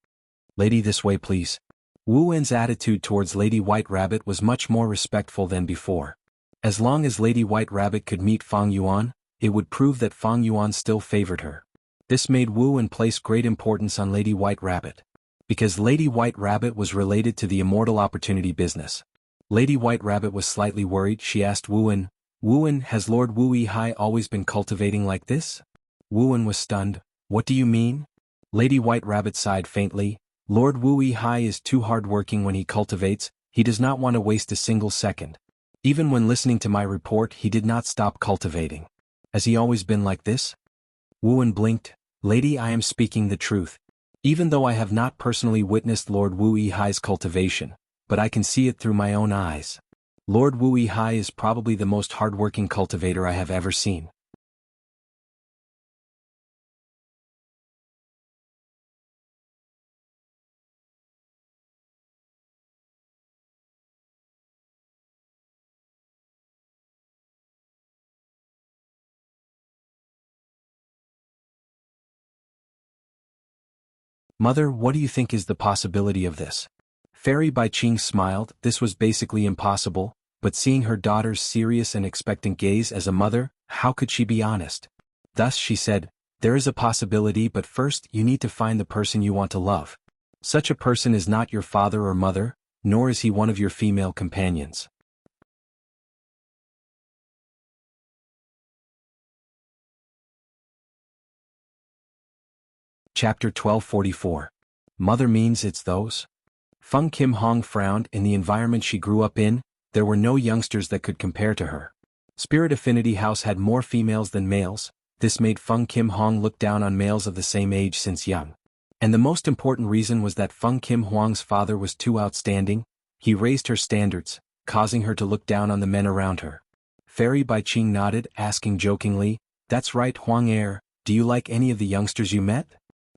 "Lady, this way please." Wuan's attitude towards Lady White Rabbit was much more respectful than before. As long as Lady White Rabbit could meet Fang Yuan, it would prove that Fang Yuan still favored her. This made Wuan place great importance on Lady White Rabbit. Because Lady White Rabbit was related to the Immortal Opportunity business. Lady White Rabbit was slightly worried. She asked Wuan, "Wuan, has Lord Wu Yihai always been cultivating like this?" Wuan was stunned. "What do you mean?" Lady White Rabbit sighed faintly. "Lord Wu Yihai is too hard-working when he cultivates. He does not want to waste a single second. Even when listening to my report he did not stop cultivating. Has he always been like this?" Wuan blinked. "Lady, I am speaking the truth. Even though I have not personally witnessed Lord Wu Yihai's cultivation, but I can see it through my own eyes. Lord Wu Yihai is probably the most hardworking cultivator I have ever seen. Mother, what do you think is the possibility of this? Fairy Baiqing smiled. This was basically impossible, but seeing her daughter's serious and expectant gaze as a mother, how could she be honest? Thus she said, there is a possibility, but first you need to find the person you want to love. Such a person is not your father or mother, nor is he one of your female companions. Chapter 1244. Mother means it's those? Fang Kim Hong frowned. In the environment she grew up in, there were no youngsters that could compare to her. Spirit Affinity House had more females than males. This made Fang Kim Hong look down on males of the same age since young. And the most important reason was that Fang Kim Huang's father was too outstanding. He raised her standards, causing her to look down on the men around her. Fairy Baiqing nodded, asking jokingly, that's right, Huang Er, do you like any of the youngsters you met?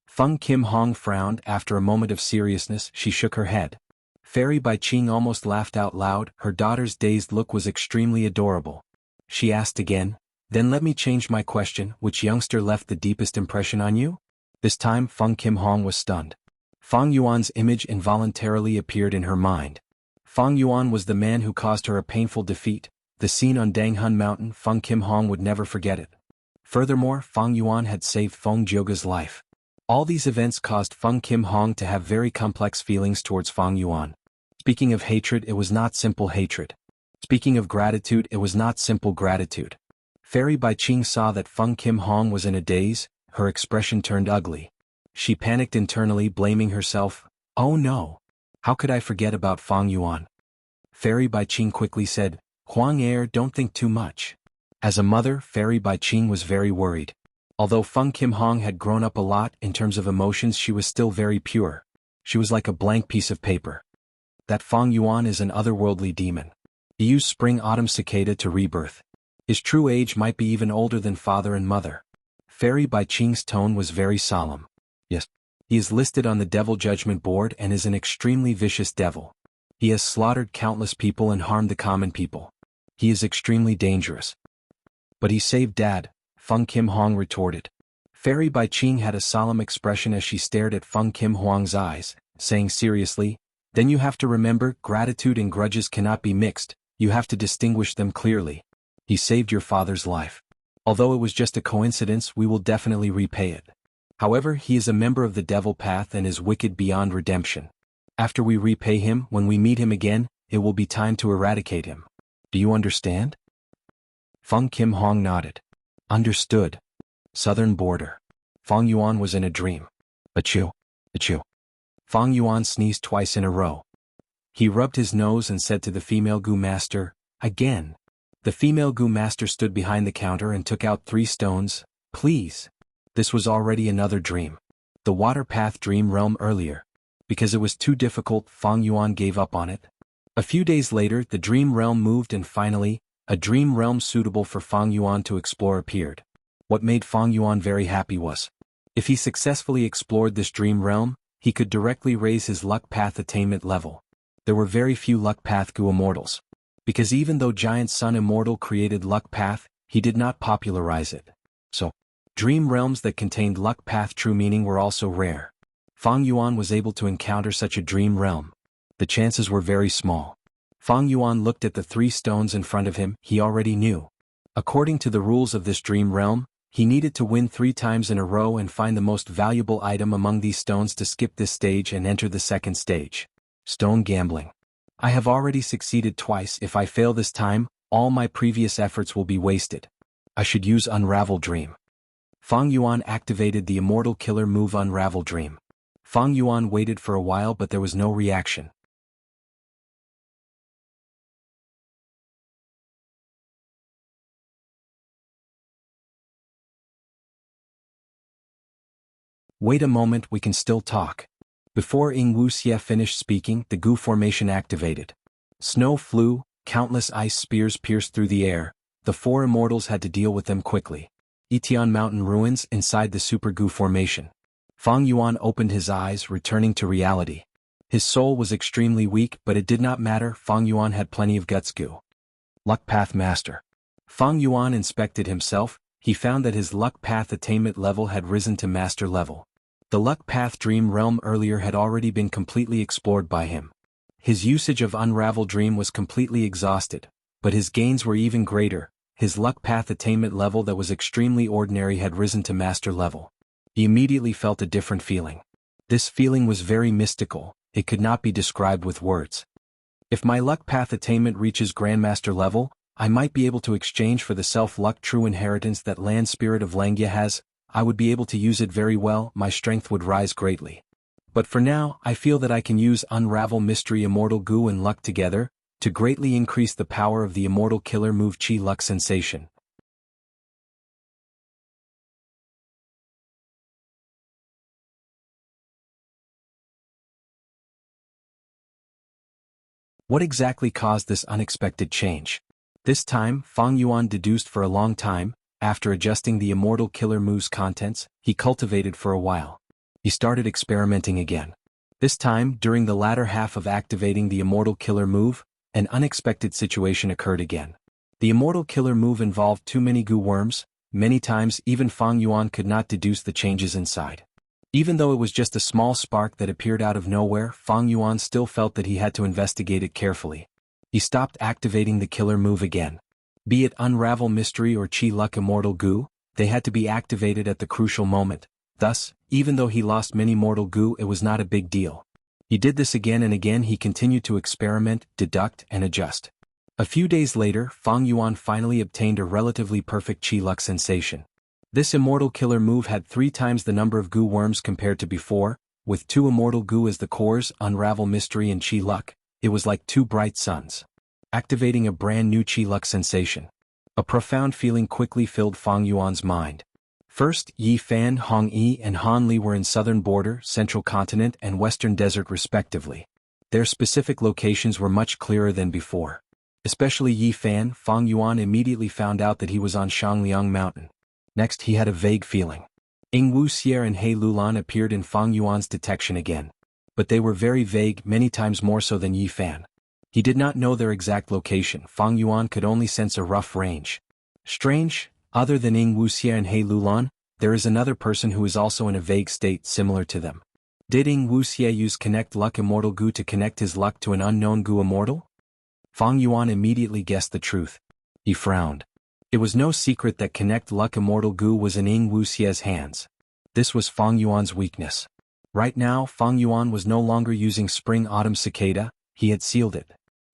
Fang Kim Hong frowned. After a moment of seriousness, she shook her head. Fairy Baiqing almost laughed out loud. Her daughter's dazed look was extremely adorable. She asked again, then let me change my question, which youngster left the deepest impression on you? This time Fang Kim Hong was stunned. Fang Yuan's image involuntarily appeared in her mind. Fang Yuan was the man who caused her a painful defeat. The scene on Danghun Mountain, Fang Kim Hong would never forget it. Furthermore, Fang Yuan had saved Feng Jioge's life. All these events caused Fang Kim Hong to have very complex feelings towards Fang Yuan. Speaking of hatred, it was not simple hatred. Speaking of gratitude, it was not simple gratitude. Fairy Baiqing saw that Fang Kim Hong was in a daze. Her expression turned ugly. She panicked internally, blaming herself. Oh no! How could I forget about Fang Yuan? Fairy Baiqing quickly said, Huang Er, don't think too much. As a mother, Fairy Baiqing was very worried. Although Fang Kim Hong had grown up a lot in terms of emotions, she was still very pure. She was like a blank piece of paper. That Fang Yuan is an otherworldly demon. He used spring-autumn cicada to rebirth. His true age might be even older than father and mother. Fairy Baiqing's tone was very solemn. Yes. He is listed on the Devil Judgment Board and is an extremely vicious devil. He has slaughtered countless people and harmed the common people. He is extremely dangerous. But he saved Dad, Fang Kim Hong retorted. Fairy Baiqing had a solemn expression as she stared at Fang Kim Hong's eyes, saying seriously, then you have to remember, gratitude and grudges cannot be mixed, you have to distinguish them clearly. He saved your father's life. Although it was just a coincidence, we will definitely repay it. However, he is a member of the devil path and is wicked beyond redemption. After we repay him, when we meet him again, it will be time to eradicate him. Do you understand? Fang Kim Hong nodded. Understood. Southern border. Fang Yuan was in a dream. Achoo. Achoo. Fang Yuan sneezed twice in a row. He rubbed his nose and said to the female Gu master, again. The female Gu master stood behind the counter and took out 3 stones. Please. This was already another dream. The water path dream realm earlier. Because it was too difficult, Fang Yuan gave up on it. A few days later, the dream realm moved and finally, a dream realm suitable for Fang Yuan to explore appeared. What made Fang Yuan very happy was, if he successfully explored this dream realm, he could directly raise his luck path attainment level. There were very few luck path Gu immortals. Because even though Giant Sun Immortal created luck path, he did not popularize it. So, dream realms that contained luck path true meaning were also rare. Fang Yuan was able to encounter such a dream realm. The chances were very small. Fang Yuan looked at the 3 stones in front of him. He already knew. According to the rules of this dream realm, he needed to win 3 times in a row and find the most valuable item among these stones to skip this stage and enter the second stage. Stone gambling. I have already succeeded twice. If I fail this time, all my previous efforts will be wasted. I should use Unravel Dream. Fang Yuan activated the immortal killer move Unravel Dream. Fang Yuan waited for a while but there was no reaction. Wait a moment, we can still talk. Before Wuxia finished speaking, the Gu formation activated. Snow flew, countless ice spears pierced through the air. The four immortals had to deal with them quickly. Etian Mountain ruins inside the Super Gu formation. Fang Yuan opened his eyes, returning to reality. His soul was extremely weak, but it did not matter. Fang Yuan had plenty of guts. Gu. Luck Path Master. Fang Yuan inspected himself. He found that his luck path attainment level had risen to master level. The luck path dream realm earlier had already been completely explored by him. His usage of Unravel Dream was completely exhausted, but his gains were even greater. His luck path attainment level that was extremely ordinary had risen to master level. He immediately felt a different feeling. This feeling was very mystical, it could not be described with words. If my luck path attainment reaches Grandmaster level, I might be able to exchange for the self-luck true inheritance that Land Spirit of Langya has. I would be able to use it very well, my strength would rise greatly. But for now, I feel that I can use Unravel Mystery Immortal Gu and Luck together, to greatly increase the power of the Immortal Killer Move Chi Luck Sensation. What exactly caused this unexpected change? This time, Fang Yuan deduced for a long time. After adjusting the Immortal Killer Move's contents, he cultivated for a while. He started experimenting again. This time, during the latter half of activating the Immortal Killer Move, an unexpected situation occurred again. The Immortal Killer Move involved too many Gu worms. Many times even Fang Yuan could not deduce the changes inside. Even though it was just a small spark that appeared out of nowhere, Fang Yuan still felt that he had to investigate it carefully. He stopped activating the Killer Move again. Be it Unravel Mystery or Chi Luck Immortal Gu, they had to be activated at the crucial moment. Thus, even though he lost many mortal Gu, it was not a big deal. He did this again and again. He continued to experiment, deduct, and adjust. A few days later, Fang Yuan finally obtained a relatively perfect Chi Luck sensation. This Immortal Killer Move had 3 times the number of Gu worms compared to before, with 2 Immortal Gu as the cores, Unravel Mystery and Chi Luck. It was like 2 bright suns. Activating a brand new Chi Luck sensation. A profound feeling quickly filled Fang Yuan's mind. First, Yi Fan, Hong Yi and Han Li were in southern border, central continent and western desert respectively. Their specific locations were much clearer than before. Especially Yi Fan, Fang Yuan immediately found out that he was on Shangliang Mountain. Next he had a vague feeling. Wuxia and He Lulan appeared in Fang Yuan's detection again. But they were very vague, many times more so than Yi Fan. He did not know their exact location. Fang Yuan could only sense a rough range. Strange, other than Wuxia and He Lulan, there is another person who is also in a vague state similar to them. Did Wuxia use Connect Luck Immortal Gu to connect his luck to an unknown Gu Immortal? Fang Yuan immediately guessed the truth. He frowned. It was no secret that Connect Luck Immortal Gu was in Wuxia's hands. This was Fang Yuan's weakness. Right now, Fang Yuan was no longer using Spring Autumn Cicada, he had sealed it.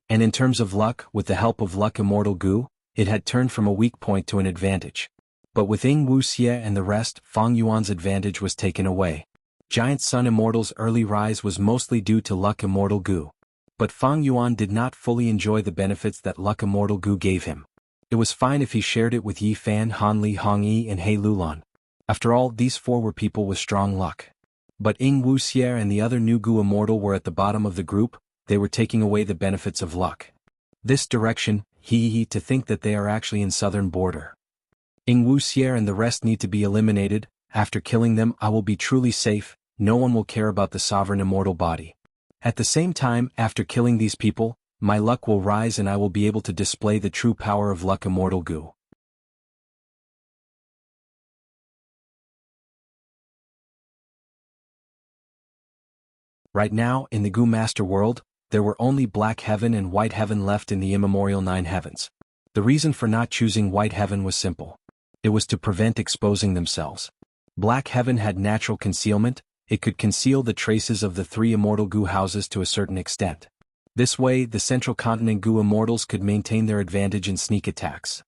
And in terms of luck, with the help of Luck Immortal Gu, it had turned from a weak point to an advantage. But with Wuxia and the rest, Fang Yuan's advantage was taken away. Giant Sun Immortal's early rise was mostly due to Luck Immortal Gu. But Fang Yuan did not fully enjoy the benefits that Luck Immortal Gu gave him. It was fine if he shared it with Yi Fan, Han Li, Hong Yi and He Lulan. After all, these 4 were people with strong luck. But Wuxia and the other new Gu Immortal were at the bottom of the group. They were taking away the benefits of luck. This direction, to think that they are actually in southern border. Wuxia and the rest need to be eliminated. After killing them, I will be truly safe. No one will care about the sovereign immortal body. At the same time, after killing these people, my luck will rise and I will be able to display the true power of Luck Immortal Gu. Right now, in the Gu Master world, there were only Black Heaven and White Heaven left in the immemorial 9 heavens. The reason for not choosing White Heaven was simple. It was to prevent exposing themselves. Black Heaven had natural concealment. It could conceal the traces of the 3 immortal Gu houses to a certain extent. This way, the central continent Gu immortals could maintain their advantage in sneak attacks.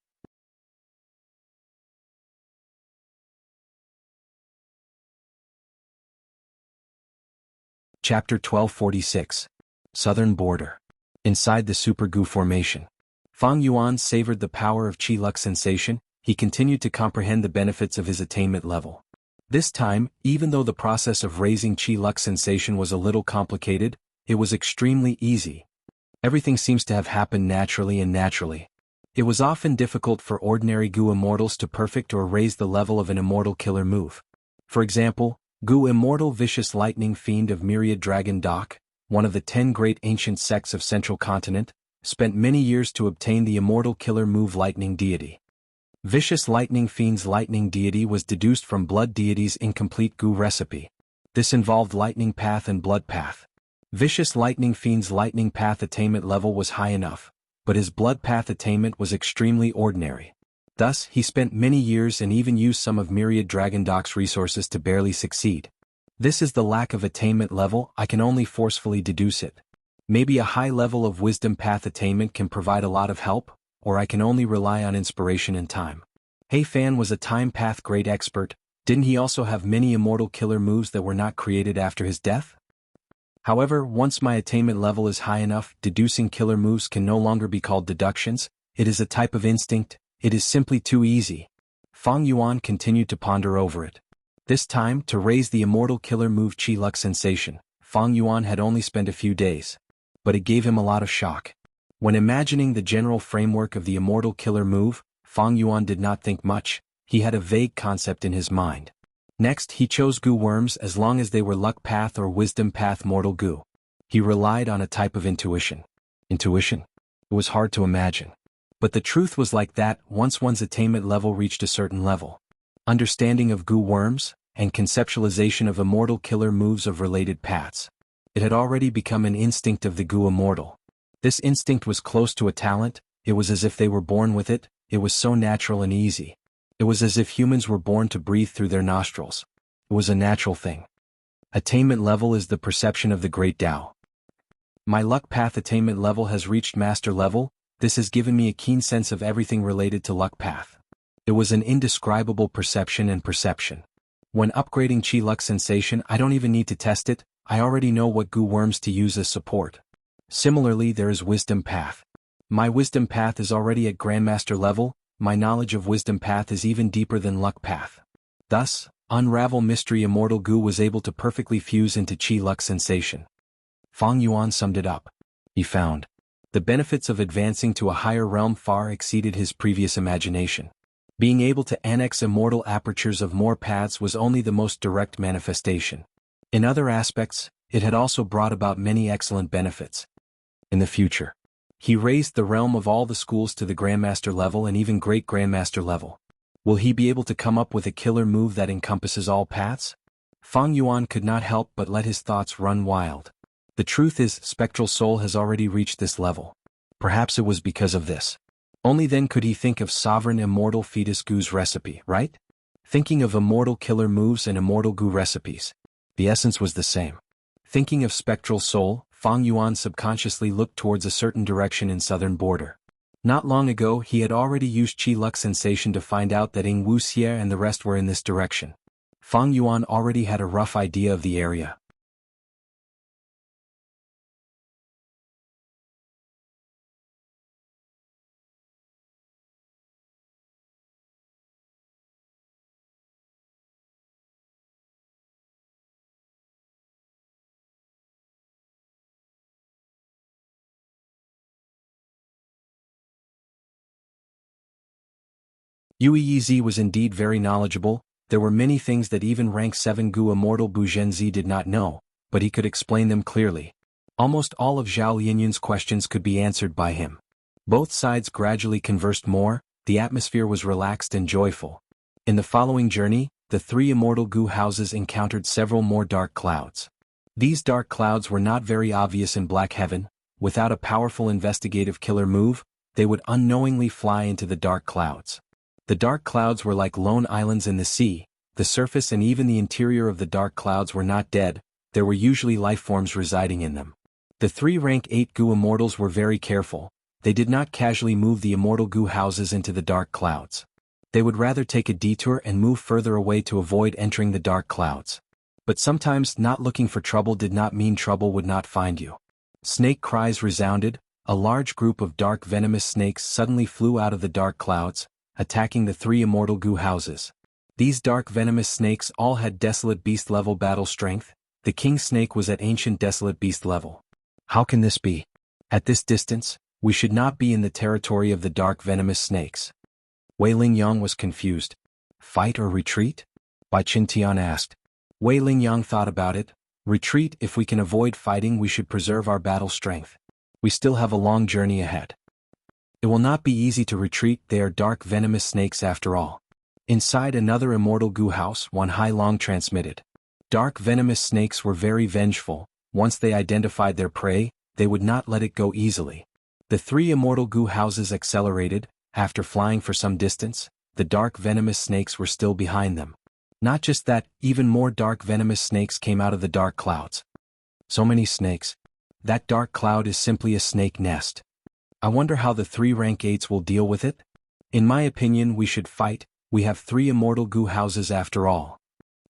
Chapter 1246. Southern Border. Inside the Super Gu formation. Fang Yuan savored the power of Chi Luck sensation. He continued to comprehend the benefits of his attainment level. This time, even though the process of raising Qi Lux sensation was a little complicated, it was extremely easy. Everything seems to have happened naturally. It was often difficult for ordinary Gu immortals to perfect or raise the level of an immortal killer move. For example, Gu Immortal Vicious Lightning Fiend of Myriad Dragon Doc, one of the 10 great ancient sects of Central Continent, spent many years to obtain the immortal killer move Lightning Deity. Vicious Lightning Fiend's Lightning Deity was deduced from Blood Deity's incomplete Gu recipe. This involved Lightning Path and Blood Path. Vicious Lightning Fiend's Lightning Path attainment level was high enough, but his Blood Path attainment was extremely ordinary. Thus, he spent many years and even used some of Myriad Dragon Doc's resources to barely succeed. This is the lack of attainment level. I can only forcefully deduce it. Maybe a high level of Wisdom Path attainment can provide a lot of help, or I can only rely on inspiration and time. Fang was a Time Path great expert. Didn't he also have many immortal killer moves that were not created after his death? However, once my attainment level is high enough, deducing killer moves can no longer be called deductions. It is a type of instinct. It is simply too easy. Fang Yuan continued to ponder over it. This time, to raise the immortal killer move Qi Lux sensation, Fang Yuan had only spent a few days. But it gave him a lot of shock. When imagining the general framework of the immortal killer move, Fang Yuan did not think much. He had a vague concept in his mind. Next, he chose Gu worms as long as they were Luck Path or Wisdom Path mortal Gu. He relied on a type of intuition. Intuition? It was hard to imagine. But the truth was like that once one's attainment level reached a certain level. Understanding of Gu worms, and conceptualization of immortal killer moves of related paths. It had already become an instinct of the Gu immortal. This instinct was close to a talent. It was as if they were born with it. It was so natural and easy. It was as if humans were born to breathe through their nostrils. It was a natural thing. Attainment level is the perception of the great Tao. My Luck Path attainment level has reached master level. This has given me a keen sense of everything related to Luck Path. It was an indescribable perception. When upgrading Qi Lux sensation, I don't even need to test it. I already know what Gu worms to use as support. Similarly, there is Wisdom Path. My Wisdom Path is already at Grandmaster level. My knowledge of Wisdom Path is even deeper than Luck Path. Thus, Unravel Mystery Immortal Gu was able to perfectly fuse into Qi Lux sensation. Fang Yuan summed it up. He found the benefits of advancing to a higher realm far exceeded his previous imagination. Being able to annex immortal apertures of more paths was only the most direct manifestation. In other aspects, it had also brought about many excellent benefits. In the future, he raised the realm of all the schools to the Grandmaster level and even Great Grandmaster level. Will he be able to come up with a killer move that encompasses all paths? Fang Yuan could not help but let his thoughts run wild. The truth is, Spectral Soul has already reached this level. Perhaps it was because of this. Only then could he think of Sovereign Immortal Fetus Gu's recipe, right? Thinking of immortal killer moves and immortal Gu recipes. The essence was the same. Thinking of Spectral Soul, Fang Yuan subconsciously looked towards a certain direction in southern border. Not long ago he had already used Qi Lux sensation to find out that Wuxia and the rest were in this direction. Fang Yuan already had a rough idea of the area. Yuezi was indeed very knowledgeable. There were many things that even rank 7 Gu immortal Bu Zhenzi did not know, but he could explain them clearly. Almost all of Zhao Linyun's questions could be answered by him. Both sides gradually conversed more. The atmosphere was relaxed and joyful. In the following journey, the 3 immortal Gu houses encountered several more dark clouds. These dark clouds were not very obvious in Black Heaven. Without a powerful investigative killer move, they would unknowingly fly into the dark clouds. The dark clouds were like lone islands in the sea. The surface and even the interior of the dark clouds were not dead. There were usually life forms residing in them. The 3 rank 8 Gu immortals were very careful. They did not casually move the immortal Gu houses into the dark clouds. They would rather take a detour and move further away to avoid entering the dark clouds. But sometimes not looking for trouble did not mean trouble would not find you. Snake cries resounded. A large group of dark venomous snakes suddenly flew out of the dark clouds, attacking the 3 immortal Gu houses. These dark venomous snakes all had desolate beast level battle strength. The king snake was at ancient desolate beast level. How can this be? At this distance, we should not be in the territory of the dark venomous snakes. Wei Lingyang was confused. Fight or retreat? Bai Qintian asked. Wei Lingyang thought about it. Retreat. If we can avoid fighting, we should preserve our battle strength. We still have a long journey ahead. It will not be easy to retreat, they are dark venomous snakes after all. Inside another immortal goo house, one Hai Long transmitted. Dark venomous snakes were very vengeful. Once they identified their prey, they would not let it go easily. The three immortal goo houses accelerated. After flying for some distance, the dark venomous snakes were still behind them. Not just that, even more dark venomous snakes came out of the dark clouds. So many snakes. That dark cloud is simply a snake nest. I wonder how the 3 rank 8s will deal with it? In my opinion, we should fight. We have 3 immortal goo houses after all.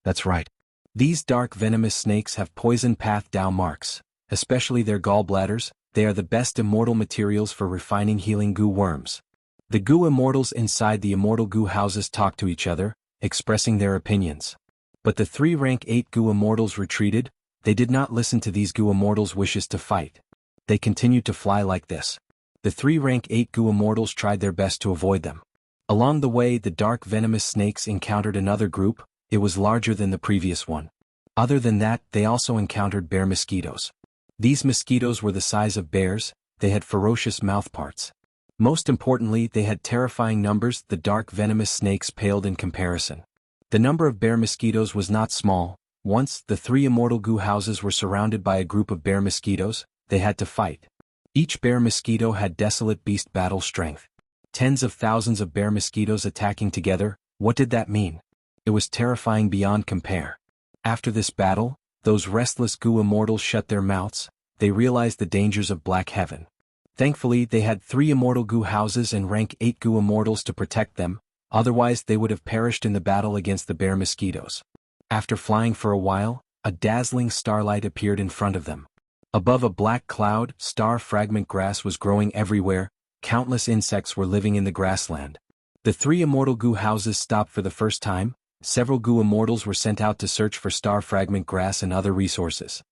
That's right. These dark venomous snakes have poison path Dao marks, especially their gallbladders. They are the best immortal materials for refining healing goo worms. The goo immortals inside the immortal goo houses talk to each other, expressing their opinions. But the 3 rank 8 goo immortals retreated. They did not listen to these goo immortals' wishes to fight. They continued to fly like this. The 3 rank 8 goo immortals tried their best to avoid them. Along the way, the dark venomous snakes encountered another group. It was larger than the previous one. Other than that, they also encountered bear mosquitoes. These mosquitoes were the size of bears. They had ferocious mouthparts. Most importantly, they had terrifying numbers. The dark venomous snakes paled in comparison. The number of bear mosquitoes was not small. Once, the 3 immortal goo houses were surrounded by a group of bear mosquitoes. They had to fight. Each bear mosquito had desolate beast battle strength. Tens of thousands of bear mosquitoes attacking together. What did that mean? It was terrifying beyond compare. After this battle, those restless goo immortals shut their mouths. They realized the dangers of Black Heaven. Thankfully, they had 3 immortal goo houses and rank 8 goo immortals to protect them. Otherwise, they would have perished in the battle against the bear mosquitoes. After flying for a while, a dazzling starlight appeared in front of them. Above a black cloud, star fragment grass was growing everywhere. Countless insects were living in the grassland. The 3 immortal goo houses stopped for the first time. Several goo immortals were sent out to search for star fragment grass and other resources.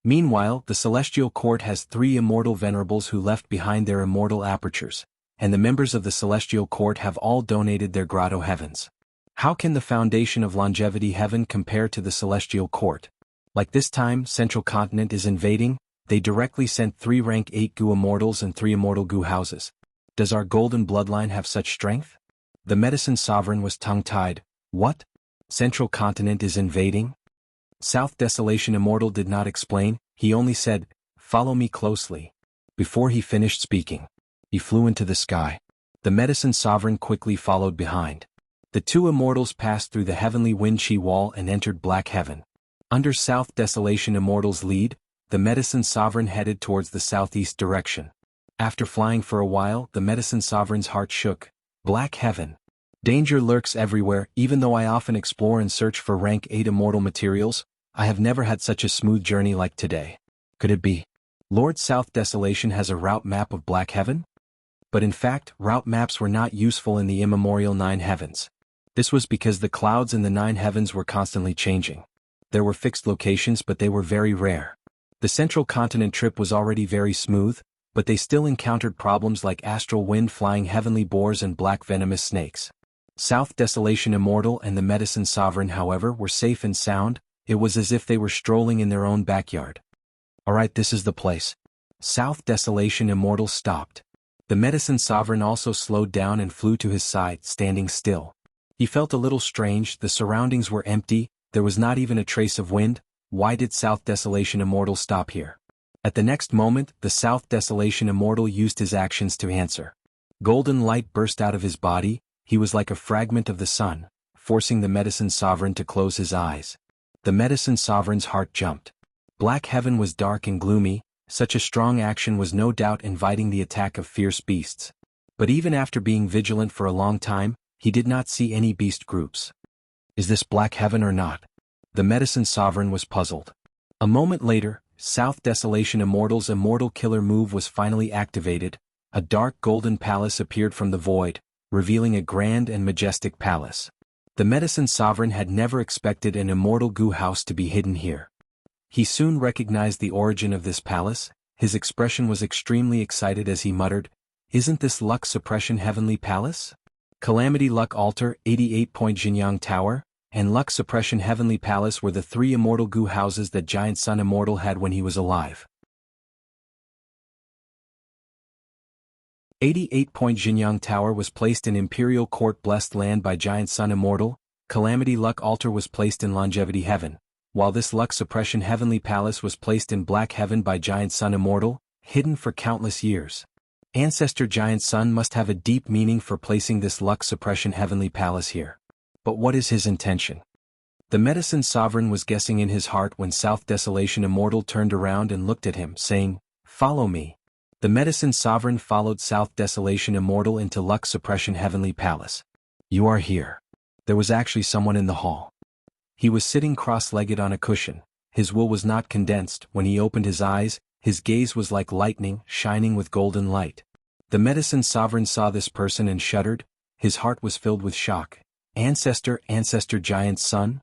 Meanwhile, the celestial court has 3 immortal venerables who left behind their immortal apertures, and the members of the celestial court have all donated their grotto heavens. How can the foundation of longevity heaven compare to the celestial court? Like this time, Central Continent is invading. They directly sent 3 rank 8 goo immortals and 3 immortal goo houses. Does our golden bloodline have such strength? The medicine sovereign was tongue-tied. What? Central Continent is invading? South Desolation Immortal did not explain. He only said, "Follow me closely." Before he finished speaking, he flew into the sky. The medicine sovereign quickly followed behind. The 2 immortals passed through the heavenly wind chi wall and entered Black Heaven. Under South Desolation Immortal's lead, the medicine sovereign headed towards the southeast direction. After flying for a while, the medicine sovereign's heart shook. Black Heaven. Danger lurks everywhere. Even though I often explore and search for rank 8 immortal materials, I have never had such a smooth journey like today. Could it be? Lord South Desolation has a route map of Black Heaven? But in fact, route maps were not useful in the immemorial 9 heavens. This was because the clouds in the 9 heavens were constantly changing. There were fixed locations, but they were very rare. The Central Continent trip was already very smooth, but they still encountered problems like astral wind, flying heavenly boars, and black venomous snakes. South Desolation Immortal and the Medicine Sovereign, however, were safe and sound. It was as if they were strolling in their own backyard. Alright, this is the place. South Desolation Immortal stopped. The Medicine Sovereign also slowed down and flew to his side, standing still. He felt a little strange. The surroundings were empty. There was not even a trace of wind. Why did South Desolation Immortal stop here? At the next moment, the South Desolation Immortal used his actions to answer. Golden light burst out of his body. He was like a fragment of the sun, forcing the Medicine Sovereign to close his eyes. The Medicine Sovereign's heart jumped. Black Heaven was dark and gloomy. Such a strong action was no doubt inviting the attack of fierce beasts. But even after being vigilant for a long time, he did not see any beast groups. Is this Black Heaven or not? The Medicine Sovereign was puzzled. A moment later, South Desolation Immortal's immortal killer move was finally activated. A dark golden palace appeared from the void, revealing a grand and majestic palace. The Medicine Sovereign had never expected an immortal goo house to be hidden here. He soon recognized the origin of this palace. His expression was extremely excited as he muttered, "Isn't this Luck Suppression Heavenly Palace? Calamity Luck Altar, 88-point Jinyang Tower, and Luck Suppression Heavenly Palace were the three immortal goo houses that Giant Sun Immortal had when he was alive." 88-point Jinyang Tower was placed in Imperial Court Blessed Land by Giant Sun Immortal. Calamity Luck Altar was placed in Longevity Heaven, while this Luck Suppression Heavenly Palace was placed in Black Heaven by Giant Sun Immortal, hidden for countless years. Ancestor Giant Sun must have a deep meaning for placing this Luck Suppression Heavenly Palace here. But what is his intention? The Medicine Sovereign was guessing in his heart when South Desolation Immortal turned around and looked at him, saying, "Follow me." The Medicine Sovereign followed South Desolation Immortal into Luck Suppression Heavenly Palace. "You are here." There was actually someone in the hall. He was sitting cross-legged on a cushion. His wool was not condensed. When he opened his eyes, his gaze was like lightning, shining with golden light. The Medicine Sovereign saw this person and shuddered. His heart was filled with shock. Ancestor Giant Sun?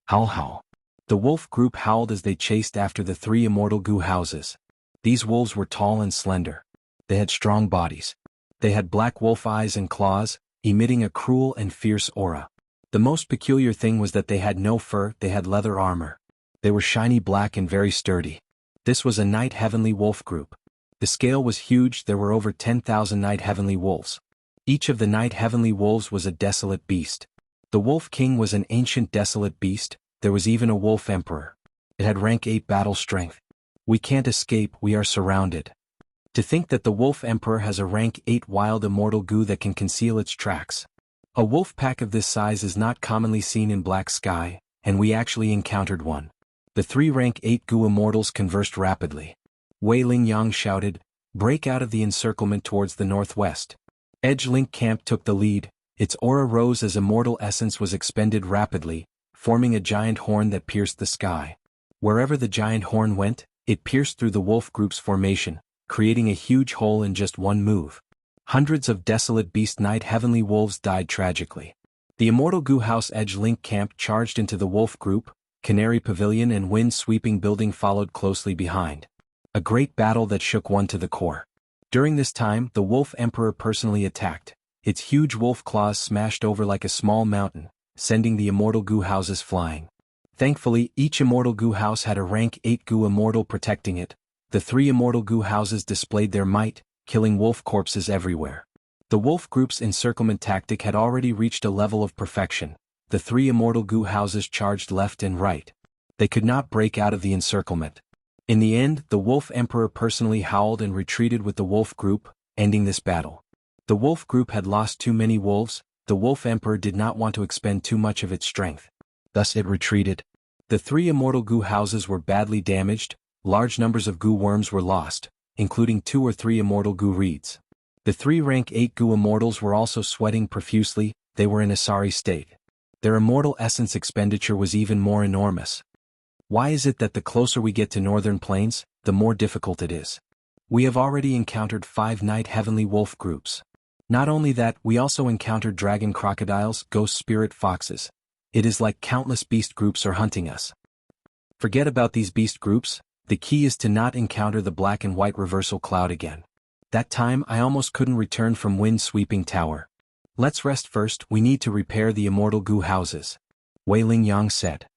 Howl howl. The wolf group howled as they chased after the three immortal goo houses. These wolves were tall and slender. They had strong bodies. They had black wolf eyes and claws, emitting a cruel and fierce aura. The most peculiar thing was that they had no fur, they had leather armor. They were shiny black and very sturdy. This was a Night Heavenly Wolf group. The scale was huge. There were over 10,000 Night Heavenly Wolves. Each of the Night Heavenly Wolves was a desolate beast. The Wolf King was an ancient desolate beast. There was even a Wolf Emperor. It had rank 8 battle strength. "We can't escape, we are surrounded." To think that the Wolf Emperor has a rank 8 wild immortal goo that can conceal its tracks. A wolf pack of this size is not commonly seen in Black Sky, and we actually encountered one. The three rank 8 goo immortals conversed rapidly. Wei Lingyang shouted, "Break out of the encirclement towards the northwest." Edge Link Camp took the lead. Its aura rose as immortal essence was expended rapidly, forming a giant horn that pierced the sky. Wherever the giant horn went, it pierced through the wolf group's formation, creating a huge hole in just one move. Hundreds of desolate beast Night Heavenly Wolves died tragically. The immortal goo house Edge Link Camp charged into the wolf group. Canary Pavilion and Wind Sweeping Building followed closely behind. A great battle that shook one to the core. During this time, the Wolf Emperor personally attacked. Its huge wolf claws smashed over like a small mountain, sending the immortal goo houses flying. Thankfully, each immortal goo house had a rank 8 goo immortal protecting it. The three immortal goo houses displayed their might, killing wolf corpses everywhere. The wolf group's encirclement tactic had already reached a level of perfection. The three immortal goo houses charged left and right. They could not break out of the encirclement. In the end, the Wolf Emperor personally howled and retreated with the wolf group, ending this battle. The wolf group had lost too many wolves. The Wolf Emperor did not want to expend too much of its strength. Thus it retreated. The three immortal goo houses were badly damaged. Large numbers of goo worms were lost, including 2 or 3 immortal goo reeds. The 3 rank 8 goo immortals were also sweating profusely. They were in a sorry state. Their immortal essence expenditure was even more enormous. Why is it that the closer we get to northern plains, the more difficult it is? We have already encountered 5 Night Heavenly Wolf groups. Not only that, we also encountered dragon crocodiles, ghost spirit foxes. It is like countless beast groups are hunting us. Forget about these beast groups. The key is to not encounter the black and white reversal cloud again. That time I almost couldn't return from Wind Sweeping Tower. Let's rest first. We need to repair the immortal goo houses. Wei Lingyang said.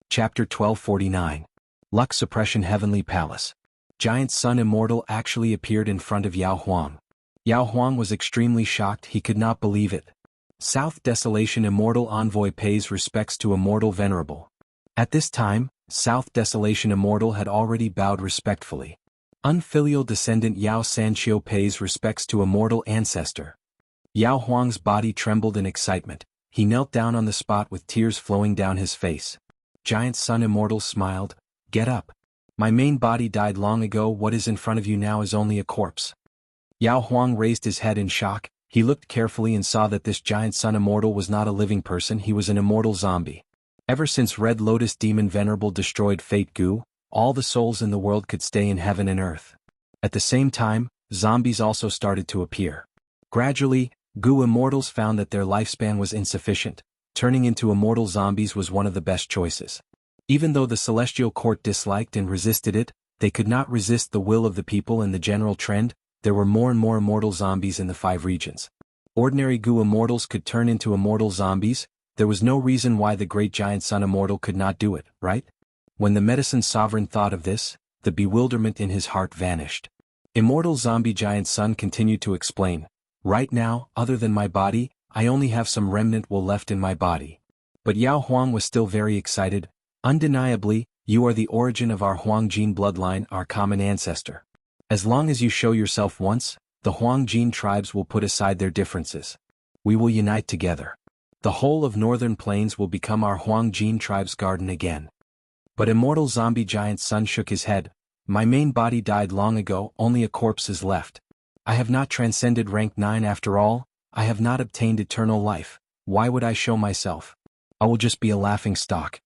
Chapter 1249. Luck Suppression Heavenly Palace. Giant Sun Immortal actually appeared in front of Yao Huang. Yao Huang was extremely shocked. He could not believe it. South Desolation Immortal Envoy pays respects to Immortal Venerable. At this time, South Desolation Immortal had already bowed respectfully. Unfilial descendant Yao Sanqiu pays respects to Immortal Ancestor. Yao Huang's body trembled in excitement. He knelt down on the spot with tears flowing down his face. Giant Sun Immortal smiled. Get up. My main body died long ago. What is in front of you now is only a corpse. Yao Huang raised his head in shock. He looked carefully and saw that this giant sun immortal was not a living person, he was an immortal zombie. Ever since Red Lotus Demon Venerable destroyed Fate Gu, all the souls in the world could stay in heaven and earth. At the same time, zombies also started to appear. Gradually, Gu immortals found that their lifespan was insufficient. Turning into immortal zombies was one of the best choices. Even though the Celestial Court disliked and resisted it, they could not resist the will of the people and the general trend. There were more and more immortal zombies in the 5 regions. Ordinary Gu immortals could turn into immortal zombies. There was no reason why the great giant sun immortal could not do it, right? When the medicine sovereign thought of this, the bewilderment in his heart vanished. Immortal zombie giant sun continued to explain, right now, other than my body, I only have some remnant will left in my body. But Yao Huang was still very excited. Undeniably, you are the origin of our Huang Jin bloodline, our common ancestor. As long as you show yourself once, the Huang Jin tribes will put aside their differences. We will unite together. The whole of northern plains will become our Huang Jin tribe's garden again. But immortal zombie giant sun shook his head. My main body died long ago, only a corpse is left. I have not transcended rank 9 after all, I have not obtained eternal life. Why would I show myself? I will just be a laughing stock.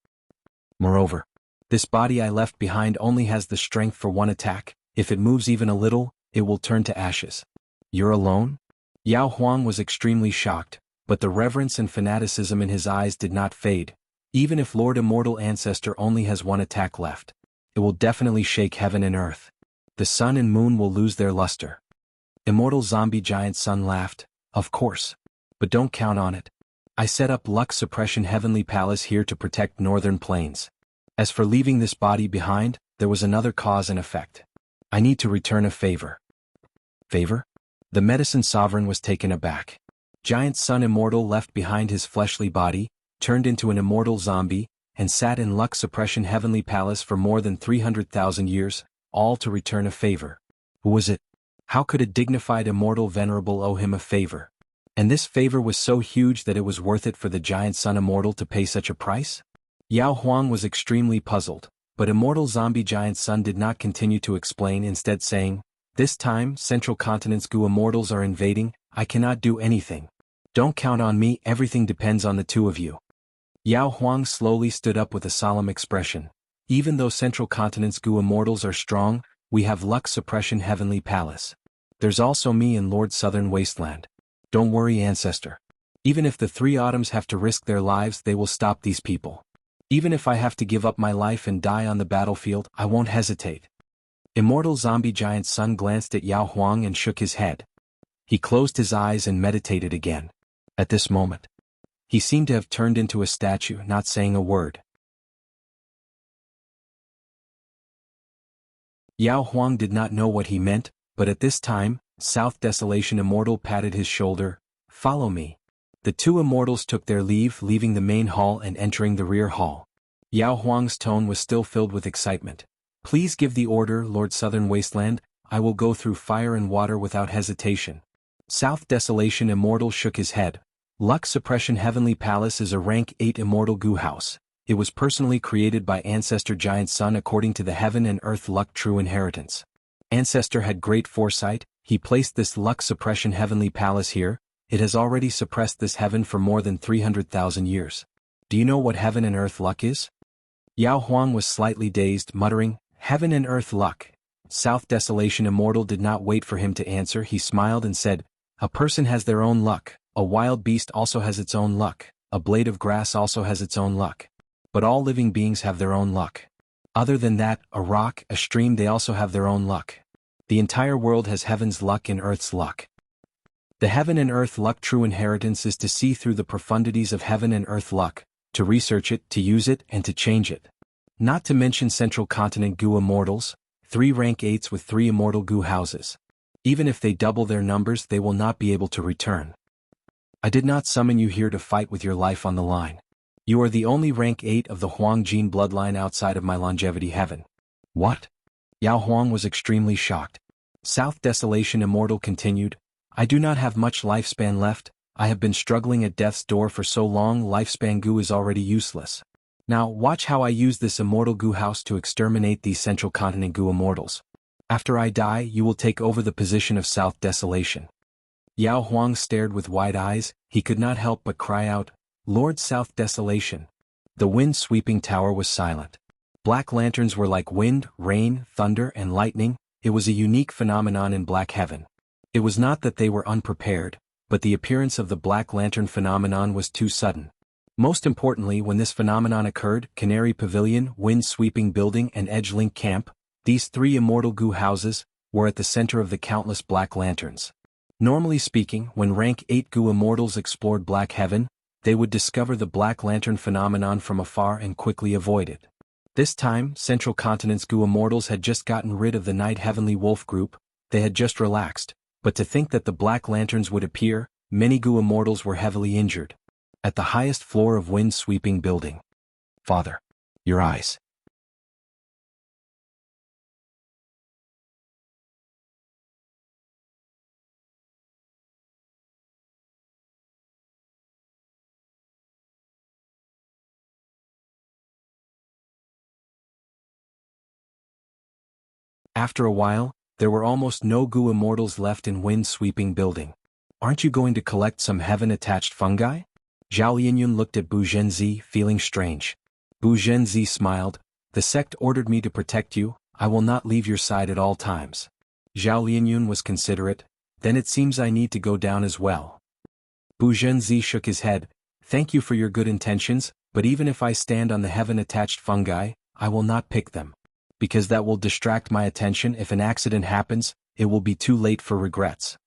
Moreover, this body I left behind only has the strength for one attack. If it moves even a little, it will turn to ashes. You're alone? Yao Huang was extremely shocked, but the reverence and fanaticism in his eyes did not fade. Even if Lord Immortal Ancestor only has one attack left, it will definitely shake heaven and earth. The sun and moon will lose their luster. Immortal zombie giant sun laughed, of course. But don't count on it. I set up Lux Suppression Heavenly Palace here to protect northern plains. As for leaving this body behind, there was another cause and effect. I need to return a favor. Favor? The medicine sovereign was taken aback. Giant Sun Immortal left behind his fleshly body, turned into an immortal zombie, and sat in Lux Suppression Heavenly Palace for more than 300,000 years, all to return a favor. Who was it? How could a dignified immortal venerable owe him a favor? And this favor was so huge that it was worth it for the giant Sun Immortal to pay such a price? Yao Huang was extremely puzzled. But immortal zombie giant sun did not continue to explain, instead saying, this time, Central Continent's Gu immortals are invading, I cannot do anything. Don't count on me, everything depends on the two of you. Yao Huang slowly stood up with a solemn expression. Even though Central Continent's Gu immortals are strong, we have Lux Suppression Heavenly Palace. There's also me and Lord Southern Wasteland. Don't worry, Ancestor. Even if the 3 Autumns have to risk their lives, they will stop these people. Even if I have to give up my life and die on the battlefield, I won't hesitate. Immortal zombie giant sun glanced at Yao Huang and shook his head. He closed his eyes and meditated again. At this moment, he seemed to have turned into a statue, not saying a word. Yao Huang did not know what he meant, but at this time, South Desolation Immortal patted his shoulder. Follow me. The 2 immortals took their leave, leaving the main hall and entering the rear hall. Yao Huang's tone was still filled with excitement. Please give the order, Lord Southern Wasteland, I will go through fire and water without hesitation. South Desolation Immortal shook his head. Lux Suppression Heavenly Palace is a rank 8 immortal Gu house. It was personally created by Ancestor Giant Sun according to the Heaven and Earth Luck True Inheritance. Ancestor had great foresight, he placed this Lux Suppression Heavenly Palace here. It has already suppressed this heaven for more than 300,000 years. Do you know what Heaven and Earth Luck is? Yao Huang was slightly dazed, muttering, Heaven and Earth Luck. South Desolation Immortal did not wait for him to answer, he smiled and said, a person has their own luck, a wild beast also has its own luck, a blade of grass also has its own luck. But all living beings have their own luck. Other than that, a rock, a stream, they also have their own luck. The entire world has heaven's luck and earth's luck. The Heaven and Earth Luck True Inheritance is to see through the profundities of Heaven and Earth Luck, to research it, to use it, and to change it. Not to mention Central Continent Gu Immortals, 3 rank 8s with 3 immortal Gu houses. Even if they double their numbers, they will not be able to return. I did not summon you here to fight with your life on the line. You are the only rank 8 of the Huang Jin bloodline outside of my longevity heaven. What? Yao Huang was extremely shocked. South Desolation Immortal continued, I do not have much lifespan left, I have been struggling at death's door for so long, lifespan Gu is already useless. Now watch how I use this immortal goo house to exterminate these Central Continent goo immortals. After I die, you will take over the position of South Desolation. Yao Huang stared with wide eyes. He could not help but cry out, Lord South Desolation. The wind-sweeping tower was silent. Black lanterns were like wind, rain, thunder, and lightning. It was a unique phenomenon in Black Heaven. It was not that they were unprepared, but the appearance of the Black Lantern phenomenon was too sudden. Most importantly, when this phenomenon occurred, Canary Pavilion, Wind-Sweeping Building, and Edgelink Camp, these three immortal goo houses, were at the center of the countless Black Lanterns. Normally speaking, when Rank 8 goo immortals explored Black Heaven, they would discover the Black Lantern phenomenon from afar and quickly avoid it. This time, Central Continent's goo immortals had just gotten rid of the Night Heavenly Wolf group. They had just relaxed, but to think that the Black Lanterns would appear, many goo immortals were heavily injured. At the highest floor of Wind-Sweeping Building. Father. Your eyes. After a while, there were almost no goo immortals left in Wind-Sweeping Building. Aren't you going to collect some heaven-attached fungi? Zhao Linyun looked at Bu Zhenzi, feeling strange. Bu Zhenzi smiled. The sect ordered me to protect you. I will not leave your side at all times. Zhao Linyun was considerate. Then it seems I need to go down as well. Bu Zhenzi shook his head. Thank you for your good intentions, but even if I stand on the heaven-attached fungi, I will not pick them. Because that will distract my attention. If an accident happens, it will be too late for regrets.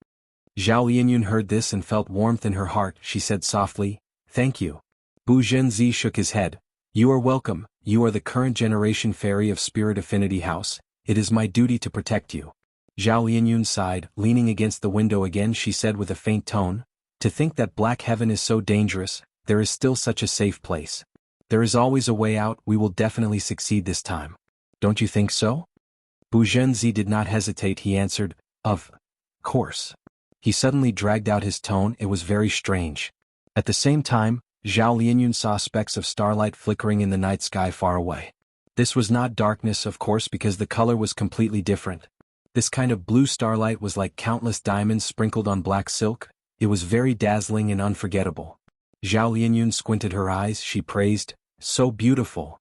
Zhao Linyun heard this and felt warmth in her heart. She said softly, Thank you. Bu Zhenzi shook his head. You are welcome. You are the current generation fairy of Spirit Affinity House. It is my duty to protect you. Zhao Linyun sighed. Leaning against the window again, she said with a faint tone, To think that Black Heaven is so dangerous, there is still such a safe place. There is always a way out. We will definitely succeed this time. Don't you think so? Bu Zhenzi did not hesitate. He answered, Of course. He suddenly dragged out his tone. It was very strange. At the same time, Zhao Linyun saw specks of starlight flickering in the night sky far away. This was not darkness, of course, because the color was completely different. This kind of blue starlight was like countless diamonds sprinkled on black silk. It was very dazzling and unforgettable. Zhao Linyun squinted her eyes. She praised, So beautiful.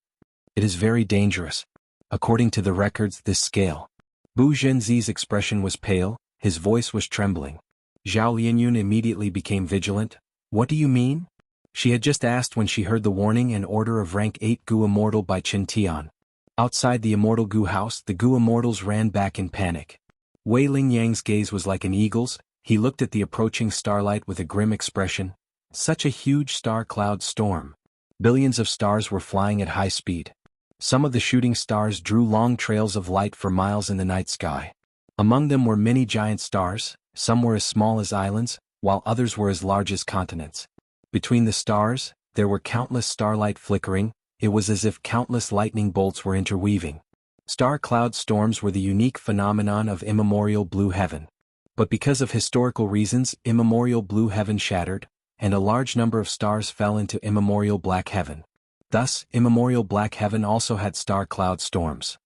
It is very dangerous. According to the records, this scale. Bu Zhenzi's expression was pale, his voice was trembling. Zhao Linyun immediately became vigilant. What do you mean? She had just asked when she heard the warning and order of Rank 8 goo immortal by Qin Tian. Outside the immortal goo house, the goo immortals ran back in panic. Wei Lingyang's gaze was like an eagle's. He looked at the approaching starlight with a grim expression. Such a huge star cloud storm. Billions of stars were flying at high speed. Some of the shooting stars drew long trails of light for miles in the night sky. Among them were many giant stars. Some were as small as islands, while others were as large as continents. Between the stars, there were countless starlight flickering. It was as if countless lightning bolts were interweaving. Star cloud storms were the unique phenomenon of immemorial blue heaven. But because of historical reasons, immemorial blue heaven shattered, and a large number of stars fell into immemorial black heaven. Thus, immemorial black heaven also had star cloud storms.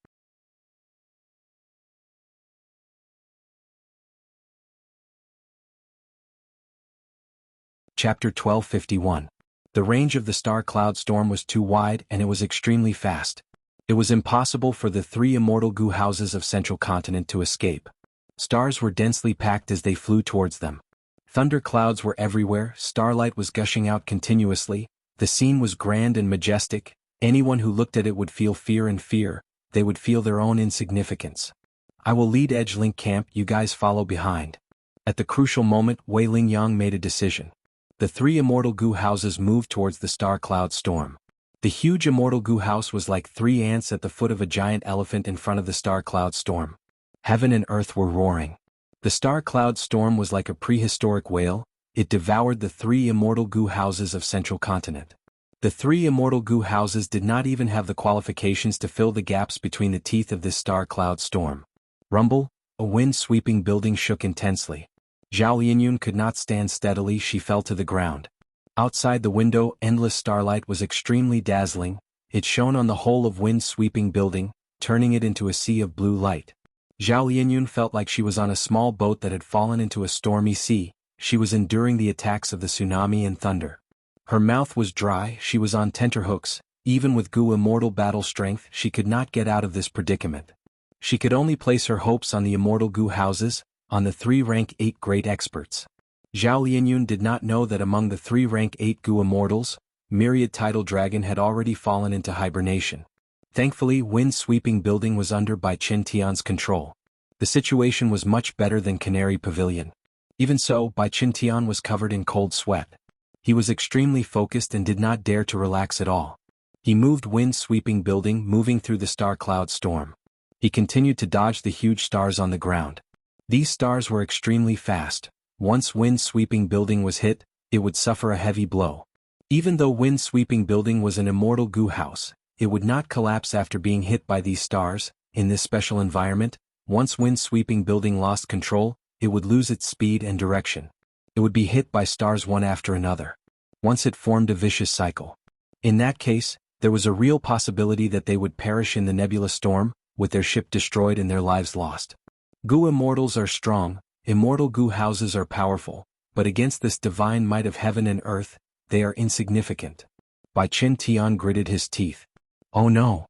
Chapter 1251. The range of the star cloud storm was too wide and it was extremely fast. It was impossible for the three immortal goo houses of Central Continent to escape. Stars were densely packed as they flew towards them. Thunder clouds were everywhere, starlight was gushing out continuously. The scene was grand and majestic. Anyone who looked at it would feel fear and fear. They would feel their own insignificance. I will lead Edgelink Camp, you guys follow behind. At the crucial moment, Wei Lingyang made a decision. The three immortal goo houses moved towards the star cloud storm. The huge immortal goo house was like 3 ants at the foot of a giant elephant in front of the star cloud storm. Heaven and earth were roaring. The star cloud storm was like a prehistoric whale. It devoured the three immortal goo houses of Central Continent. The three immortal goo houses did not even have the qualifications to fill the gaps between the teeth of this star cloud storm. Rumble, a wind-sweeping building shook intensely. Zhao Linyun could not stand steadily. She fell to the ground. Outside the window, endless starlight was extremely dazzling. It shone on the whole of wind-sweeping building, turning it into a sea of blue light. Zhao Lianyun felt like she was on a small boat that had fallen into a stormy sea. She was enduring the attacks of the tsunami and thunder. Her mouth was dry, she was on tenterhooks. Even with Gu immortal battle strength, she could not get out of this predicament. She could only place her hopes on the immortal Gu houses, on the 3 rank 8 great experts. Zhao Lianyun did not know that among the 3 rank 8 Gu immortals, Myriad Tidal Dragon had already fallen into hibernation. Thankfully, wind-sweeping building was under Bai Qin Tian's control. The situation was much better than Canary Pavilion. Even so, Bai Qin Tian was covered in cold sweat. He was extremely focused and did not dare to relax at all. He moved wind-sweeping building, moving through the star cloud storm. He continued to dodge the huge stars on the ground. These stars were extremely fast. Once wind-sweeping building was hit, it would suffer a heavy blow. Even though wind-sweeping building was an immortal Gu house, it would not collapse after being hit by these stars. In this special environment, once wind-sweeping building lost control, it would lose its speed and direction. It would be hit by stars one after another. Once it formed a vicious cycle. In that case, there was a real possibility that they would perish in the nebula storm, with their ship destroyed and their lives lost. Gu immortals are strong, immortal Gu houses are powerful, but against this divine might of heaven and earth, they are insignificant. Bai Qin Tian gritted his teeth. Oh no!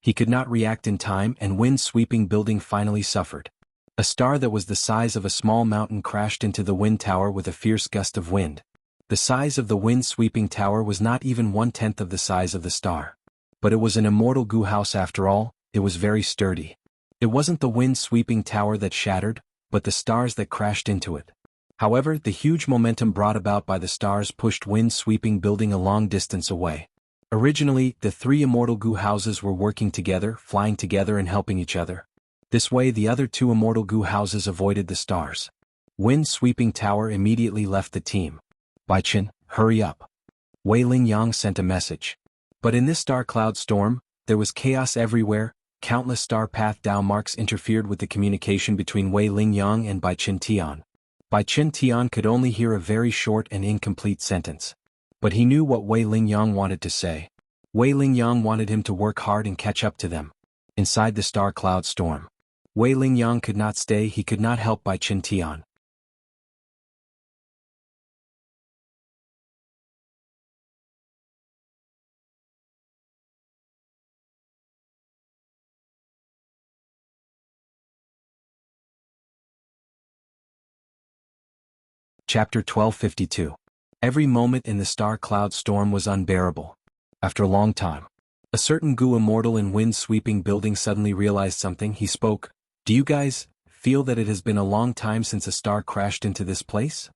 He could not react in time, and wind-sweeping building finally suffered. A star that was the size of a small mountain crashed into the wind tower with a fierce gust of wind. The size of the wind-sweeping tower was not even 1/10 of the size of the star. But it was an immortal Gu house after all. It was very sturdy. It wasn't the wind-sweeping tower that shattered, but the stars that crashed into it. However, the huge momentum brought about by the stars pushed wind-sweeping building a long distance away. Originally, the 3 immortal Gu houses were working together, flying together and helping each other. This way the other 2 immortal Gu houses avoided the stars. Wind-sweeping tower immediately left the team. Bai Qin, hurry up. Wei Lingyang sent a message. But in this star cloud storm, there was chaos everywhere. Countless star path Dao marks interfered with the communication between Wei Lingyang and Bai Qin Tian. Bai Qin Tian could only hear a very short and incomplete sentence. But he knew what Wei Lingyang wanted to say. Wei Lingyang wanted him to work hard and catch up to them. Inside the star cloud storm, Wei Lingyang could not stay, he could not help Bai Qin Tian. Chapter 1252. Every moment in the star cloud storm was unbearable. After a long time, a certain Gu immortal in wind-sweeping building suddenly realized something. He spoke. Do you guys feel that it has been a long time since a star crashed into this place?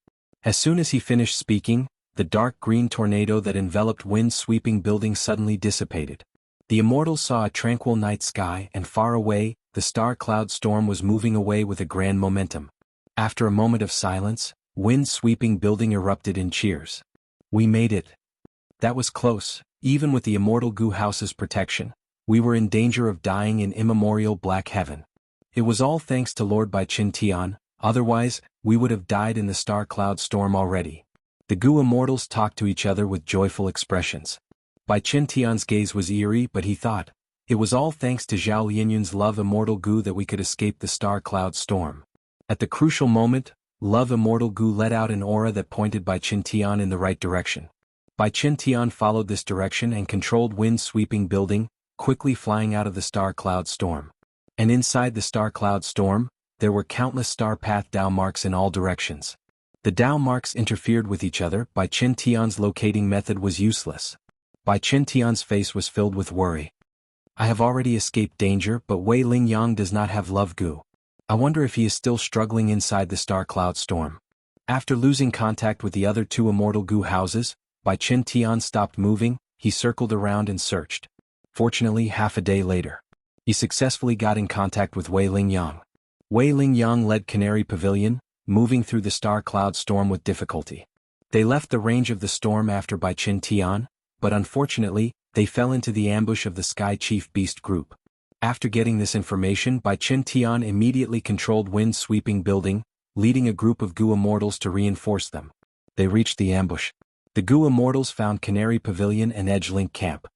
As soon as he finished speaking, the dark green tornado that enveloped wind-sweeping building suddenly dissipated. The immortals saw a tranquil night sky, and far away, the star cloud storm was moving away with a grand momentum. After a moment of silence, wind-sweeping building erupted in cheers. We made it. That was close. Even with the immortal Gu house's protection, we were in danger of dying in immemorial black heaven. It was all thanks to Lord Bai Qin Tian, otherwise, we would have died in the star cloud storm already. The Gu immortals talked to each other with joyful expressions. Bai Qin Tian's gaze was eerie, but he thought, it was all thanks to Zhao Lianyun's love immortal Gu that we could escape the star cloud storm. At the crucial moment, love immortal Gu let out an aura that pointed Bai Qin Tian in the right direction. Bai Qin Tian followed this direction and controlled wind-sweeping building, quickly flying out of the star cloud storm. And inside the star cloud storm, there were countless star path Dao marks in all directions. The Dao marks interfered with each other. Bai Qin Tian's locating method was useless. Bai Qin Tian's face was filled with worry. I have already escaped danger, but Wei Lingyang does not have love Gu. I wonder if he is still struggling inside the star cloud storm. After losing contact with the other 2 immortal Gu houses, Bai Qin Tian stopped moving. He circled around and searched. Fortunately, half a day later, he successfully got in contact with Wei Lingyang. Wei Lingyang led Canary Pavilion, moving through the star cloud storm with difficulty. They left the range of the storm after Bai Qin Tian, but unfortunately, they fell into the ambush of the Sky Chief Beast group. After getting this information, Bai Qin Tian immediately controlled wind-sweeping building, leading a group of Gu immortals to reinforce them. They reached the ambush. The Gu immortals found Canary Pavilion and Edgelink Camp.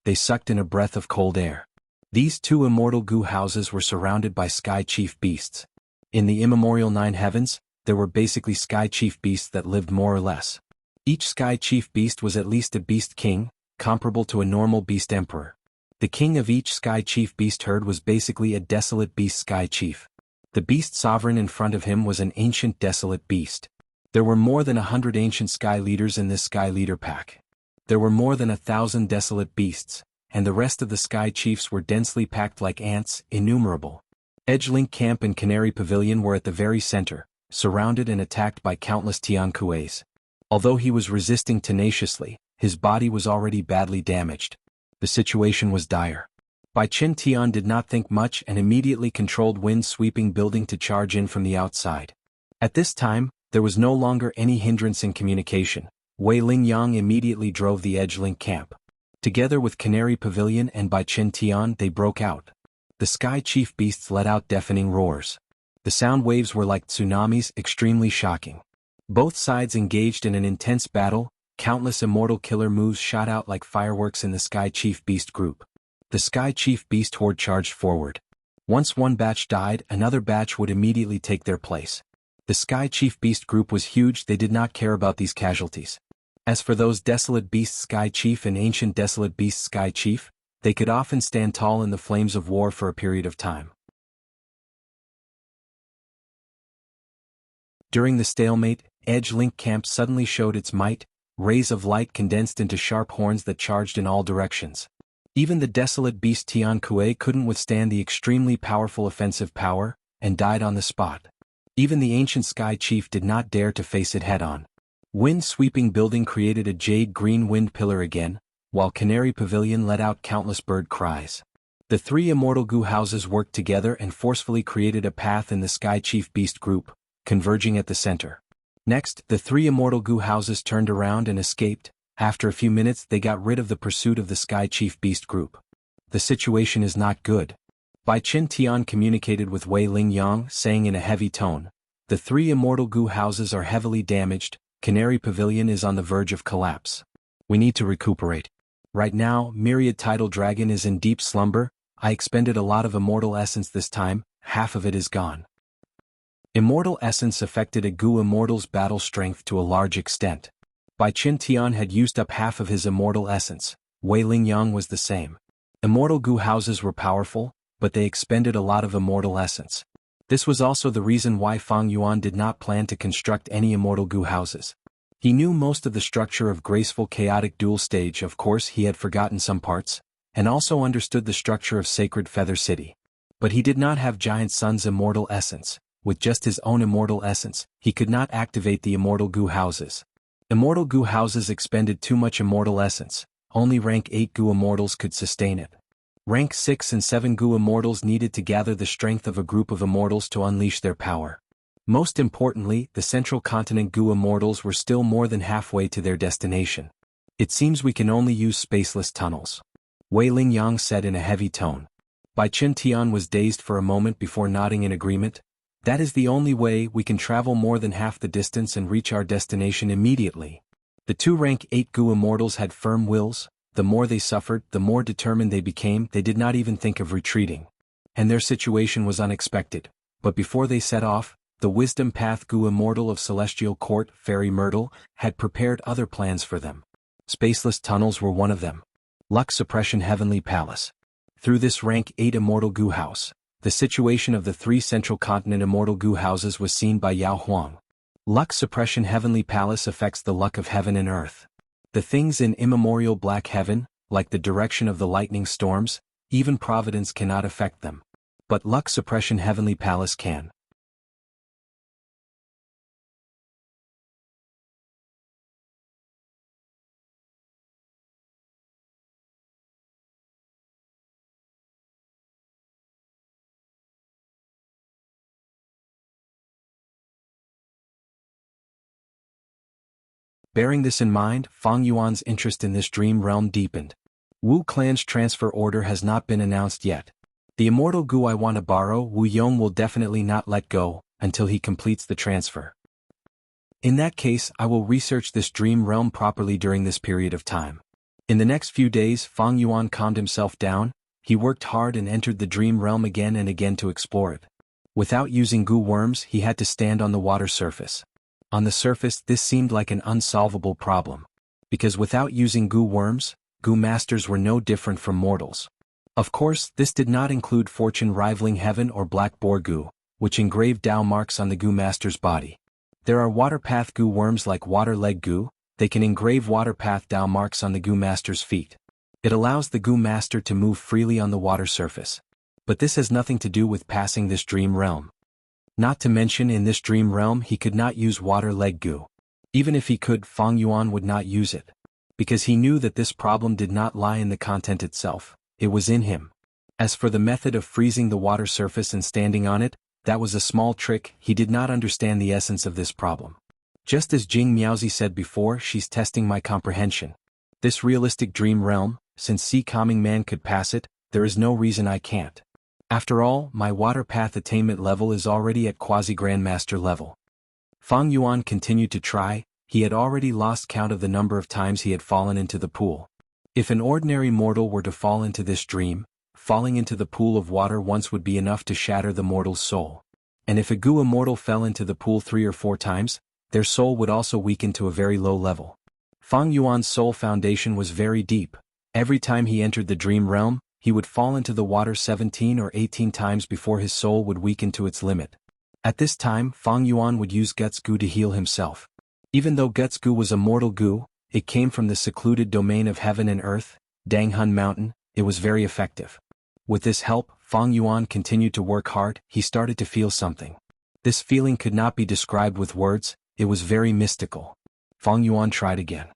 they sucked in a breath of cold air. These two immortal goo houses were surrounded by sky chief beasts. In the immemorial 9 heavens, there were basically sky chief beasts that lived more or less. Each sky chief beast was at least a beast king, comparable to a normal beast emperor. The king of each sky chief beast herd was basically a desolate beast sky chief. The beast sovereign in front of him was an ancient desolate beast. There were more than 100 ancient sky leaders in this sky leader pack. There were more than 1,000 desolate beasts, and the rest of the sky chiefs were densely packed like ants, innumerable. Edgelink Camp and Canary Pavilion were at the very center, surrounded and attacked by countless Tian Kueis. Although he was resisting tenaciously, his body was already badly damaged. The situation was dire. Bai Qin Tian did not think much and immediately controlled wind-sweeping building to charge in from the outside. At this time, there was no longer any hindrance in communication. Wei Lingyang immediately drove the Edgelink Camp. Together with Canary Pavilion and Bai Qin Tian, they broke out. The sky chief beasts let out deafening roars. The sound waves were like tsunamis, extremely shocking. Both sides engaged in an intense battle. Countless immortal killer moves shot out like fireworks in the Sky Chief Beast group. The Sky Chief Beast horde charged forward. Once one batch died, another batch would immediately take their place. The Sky Chief Beast group was huge, they did not care about these casualties. As for those Desolate Beast Sky Chief and Ancient Desolate Beast Sky Chief, they could often stand tall in the flames of war for a period of time. During the stalemate, Edgelink Camp suddenly showed its might. Rays of light condensed into sharp horns that charged in all directions. Even the desolate beast Tian Kuei couldn't withstand the extremely powerful offensive power, and died on the spot. Even the ancient Sky Chief did not dare to face it head-on. Wind-sweeping building created a jade-green wind pillar again, while Canary Pavilion let out countless bird cries. The 3 immortal goo houses worked together and forcefully created a path in the Sky Chief Beast group, converging at the center. Next, the 3 immortal goo houses turned around and escaped. After a few minutes they got rid of the pursuit of the Sky Chief Beast group. The situation is not good. Bai Qin Tian communicated with Wei Lingyang, saying in a heavy tone, "The 3 immortal goo houses are heavily damaged, Canary Pavilion is on the verge of collapse. We need to recuperate. Right now, Myriad Tidal Dragon is in deep slumber. I expended a lot of immortal essence this time, half of it is gone." Immortal essence affected a goo immortal's battle strength to a large extent. Bai Qin Tian had used up half of his immortal essence. Wei Lingyang was the same. Immortal goo houses were powerful, but they expended a lot of immortal essence. This was also the reason why Fang Yuan did not plan to construct any immortal goo houses. He knew most of the structure of graceful chaotic dual stage, of course he had forgotten some parts, and also understood the structure of Sacred Feather City. But he did not have Giant Sun's immortal essence. With just his own immortal essence, he could not activate the immortal goo houses. Immortal goo houses expended too much immortal essence. Only rank 8 goo immortals could sustain it. Rank 6 and 7 goo immortals needed to gather the strength of a group of immortals to unleash their power. Most importantly, the central continent goo immortals were still more than halfway to their destination. It seems we can only use spaceless tunnels. Wei Lingyang said in a heavy tone. Bai Qin Tian was dazed for a moment before nodding in agreement. That is the only way we can travel more than half the distance and reach our destination immediately. The 2 rank 8 goo immortals had firm wills. The more they suffered, the more determined they became. They did not even think of retreating. And their situation was unexpected. But before they set off, the Wisdom Path goo immortal of Celestial Court, Fairy Myrtle, had prepared other plans for them. Spaceless tunnels were one of them. Luck Suppression Heavenly Palace. Through this rank 8 immortal goo house, the situation of the 3 central continent immortal goo houses was seen by Yao Huang. Luck Suppression Heavenly Palace affects the luck of heaven and earth. The things in immemorial black heaven, like the direction of the lightning storms, even providence cannot affect them. But Luck Suppression Heavenly Palace can. Bearing this in mind, Fang Yuan's interest in this dream realm deepened. Wu Clan's transfer order has not been announced yet. The immortal goo I want to borrow, Wu Yong will definitely not let go until he completes the transfer. In that case, I will research this dream realm properly during this period of time. In the next few days, Fang Yuan calmed himself down. He worked hard and entered the dream realm again and again to explore it. Without using goo worms, he had to stand on the water surface. On the surface, this seemed like an unsolvable problem. Because without using goo worms, goo masters were no different from mortals. Of course, this did not include fortune rivaling heaven or black boar goo, which engraved Dao marks on the goo master's body. There are water path goo worms like water leg goo. They can engrave water path Dao marks on the goo master's feet. It allows the goo master to move freely on the water surface. But this has nothing to do with passing this dream realm. Not to mention, in this dream realm he could not use water leg goo. Even if he could, Fang Yuan would not use it. Because he knew that this problem did not lie in the content itself, it was in him. As for the method of freezing the water surface and standing on it, that was a small trick. He did not understand the essence of this problem. Just as Jing Miaozi said before, she's testing my comprehension. This realistic dream realm, since Sea Calming Man could pass it, there is no reason I can't. After all, my water path attainment level is already at quasi-grandmaster level. Fang Yuan continued to try. He had already lost count of the number of times he had fallen into the pool. If an ordinary mortal were to fall into this dream, falling into the pool of water once would be enough to shatter the mortal's soul. And if a goo immortal fell into the pool 3 or 4 times, their soul would also weaken to a very low level. Fang Yuan's soul foundation was very deep. Every time he entered the dream realm, he would fall into the water 17 or 18 times before his soul would weaken to its limit. At this time, Fang Yuan would use Guts Goo to heal himself. Even though Guts Goo was a mortal goo, it came from the secluded domain of heaven and earth, Danghun Mountain. It was very effective. With this help, Fang Yuan continued to work hard. He started to feel something. This feeling could not be described with words. It was very mystical. Fang Yuan tried again.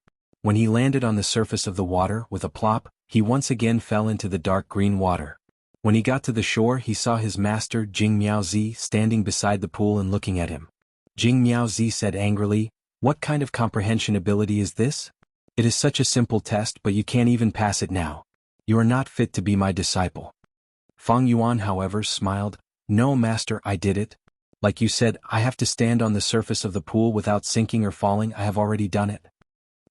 When he landed on the surface of the water with a plop, he once again fell into the dark green water. When he got to the shore, he saw his master Jing Miaozi standing beside the pool and looking at him. Jing Miaozi said angrily, "What kind of comprehension ability is this? It is such a simple test, but you can't even pass it now. You are not fit to be my disciple." Fang Yuan, however, smiled. "No, master, I did it. Like you said, I have to stand on the surface of the pool without sinking or falling. I have already done it."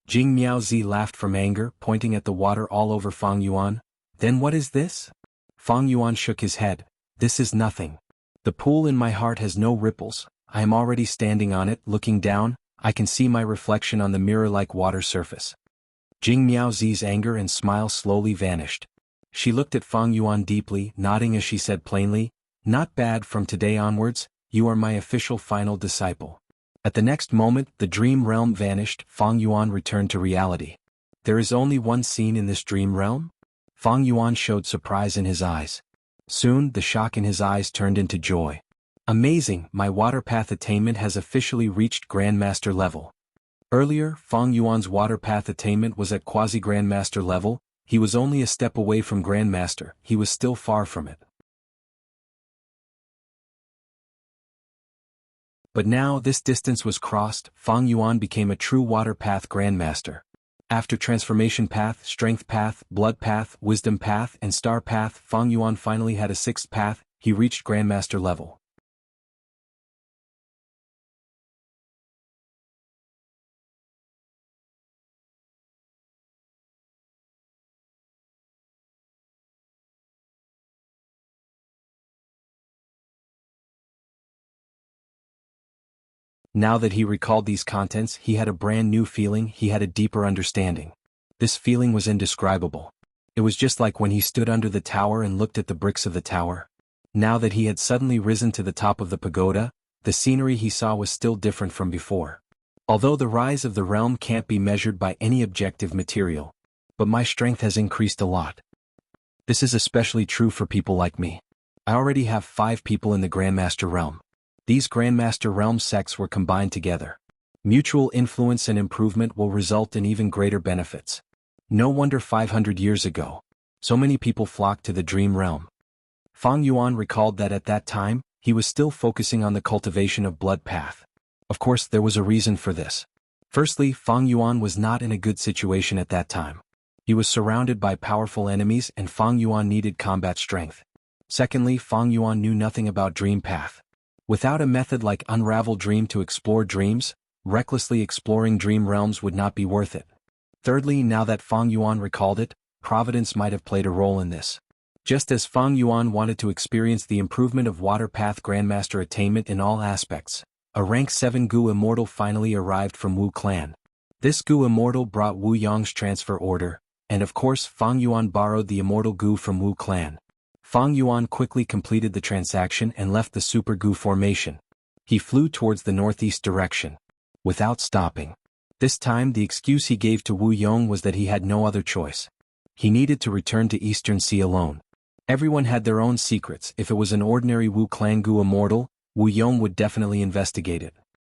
Jing Miaozi laughed from anger, pointing at the water all over Fang Yuan. "Then what is this?" Fang Yuan shook his head. "This is nothing. The pool in my heart has no ripples. I am already standing on it, looking down. I can see my reflection on the mirror-like water surface." Jing Miaozi's anger and smile slowly vanished. She looked at Fang Yuan deeply, nodding as she said plainly, "Not bad. From today onwards, you are my official final disciple." At the next moment, the dream realm vanished. Fang Yuan returned to reality. "There is only one scene in this dream realm?" Fang Yuan showed surprise in his eyes. Soon, the shock in his eyes turned into joy. "Amazing, my water path attainment has officially reached Grandmaster level." Earlier, Fang Yuan's water path attainment was at quasi-Grandmaster level. He was only a step away from Grandmaster. He was still far from it. But now this distance was crossed. Fang Yuan became a true water path Grandmaster. After transformation path, strength path, blood path, wisdom path, and star path, Fang Yuan finally had a 6th path. He reached Grandmaster level. Now that he recalled these contents, he had a brand new feeling. He had a deeper understanding. This feeling was indescribable. It was just like when he stood under the tower and looked at the bricks of the tower. Now that he had suddenly risen to the top of the pagoda, the scenery he saw was still different from before. Although the rise of the realm can't be measured by any objective material, but my strength has increased a lot. This is especially true for people like me. I already have 5 people in the Grandmaster realm. These Grandmaster realm sects were combined together. Mutual influence and improvement will result in even greater benefits. No wonder 500 years ago, so many people flocked to the dream realm. Fang Yuan recalled that at that time, he was still focusing on the cultivation of blood path. Of course, there was a reason for this. Firstly, Fang Yuan was not in a good situation at that time. He was surrounded by powerful enemies and Fang Yuan needed combat strength. Secondly, Fang Yuan knew nothing about dream path. Without a method like Unravel Dream to explore dreams, recklessly exploring dream realms would not be worth it. Thirdly, now that Fang Yuan recalled it, Providence might have played a role in this. Just as Fang Yuan wanted to experience the improvement of Water Path Grandmaster attainment in all aspects, a rank 7 Gu Immortal finally arrived from Wu clan. This Gu Immortal brought Wu Yong's transfer order, and of course Fang Yuan borrowed the Immortal Gu from Wu clan. Fang Yuan quickly completed the transaction and left the Super Gu formation. He flew towards the northeast direction. Without stopping. This time the excuse he gave to Wu Yong was that he had no other choice. He needed to return to Eastern Sea alone. Everyone had their own secrets. If it was an ordinary Wu clan Gu Immortal, Wu Yong would definitely investigate it.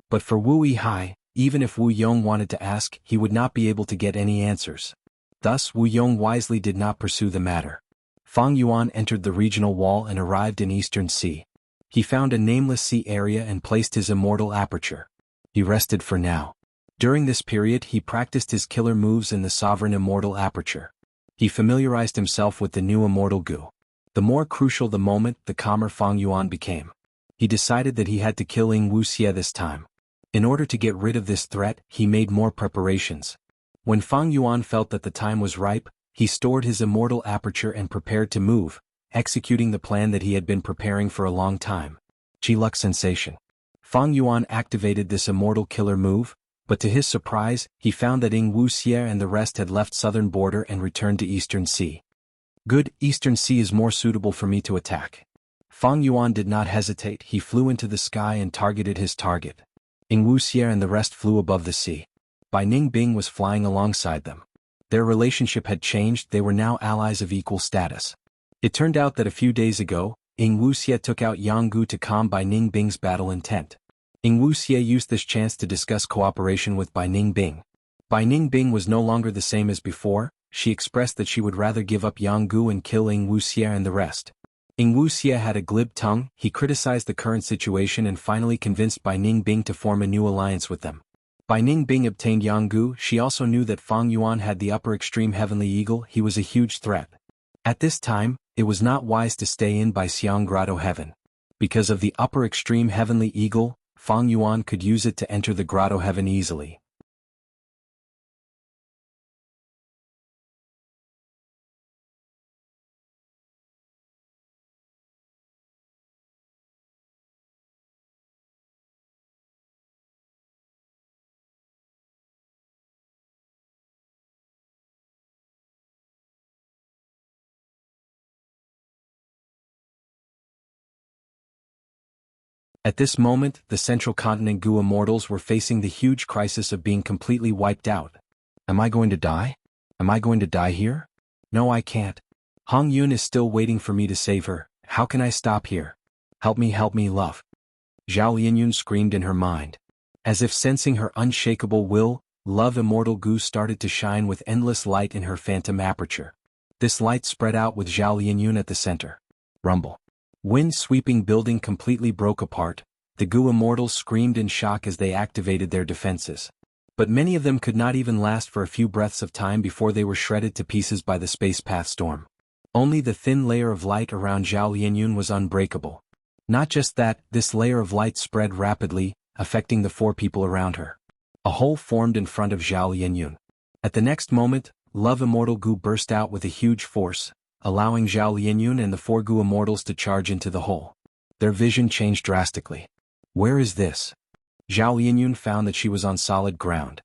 But for Wu Yihai, even if Wu Yong wanted to ask, he would not be able to get any answers. Thus Wu Yong wisely did not pursue the matter. Fang Yuan entered the regional wall and arrived in Eastern Sea. He found a nameless sea area and placed his immortal aperture. He rested for now. During this period he practiced his killer moves in the sovereign immortal aperture. He familiarized himself with the new immortal Gu. The more crucial the moment, the calmer Fang Yuan became. He decided that he had to kill Wuxia this time. In order to get rid of this threat, he made more preparations. When Fang Yuan felt that the time was ripe, he stored his immortal aperture and prepared to move, executing the plan that he had been preparing for a long time. Chi-Luck sensation. Fang Yuan activated this immortal killer move, but to his surprise, he found that Wuxia and the rest had left southern border and returned to Eastern Sea. Good, Eastern Sea is more suitable for me to attack. Fang Yuan did not hesitate. He flew into the sky and targeted his target. Wuxia and the rest flew above the sea. Bai Ningbing was flying alongside them. Their relationship had changed. They were now allies of equal status. It turned out that a few days ago, Wuxia took out Yang Gu to calm Bai Ningbing's battle intent. Wuxia used this chance to discuss cooperation with Bai Ningbing. Bai Ningbing was no longer the same as before. She expressed that she would rather give up Yang Gu and kill Wuxia and the rest. Wuxia had a glib tongue. He criticized the current situation and finally convinced Bai Ningbing to form a new alliance with them. Bai Ningbing obtained Yang Gu. She also knew that Fang Yuan had the upper extreme heavenly eagle. He was a huge threat. At this time, it was not wise to stay in Bai Xiang Grotto Heaven. Because of the upper extreme heavenly eagle, Fang Yuan could use it to enter the Grotto Heaven easily. At this moment, the Central Continent Gu Immortals were facing the huge crisis of being completely wiped out. Am I going to die? Am I going to die here? No, I can't. Hong Yun is still waiting for me to save her. How can I stop here? Help me, love. Zhao Lianyun screamed in her mind. As if sensing her unshakable will, Love Immortal Gu started to shine with endless light in her phantom aperture. This light spread out with Zhao Lianyun at the center. Rumble. Wind-sweeping building completely broke apart. The Gu Immortals screamed in shock as they activated their defenses. But many of them could not even last for a few breaths of time before they were shredded to pieces by the space path storm. Only the thin layer of light around Zhao Lianyun was unbreakable. Not just that, this layer of light spread rapidly, affecting the four people around her. A hole formed in front of Zhao Lianyun. At the next moment, Love Immortal Gu burst out with a huge force, allowing Zhao Lianyun and the four Gu Immortals to charge into the hole. Their vision changed drastically. Where is this? Zhao Lianyun found that she was on solid ground.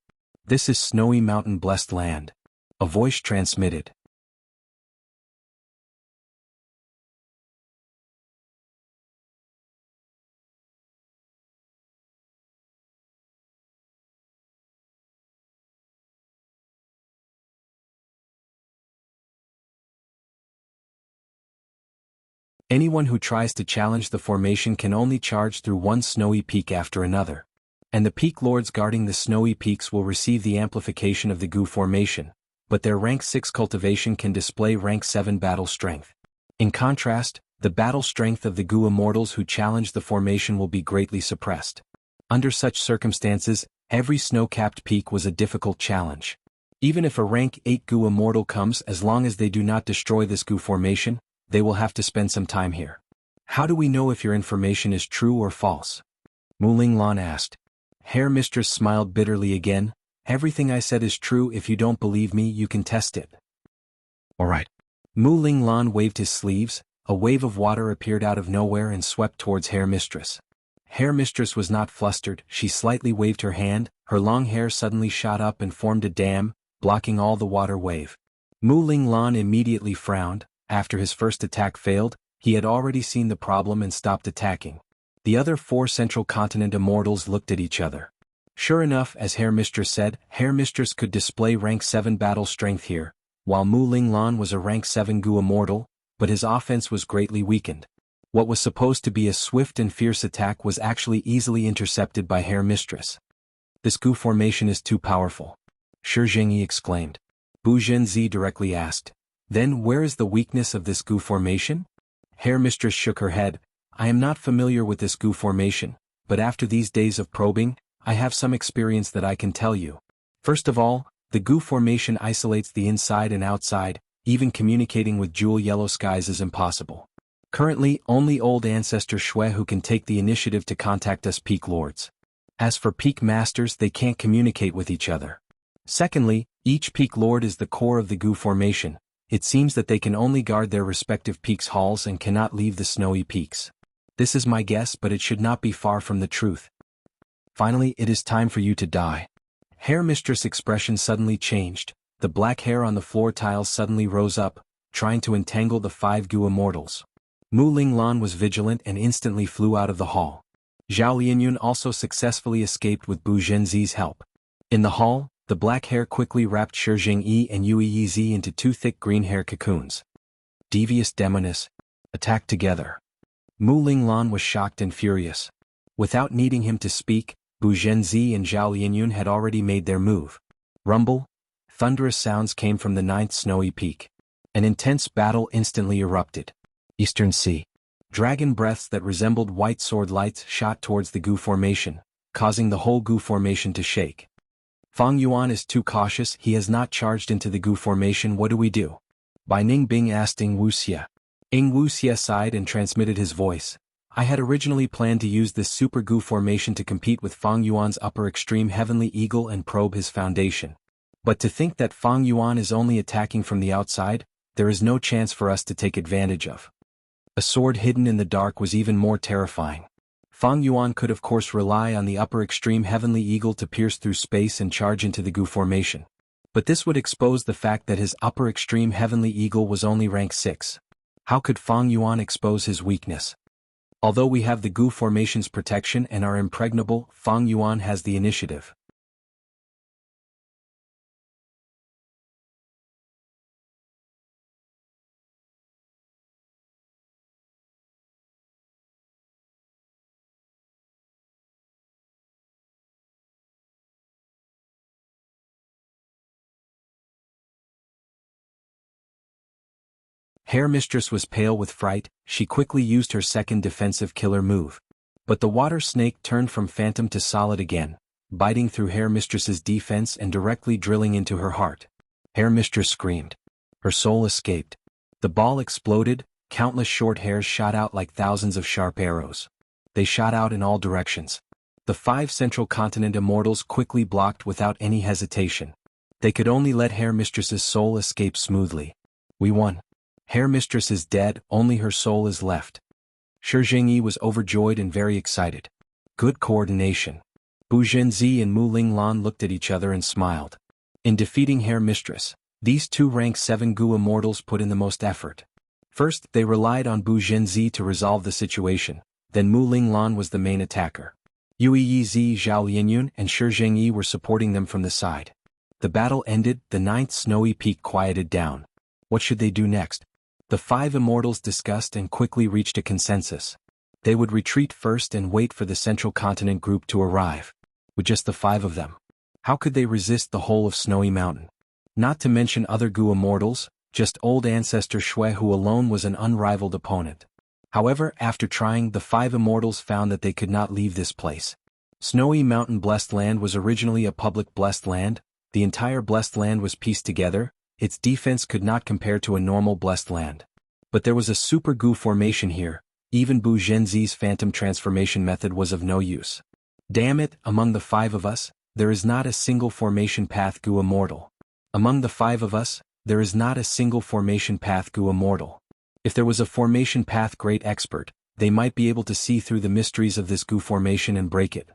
This is snowy mountain-blessed land. A voice transmitted. Anyone who tries to challenge the formation can only charge through one snowy peak after another. And the peak lords guarding the snowy peaks will receive the amplification of the Gu formation, but their rank 6 cultivation can display rank 7 battle strength. In contrast, the battle strength of the Gu Immortals who challenge the formation will be greatly suppressed. Under such circumstances, every snow-capped peak was a difficult challenge. Even if a rank 8 Gu Immortal comes, as long as they do not destroy this Gu formation, they will have to spend some time here. How do we know if your information is true or false? Mu Linglan asked. Hair Mistress smiled bitterly again. Everything I said is true. If you don't believe me, you can test it. Alright. Mu Ling Lan waved his sleeves, a wave of water appeared out of nowhere and swept towards Hair Mistress. Hair Mistress was not flustered, she slightly waved her hand, her long hair suddenly shot up and formed a dam, blocking all the water wave. Mu Ling Lan immediately frowned. After his first attack failed, he had already seen the problem and stopped attacking. The other 4 Central Continent immortals looked at each other. Sure enough, as Hair Mistress said, Hair Mistress could display rank 7 battle strength here, while Mu Ling Lan was a rank 7 Gu immortal, but his offense was greatly weakened. What was supposed to be a swift and fierce attack was actually easily intercepted by Hair Mistress. This Gu formation is too powerful. Shi Zhengyi exclaimed. Bu Zhenzi directly asked. Then where is the weakness of this Gu formation? Hair Mistress shook her head. I am not familiar with this Gu formation, but after these days of probing, I have some experience that I can tell you. First of all, the Gu formation isolates the inside and outside, even communicating with Jewel Yellow Skies is impossible. Currently, only old ancestor Shui who can take the initiative to contact us Peak Lords. As for Peak Masters, they can't communicate with each other. Secondly, each Peak Lord is the core of the Gu formation. It seems that they can only guard their respective peaks' halls and cannot leave the snowy peaks. This is my guess, but it should not be far from the truth. Finally, it is time for you to die. Hair Mistress' expression suddenly changed. The black hair on the floor tiles suddenly rose up, trying to entangle the 5 Gu immortals. Mu Ling Lan was vigilant and instantly flew out of the hall. Zhao Lianyun also successfully escaped with Bu Zhenzi's help. In the hall, the black hair quickly wrapped Shi Zhengyi and Yue Yizi into 2 thick green hair cocoons. Devious demoness. Attack together. Mu Ling Lan was shocked and furious. Without needing him to speak, Bu Zhenzi and Zhao Lianyun had already made their move. Rumble. Thunderous sounds came from the 9th snowy peak. An intense battle instantly erupted. Eastern Sea. Dragon breaths that resembled white sword lights shot towards the Gu formation, causing the whole Gu formation to shake. Fang Yuan is too cautious, he has not charged into the Gu formation. What do we do? Bai Ningbing asked Ing Wuxia. Ing Wuxia sighed and transmitted his voice. I had originally planned to use this super Gu formation to compete with Fang Yuan's upper extreme Heavenly Eagle and probe his foundation. But to think that Fang Yuan is only attacking from the outside, there is no chance for us to take advantage of. A sword hidden in the dark was even more terrifying. Fang Yuan could of course rely on the upper extreme Heavenly Eagle to pierce through space and charge into the Gu formation. But this would expose the fact that his upper extreme Heavenly Eagle was only rank 6. How could Fang Yuan expose his weakness? Although we have the Gu formation's protection and are impregnable, Fang Yuan has the initiative. Hair Mistress was pale with fright, she quickly used her second defensive killer move. But the water snake turned from phantom to solid again, biting through Hair Mistress's defense and directly drilling into her heart. Hair Mistress screamed. Her soul escaped. The ball exploded, countless short hairs shot out like thousands of sharp arrows. They shot out in all directions. The 5 Central Continent immortals quickly blocked without any hesitation. They could only let Hair Mistress's soul escape smoothly. We won. Hair Mistress is dead, only her soul is left. Shi Zhengyi was overjoyed and very excited. Good coordination. Bu Zhenzi and Mu Ling Lan looked at each other and smiled. In defeating Hair Mistress, these 2 rank 7 Gu immortals put in the most effort. First, they relied on Bu Zhenzi to resolve the situation, then Mu Ling Lan was the main attacker. Yue Yizi, Zhao Lianyun, and Shi Zhengyi were supporting them from the side. The battle ended, the 9th snowy peak quieted down. What should they do next? The 5 immortals discussed and quickly reached a consensus. They would retreat first and wait for the Central Continent group to arrive. With just the 5 of them, how could they resist the whole of Snowy Mountain? Not to mention other Gu immortals, just old ancestor Shui who alone was an unrivaled opponent. However, after trying, the 5 immortals found that they could not leave this place. Snowy Mountain Blessed Land was originally a public blessed land. The entire blessed land was pieced together. Its defense could not compare to a normal blessed land. But there was a super Gu formation here. Even Bu Zhenzi's phantom transformation method was of no use. Damn it, among the 5 of us, there is not a single formation path Gu immortal. Among the 5 of us, there is not a single formation path Gu immortal. If there was a formation path great expert, they might be able to see through the mysteries of this Gu formation and break it.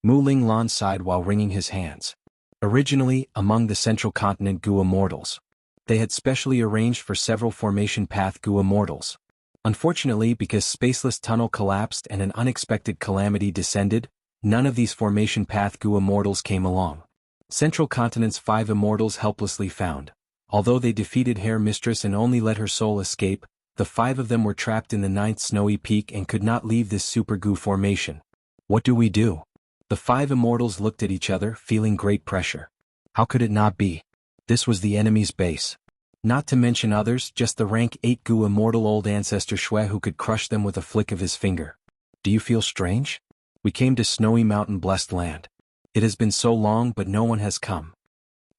Mu Linglan sighed while wringing his hands. Originally, among the central continent Gu immortals, they had specially arranged for several formation path Gu immortals. Unfortunately, because Spaceless Tunnel collapsed and an unexpected calamity descended, none of these formation path Gu immortals came along. Central Continent's 5 immortals helplessly found. Although they defeated Hair Mistress and only let her soul escape, the 5 of them were trapped in the 9th snowy peak and could not leave this super Gu formation. What do we do? The 5 immortals looked at each other, feeling great pressure. How could it not be? This was the enemy's base. Not to mention others, just the rank 8 Gu immortal old ancestor Shui who could crush them with a flick of his finger. Do you feel strange? We came to Snowy Mountain blessed land. It has been so long but no one has come.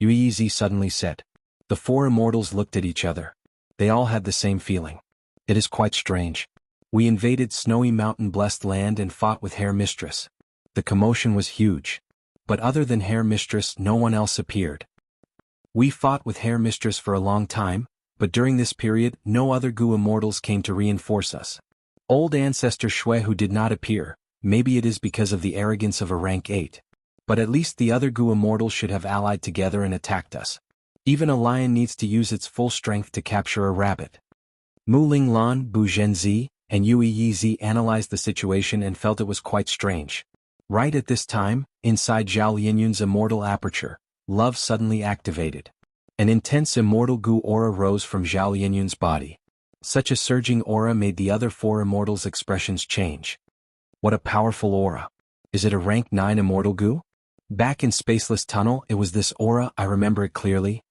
Yuizi suddenly said. The 4 immortals looked at each other. They all had the same feeling. It is quite strange. We invaded Snowy Mountain blessed land and fought with Hair Mistress. The commotion was huge. But other than Hair Mistress no one else appeared. We fought with Hair Mistress for a long time, but during this period no other Gu immortals came to reinforce us. Old ancestor Shui who did not appear, maybe it is because of the arrogance of a rank 8. But at least the other Gu immortals should have allied together and attacked us. Even a lion needs to use its full strength to capture a rabbit. Mu Linglan, Bu Zhenzi, and Yui Yizi analyzed the situation and felt it was quite strange. Right at this time, inside Zhao Lianyun's immortal aperture, love suddenly activated. An intense immortal Gu aura rose from Zhao Lianyun's body. Such a surging aura made the other 4 immortals' expressions change. What a powerful aura. Is it a rank 9 immortal Gu? Back in Spaceless Tunnel it was this aura, I remember it clearly.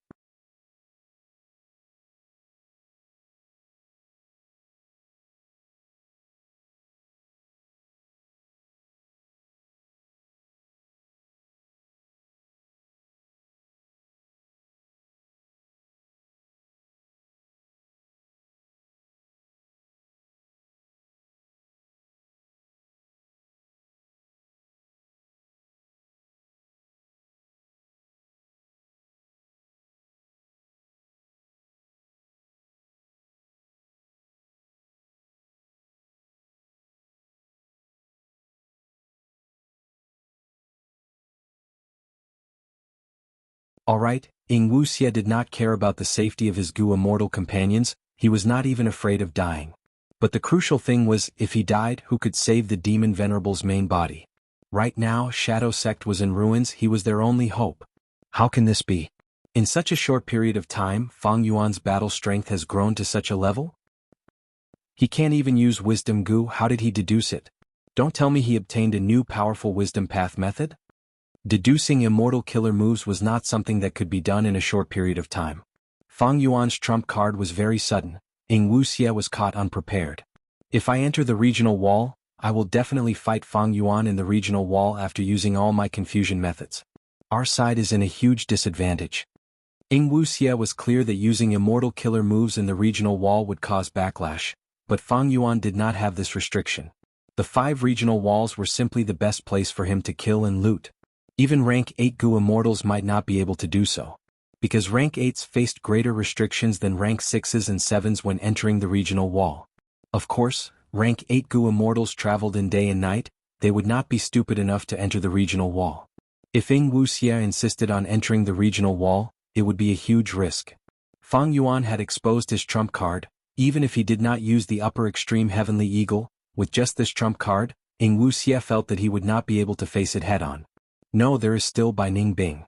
Alright, Wuxia did not care about the safety of his Gu immortal companions, he was not even afraid of dying. But the crucial thing was, if he died, who could save the demon venerable's main body? Right now, Shadow Sect was in ruins, he was their only hope. How can this be? In such a short period of time, Fang Yuan's battle strength has grown to such a level? He can't even use Wisdom Gu, how did he deduce it? Don't tell me he obtained a new powerful Wisdom Path method? Deducing immortal killer moves was not something that could be done in a short period of time. Fang Yuan's trump card was very sudden. Wuxia was caught unprepared. If I enter the regional wall, I will definitely fight Fang Yuan in the regional wall after using all my confusion methods. Our side is in a huge disadvantage. Wuxia was clear that using immortal killer moves in the regional wall would cause backlash, but Fang Yuan did not have this restriction. The 5 regional walls were simply the best place for him to kill and loot. Even rank 8 Gu immortals might not be able to do so. Because rank 8s faced greater restrictions than rank 6s and 7s when entering the regional wall. Of course, rank 8 Gu immortals traveled in day and night, they would not be stupid enough to enter the regional wall. If Wuxia insisted on entering the regional wall, it would be a huge risk. Fang Yuan had exposed his trump card, even if he did not use the upper extreme Heavenly Eagle, with just this trump card, Wuxia felt that he would not be able to face it head-on. No, there is still Bai Ningbing.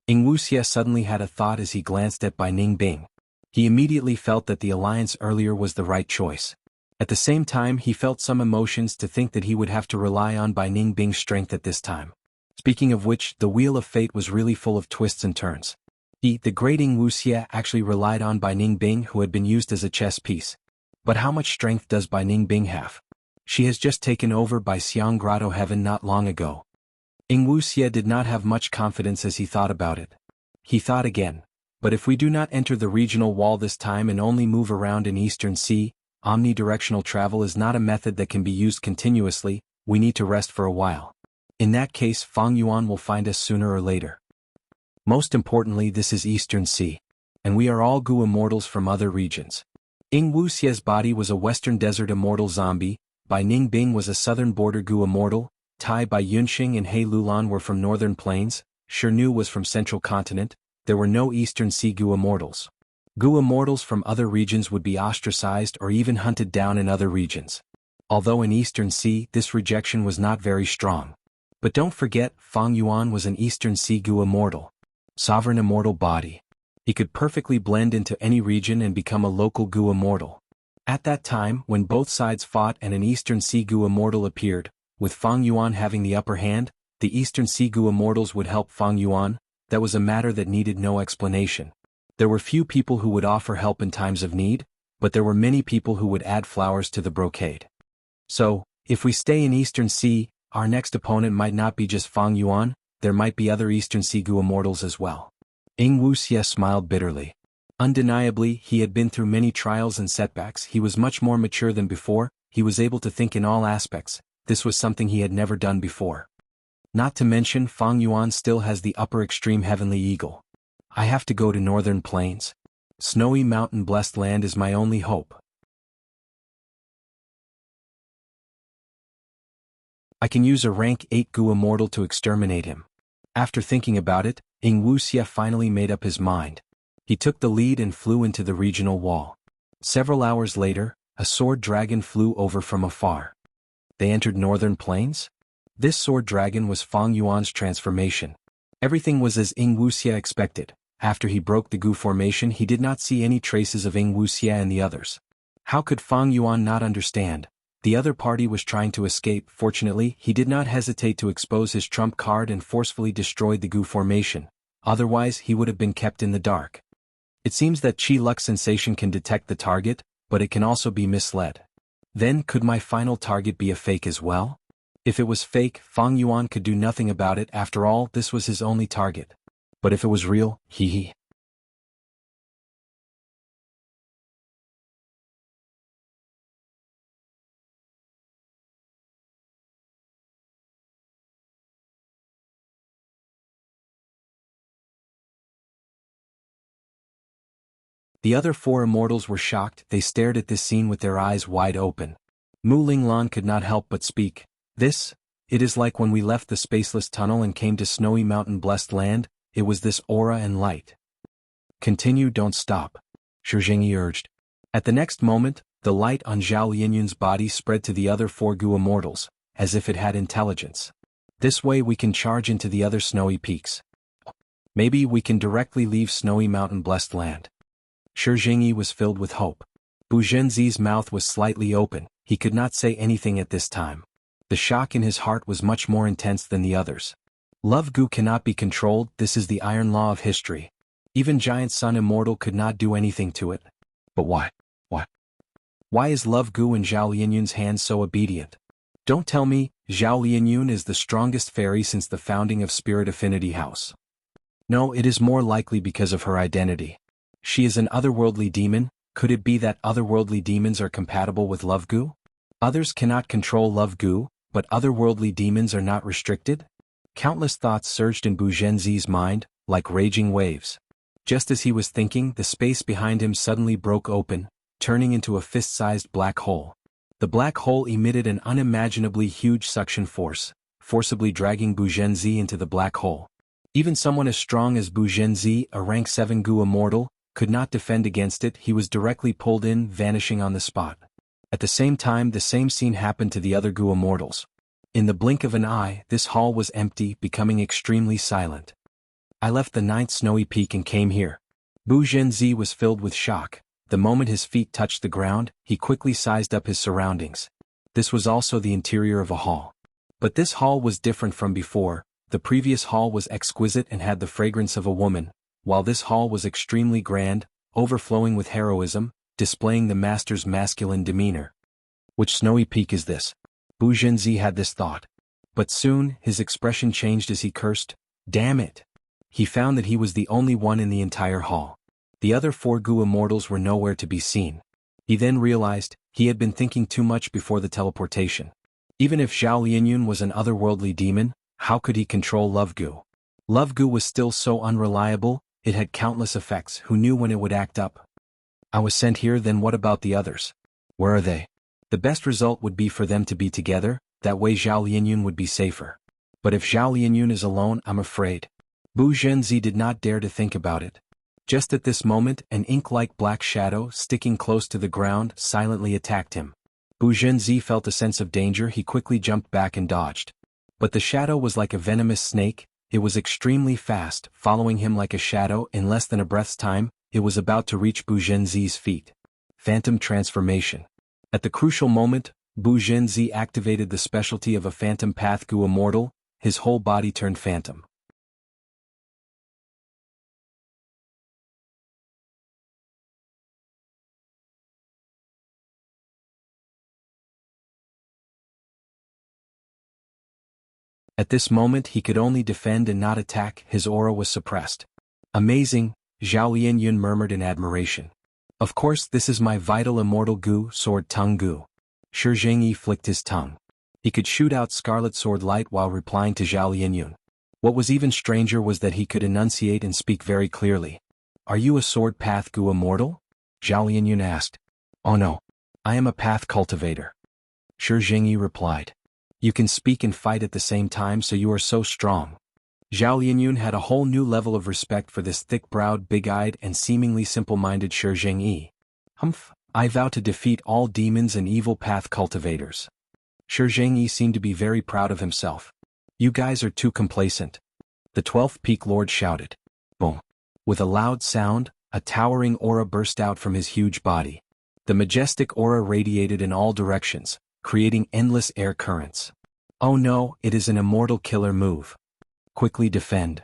Wuxia suddenly had a thought as he glanced at Bai Ningbing. He immediately felt that the alliance earlier was the right choice. At the same time he felt some emotions to think that he would have to rely on Bai Ningbing's strength at this time. Speaking of which, the Wheel of Fate was really full of twists and turns. The great Wuxia actually relied on Bai Ningbing who had been used as a chess piece. But how much strength does Bai Ningbing have? She has just taken over by Xiang Grotto Heaven not long ago. Wuxia did not have much confidence as he thought about it. He thought again, but if we do not enter the regional wall this time and only move around in Eastern Sea, omnidirectional travel is not a method that can be used continuously, we need to rest for a while. In that case, Fang Yuan will find us sooner or later. Most importantly, this is Eastern Sea. And we are all Gu immortals from other regions. Ying Wuxia's body was a Western Desert immortal zombie, Bai Ningbing was a Southern Border Gu immortal, Tai Bai Yunxing and He Lulan were from Northern Plains, Shirnu was from Central Continent, there were no Eastern Sea Gu immortals. Gu immortals from other regions would be ostracized or even hunted down in other regions. Although in Eastern Sea this rejection was not very strong. But don't forget, Fang Yuan was an Eastern Sea Gu immortal. Sovereign immortal body. He could perfectly blend into any region and become a local Gu immortal. At that time, when both sides fought and an Eastern Sea Gu immortal appeared, with Fang Yuan having the upper hand, the Eastern Sea Gu immortals would help Fang Yuan. That was a matter that needed no explanation. There were few people who would offer help in times of need, but there were many people who would add flowers to the brocade. So, if we stay in Eastern Sea, our next opponent might not be just Fang Yuan, there might be other Eastern Sea Gu immortals as well. Ying Wuxia smiled bitterly. Undeniably, he had been through many trials and setbacks, he was much more mature than before, he was able to think in all aspects, this was something he had never done before. Not to mention, Fang Yuan still has the upper extreme heavenly eagle. I have to go to Northern Plains. Snowy mountain blessed land is my only hope. I can use a rank 8 Gu immortal to exterminate him. After thinking about it, Ying Wuxia finally made up his mind. He took the lead and flew into the regional wall. Several hours later, a sword dragon flew over from afar. They entered Northern Plains? This sword dragon was Fang Yuan's transformation. Everything was as Ying Wuxia expected. After he broke the Gu formation, he did not see any traces of Ying Wuxia and the others. How could Fang Yuan not understand? The other party was trying to escape. Fortunately, he did not hesitate to expose his trump card and forcefully destroyed the Gu formation. Otherwise, he would have been kept in the dark. It seems that Qi Luck sensation can detect the target, but it can also be misled. Then, could my final target be a fake as well? If it was fake, Fang Yuan could do nothing about it. After all, this was his only target. But if it was real, hee. The other 4 immortals were shocked, they stared at this scene with their eyes wide open. Mu Linglan could not help but speak. It is like when we left the spaceless tunnel and came to snowy mountain blessed land, it was this aura and light. Continue, don't stop. Shi Jingyi urged. At the next moment, the light on Zhao Linyun's body spread to the other 4 Gu immortals, as if it had intelligence. This way we can charge into the other snowy peaks. Maybe we can directly leave snowy mountain blessed land. Shi Jingyi was filled with hope. Bu Zhenzi's mouth was slightly open, he could not say anything at this time. The shock in his heart was much more intense than the others. Love Gu cannot be controlled, this is the iron law of history. Even Giant Sun Immortal could not do anything to it. But why? Why is Love Gu in Zhao Linyun's hands so obedient? Don't tell me, Zhao Linyun is the strongest fairy since the founding of Spirit Affinity House. No, it is more likely because of her identity. She is an otherworldly demon. Could it be that otherworldly demons are compatible with Love Gu? Others cannot control Love Gu, but otherworldly demons are not restricted? Countless thoughts surged in Bu Zhenzi's mind, like raging waves. Just as he was thinking, the space behind him suddenly broke open, turning into a fist-sized black hole. The black hole emitted an unimaginably huge suction force, forcibly dragging Bu Zhenzi into the black hole. Even someone as strong as Bu Zhenzi, a rank 7 Gu immortal, could not defend against it. He was directly pulled in, vanishing on the spot. At the same time, the same scene happened to the other Gu immortals. In the blink of an eye, this hall was empty, becoming extremely silent. I left the 9th snowy peak and came here. Bu Zhenzi was filled with shock. The moment his feet touched the ground, he quickly sized up his surroundings. This was also the interior of a hall. But this hall was different from before. The previous hall was exquisite and had the fragrance of a woman, while this hall was extremely grand, overflowing with heroism, displaying the master's masculine demeanor. Which snowy peak is this? Bu Zhenzi had this thought. But soon, his expression changed as he cursed, "Damn it!" He found that he was the only one in the entire hall. The other 4 Gu immortals were nowhere to be seen. He then realized, he had been thinking too much before the teleportation. Even if Zhao Linyun was an otherworldly demon, How could he control Love Goo? Love Goo was still so unreliable, it had countless effects. Who knew when it would act up? I was sent here, then what about the others? Where are they? The best result would be for them to be together, that way Zhao Lianyun would be safer. But if Zhao Lianyun is alone, I'm afraid. Bu Zhenzi did not dare to think about it. Just at this moment, an ink-like black shadow, sticking close to the ground, silently attacked him. Bu Zhenzi felt a sense of danger. He quickly jumped back and dodged. But the shadow was like a venomous snake. It was extremely fast, following him like a shadow. In less than a breath's time, it was about to reach Bu Zhenzi's feet. Phantom transformation. At the crucial moment, Bu Zhenzi activated the specialty of a Phantom Path Gu Immortal. His whole body turned phantom. At this moment he could only defend and not attack. His aura was suppressed. Amazing, Zhao Lianyun murmured in admiration. Of course, this is my vital immortal Gu sword tongue Gu. Shi Zhengyi flicked his tongue. He could shoot out scarlet sword light while replying to Zhao Lianyun. What was even stranger was that he could enunciate and speak very clearly. Are you a sword path Gu immortal? Zhao Lianyun asked. Oh no. I am a path cultivator. Shi Zhengyi replied. You can speak and fight at the same time, so you are so strong. Zhao Lianyun had a whole new level of respect for this thick-browed, big-eyed, and seemingly simple-minded Shi Zhengyi. Humph, I vow to defeat all demons and evil path cultivators. Shi Zhengyi seemed to be very proud of himself. You guys are too complacent. The 12th Peak Lord shouted. Boom. With a loud sound, a towering aura burst out from his huge body. The majestic aura radiated in all directions, creating endless air currents. Oh no, it is an immortal killer move. Quickly defend.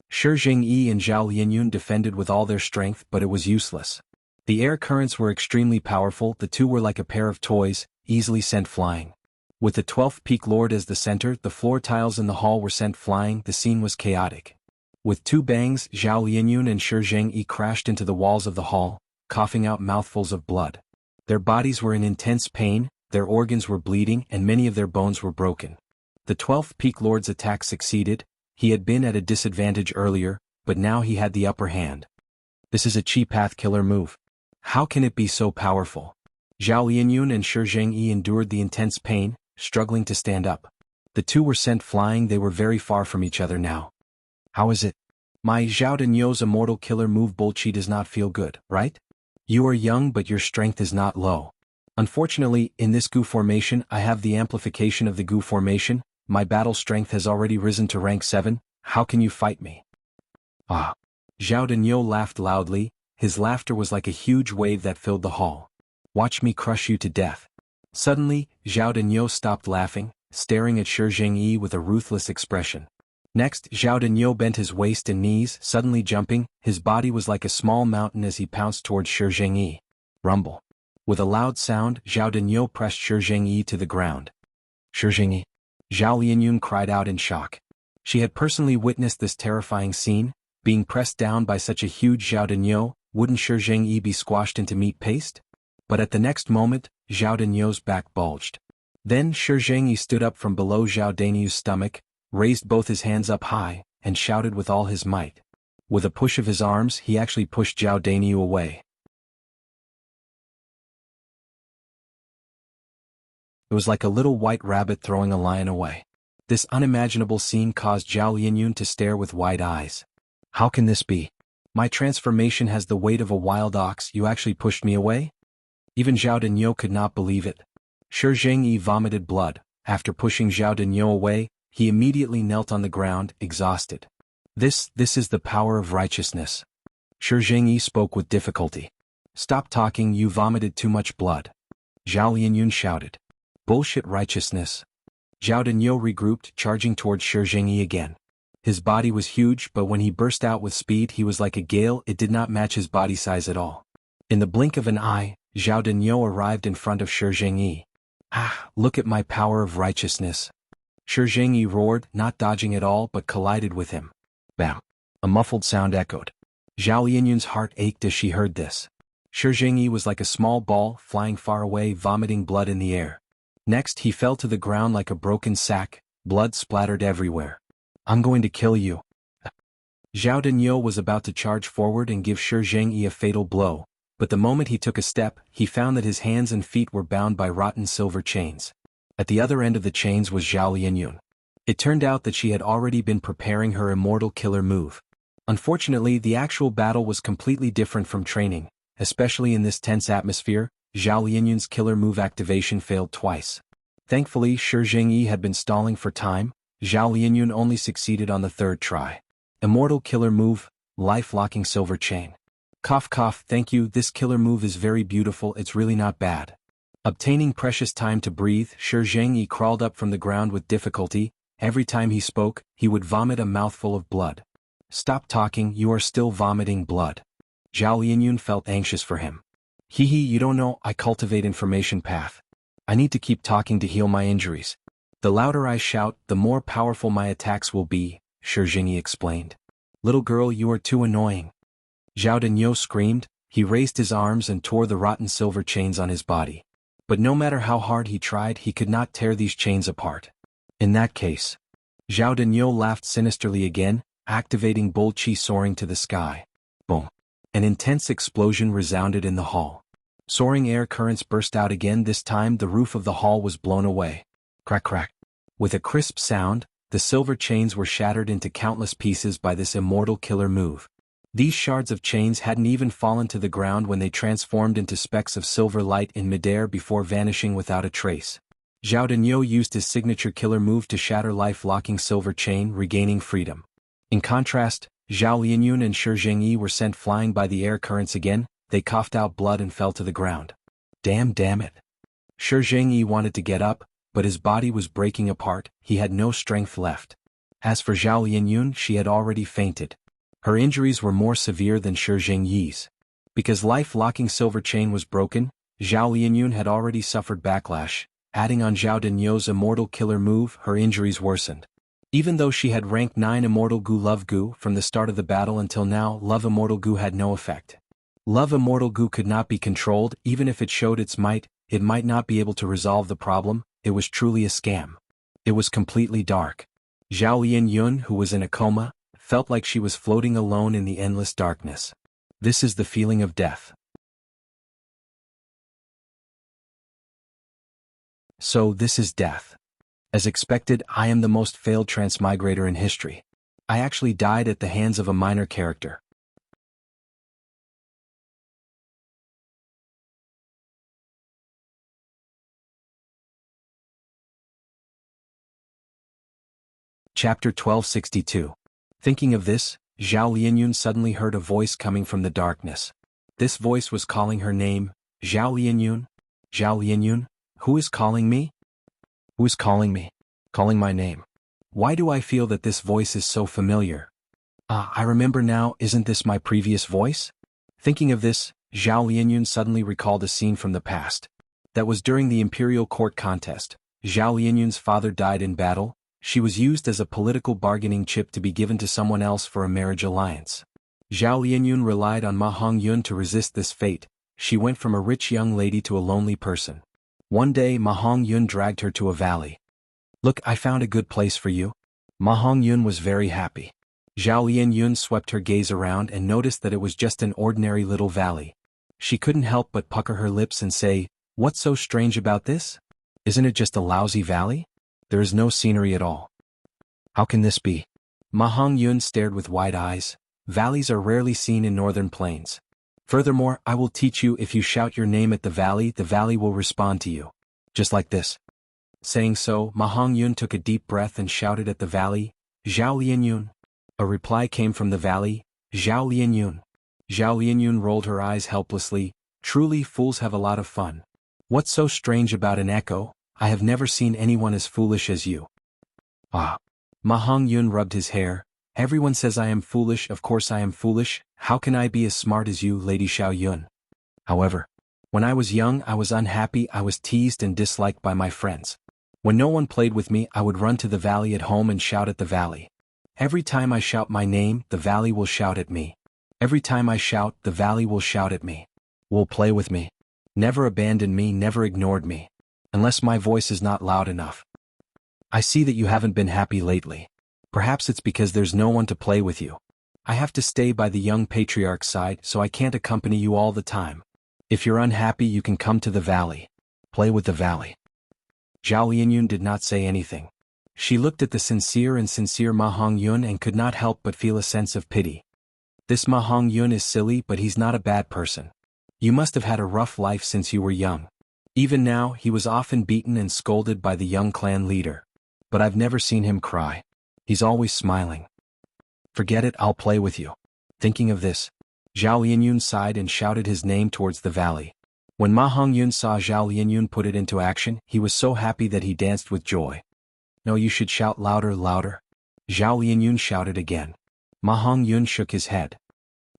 Shi Zhengyi and Zhao Lianyun defended with all their strength, but it was useless. The air currents were extremely powerful. The two were like a pair of toys, easily sent flying. With the 12th Peak Lord as the center, the floor tiles in the hall were sent flying. The scene was chaotic. With two bangs, Zhao Lianyun and Shi Zhengyi crashed into the walls of the hall, coughing out mouthfuls of blood. Their bodies were in intense pain, their organs were bleeding, and many of their bones were broken. The 12th Peak Lord's attack succeeded. He had been at a disadvantage earlier, but now he had the upper hand. This is a chi path killer move. How can it be so powerful? Zhao Lianyun and Shi Zhengyi endured the intense pain, struggling to stand up. The two were sent flying. They were very far from each other now. How is it? My Zhao Denyo's immortal killer move Bolchi does not feel good, right? You are young, but your strength is not low. Unfortunately, in this Gu formation I have the amplification of the Gu formation. My battle strength has already risen to rank 7, how can you fight me? Ah. Zhao Denyo laughed loudly. His laughter was like a huge wave that filled the hall. Watch me crush you to death. Suddenly, Zhao Denyo stopped laughing, staring at Shi Zhengyi with a ruthless expression. Next, Zhao Denyo bent his waist and knees, suddenly jumping. His body was like a small mountain as he pounced towards Shi Zhengyi. Rumble. With a loud sound, Zhao Denyo pressed Shi Zhengyi to the ground. Shi Zhengyi. Zhao Lianyun cried out in shock. She had personally witnessed this terrifying scene. Being pressed down by such a huge Zhao Denyo, wouldn't Shi Zhengyi be squashed into meat paste? But at the next moment, Zhao Denyo's back bulged. Then Shi Zhengyi stood up from below Zhao Denyu's stomach, raised both his hands up high, and shouted with all his might. With a push of his arms, he actually pushed Zhao Denyu away. It was like a little white rabbit throwing a lion away. This unimaginable scene caused Zhao Lianyun to stare with wide eyes. How can this be? My transformation has the weight of a wild ox. You actually pushed me away? Even Zhao Denyo could not believe it. Shi Zhengyi vomited blood. After pushing Zhao Denyo away, he immediately knelt on the ground, exhausted. This is the power of righteousness. Shi Zhengyi spoke with difficulty. Stop talking, you vomited too much blood. Zhao Lianyun shouted. Bullshit righteousness. Zhao Denyo regrouped, charging towards Shi Zhengyi again. His body was huge, but when he burst out with speed he was like a gale. It did not match his body size at all. In the blink of an eye, Zhao Denyo arrived in front of Shi Zhengyi. Ah, look at my power of righteousness. Shi Zhengyi roared, not dodging at all but collided with him. Bam. A muffled sound echoed. Zhao Lianyun's heart ached as she heard this. Shi Zhengyi was like a small ball, flying far away, vomiting blood in the air. Next he fell to the ground like a broken sack. Blood splattered everywhere. I'm going to kill you. Zhao Denyo was about to charge forward and give Shi Zhengyi a fatal blow, but the moment he took a step, he found that his hands and feet were bound by rotten silver chains. At the other end of the chains was Zhao Lianyun. It turned out that she had already been preparing her immortal killer move. Unfortunately, the actual battle was completely different from training, especially in this tense atmosphere. Zhao Lianyun's killer move activation failed twice. Thankfully, Shi Zhengyi had been stalling for time. Zhao Lianyun only succeeded on the third try. Immortal killer move, life-locking silver chain. Cough cough, thank you, this killer move is very beautiful, it's really not bad. Obtaining precious time to breathe, Shi Zhengyi crawled up from the ground with difficulty. Every time he spoke, he would vomit a mouthful of blood. Stop talking, you are still vomiting blood. Zhao Lianyun felt anxious for him. Hee, you don't know, I cultivate information path. I need to keep talking to heal my injuries. The louder I shout, the more powerful my attacks will be, Shi Zhengyi explained. Little girl, you are too annoying. Zhao Denyo screamed. He raised his arms and tore the rotten silver chains on his body. But no matter how hard he tried, he could not tear these chains apart. In that case, Zhao Denyo laughed sinisterly again, activating Bull Qi soaring to the sky. Boom. An intense explosion resounded in the hall. Soaring air currents burst out again. This time the roof of the hall was blown away. Crack crack. With a crisp sound, the silver chains were shattered into countless pieces by this immortal killer move. These shards of chains hadn't even fallen to the ground when they transformed into specks of silver light in midair before vanishing without a trace. Zhao Denyo used his signature killer move to shatter life-locking silver chain, regaining freedom. In contrast, Zhao Lianyun and Shi Zhengyi were sent flying by the air currents again. They coughed out blood and fell to the ground. Damn it. Shi Zhengyi wanted to get up, but his body was breaking apart. He had no strength left. As for Zhao Lianyun, she had already fainted. Her injuries were more severe than Shi Zhengyi's. Because life-locking silver chain was broken, Zhao Lianyun had already suffered backlash. Adding on Zhao Denyo's immortal killer move, her injuries worsened. Even though she had rank 9 Immortal Gu Love Gu from the start of the battle until now, Love Immortal Gu had no effect. Love Immortal Gu could not be controlled. Even if it showed its might, it might not be able to resolve the problem. It was truly a scam. It was completely dark. Zhao Lianyun, who was in a coma, felt like she was floating alone in the endless darkness. This is the feeling of death. So this is death. As expected, I am the most failed transmigrator in history. I actually died at the hands of a minor character. Chapter 1262. Thinking of this, Zhao Lianyun suddenly heard a voice coming from the darkness. This voice was calling her name. Zhao Lianyun? Zhao Lianyun? Who is calling me? Who is calling me? Calling my name. Why do I feel that this voice is so familiar? I remember now, isn't this my previous voice? Thinking of this, Zhao Lianyun suddenly recalled a scene from the past. That was during the imperial court contest. Zhao Lianyun's father died in battle. She was used as a political bargaining chip to be given to someone else for a marriage alliance. Zhao Lianyun relied on Ma Hongyun to resist this fate. She went from a rich young lady to a lonely person. One day Ma Hongyun dragged her to a valley. Look, I found a good place for you. Ma Hongyun was very happy. Zhao Lianyun swept her gaze around and noticed that it was just an ordinary little valley. She couldn't help but pucker her lips and say, "What's so strange about this? Isn't it just a lousy valley? There is no scenery at all. How can this be?" Ma Hongyun stared with wide eyes. Valleys are rarely seen in northern plains. Furthermore, I will teach you, if you shout your name at the valley will respond to you. Just like this. Saying so, Ma Hongyun took a deep breath and shouted at the valley, "Zhao Lianyun." A reply came from the valley, "Zhao Lianyun." Zhao Lianyun rolled her eyes helplessly. Truly, fools have a lot of fun. What's so strange about an echo? I have never seen anyone as foolish as you. Ah. Ma Hongyun rubbed his hair. Everyone says I am foolish, of course I am foolish. How can I be as smart as you, Lady Xiao Yun? However, when I was young I was unhappy, I was teased and disliked by my friends. When no one played with me, I would run to the valley at home and shout at the valley. Every time I shout my name, the valley will shout at me. Every time I shout, the valley will shout at me. Will play with me. Never abandoned me, never ignored me. Unless my voice is not loud enough. I see that you haven't been happy lately. Perhaps it's because there's no one to play with you. I have to stay by the young patriarch's side, so I can't accompany you all the time. If you're unhappy, you can come to the valley. Play with the valley. Zhao Lianyun did not say anything. She looked at the sincere Ma Hongyun and could not help but feel a sense of pity. This Ma Hongyun is silly, but he's not a bad person. You must have had a rough life since you were young. Even now, he was often beaten and scolded by the young clan leader. But I've never seen him cry. He's always smiling. Forget it, I'll play with you. Thinking of this, Zhao Lianyun sighed and shouted his name towards the valley. When Ma Hongyun saw Zhao Lianyun put it into action, he was so happy that he danced with joy. No, you should shout louder, louder. Zhao Lianyun shouted again. Ma Hongyun shook his head.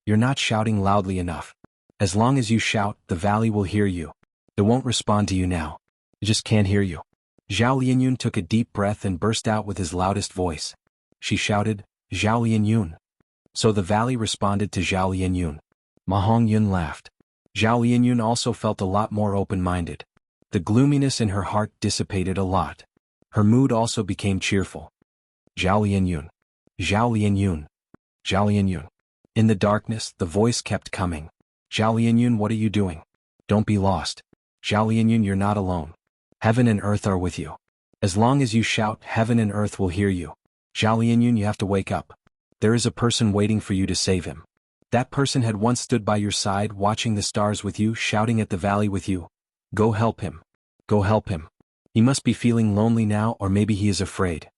You're not shouting loudly enough. As long as you shout, the valley will hear you. It won't respond to you now. It just can't hear you. Zhao Lianyun took a deep breath and burst out with his loudest voice. She shouted, Zhao Lianyun. So the valley responded to Zhao Lianyun. Ma Hongyun laughed. Zhao Lianyun also felt a lot more open-minded. The gloominess in her heart dissipated a lot. Her mood also became cheerful. Zhao Lianyun. Zhao Lianyun. Zhao Lianyun. In the darkness, the voice kept coming. Zhao Lianyun, what are you doing? Don't be lost. Zhao Lianyun, you're not alone. Heaven and earth are with you. As long as you shout, heaven and earth will hear you. Zhao Lianyun, you have to wake up. There is a person waiting for you to save him. That person had once stood by your side, watching the stars with you, shouting at the valley with you. Go help him. Go help him. He must be feeling lonely now, or maybe he is afraid.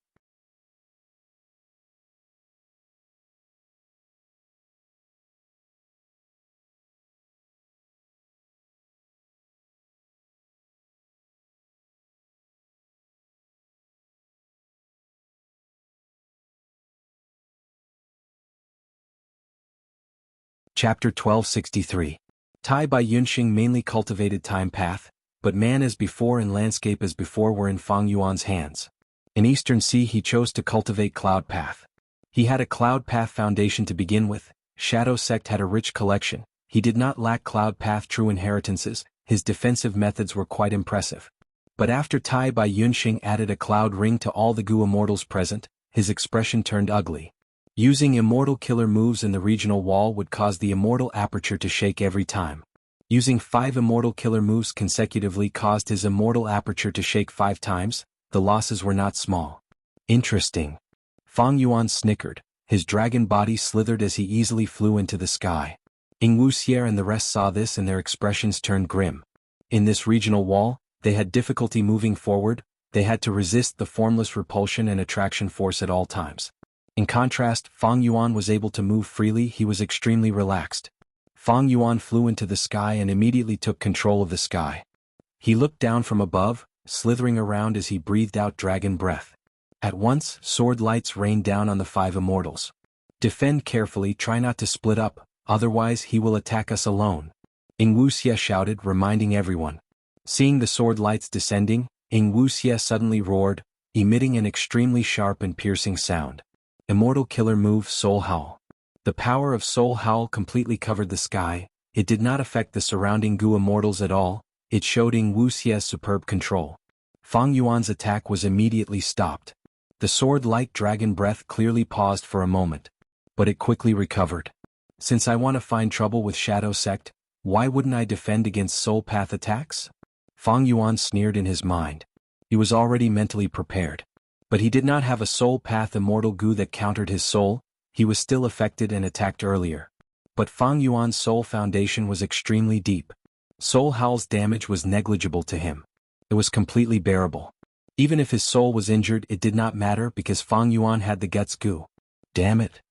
Chapter 1263. Tai by Yunxing mainly cultivated time path, but man as before and landscape as before were in Fang Yuan's hands. In Eastern Sea he chose to cultivate cloud path. He had a cloud path foundation to begin with. Shadow Sect had a rich collection. He did not lack cloud path true inheritances. His defensive methods were quite impressive. But after Tai by Yunxing added a cloud ring to all the Gu immortals present, his expression turned ugly. Using immortal killer moves in the regional wall would cause the immortal aperture to shake every time. Using 5 immortal killer moves consecutively caused his immortal aperture to shake 5 times. The losses were not small. Interesting. Fang Yuan snickered. His dragon body slithered as he easily flew into the sky. Wuxia and the rest saw this and their expressions turned grim. In this regional wall, they had difficulty moving forward. They had to resist the formless repulsion and attraction force at all times. In contrast, Fang Yuan was able to move freely. He was extremely relaxed. Fang Yuan flew into the sky and immediately took control of the sky. He looked down from above, slithering around as he breathed out dragon breath. At once, sword lights rained down on the 5 immortals. Defend carefully, try not to split up, otherwise he will attack us alone. Wuxia shouted, reminding everyone. Seeing the sword lights descending, Wuxia suddenly roared, emitting an extremely sharp and piercing sound. Immortal killer move Soul Howl. The power of Soul Howl completely covered the sky. It did not affect the surrounding Gu immortals at all. It showed Wuxia's superb control. Fang Yuan's attack was immediately stopped. The sword-like dragon breath clearly paused for a moment. But it quickly recovered. Since I want to find trouble with Shadow Sect, why wouldn't I defend against soul path attacks? Fang Yuan sneered in his mind. He was already mentally prepared. But he did not have a soul path immortal Gu that countered his soul. He was still affected and attacked earlier. But Fang Yuan's soul foundation was extremely deep. Soul Howl's damage was negligible to him. It was completely bearable. Even if his soul was injured, it did not matter because Fang Yuan had the guts Gu. Damn it.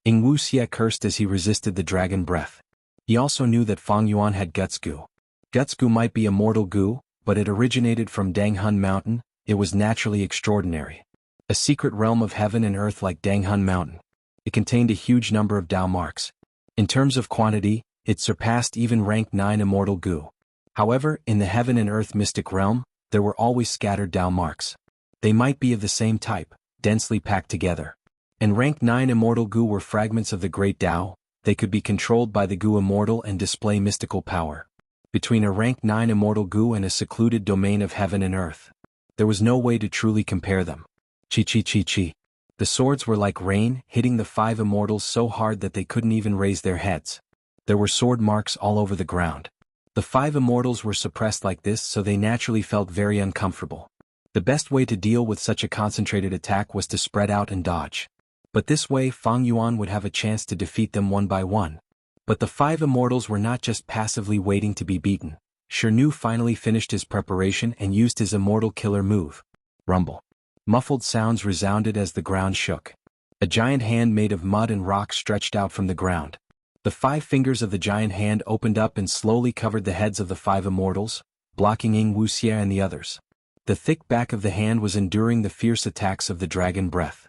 Wuxia cursed as he resisted the dragon breath. He also knew that Fang Yuan had guts Gu. Guts Gu might be a mortal Gu, but it originated from Danghun Mountain. It was naturally extraordinary. A secret realm of heaven and earth like Danghun Mountain. It contained a huge number of Dao marks. In terms of quantity, it surpassed even rank 9 immortal Gu. However, in the heaven and earth mystic realm, there were always scattered Dao marks. They might be of the same type, densely packed together. And rank 9 immortal Gu were fragments of the great Dao. They could be controlled by the Gu immortal and display mystical power. Between a rank 9 immortal Gu and a secluded domain of heaven and earth, there was no way to truly compare them. Chi chi chi chi. The swords were like rain, hitting the 5 immortals so hard that they couldn't even raise their heads. There were sword marks all over the ground. The 5 immortals were suppressed like this, so they naturally felt very uncomfortable. The best way to deal with such a concentrated attack was to spread out and dodge. But this way Fang Yuan would have a chance to defeat them one by one. But the 5 immortals were not just passively waiting to be beaten. Shirnu finally finished his preparation and used his immortal killer move. Rumble. Muffled sounds resounded as the ground shook. A giant hand made of mud and rock stretched out from the ground. The 5 fingers of the giant hand opened up and slowly covered the heads of the 5 immortals, blocking Wuxia and the others. The thick back of the hand was enduring the fierce attacks of the dragon breath.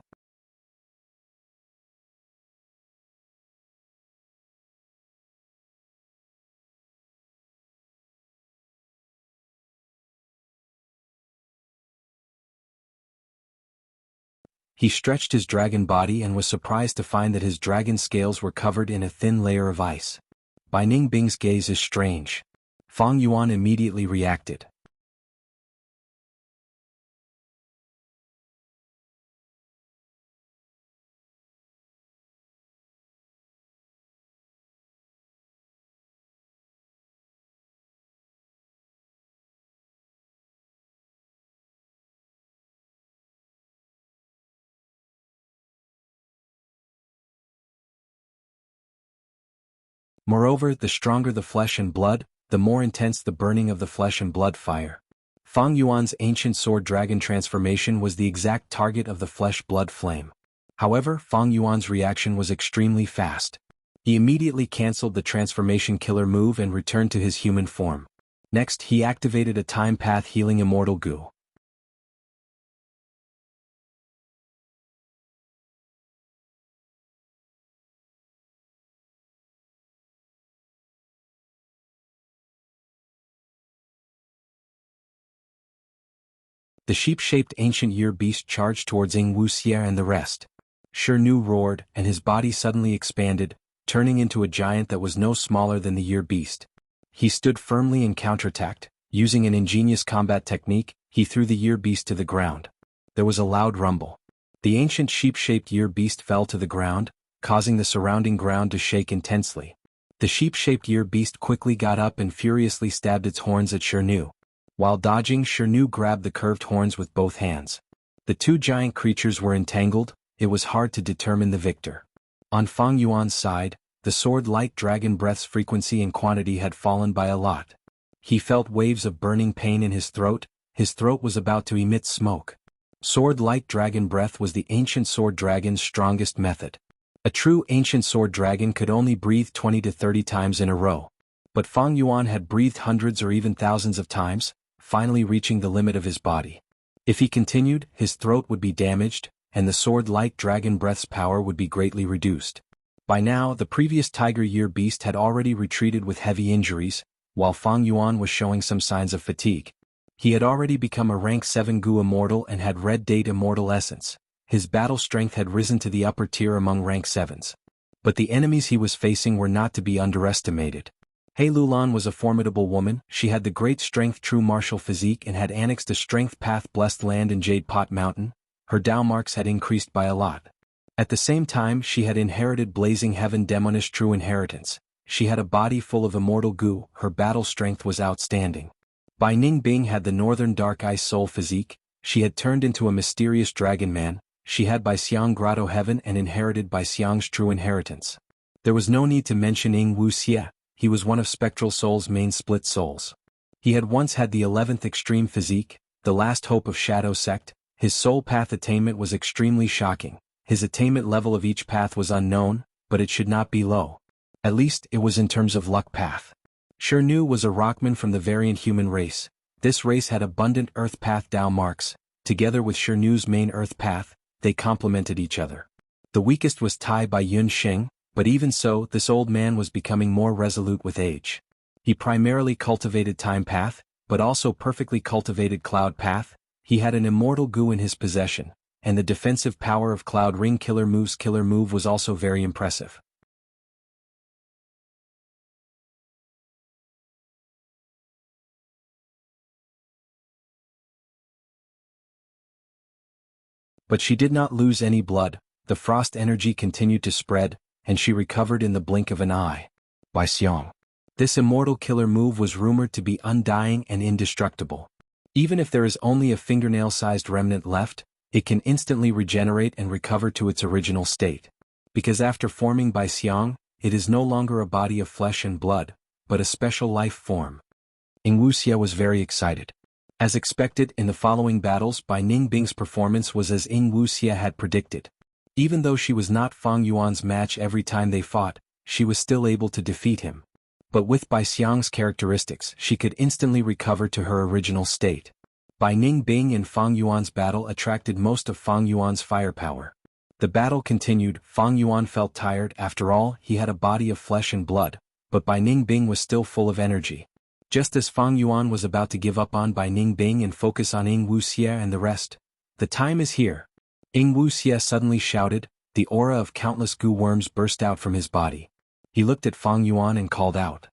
He stretched his dragon body and was surprised to find that his dragon scales were covered in a thin layer of ice. Bai Ningbing's gaze is strange. Fang Yuan immediately reacted. Moreover, the stronger the flesh and blood, the more intense the burning of the flesh and blood fire. Fang Yuan's ancient sword dragon transformation was the exact target of the flesh-blood flame. However, Fang Yuan's reaction was extremely fast. He immediately cancelled the transformation killer move and returned to his human form. Next, he activated a time path healing immortal goo. The sheep-shaped ancient year beast charged towards Wuxia and the rest. Shirnu roared, and his body suddenly expanded, turning into a giant that was no smaller than the year beast. He stood firmly and counterattacked. Using an ingenious combat technique, he threw the year beast to the ground. There was a loud rumble. The ancient sheep-shaped year beast fell to the ground, causing the surrounding ground to shake intensely. The sheep-shaped year beast quickly got up and furiously stabbed its horns at Shirnu. While dodging, Shirnu grabbed the curved horns with both hands. The 2 giant creatures were entangled. It was hard to determine the victor. On Fang Yuan's side, the sword-like dragon breath's frequency and quantity had fallen by a lot. He felt waves of burning pain in his throat. His throat was about to emit smoke. Sword-like dragon breath was the ancient sword dragon's strongest method. A true ancient sword dragon could only breathe 20 to 30 times in a row. But Fang Yuan had breathed hundreds or even thousands of times, finally reaching the limit of his body. If he continued, his throat would be damaged, and the sword-like dragon breath's power would be greatly reduced. By now, the previous tiger year beast had already retreated with heavy injuries, while Fang Yuan was showing some signs of fatigue. He had already become a rank 7 Gu immortal and had red date immortal essence. His battle strength had risen to the upper tier among rank 7s. But the enemies he was facing were not to be underestimated. He Lulan was a formidable woman. She had the great strength true martial physique and had annexed a strength path blessed land in Jade Pot Mountain. Her Dao marks had increased by a lot. At the same time, she had inherited Blazing Heaven demonish true inheritance. She had a body full of immortal goo. Her battle strength was outstanding. Bai Ningbing had the northern dark ice soul physique. She had turned into a mysterious dragon man. She had Bai Xiang Grotto Heaven and inherited Bai Xiang's true inheritance. There was no need to mention Wuxia. He was one of Spectral Soul's main split souls. He had once had the 11th extreme physique, the last hope of Shadow Sect. His soul path attainment was extremely shocking. His attainment level of each path was unknown, but it should not be low. At least, it was in terms of luck path. Shirnu was a Rockman from the variant human race. This race had abundant earth path Dao marks. Together with Shirnu's main earth path, they complemented each other. The weakest was Tai by Yun Xing, but even so, this old man was becoming more resolute with age. He primarily cultivated time path, but also perfectly cultivated cloud path. He had an immortal goo in his possession, and the defensive power of Cloud Ring killer move was also very impressive. But she did not lose any blood, the frost energy continued to spread, and she recovered in the blink of an eye. By Xiang. This immortal killer move was rumored to be undying and indestructible. Even if there is only a fingernail-sized remnant left, it can instantly regenerate and recover to its original state. Because after forming by Xiang, it is no longer a body of flesh and blood, but a special life form. Wuxia was very excited. As expected in the following battles, Bai Ningbing's performance was as Wuxia had predicted. Even though she was not Fang Yuan's match every time they fought, she was still able to defeat him. But with Bai Xiang's characteristics, she could instantly recover to her original state. Bai Ningbing and Fang Yuan's battle attracted most of Fang Yuan's firepower. The battle continued. Fang Yuan felt tired. After all, he had a body of flesh and blood, but Bai Ningbing was still full of energy. Just as Fang Yuan was about to give up on Bai Ningbing and focus on Wuxia and the rest, the time is here. Wuxia suddenly shouted. The aura of countless goo worms burst out from his body. He looked at Fang Yuan and called out.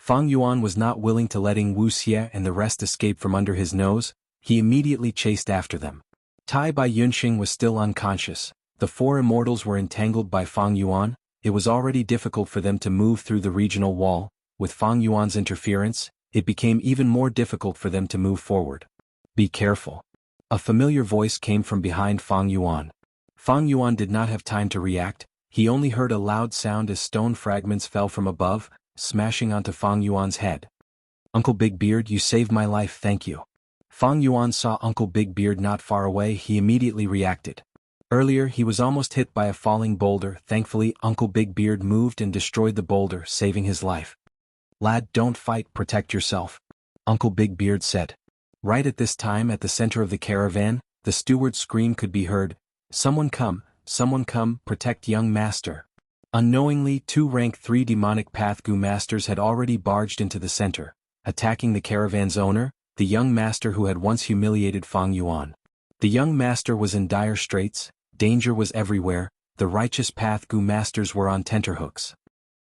Fang Yuan was not willing to let Wuxia and the rest escape from under his nose. He immediately chased after them. Tai Bai Yunxing was still unconscious. The four immortals were entangled by Fang Yuan. It was already difficult for them to move through the regional wall. With Fang Yuan's interference, it became even more difficult for them to move forward. Be careful. A familiar voice came from behind Fang Yuan. Fang Yuan did not have time to react. He only heard a loud sound as stone fragments fell from above, smashing onto Fang Yuan's head. Uncle Big Beard, you saved my life, thank you. Fang Yuan saw Uncle Big Beard not far away. He immediately reacted. Earlier he was almost hit by a falling boulder. Thankfully, Uncle Big Beard moved and destroyed the boulder, saving his life. Lad, don't fight, protect yourself, Uncle Big Beard said. Right at this time, at the center of the caravan, the steward's scream could be heard. Someone come, protect young master. Unknowingly, 2 rank 3 demonic path goo masters had already barged into the center, attacking the caravan's owner, the young master who had once humiliated Fang Yuan. The young master was in dire straits. Danger was everywhere. The righteous path goo masters were on tenterhooks.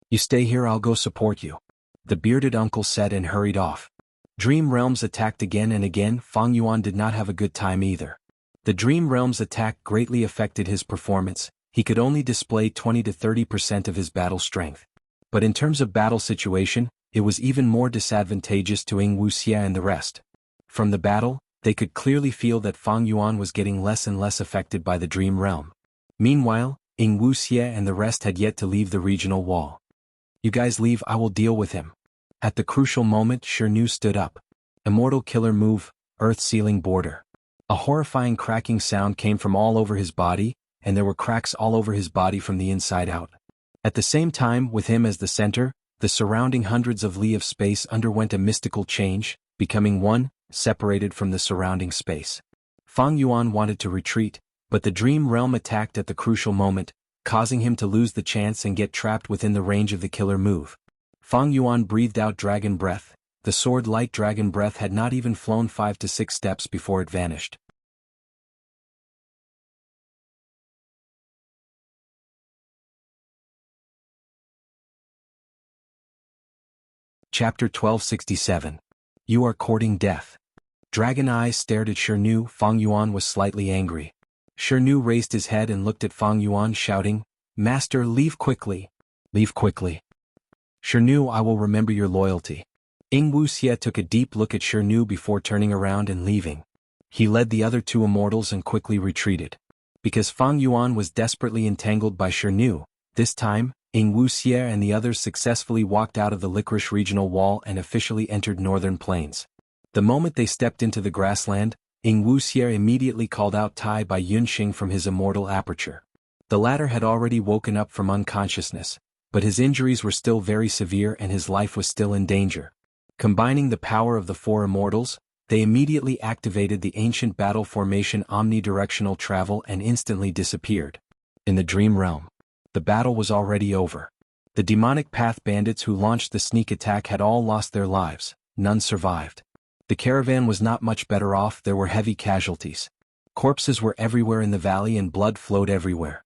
You stay here, I'll go support you, the bearded uncle said and hurried off. Dream realms attacked again and again. Fang Yuan did not have a good time either. The dream realms attack greatly affected his performance. He could only display 20 to 30% of his battle strength. But in terms of battle situation, it was even more disadvantageous to Wuxia and the rest. From the battle, they could clearly feel that Fang Yuan was getting less and less affected by the dream realm. Meanwhile, Wuxia and the rest had yet to leave the regional wall. You guys leave, I will deal with him. At the crucial moment, Shirnu stood up. Immortal killer move, earth sealing border. A horrifying cracking sound came from all over his body, and there were cracks all over his body from the inside out. At the same time, with him as the center, the surrounding hundreds of li of space underwent a mystical change, becoming one, separated from the surrounding space. Fang Yuan wanted to retreat, but the dream realm attacked at the crucial moment, causing him to lose the chance and get trapped within the range of the killer move. Fang Yuan breathed out dragon breath. The sword-like dragon breath had not even flown 5 to 6 steps before it vanished. Chapter 1267. You are courting death. Dragon eyes stared at Shirnu. Fang Yuan was slightly angry. Shirnu raised his head and looked at Fang Yuan, shouting, Master, leave quickly. Leave quickly. Shirnu, I will remember your loyalty. Wuxia took a deep look at Shirnu before turning around and leaving. He led the other 2 immortals and quickly retreated. Because Fang Yuan was desperately entangled by Shirnu, this time, Wuxia and the others successfully walked out of the Licorice regional wall and officially entered Northern Plains. The moment they stepped into the grassland, Wuxia immediately called out Tai Bai Yunxing from his immortal aperture. The latter had already woken up from unconsciousness, but his injuries were still very severe and his life was still in danger. Combining the power of the 4 immortals, they immediately activated the ancient battle formation omnidirectional travel and instantly disappeared. In the dream realm, the battle was already over. The demonic path bandits who launched the sneak attack had all lost their lives, none survived. The caravan was not much better off. There were heavy casualties. Corpses were everywhere in the valley and blood flowed everywhere.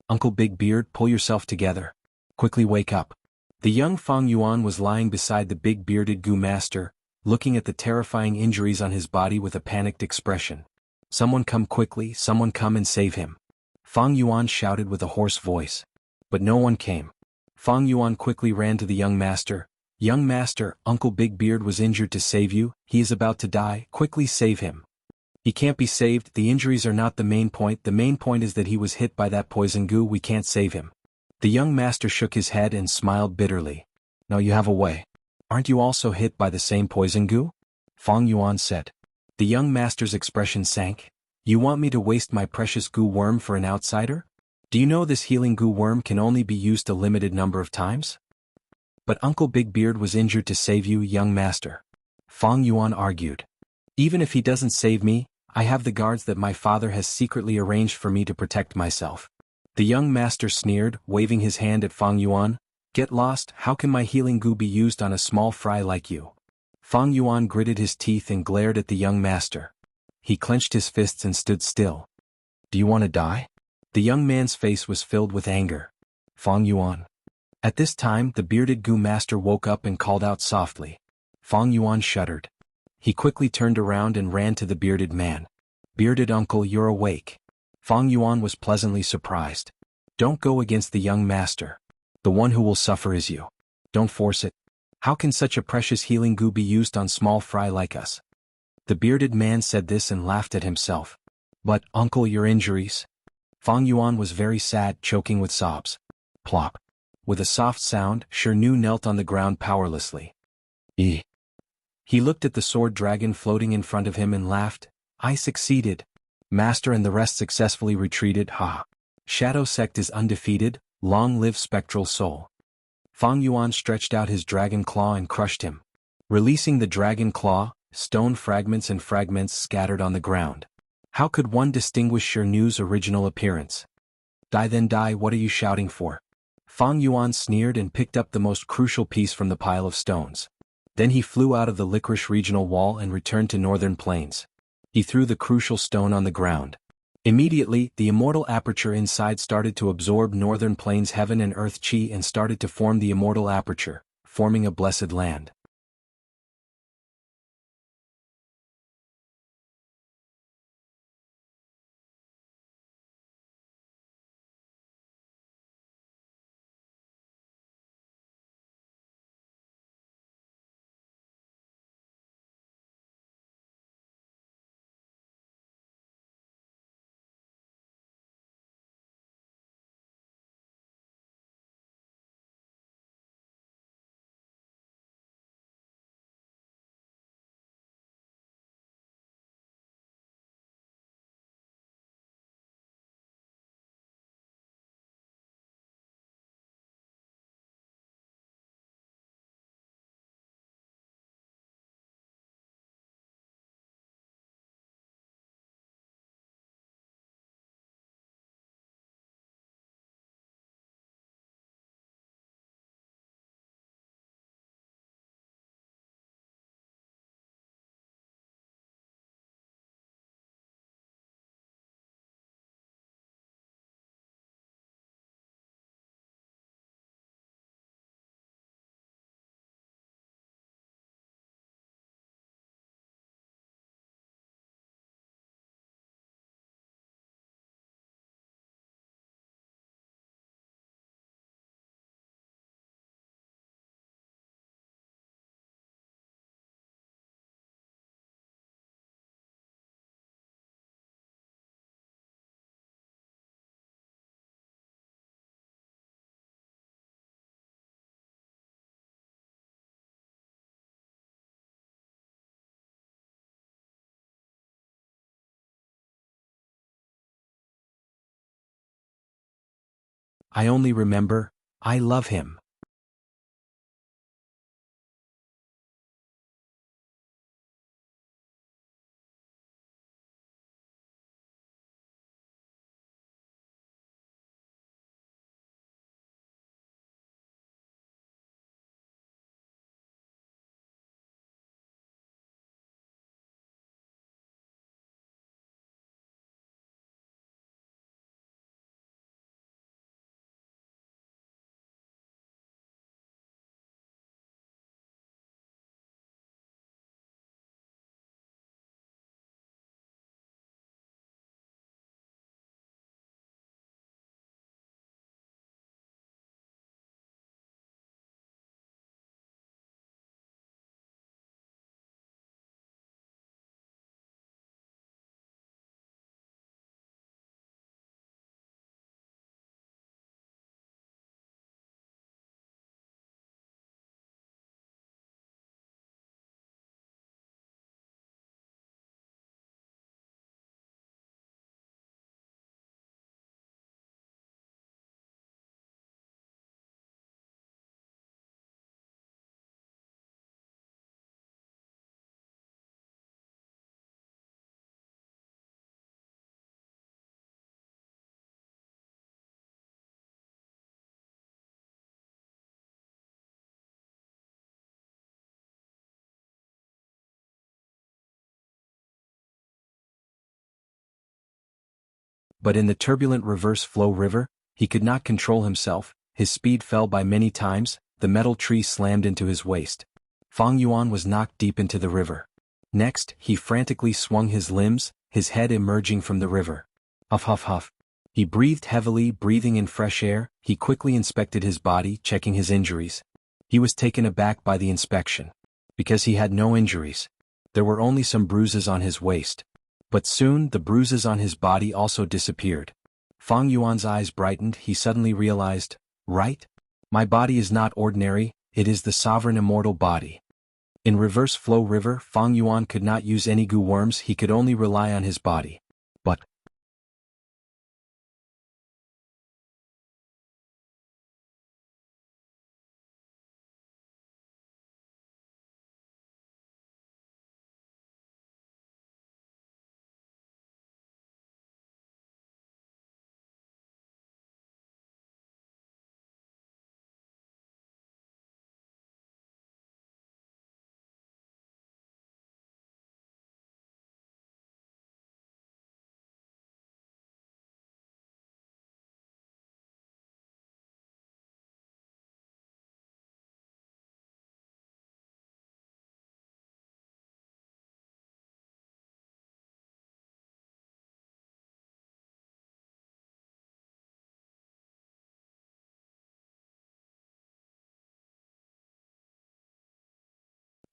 Uncle Big Beard, pull yourself together. Quickly wake up. The young Fang Yuan was lying beside the big bearded Gu master, looking at the terrifying injuries on his body with a panicked expression. Someone come quickly, someone come and save him. Fang Yuan shouted with a hoarse voice. But no one came. Fang Yuan quickly ran to the young master. Young master, Uncle Big Beard was injured to save you, he is about to die, quickly save him. He can't be saved, the injuries are not the main point is that he was hit by that poison goo, we can't save him. The young master shook his head and smiled bitterly. Now you have a way. Aren't you also hit by the same poison goo? Fang Yuan said. The young master's expression sank. You want me to waste my precious goo worm for an outsider? Do you know this healing goo worm can only be used a limited number of times? But Uncle Big Beard was injured to save you, young master. Fang Yuan argued. Even if he doesn't save me, I have the guards that my father has secretly arranged for me to protect myself. The young master sneered, waving his hand at Fang Yuan. Get lost, how can my healing goo be used on a small fry like you? Fang Yuan gritted his teeth and glared at the young master. He clenched his fists and stood still. Do you want to die? The young man's face was filled with anger. Fang Yuan. At this time the bearded Gu master woke up and called out softly. Fang Yuan shuddered. He quickly turned around and ran to the bearded man. Bearded uncle, you're awake. Fang Yuan was pleasantly surprised. Don't go against the young master. The one who will suffer is you. Don't force it. How can such a precious healing goo be used on small fry like us? The bearded man said this and laughed at himself. But, uncle, your injuries? Fang Yuan was very sad, choking with sobs. Plop. With a soft sound, Shirnu knelt on the ground powerlessly. He looked at the sword dragon floating in front of him and laughed. I succeeded. Master and the rest successfully retreated, ha. Shadow sect is undefeated, long live spectral soul. Fang Yuan stretched out his dragon claw and crushed him. Releasing the dragon claw, stone fragments and fragments scattered on the ground. How could one distinguish Shirnu's original appearance? Die then die, what are you shouting for? Fang Yuan sneered and picked up the most crucial piece from the pile of stones. Then he flew out of the Licorice regional wall and returned to Northern Plains. He threw the crucial stone on the ground. Immediately, the immortal aperture inside started to absorb Northern Plains heaven and earth chi and started to form the immortal aperture, forming a blessed land. I only remember, I love him. But in the turbulent reverse flow river, he could not control himself, his speed fell by many times, the metal tree slammed into his waist. Fang Yuan was knocked deep into the river. Next, he frantically swung his limbs, his head emerging from the river. Huff huff huff. He breathed heavily, breathing in fresh air. He quickly inspected his body, checking his injuries. He was taken aback by the inspection. Because he had no injuries. There were only some bruises on his waist. But soon the bruises on his body also disappeared. Fang Yuan's eyes brightened. He suddenly realized, right? My body is not ordinary, it is the sovereign immortal body. In reverse flow river, Fang Yuan could not use any goo worms, he could only rely on his body. But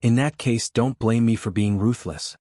in that case, don't blame me for being ruthless.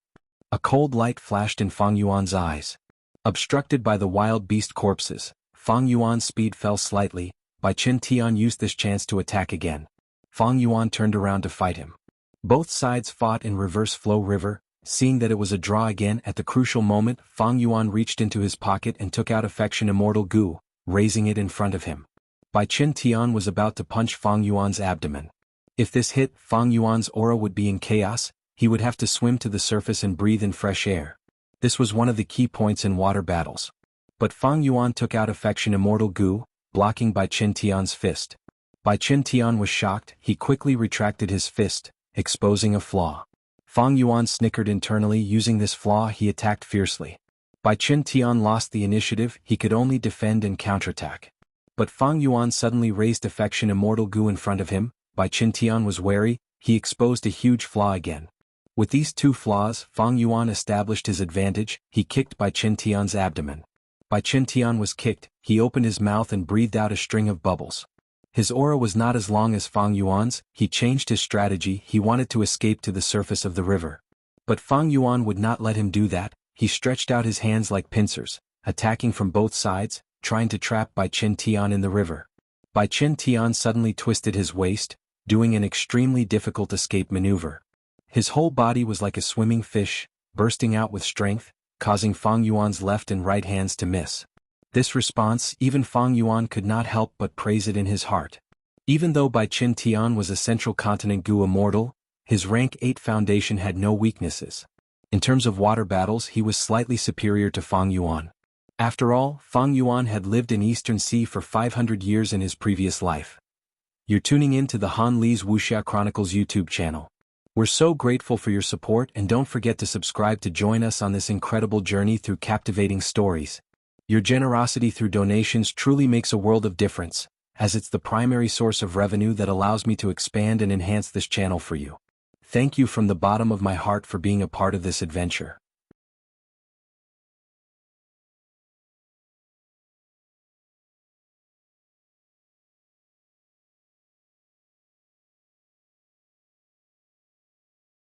A cold light flashed in Fang Yuan's eyes. Obstructed by the wild beast corpses, Fang Yuan's speed fell slightly. Bai Qin Tian used this chance to attack again. Fang Yuan turned around to fight him. Both sides fought in reverse flow river. Seeing that it was a draw again at the crucial moment, Fang Yuan reached into his pocket and took out affection immortal goo, raising it in front of him. Bai Qin Tian was about to punch Fang Yuan's abdomen. If this hit, Fang Yuan's aura would be in chaos, he would have to swim to the surface and breathe in fresh air. This was one of the key points in water battles. But Fang Yuan took out affection immortal goo, blocking Bai Qin Tian's fist. Bai Qin Tian was shocked, he quickly retracted his fist, exposing a flaw. Fang Yuan snickered internally. Using this flaw he attacked fiercely. Bai Qin Tian lost the initiative, he could only defend and counterattack. But Fang Yuan suddenly raised affection immortal goo in front of him. Bai Qin Tian was wary, he exposed a huge flaw again. With these two flaws, Fang Yuan established his advantage, he kicked Bai Qin Tian's abdomen. Bai Qin Tian was kicked, he opened his mouth and breathed out a string of bubbles. His aura was not as long as Fang Yuan's, he changed his strategy, he wanted to escape to the surface of the river. But Fang Yuan would not let him do that, he stretched out his hands like pincers, attacking from both sides, trying to trap Bai Qin Tian in the river. Bai Qin Tian suddenly twisted his waist, doing an extremely difficult escape maneuver. His whole body was like a swimming fish, bursting out with strength, causing Fang Yuan's left and right hands to miss. This response, even Fang Yuan could not help but praise it in his heart. Even though Bai Qin Tian was a Central Continent Goo immortal, his rank 8 foundation had no weaknesses. In terms of water battles he was slightly superior to Fang Yuan. After all, Fang Yuan had lived in Eastern Sea for 500 years in his previous life. You're tuning in to the Han Li's Wuxia Chronicles YouTube channel. We're so grateful for your support and don't forget to subscribe to join us on this incredible journey through captivating stories. Your generosity through donations truly makes a world of difference, as it's the primary source of revenue that allows me to expand and enhance this channel for you. Thank you from the bottom of my heart for being a part of this adventure.